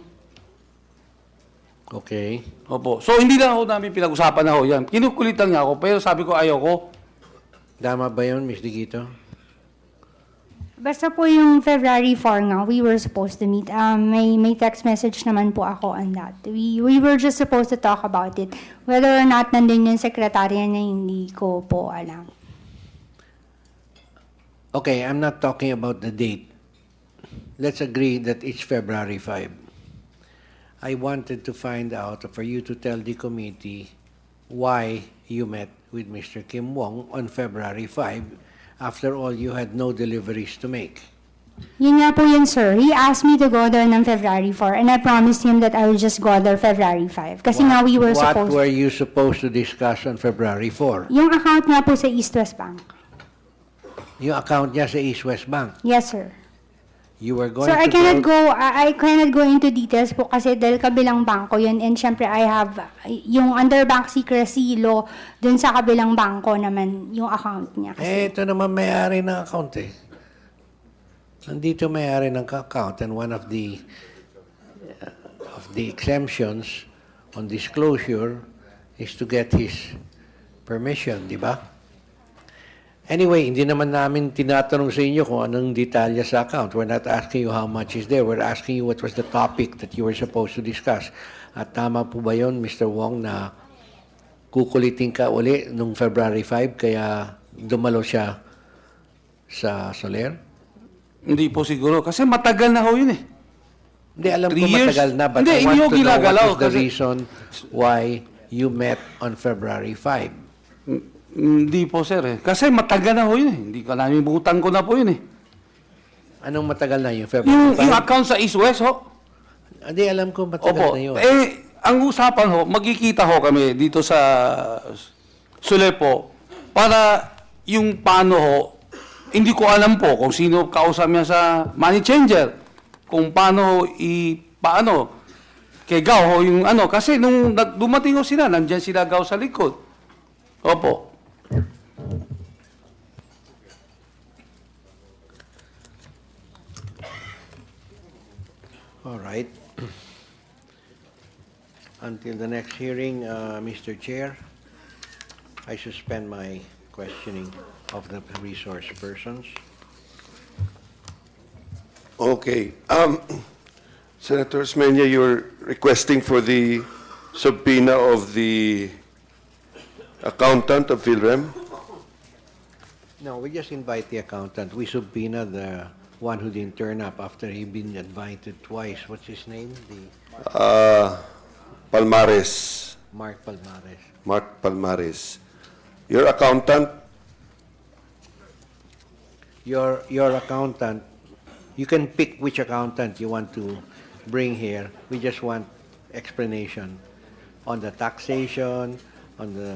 Okay. Opo. So hindi lang ako namin pinag-usapan na ho yan. Kinukulitan niya ako, pero sabi ko ayaw ko. Tama ba yun, Miss Digito? Basta po yung February 4 nga, we were supposed to meet. May text message naman po ako on that. We were just supposed to talk about it. Whether or not nandun yung sekretarya na hindi ko po alam. Okay, I'm not talking about the date. Let's agree that it's February 5. I wanted to find out, for you to tell the committee why you met with Mr. Kim Wong on February 5. After all, you had no deliveries to make. Yun nga po yun, sir. He asked me to go there ng February 4 and I promised him that I would just go there February 5. Kasi nga we were supposed... What were you supposed to discuss on February 4? Yung account nga po sa East West Bank. Yung account niya sa East West Bank. Yes, sir. You were going Sir, to I cannot go into details po kasi dahil kabilang bangko yun and syempre I have yung under bank secrecy law dun sa kabilang bangko naman yung account niya. Kasi. Ito naman may-ari ng account eh. Nandito may-ari ng account and one of the exemptions on disclosure is to get his permission, di ba? Anyway, hindi naman namin tinatanong sa inyo kung anong detalya sa account. We're not asking you how much is there. We're asking you what was the topic that you were supposed to discuss. At tama po ba yun, Mr. Wong, na kukulitin ka uli nung February 5 kaya dumalo siya sa Soler? Hindi po siguro. Kasi matagal na ho yun eh. Hindi, alam ko matagal na. But Hindi, I want to know ginagalaw, what is the kasi... reason why you met on February 5. Hindi po, sir eh. Kasi matagal na ho yun eh. Hindi ka namin butang ko na po yun eh. Anong matagal na yung February 5? Yung account sa East West ho. Hindi, alam ko matagal Opo. na yun. Ang usapan ho, magkikita ho kami dito sa Sulepo para yung paano ho, hindi ko alam po kung sino kausap niya sa money changer. Kung paano paano kay Gao ho yung ano. Kasi nung dumating ho sila, nandyan sila Gao sa likod. Opo. All right. Until the next hearing, Mr. Chair, I suspend my questioning of the resource persons. Okay. Senator Osmeña, you're requesting for the subpoena of the accountant of PhilRem? No, we just invite the accountant. We subpoena the one who didn't turn up after he'd been invited twice. What's his name? Palmares. Mark Palmares. Mark Palmares. Your accountant? Your accountant, you can pick which accountant you want to bring here. We just want explanation on the taxation, on the...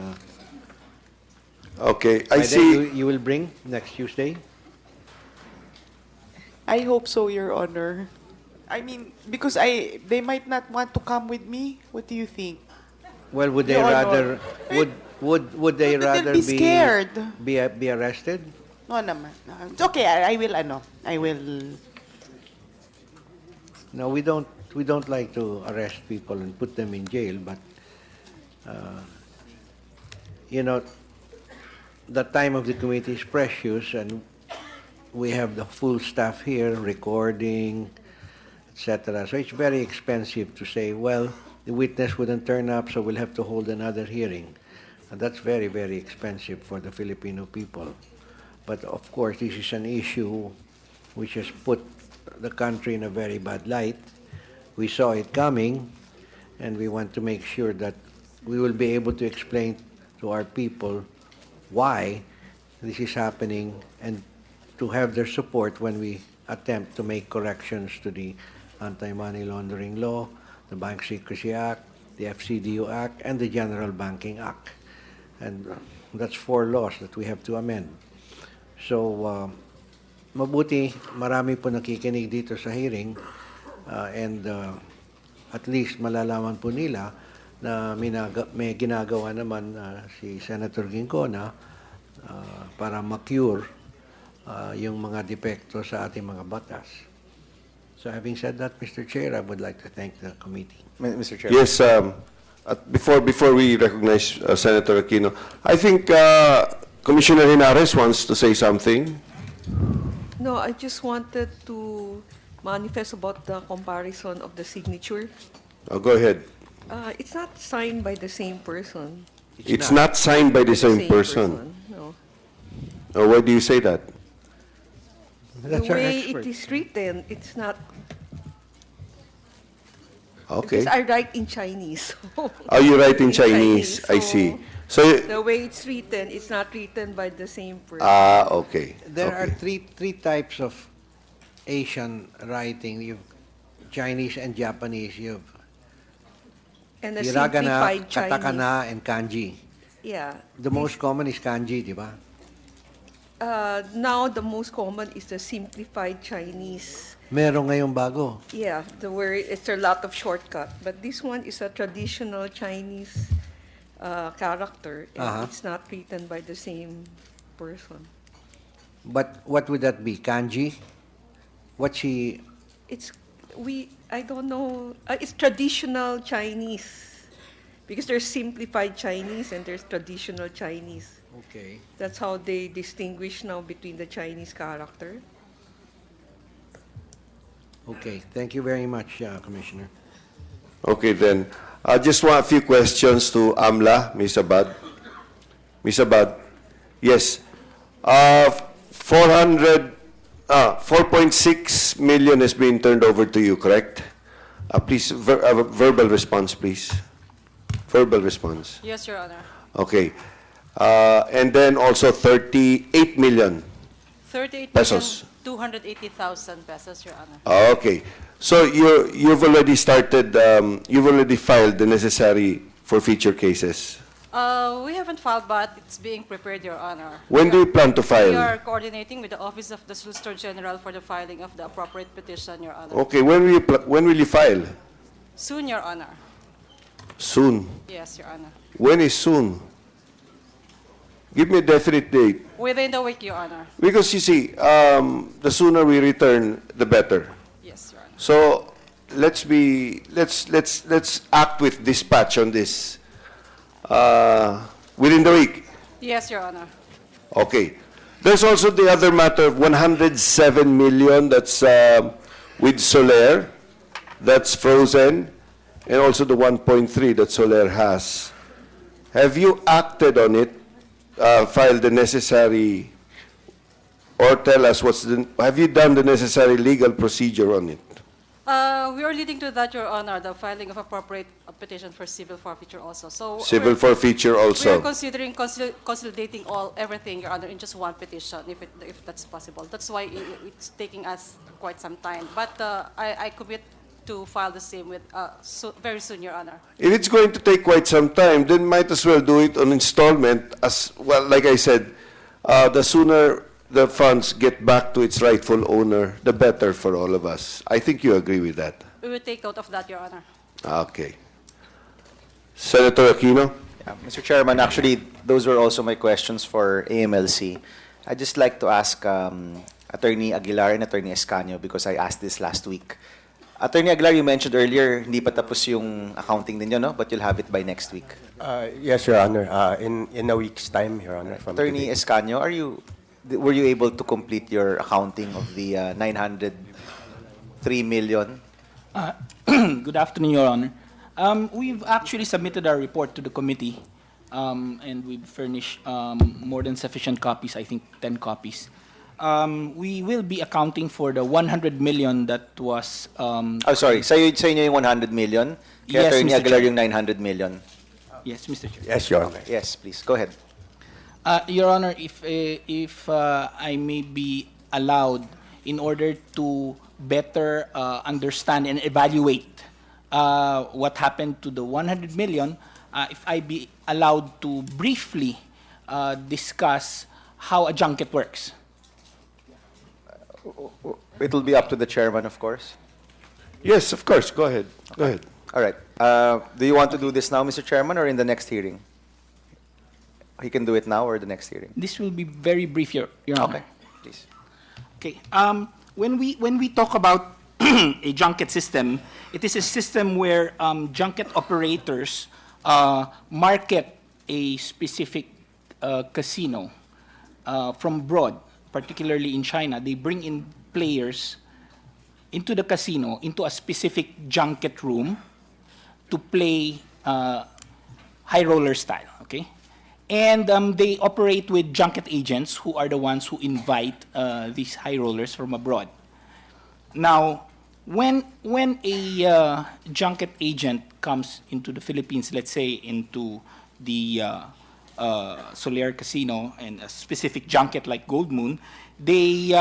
Okay, I By then see. you will bring next Tuesday? I hope so, Your Honor. I mean, because they might not want to come with me. What do you think? Well, would they Your rather would they They'll rather be scared. be arrested? No naman. No. It's okay. I will. No, we don't like to arrest people and put them in jail, but You know, the time of the committee is precious, and we have the full staff here recording, etc. So it's very expensive to say, well, the witness wouldn't turn up, so we'll have to hold another hearing. And that's very, very expensive for the Filipino people. But of course, this is an issue which has put the country in a very bad light. We saw it coming, and we want to make sure that we will be able to explain to our people why this is happening and to have their support when we attempt to make corrections to the Anti-Money Laundering Law, the Bank Secrecy Act, the FCDU Act, and the General Banking Act. And that's 4 laws that we have to amend. So, mabuti, marami po nakikinig dito sa hearing, and at least malalaman po nila na may ginagawa naman si Senator Gincona para ma-cure yung mga depekto sa ating mga batas. So having said that, Mr. Chair, I would like to thank the committee. Mr. Chair. Yes, before we recognize Senator Aquino, I think Commissioner Hinares wants to say something. No, I just wanted to manifest about the comparison of the signature. Go ahead. It's not signed by the same person. It's not signed by the same person. No. Why do you say that? That's The our way expert. it is written, it's not. Okay. Because I write in Chinese. Oh, you write in Chinese. I see. So, The way it's written, it's not written by the same person. okay. There are Okay. three types of Asian writing. You've Chinese and Japanese. You've And a hiragana, simplified Chinese. katakana, and kanji. Yeah. The most common is kanji, di ba? Now, the most common is the simplified Chinese. Meron ngayong bago. Yeah, the word, it's a lot of shortcut. But this one is a traditional Chinese character, and it's not written by the same person. But what would that be? Kanji? What's she? I don't know. It's traditional Chinese. Because there's simplified Chinese and there's traditional Chinese. Okay. That's how they distinguish now between the Chinese character. Okay. Thank you very much, Commissioner. Okay, then. I just want a few questions to AMLA, Ms. Abad. Ms. Abad, yes. 4.6 million has been turned over to you, correct? Please, verbal response, please. Verbal response. Yes, Your Honor. Okay. And then also 38 million 38 pesos. 280,000 pesos, Your Honor. Okay. So you've already started, you've already filed the necessary forfeiture cases. We haven't filed, but it's being prepared, Your Honor. When do you plan to We are file? coordinating with the Office of the Solicitor General for the filing of the appropriate petition, Your Honor. Okay, when will you file? Soon, Your Honor. Soon. Yes, Your Honor. When is soon? Give me a definite date. Within the week, Your Honor. Because you see, the sooner we return, the better. Yes, Your Honor. So let's act with dispatch on this within the week. Yes, Your Honor. Okay. There's also the other matter of 107 million that's with Soler, that's frozen, and also the 1.3 that Soler has. Have you acted on it, filed the necessary, or tell us have you done the necessary legal procedure on it? We are leading to that, Your Honor, the filing of appropriate petition for civil forfeiture also. So Civil we're- forfeiture We are also. considering consolidating everything, Your Honor, in just one petition, if that's possible. That's why it's taking us quite some time. But I commit to file the same with very soon, Your Honor. If it's going to take quite some time, then might as well do it on installment. As well, like I said, the sooner the funds get back to its rightful owner, the better for all of us. I think you agree with that. We will take note of that, Your Honor. Okay. Senator Aquino? Yeah, Mr. Chairman, actually, those were also my questions for AMLC. I'd just like to ask Attorney Aguilar and Attorney Escanio, because I asked this last week. Attorney Aguilar, you mentioned earlier, hindi pa tapos yung accounting ninyo, no? But you'll have it by next week. Yes, Your Honor. In a week's time, Your Honor. From Attorney today. Escanio, were you able to complete your accounting of the 903 million? Good afternoon, Your Honor. We've actually submitted our report to the committee, and we've furnished more than sufficient copies, I think 10 copies. We will be accounting for the 100 million that was... sorry. Sa inyo yung 100 million? Kaya Yes, Attorney Mr. Aguilar Chair. yung 900 million? Yes, Mr. Chair. Yes, Your Honor. Yes, please. Go ahead. Your Honor, if I may be allowed, in order to better understand and evaluate what happened to the 100 million, if I be allowed to briefly discuss how a junket works. It'll be up to the chairman, of course. Yes, of course. Go ahead. Go ahead. All right. Do you want to do this now, Mr. Chairman, or in the next hearing? He can do it now or the next hearing. This will be very brief, Your Honor. Okay, please. Okay. When we talk about a junket system, it is a system where junket operators market a specific casino from abroad, particularly in China. They bring in players into the casino, into a specific junket room to play high roller style, okay? And they operate with junket agents who are the ones who invite these high rollers from abroad. Now, when a junket agent comes into the Philippines, let's say into the Soler Casino and a specific junket like Gold Moon, they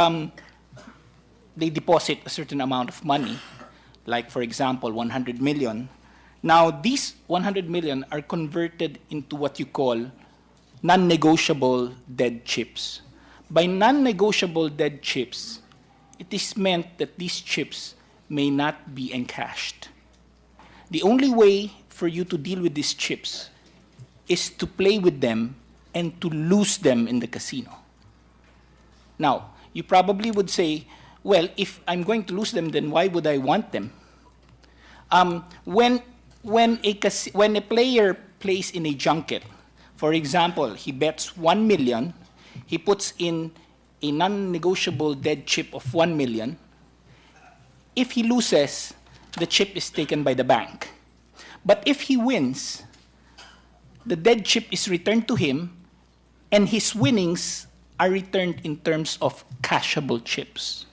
deposit a certain amount of money, like for example 100 million. Now these 100 million are converted into what you call non-negotiable dead chips. By non-negotiable dead chips, it is meant that these chips may not be encashed. The only way for you to deal with these chips is to play with them and to lose them in the casino. Now, you probably would say, well, if I'm going to lose them, then why would I want them? When a player plays in a junket, for example, he bets 1 million, he puts in a non-negotiable dead chip of 1 million. If he loses, the chip is taken by the bank. But if he wins, the dead chip is returned to him, and his winnings are returned in terms of cashable chips.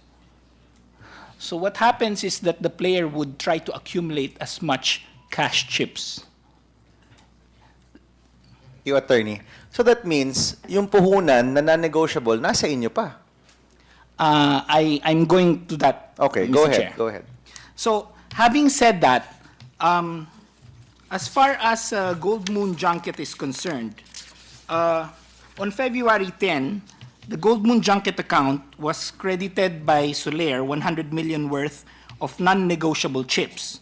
So what happens is that the player would try to accumulate as much cash chips. You, attorney. So that means, yung puhunan na non-negotiable, nasa inyo pa. I'm going to that. Okay, Mr. go ahead. Chair. Go ahead. So, having said that, as far as Gold Moon Junket is concerned, on February 10, the Gold Moon Junket account was credited by Soler 100 million worth of non-negotiable chips.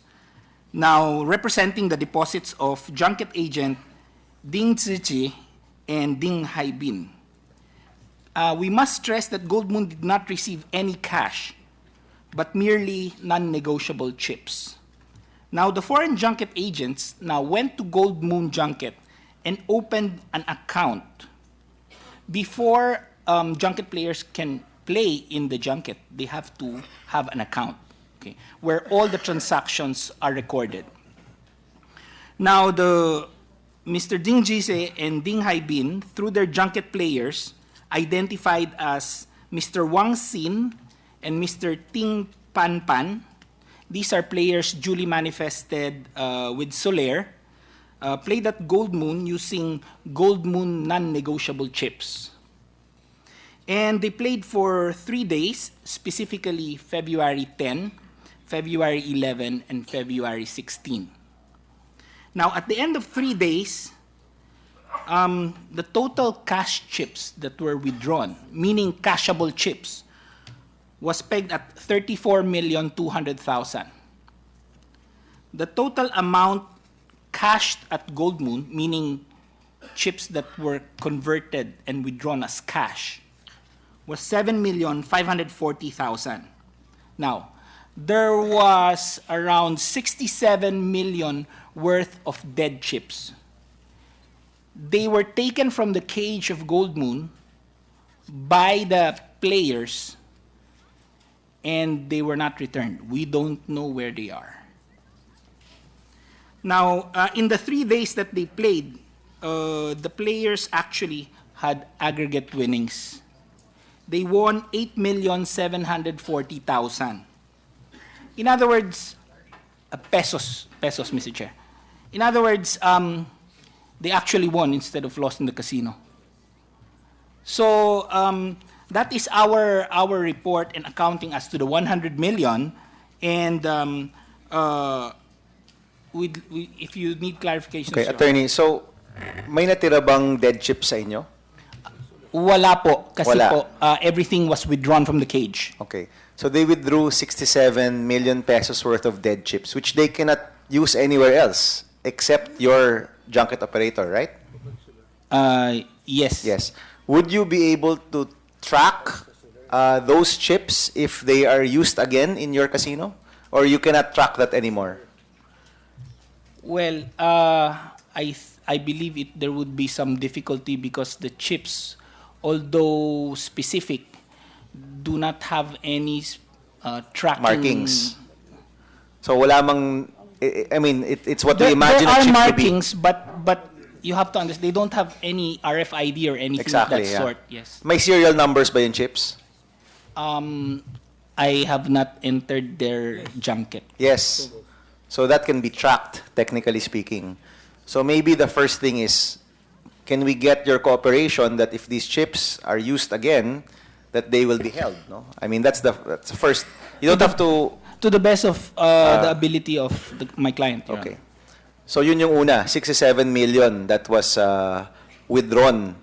Now, representing the deposits of junket agent Ding Zichi and Ding Haibin. We must stress that Gold Moon did not receive any cash, but merely non-negotiable chips. Now, the foreign junket agents now went to Gold Moon Junket and opened an account. Before junket players can play in the junket, they have to have an account, okay, where all the transactions are recorded. Now, Mr. Ding Jise and Ding Haibin, through their junket players, identified as Mr. Wang Xin and Mr. Ting Pan Pan. These are players duly manifested with Soler, played at Gold Moon using Gold Moon non-negotiable chips. And they played for 3 days, specifically February 10, February 11, and February 16. Now, at the end of 3 days, the total cash chips that were withdrawn, meaning cashable chips, was pegged at 34,200,000. The total amount cashed at Gold Moon, meaning chips that were converted and withdrawn as cash, was 7,540,000. Now, there was around 67 million worth of dead chips. They were taken from the cage of Gold Moon by the players, and they were not returned. We don't know where they are. Now, in the 3 days that they played, the players actually had aggregate winnings. They won 8,740,000. In other words, pesos, Mr. Chair. In other words, they actually won instead of lost in the casino. So that is our report and accounting as to the 100 million. And if you need clarification, Okay, attorney, so may natira bang dead chips sa inyo? Wala po, kasi Wala. po everything was withdrawn from the cage. Okay. So they withdrew 67 million pesos worth of dead chips, which they cannot use anywhere else except your junket operator, right? Yes. Yes. Would you be able to track those chips if they are used again in your casino? Or you cannot track that anymore? Well, I believe there would be some difficulty because the chips, although specific, do not have any tracking Markings. So wala mang, I mean, it's what we There imagine a are chip to be. markings, but you have to understand, they don't have any RFID or anything Exactly, of that yeah. sort. Yes. May serial numbers ba yung chips? I have not entered their junket. Yes. So that can be tracked, technically speaking. So maybe the first thing is, can we get your cooperation that if these chips are used again, that they will be held? No, I mean that's the first. You don't have to. To the best of the ability of my client. Your Okay. So yun yung una, 67 million that was withdrawn.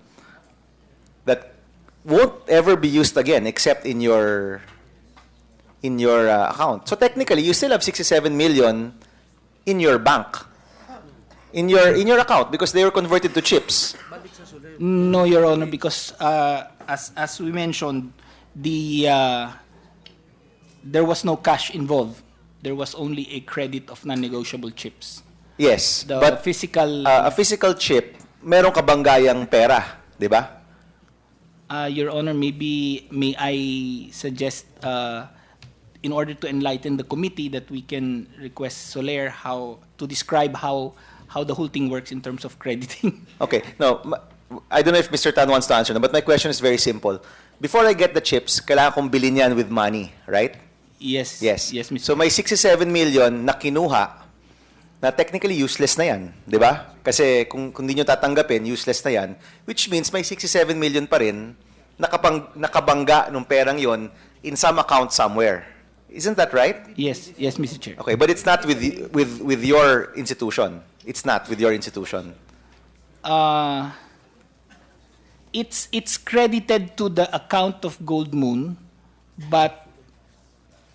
That won't ever be used again except in your account. So technically, you still have 67 million in your bank, in your account, because they were converted to chips. No, Your Honor, because as we mentioned, there was no cash involved. There was only a credit of non-negotiable chips. Yes, The but physical, a physical chip, meron ka bang gayang pera, di ba? Your Honor, may I suggest, in order to enlighten the committee, that we can request Soler to describe how the whole thing works in terms of crediting. Okay, no, I don't know if Mr. Tan wants to answer, no, but my question is very simple. Before I get the chips, kailangan kong bilhin yan with money, right? Yes. Yes. Yes, Mr. So may 67 million na kinuha na technically useless na yan, di ba? Kasi kung di nyo tatanggapin, useless na yan, which means may 67 million pa rin nakabangga nung perang yon in some account somewhere. Isn't that right? Yes, Mr. Chair. Okay, but it's not with your institution. It's not with your institution. It's credited to the account of Gold Moon, but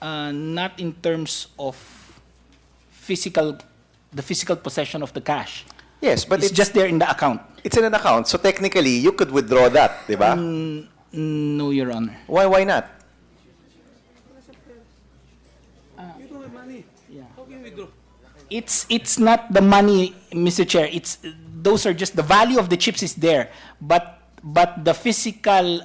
not in terms of the physical possession of the cash. Yes, but it's just there in the account. It's in an account. So technically, you could withdraw that, di ba? No, Your Honor. Why not? It's not the money, Mr. Chair. Those are just the value of the chips is there, but the physical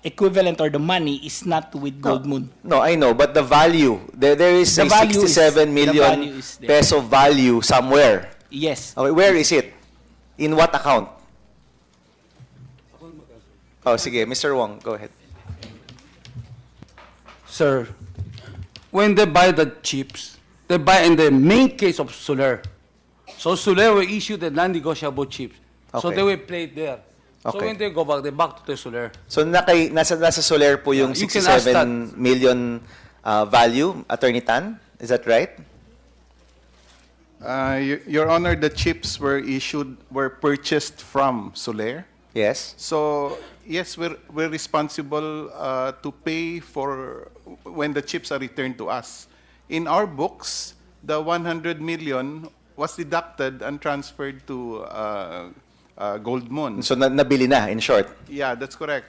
equivalent or the money is not with Gold Moon. No, I know, but the value, there is The a value 67 the million value is there. peso value somewhere. Yes. Okay, where is it? In what account? Oh, sige, Mr. Wong, go ahead. Sir, when they buy the chips, they buy in the main case of Soler. So Soler will issue the non-negotiable chips. So Okay. they will play it there. So Okay. when they go back, they back to the Soler. So nasa Soler po yung You can ask 67 million value, Attorney Tan? Is that right? Your Honor, the chips were purchased from Soler. Yes. So yes, we're responsible to pay for when the chips are returned to us. In our books, the 100 million was deducted and transferred to Gold Moon. So nabili na, in short. Yeah, that's correct.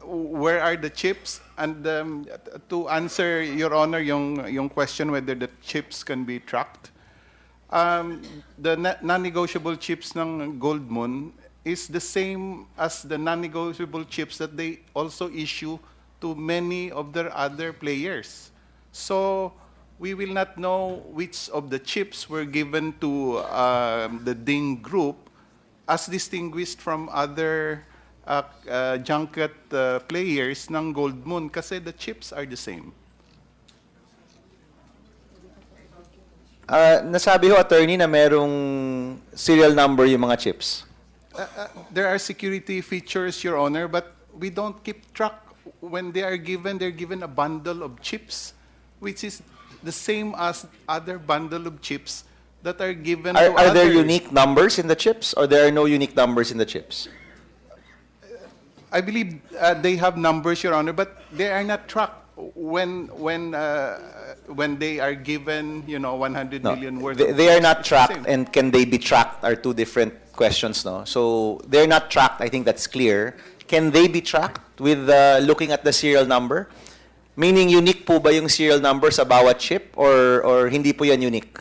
where are the chips? And to answer, Your Honor, yung question whether the chips can be tracked, the non-negotiable chips ng Gold Moon is the same as the non-negotiable chips that they also issue to many of their other players. So we will not know which of the chips were given to the Ding Group as distinguished from other junket players ng Gold Moon kasi the chips are the same. Nasabi ho, attorney, na merong serial number yung mga chips. There are security features, Your Honor, but we don't keep track. When they're given a bundle of chips, which is the same as other bundle of chips that are given to Are there others. unique numbers in the chips, or there are no unique numbers in the chips? I believe they have numbers, Your Honor, but they are not tracked when they are given, 100 million worth. They are not tracked, Same. and can they be tracked are two different questions, no? So they're not tracked, I think that's clear. Can they be tracked with looking at the serial number? Meaning unique po ba yung serial number sa bawat chip, or hindi po yan unique?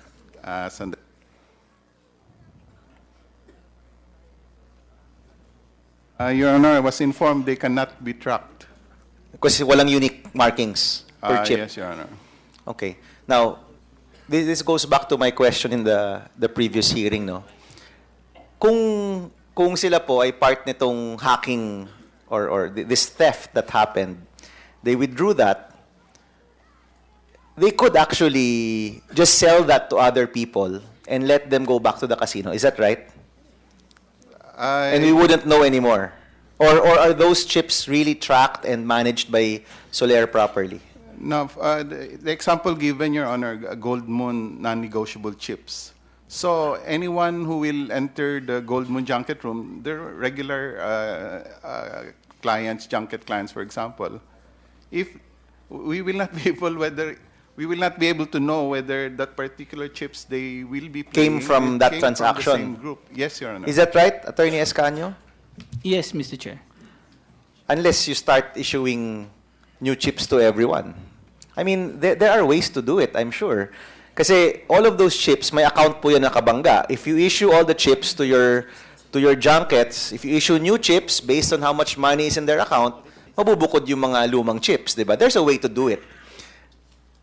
Your Honor, I was informed they cannot be tracked. Kasi walang unique markings per chip. Yes, Your Honor. Okay. Now, this goes back to my question in the previous hearing, no? Kung sila po ay part nitong hacking or this theft that happened, they withdrew that, they could actually just sell that to other people and let them go back to the casino. Is that right? And we wouldn't know anymore. Or are those chips really tracked and managed by Soler properly? No, the example given, Your Honor, Gold Moon non-negotiable chips. So anyone who will enter the Gold Moon junket room, they're regular clients, junket clients, for example. If we will not be able to know whether that particular chips they will be playing Came from that came transaction. From the same group. Yes, Your Honor. Is that right, Attorney Escanio? Yes, Mr. Chair. Unless you start issuing new chips to everyone. I mean, there are ways to do it, I'm sure. Kasi all of those chips, may account po yan nakabangga. If you issue all the chips to your junkets, if you issue new chips based on how much money is in their account, mabubukod yung mga lumang chips, di ba? There's a way to do it.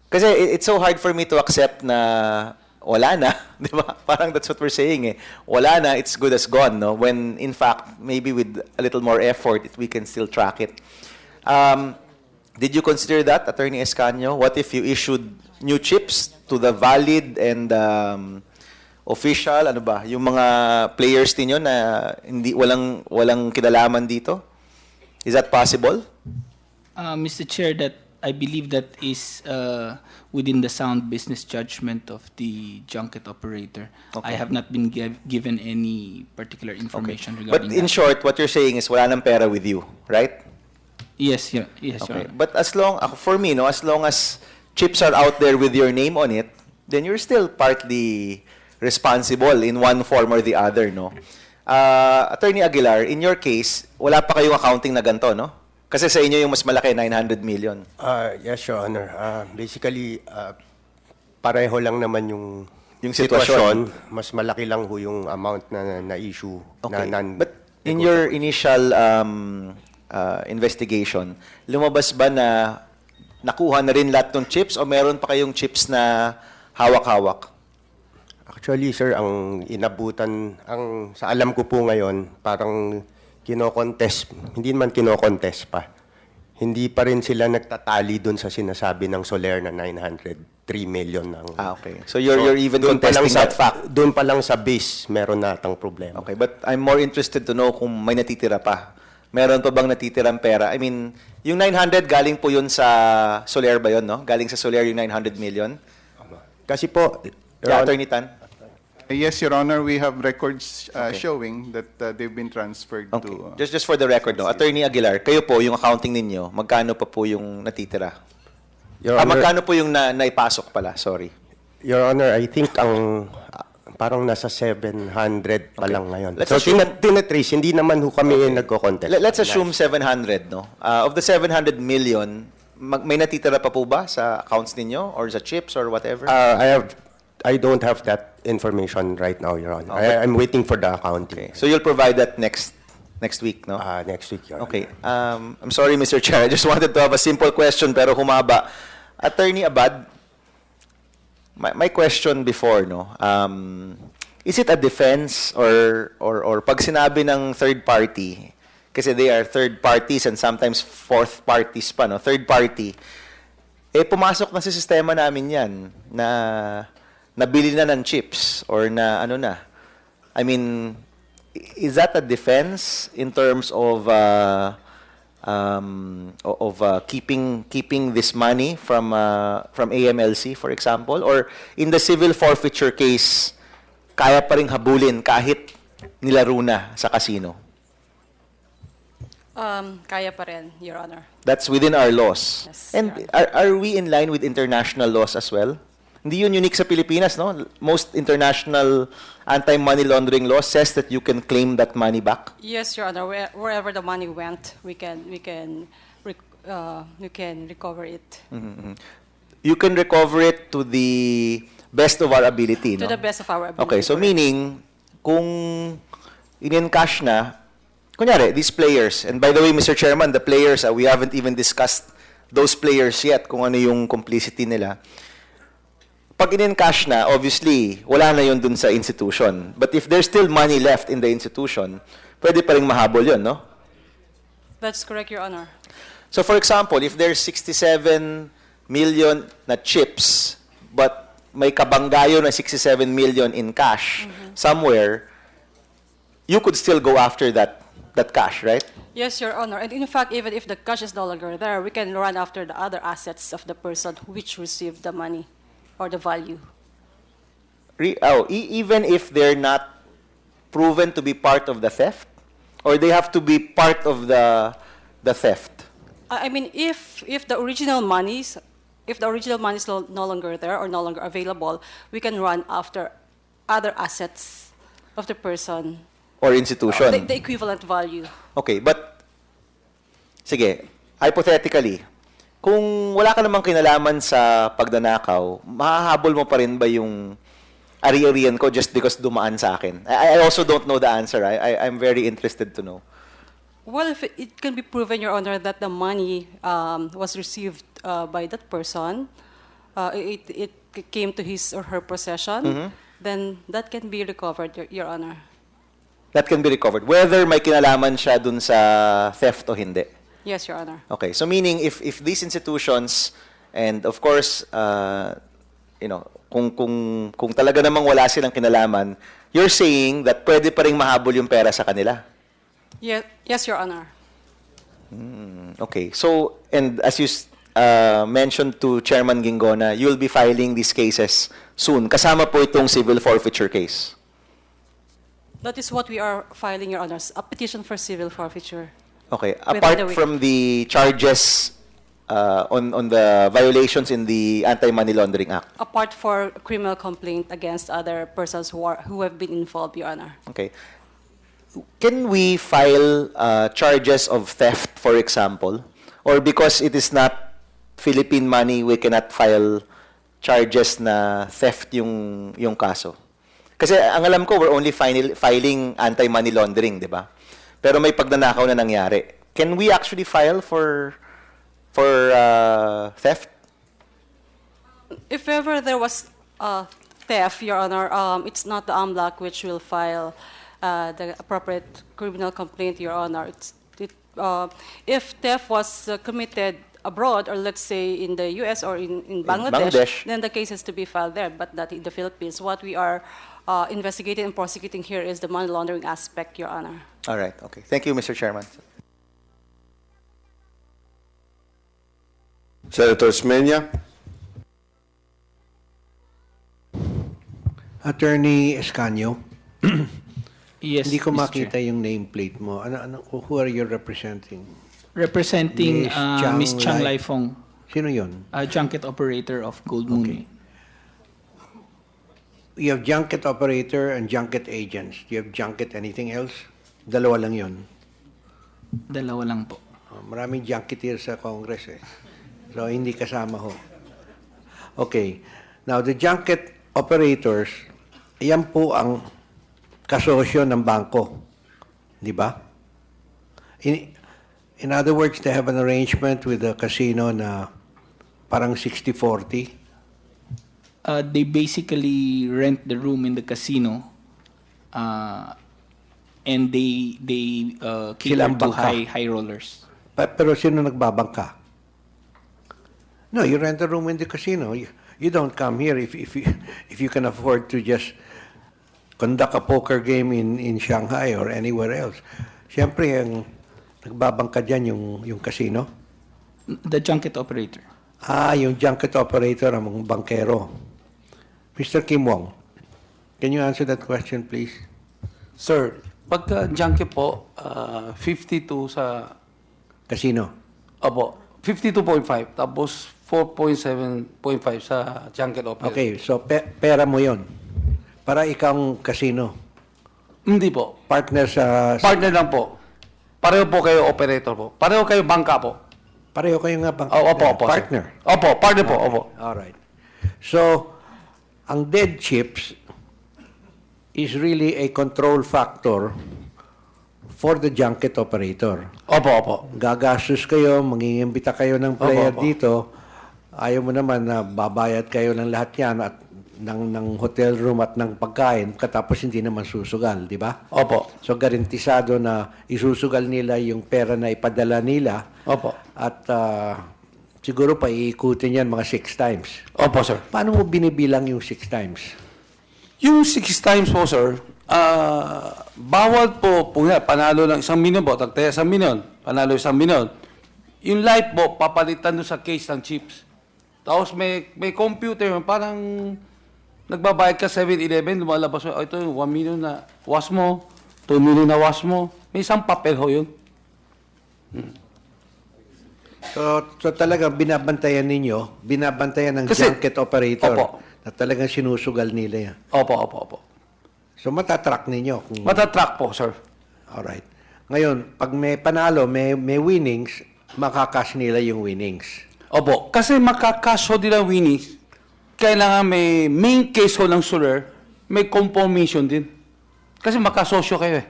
Kasi it's so hard for me to accept na wala na, di ba? Parang that's what we're saying eh. Wala na, it's good as gone, no? When in fact, maybe with a little more effort, we can still track it. Did you consider that, Attorney Escanio? What if you issued new chips to the valid and official, ano ba, yung mga players ninyo na hindi walang kinalaman dito? Is that possible? Mr. Chair, that I believe that is within the sound business judgment of the junket operator. Okay. I have not been given any particular information But regarding in that. short, what you're saying is wala nang pera with you, right? Yes, Your Okay. Honor. But as long as chips are out there with your name on it, then you're still partly responsible in one form or the other, no? Attorney Aguilar, in your case, wala pa kayong accounting na ganito, no? Kasi sa inyo yung mas malaki, 900 million. Yes, Your Honor. Basically, pareho lang naman yung sitwasyon. Mas malaki lang ho yung amount na issue. Okay. But in your initial investigation, lumabas ba na nakuha na rin lahat ng chips o meron pa kayong chips na hawak-hawak? Actually, sir, ang inabutan, sa alam ko po ngayon, parang kino-contest, hindi naman kino-contest pa. Hindi pa rin sila nagtatali dun sa sinasabi ng Soler na 903 million. Okay. So you're even contesting that fact? Doon pa lang sa base, meron natang problema. Okay, but I'm more interested to know kung may natitira pa. Meron pa bang natitirang pera? I mean, yung 900 galing po yun sa Soler ba yun, no? Galing sa Soler yung 900 million? Kasi po, Yeah, Attorney Tan? Yes, Your Honor, we have records showing that they've been transferred to... Just for the record, no? Attorney Aguilar, kayo po, yung accounting ninyo, magkano pa po yung natitira? Your Honor, magkano po yung naipasok pala? Sorry. Your Honor, I think ang parang nasa 700 pa lang ngayon. Let's So, assume- tinatrace, hindi naman ho kami nagko-contest. Let's assume 700, no? Of the 700 million, may natitira pa po ba sa accounts ninyo or sa chips or whatever? I don't have that information right now, Your Honor. Okay. I'm waiting for the accounting. So you'll provide that next week, no? Next week, Your Honor. Okay. I'm sorry, Mr. Chair. I just wanted to have a simple question pero humaba. Attorney Abad, my question before, no? Is it a defense or pag sinabi ng third party, kasi they are third parties and sometimes fourth parties pa, no? Third party, pumasok na sa sistema namin yan na nabili na ng chips or na ano na. I mean, is that a defense in terms of keeping this money from AMLC, for example, or in the civil forfeiture case, kaya pa ring habulin kahit nilaro na sa casino? Kaya pa rin, Your Honor. That's within our laws. Yes, And are we in line with international laws as well? Hindi yun unique sa Pilipinas, no? Most international anti-money laundering law says that you can claim that money back. Yes, Your Honor. Wherever the money went, we can recover it. Mm-hmm. You can recover it to the best of our ability, To no? the best of our ability. Okay, so meaning, kung in-encash na, kunyari, these players, and by the way, Mr. Chairman, the players, we haven't even discussed those players yet, kung ano yung complicity nila. Pag in-encash na, obviously, wala na yun dun sa institution. But if there's still money left in the institution, pwede pa rin mahabol yun, no? That's correct, Your Honor. So for example, if there's 67 million na chips, but may kabanggayo na 67 million in cash somewhere, you could still go after that cash, right? Yes, Your Honor. And in fact, even if the cash is no longer there, we can run after the other assets of the person which received the money or the value. Even if they're not proven to be part of the theft? Or they have to be part of the theft? I mean, if the original monies, no longer there or no longer available, we can run after other assets of the person. Or institution? The equivalent value. Okay, but, sige, hypothetically, kung wala ka namang kinalaman sa pagdanakaw, mahahabol mo pa rin ba yung ari-arian ko just because dumaan sa akin? I also don't know the answer. I'm very interested to know. Well, if it can be proven, Your Honor, that the money was received by that person, it came to his or her possession, then that can be recovered, Your Honor. That can be recovered, whether may kinalaman siya dun sa theft o hindi. Yes, Your Honor. Okay, so meaning if these institutions, and of course, kung talaga namang wala silang kinalaman, you're saying that pwede pa ring mahabol yung pera sa kanila? Yes, Your Honor. Okay, so, and as you mentioned to Chairman Gingona, you'll be filing these cases soon. Kasama po itong civil forfeiture case. That is what we are filing, Your Honors, a petition for civil forfeiture. Okay, Within the apart week. from the charges on the violations in the Anti-Money Laundering Act. Apart for criminal complaint against other persons who have been involved, Your Honor. Okay. Can we file charges of theft, for example? Or because it is not Philippine money, we cannot file charges na theft yung kaso? Kasi ang alam ko, we're only filing anti-money laundering, di ba? Pero may pagnanakaw na nangyari. Can we actually file for theft? If ever there was theft, Your Honor, it's not the AMLAC which will file the appropriate criminal complaint, Your Honor. If theft was committed abroad, or let's say in the U.S. or in Bangladesh, then the case is to be filed there, but not in the Philippines. What we are investigating and prosecuting here is the money laundering aspect, Your Honor. All right, okay. Thank you, Mr. Chairman. Senator Smenya. Attorney Escanio. Yes, Hindi ko Mr. makita yung nameplate mo. Who are you representing? Representing Miss Chang Lai- Laifong, Sino yun? junket operator of Gold Moon. Okay. you have junket operator and junket agents. Do you have junket anything else? Dalawa lang yun. Dalawa lang po. Maraming junketeer sa Congress eh. So, hindi kasama ho. Okay. Now, the junket operators, yan po ang kasosyo ng bangko. Di ba? In other words, they have an arrangement with the casino na parang 60-40. They basically rent the room in the casino and they cater Silang to bangka. high rollers. Pero sino nagbabangka? No, you rent a room in the casino. You don't come here if you can afford to just conduct a poker game in Shanghai or anywhere else. Siyempre, ang nagbabangka dyan yung casino. The junket operator. Yung junket operator, ang bankero. Mr. Kim Wong, can you answer that question, please? Sir, pagka junket po, 52 sa... Casino? Opo, 52.5, tapos 4.7.5 sa junket operator. Okay, so pera mo yon para ikaw ang casino. Hindi po. Partner sa... Partner lang po. Pareho po kayo operator po. Pareho kayo bangka po. Pareho kayo nga bangka. Opo, partner. Sir. Opo, partner po. Opo. Alright. So, ang dead chips is really a control factor for the junket operator. Opo. Gagastos kayo, mangingimbita kayo ng player Opo. dito. Ayaw mo naman na babayad kayo ng lahat yan at ng hotel room at ng pagkain, katapos hindi naman susugal, di ba? Opo. So, garantisado na isusugal nila yung pera na ipadala nila. Opo. At siguro pa iikutin yan mga 6 times. Opo, sir. Paano mo binibilang yung 6 times? Yung 6 times po, sir, bawal po, panalo lang 1 milyon po, tagtaya 1 milyon, panalo 1 milyon. Yung life po, papalitan doon sa case ng chips. Tapos may computer, parang nagbabayad ka 7-Eleven, lumalabas mo, ito yung 1 million na wash mo, 2 million na wash mo. May isang papel ho yun. So talagang binabantayan ninyo, binabantayan ng junket operator na talagang sinusugal nila yan. Opo. So matatrack ninyo. Matatrack po, sir. Alright. Ngayon, pag may panalo, may winnings, makakash nila yung winnings. Opo, kasi makakash ho din ang winnings, kailangan may main case ho ng surer, may confirmation din. Kasi makasosyo kayo eh.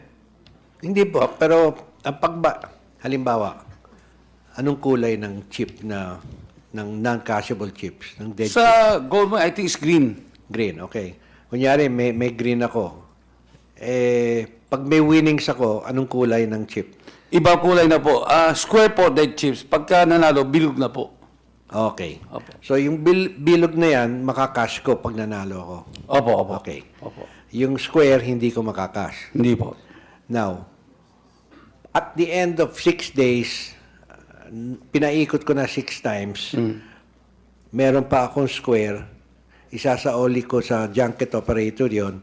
Hindi po, pero halimbawa, anong kulay ng chip ng non-cashable chips? Ng dead chips? Sa gold mo, I think it's green. Green, okay. Kunyari, may green ako. Pag may winnings ako, anong kulay ng chip? Iba kulay na po. Square po, dead chips. Pagka nanalo, bilog na po. Okay. Opo. So, yung bilog na yan, makakash ko pag nanalo ako. Opo. Okay. Opo. Yung square, hindi ko makakash. Hindi po. Now, at the end of 6 days, pinaikot ko na 6 times, meron pa akong square, isasaoli ko sa junket operator yon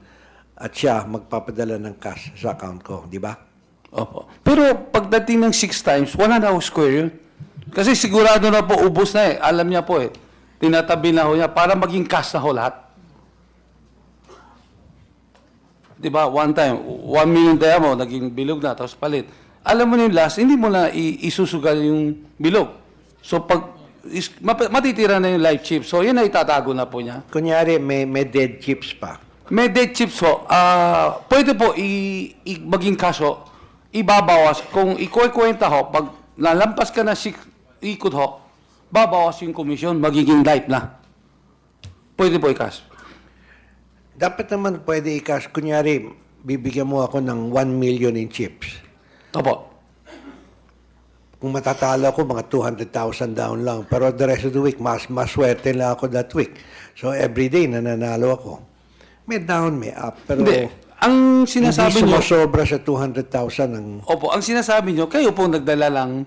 at siya magpapadala ng cash sa account ko, di ba? Opo. Pero pagdating ng 6 times, wala na ako square yun. Kasi sigurado na po, ubos na eh. Alam niya po eh. Tinatabi na ho niya para maging cash na ho lahat. Diba? One time, 1 million tayo mo, naging bilog na, tapos palit. Alam mo na yung last, hindi mo na isusugal yung bilog. So pag matitira na yung live chips, so yun na itatago na po niya. Kunyari, may dead chips pa. May dead chips ho, pwede po maging cash ho, ibabawas. Kung ikukwenta ho, pag nalampas ka na ikot ho, babawas yung komisyon, magiging live na. Pwede po i-cash. Dapat naman pwede i-cash. Kunyari, bibigyan mo ako ng 1 million in chips. Opo. Kung matatalo ako, mga 200,000 down lang. Pero the rest of the week, maswerte lang ako that week. So every day, nananalo ako. May down, may up. Pero Hindi. Ang sinasabi hindi nyo, sumasobra sa 200,000 ng... opo, ang sinasabi nyo, kayo po nagdala lang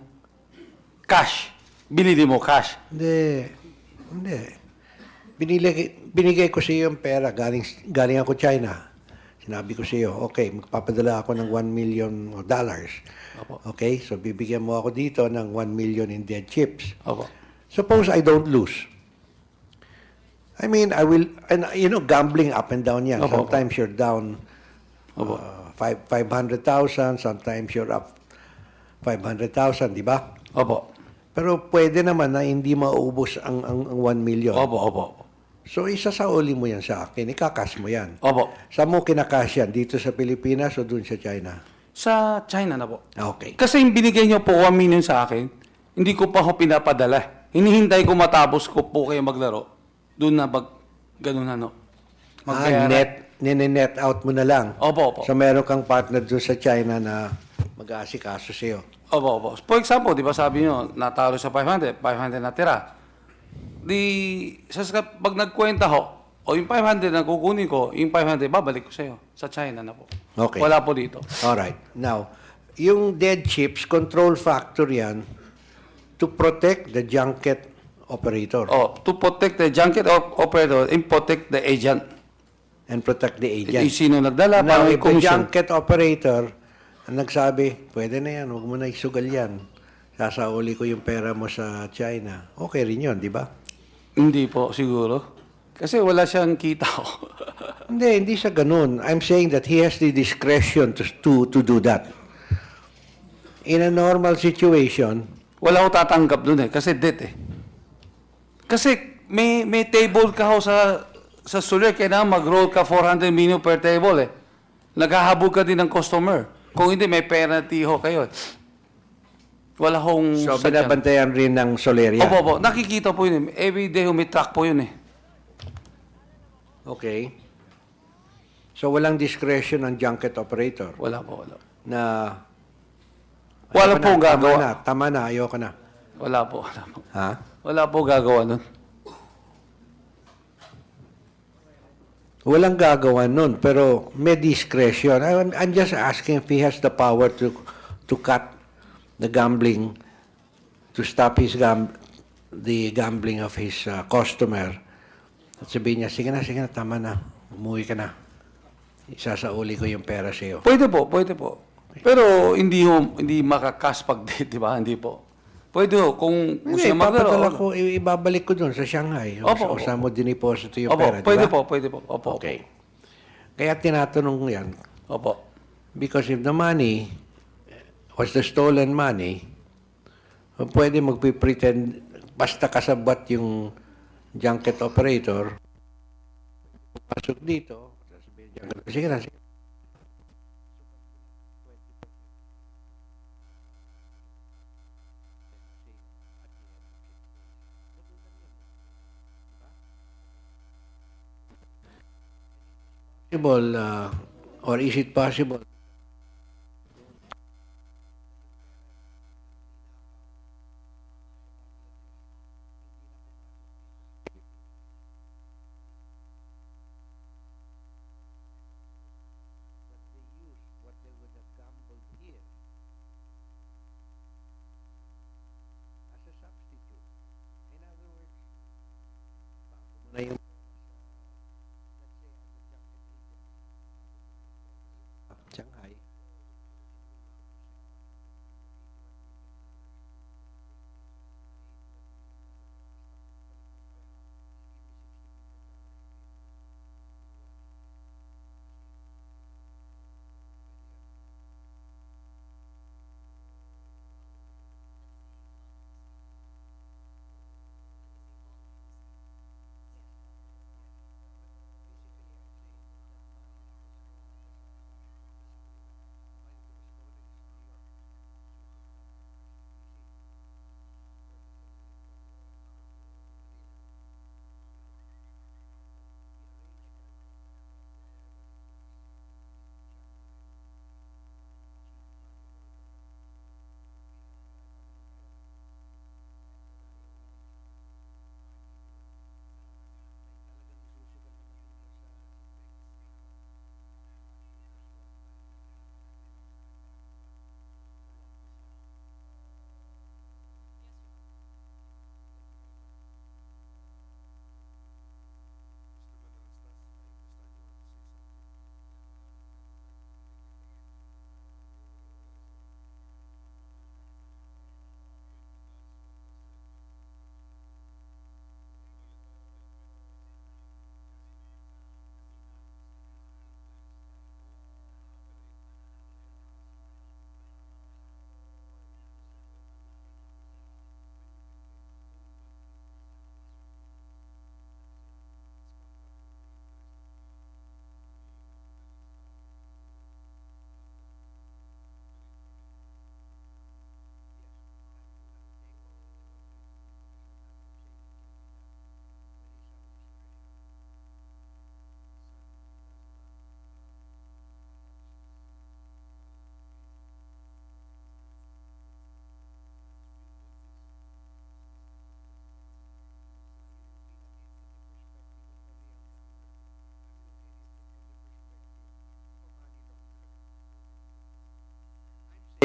cash. Binili mo cash. Hindi. Binigay ko sa iyo yung pera. Galing ako China. Sinabi ko sa iyo, okay, magpapadala ako ng $1 million. Opo. Okay, so bibigyan mo ako dito ng 1 million in dead chips. Opo. Suppose I don't lose. I mean, I will, and gambling up and down yan. Opo, Sometimes you're down 500,000, sometimes you're up 500,000, di ba? Opo. Pero pwede naman na hindi maubos ang 1 million. Opo. So isasauli mo yan sa akin, ikakas mo yan. Opo. Saan mo kinakas yan? Dito sa Pilipinas o dun sa China? Sa China na po. Okay. Kasi yung binigay niyo po 1 million sa akin, hindi ko pa ho pinapadala. Hinihintay ko matapos ko po kayo maglaro. Doon na ganun na, no? Net out mo na lang. Opo. So meron kang partner dun sa China na mag-aasikaso sa'yo. Opo. For example, di ba sabi niyo, natalo sa 500 natira. Pag nagkwenta ho, o yung 500 na kukunin ko, yung 500, babalik ko sa'yo. Sa China na po. Okay. Wala po dito. Alright. Now, yung dead chips, control factor yan to protect the junket operator. To protect the junket operator and protect the agent. And protect the agent. Sino nagdala, Now, parang if the commission. junket operator ang nagsabi, pwede na yan, huwag mo na isugal yan. Sasauli ko yung pera mo sa China. Okay rin yun, di ba? Hindi po, siguro. Kasi wala siyang kita. Hindi siya ganun. I'm saying that he has the discretion to do that. In a normal situation, Wala ko tatanggap dun kasi debt Kasi may table ka ho sa Suler, kailangan mag-roll ka 400 million per table Naghahabog ka din ng customer. Kung hindi, may penalty ho kayo. Wala hong... so binabantayan rin ng Soleria. Opo. Nakikita po yun Every day humitrack po yun Okay. So walang discretion ng junket operator. Wala po. Na Wala po gagawa. Tama na, ayoko na. Wala po. Ha? Wala po gagawa nun. Walang gagawa nun, pero may discretion. I'm just asking if he has the power to cut the gambling, to stop the gambling of his customer. At sabihin niya, sige na, tama na. Umuwi ka na. Isasauli ko yung pera sa'yo. Pwede po. Pero hindi makakas pag di ba? Hindi po. Pwede ho, kung gusto Hindi, niya maglaro. papadala ko, ibabalik ko dun sa Shanghai. Opo. O saan mo diniposito yung Opo, pera, di pwede ba? po. Opo. Okay. Kaya tinatanong ko yan. Opo. Because if the money was the stolen money, pwede magpipretend, basta kasabot yung junket operator, pasok dito, sige na. Possible, or is it possible? Na yung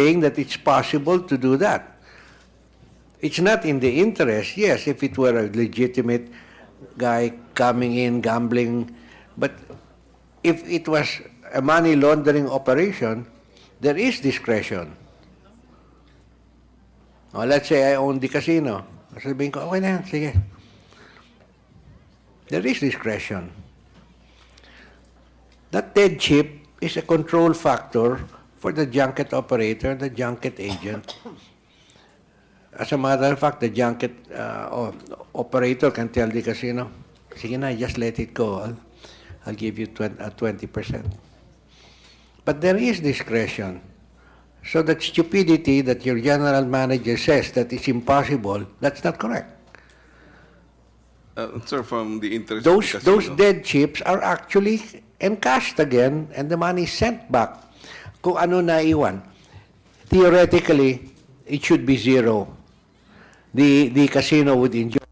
saying that it's possible to do that. It's not in the interest. Yes, if it were a legitimate guy coming in, gambling, but if it was a money laundering operation, there is discretion. Oh, let's say I own the casino. Sabihin ko, okay na yan, sige. There is discretion. That dead chip is a control factor for the junket operator and the junket agent. As a matter of fact, the junket operator can tell the casino, sige na, just let it go. I'll give you 20%. But there is discretion. So that stupidity that your general manager says that is impossible, that's not correct. Sir, from the interest Those dead chips are actually encashed again and the money is sent back. Kung ano naiwan. Theoretically, it should be zero. The casino would enjoy.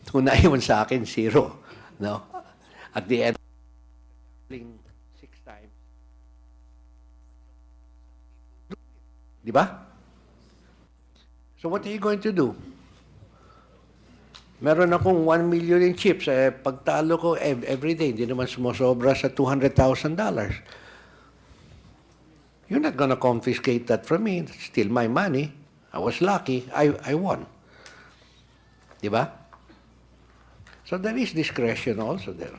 Kung naiwan sa akin, zero. No? At the end, 6 times. Di ba? So what are you going to do? Meron akong 1 million in chips. Pagtalo ko every day, hindi naman sumosobra sa $200,000. You're not gonna confiscate that from me. It's still my money. I was lucky. I won. Di ba? So there is discretion also there.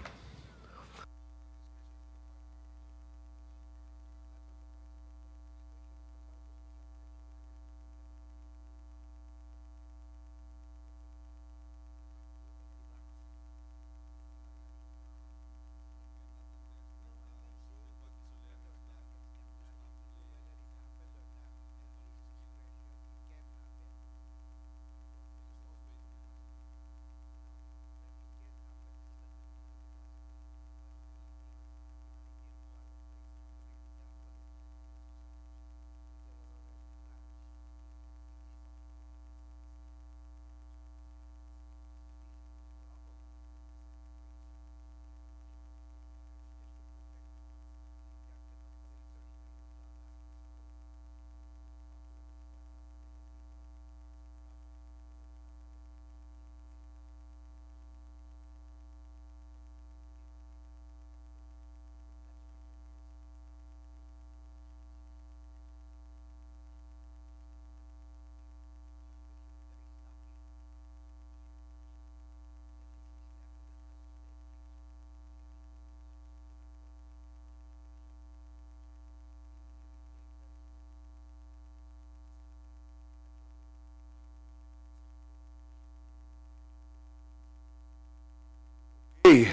Okay,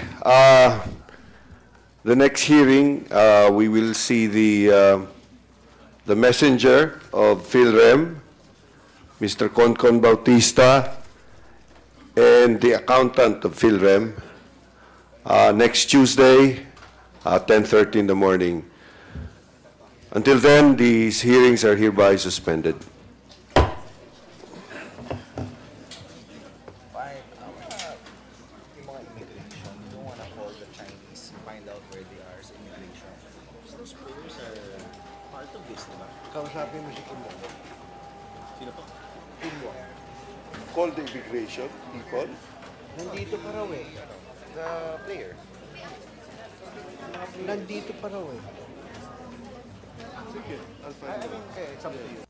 the next hearing, we will see the messenger of PhilRem, Mr. Concon Bautista, and the accountant of PhilRem, next Tuesday, 10:30 in the morning. Until then, these hearings are hereby suspended. Kausapin mo si Kimbo. Sino po? Kimbo. Call the immigration people. Nandito pa raw eh. The player. Nandito pa raw eh. Sige, I'll find out. Okay, it's up to you.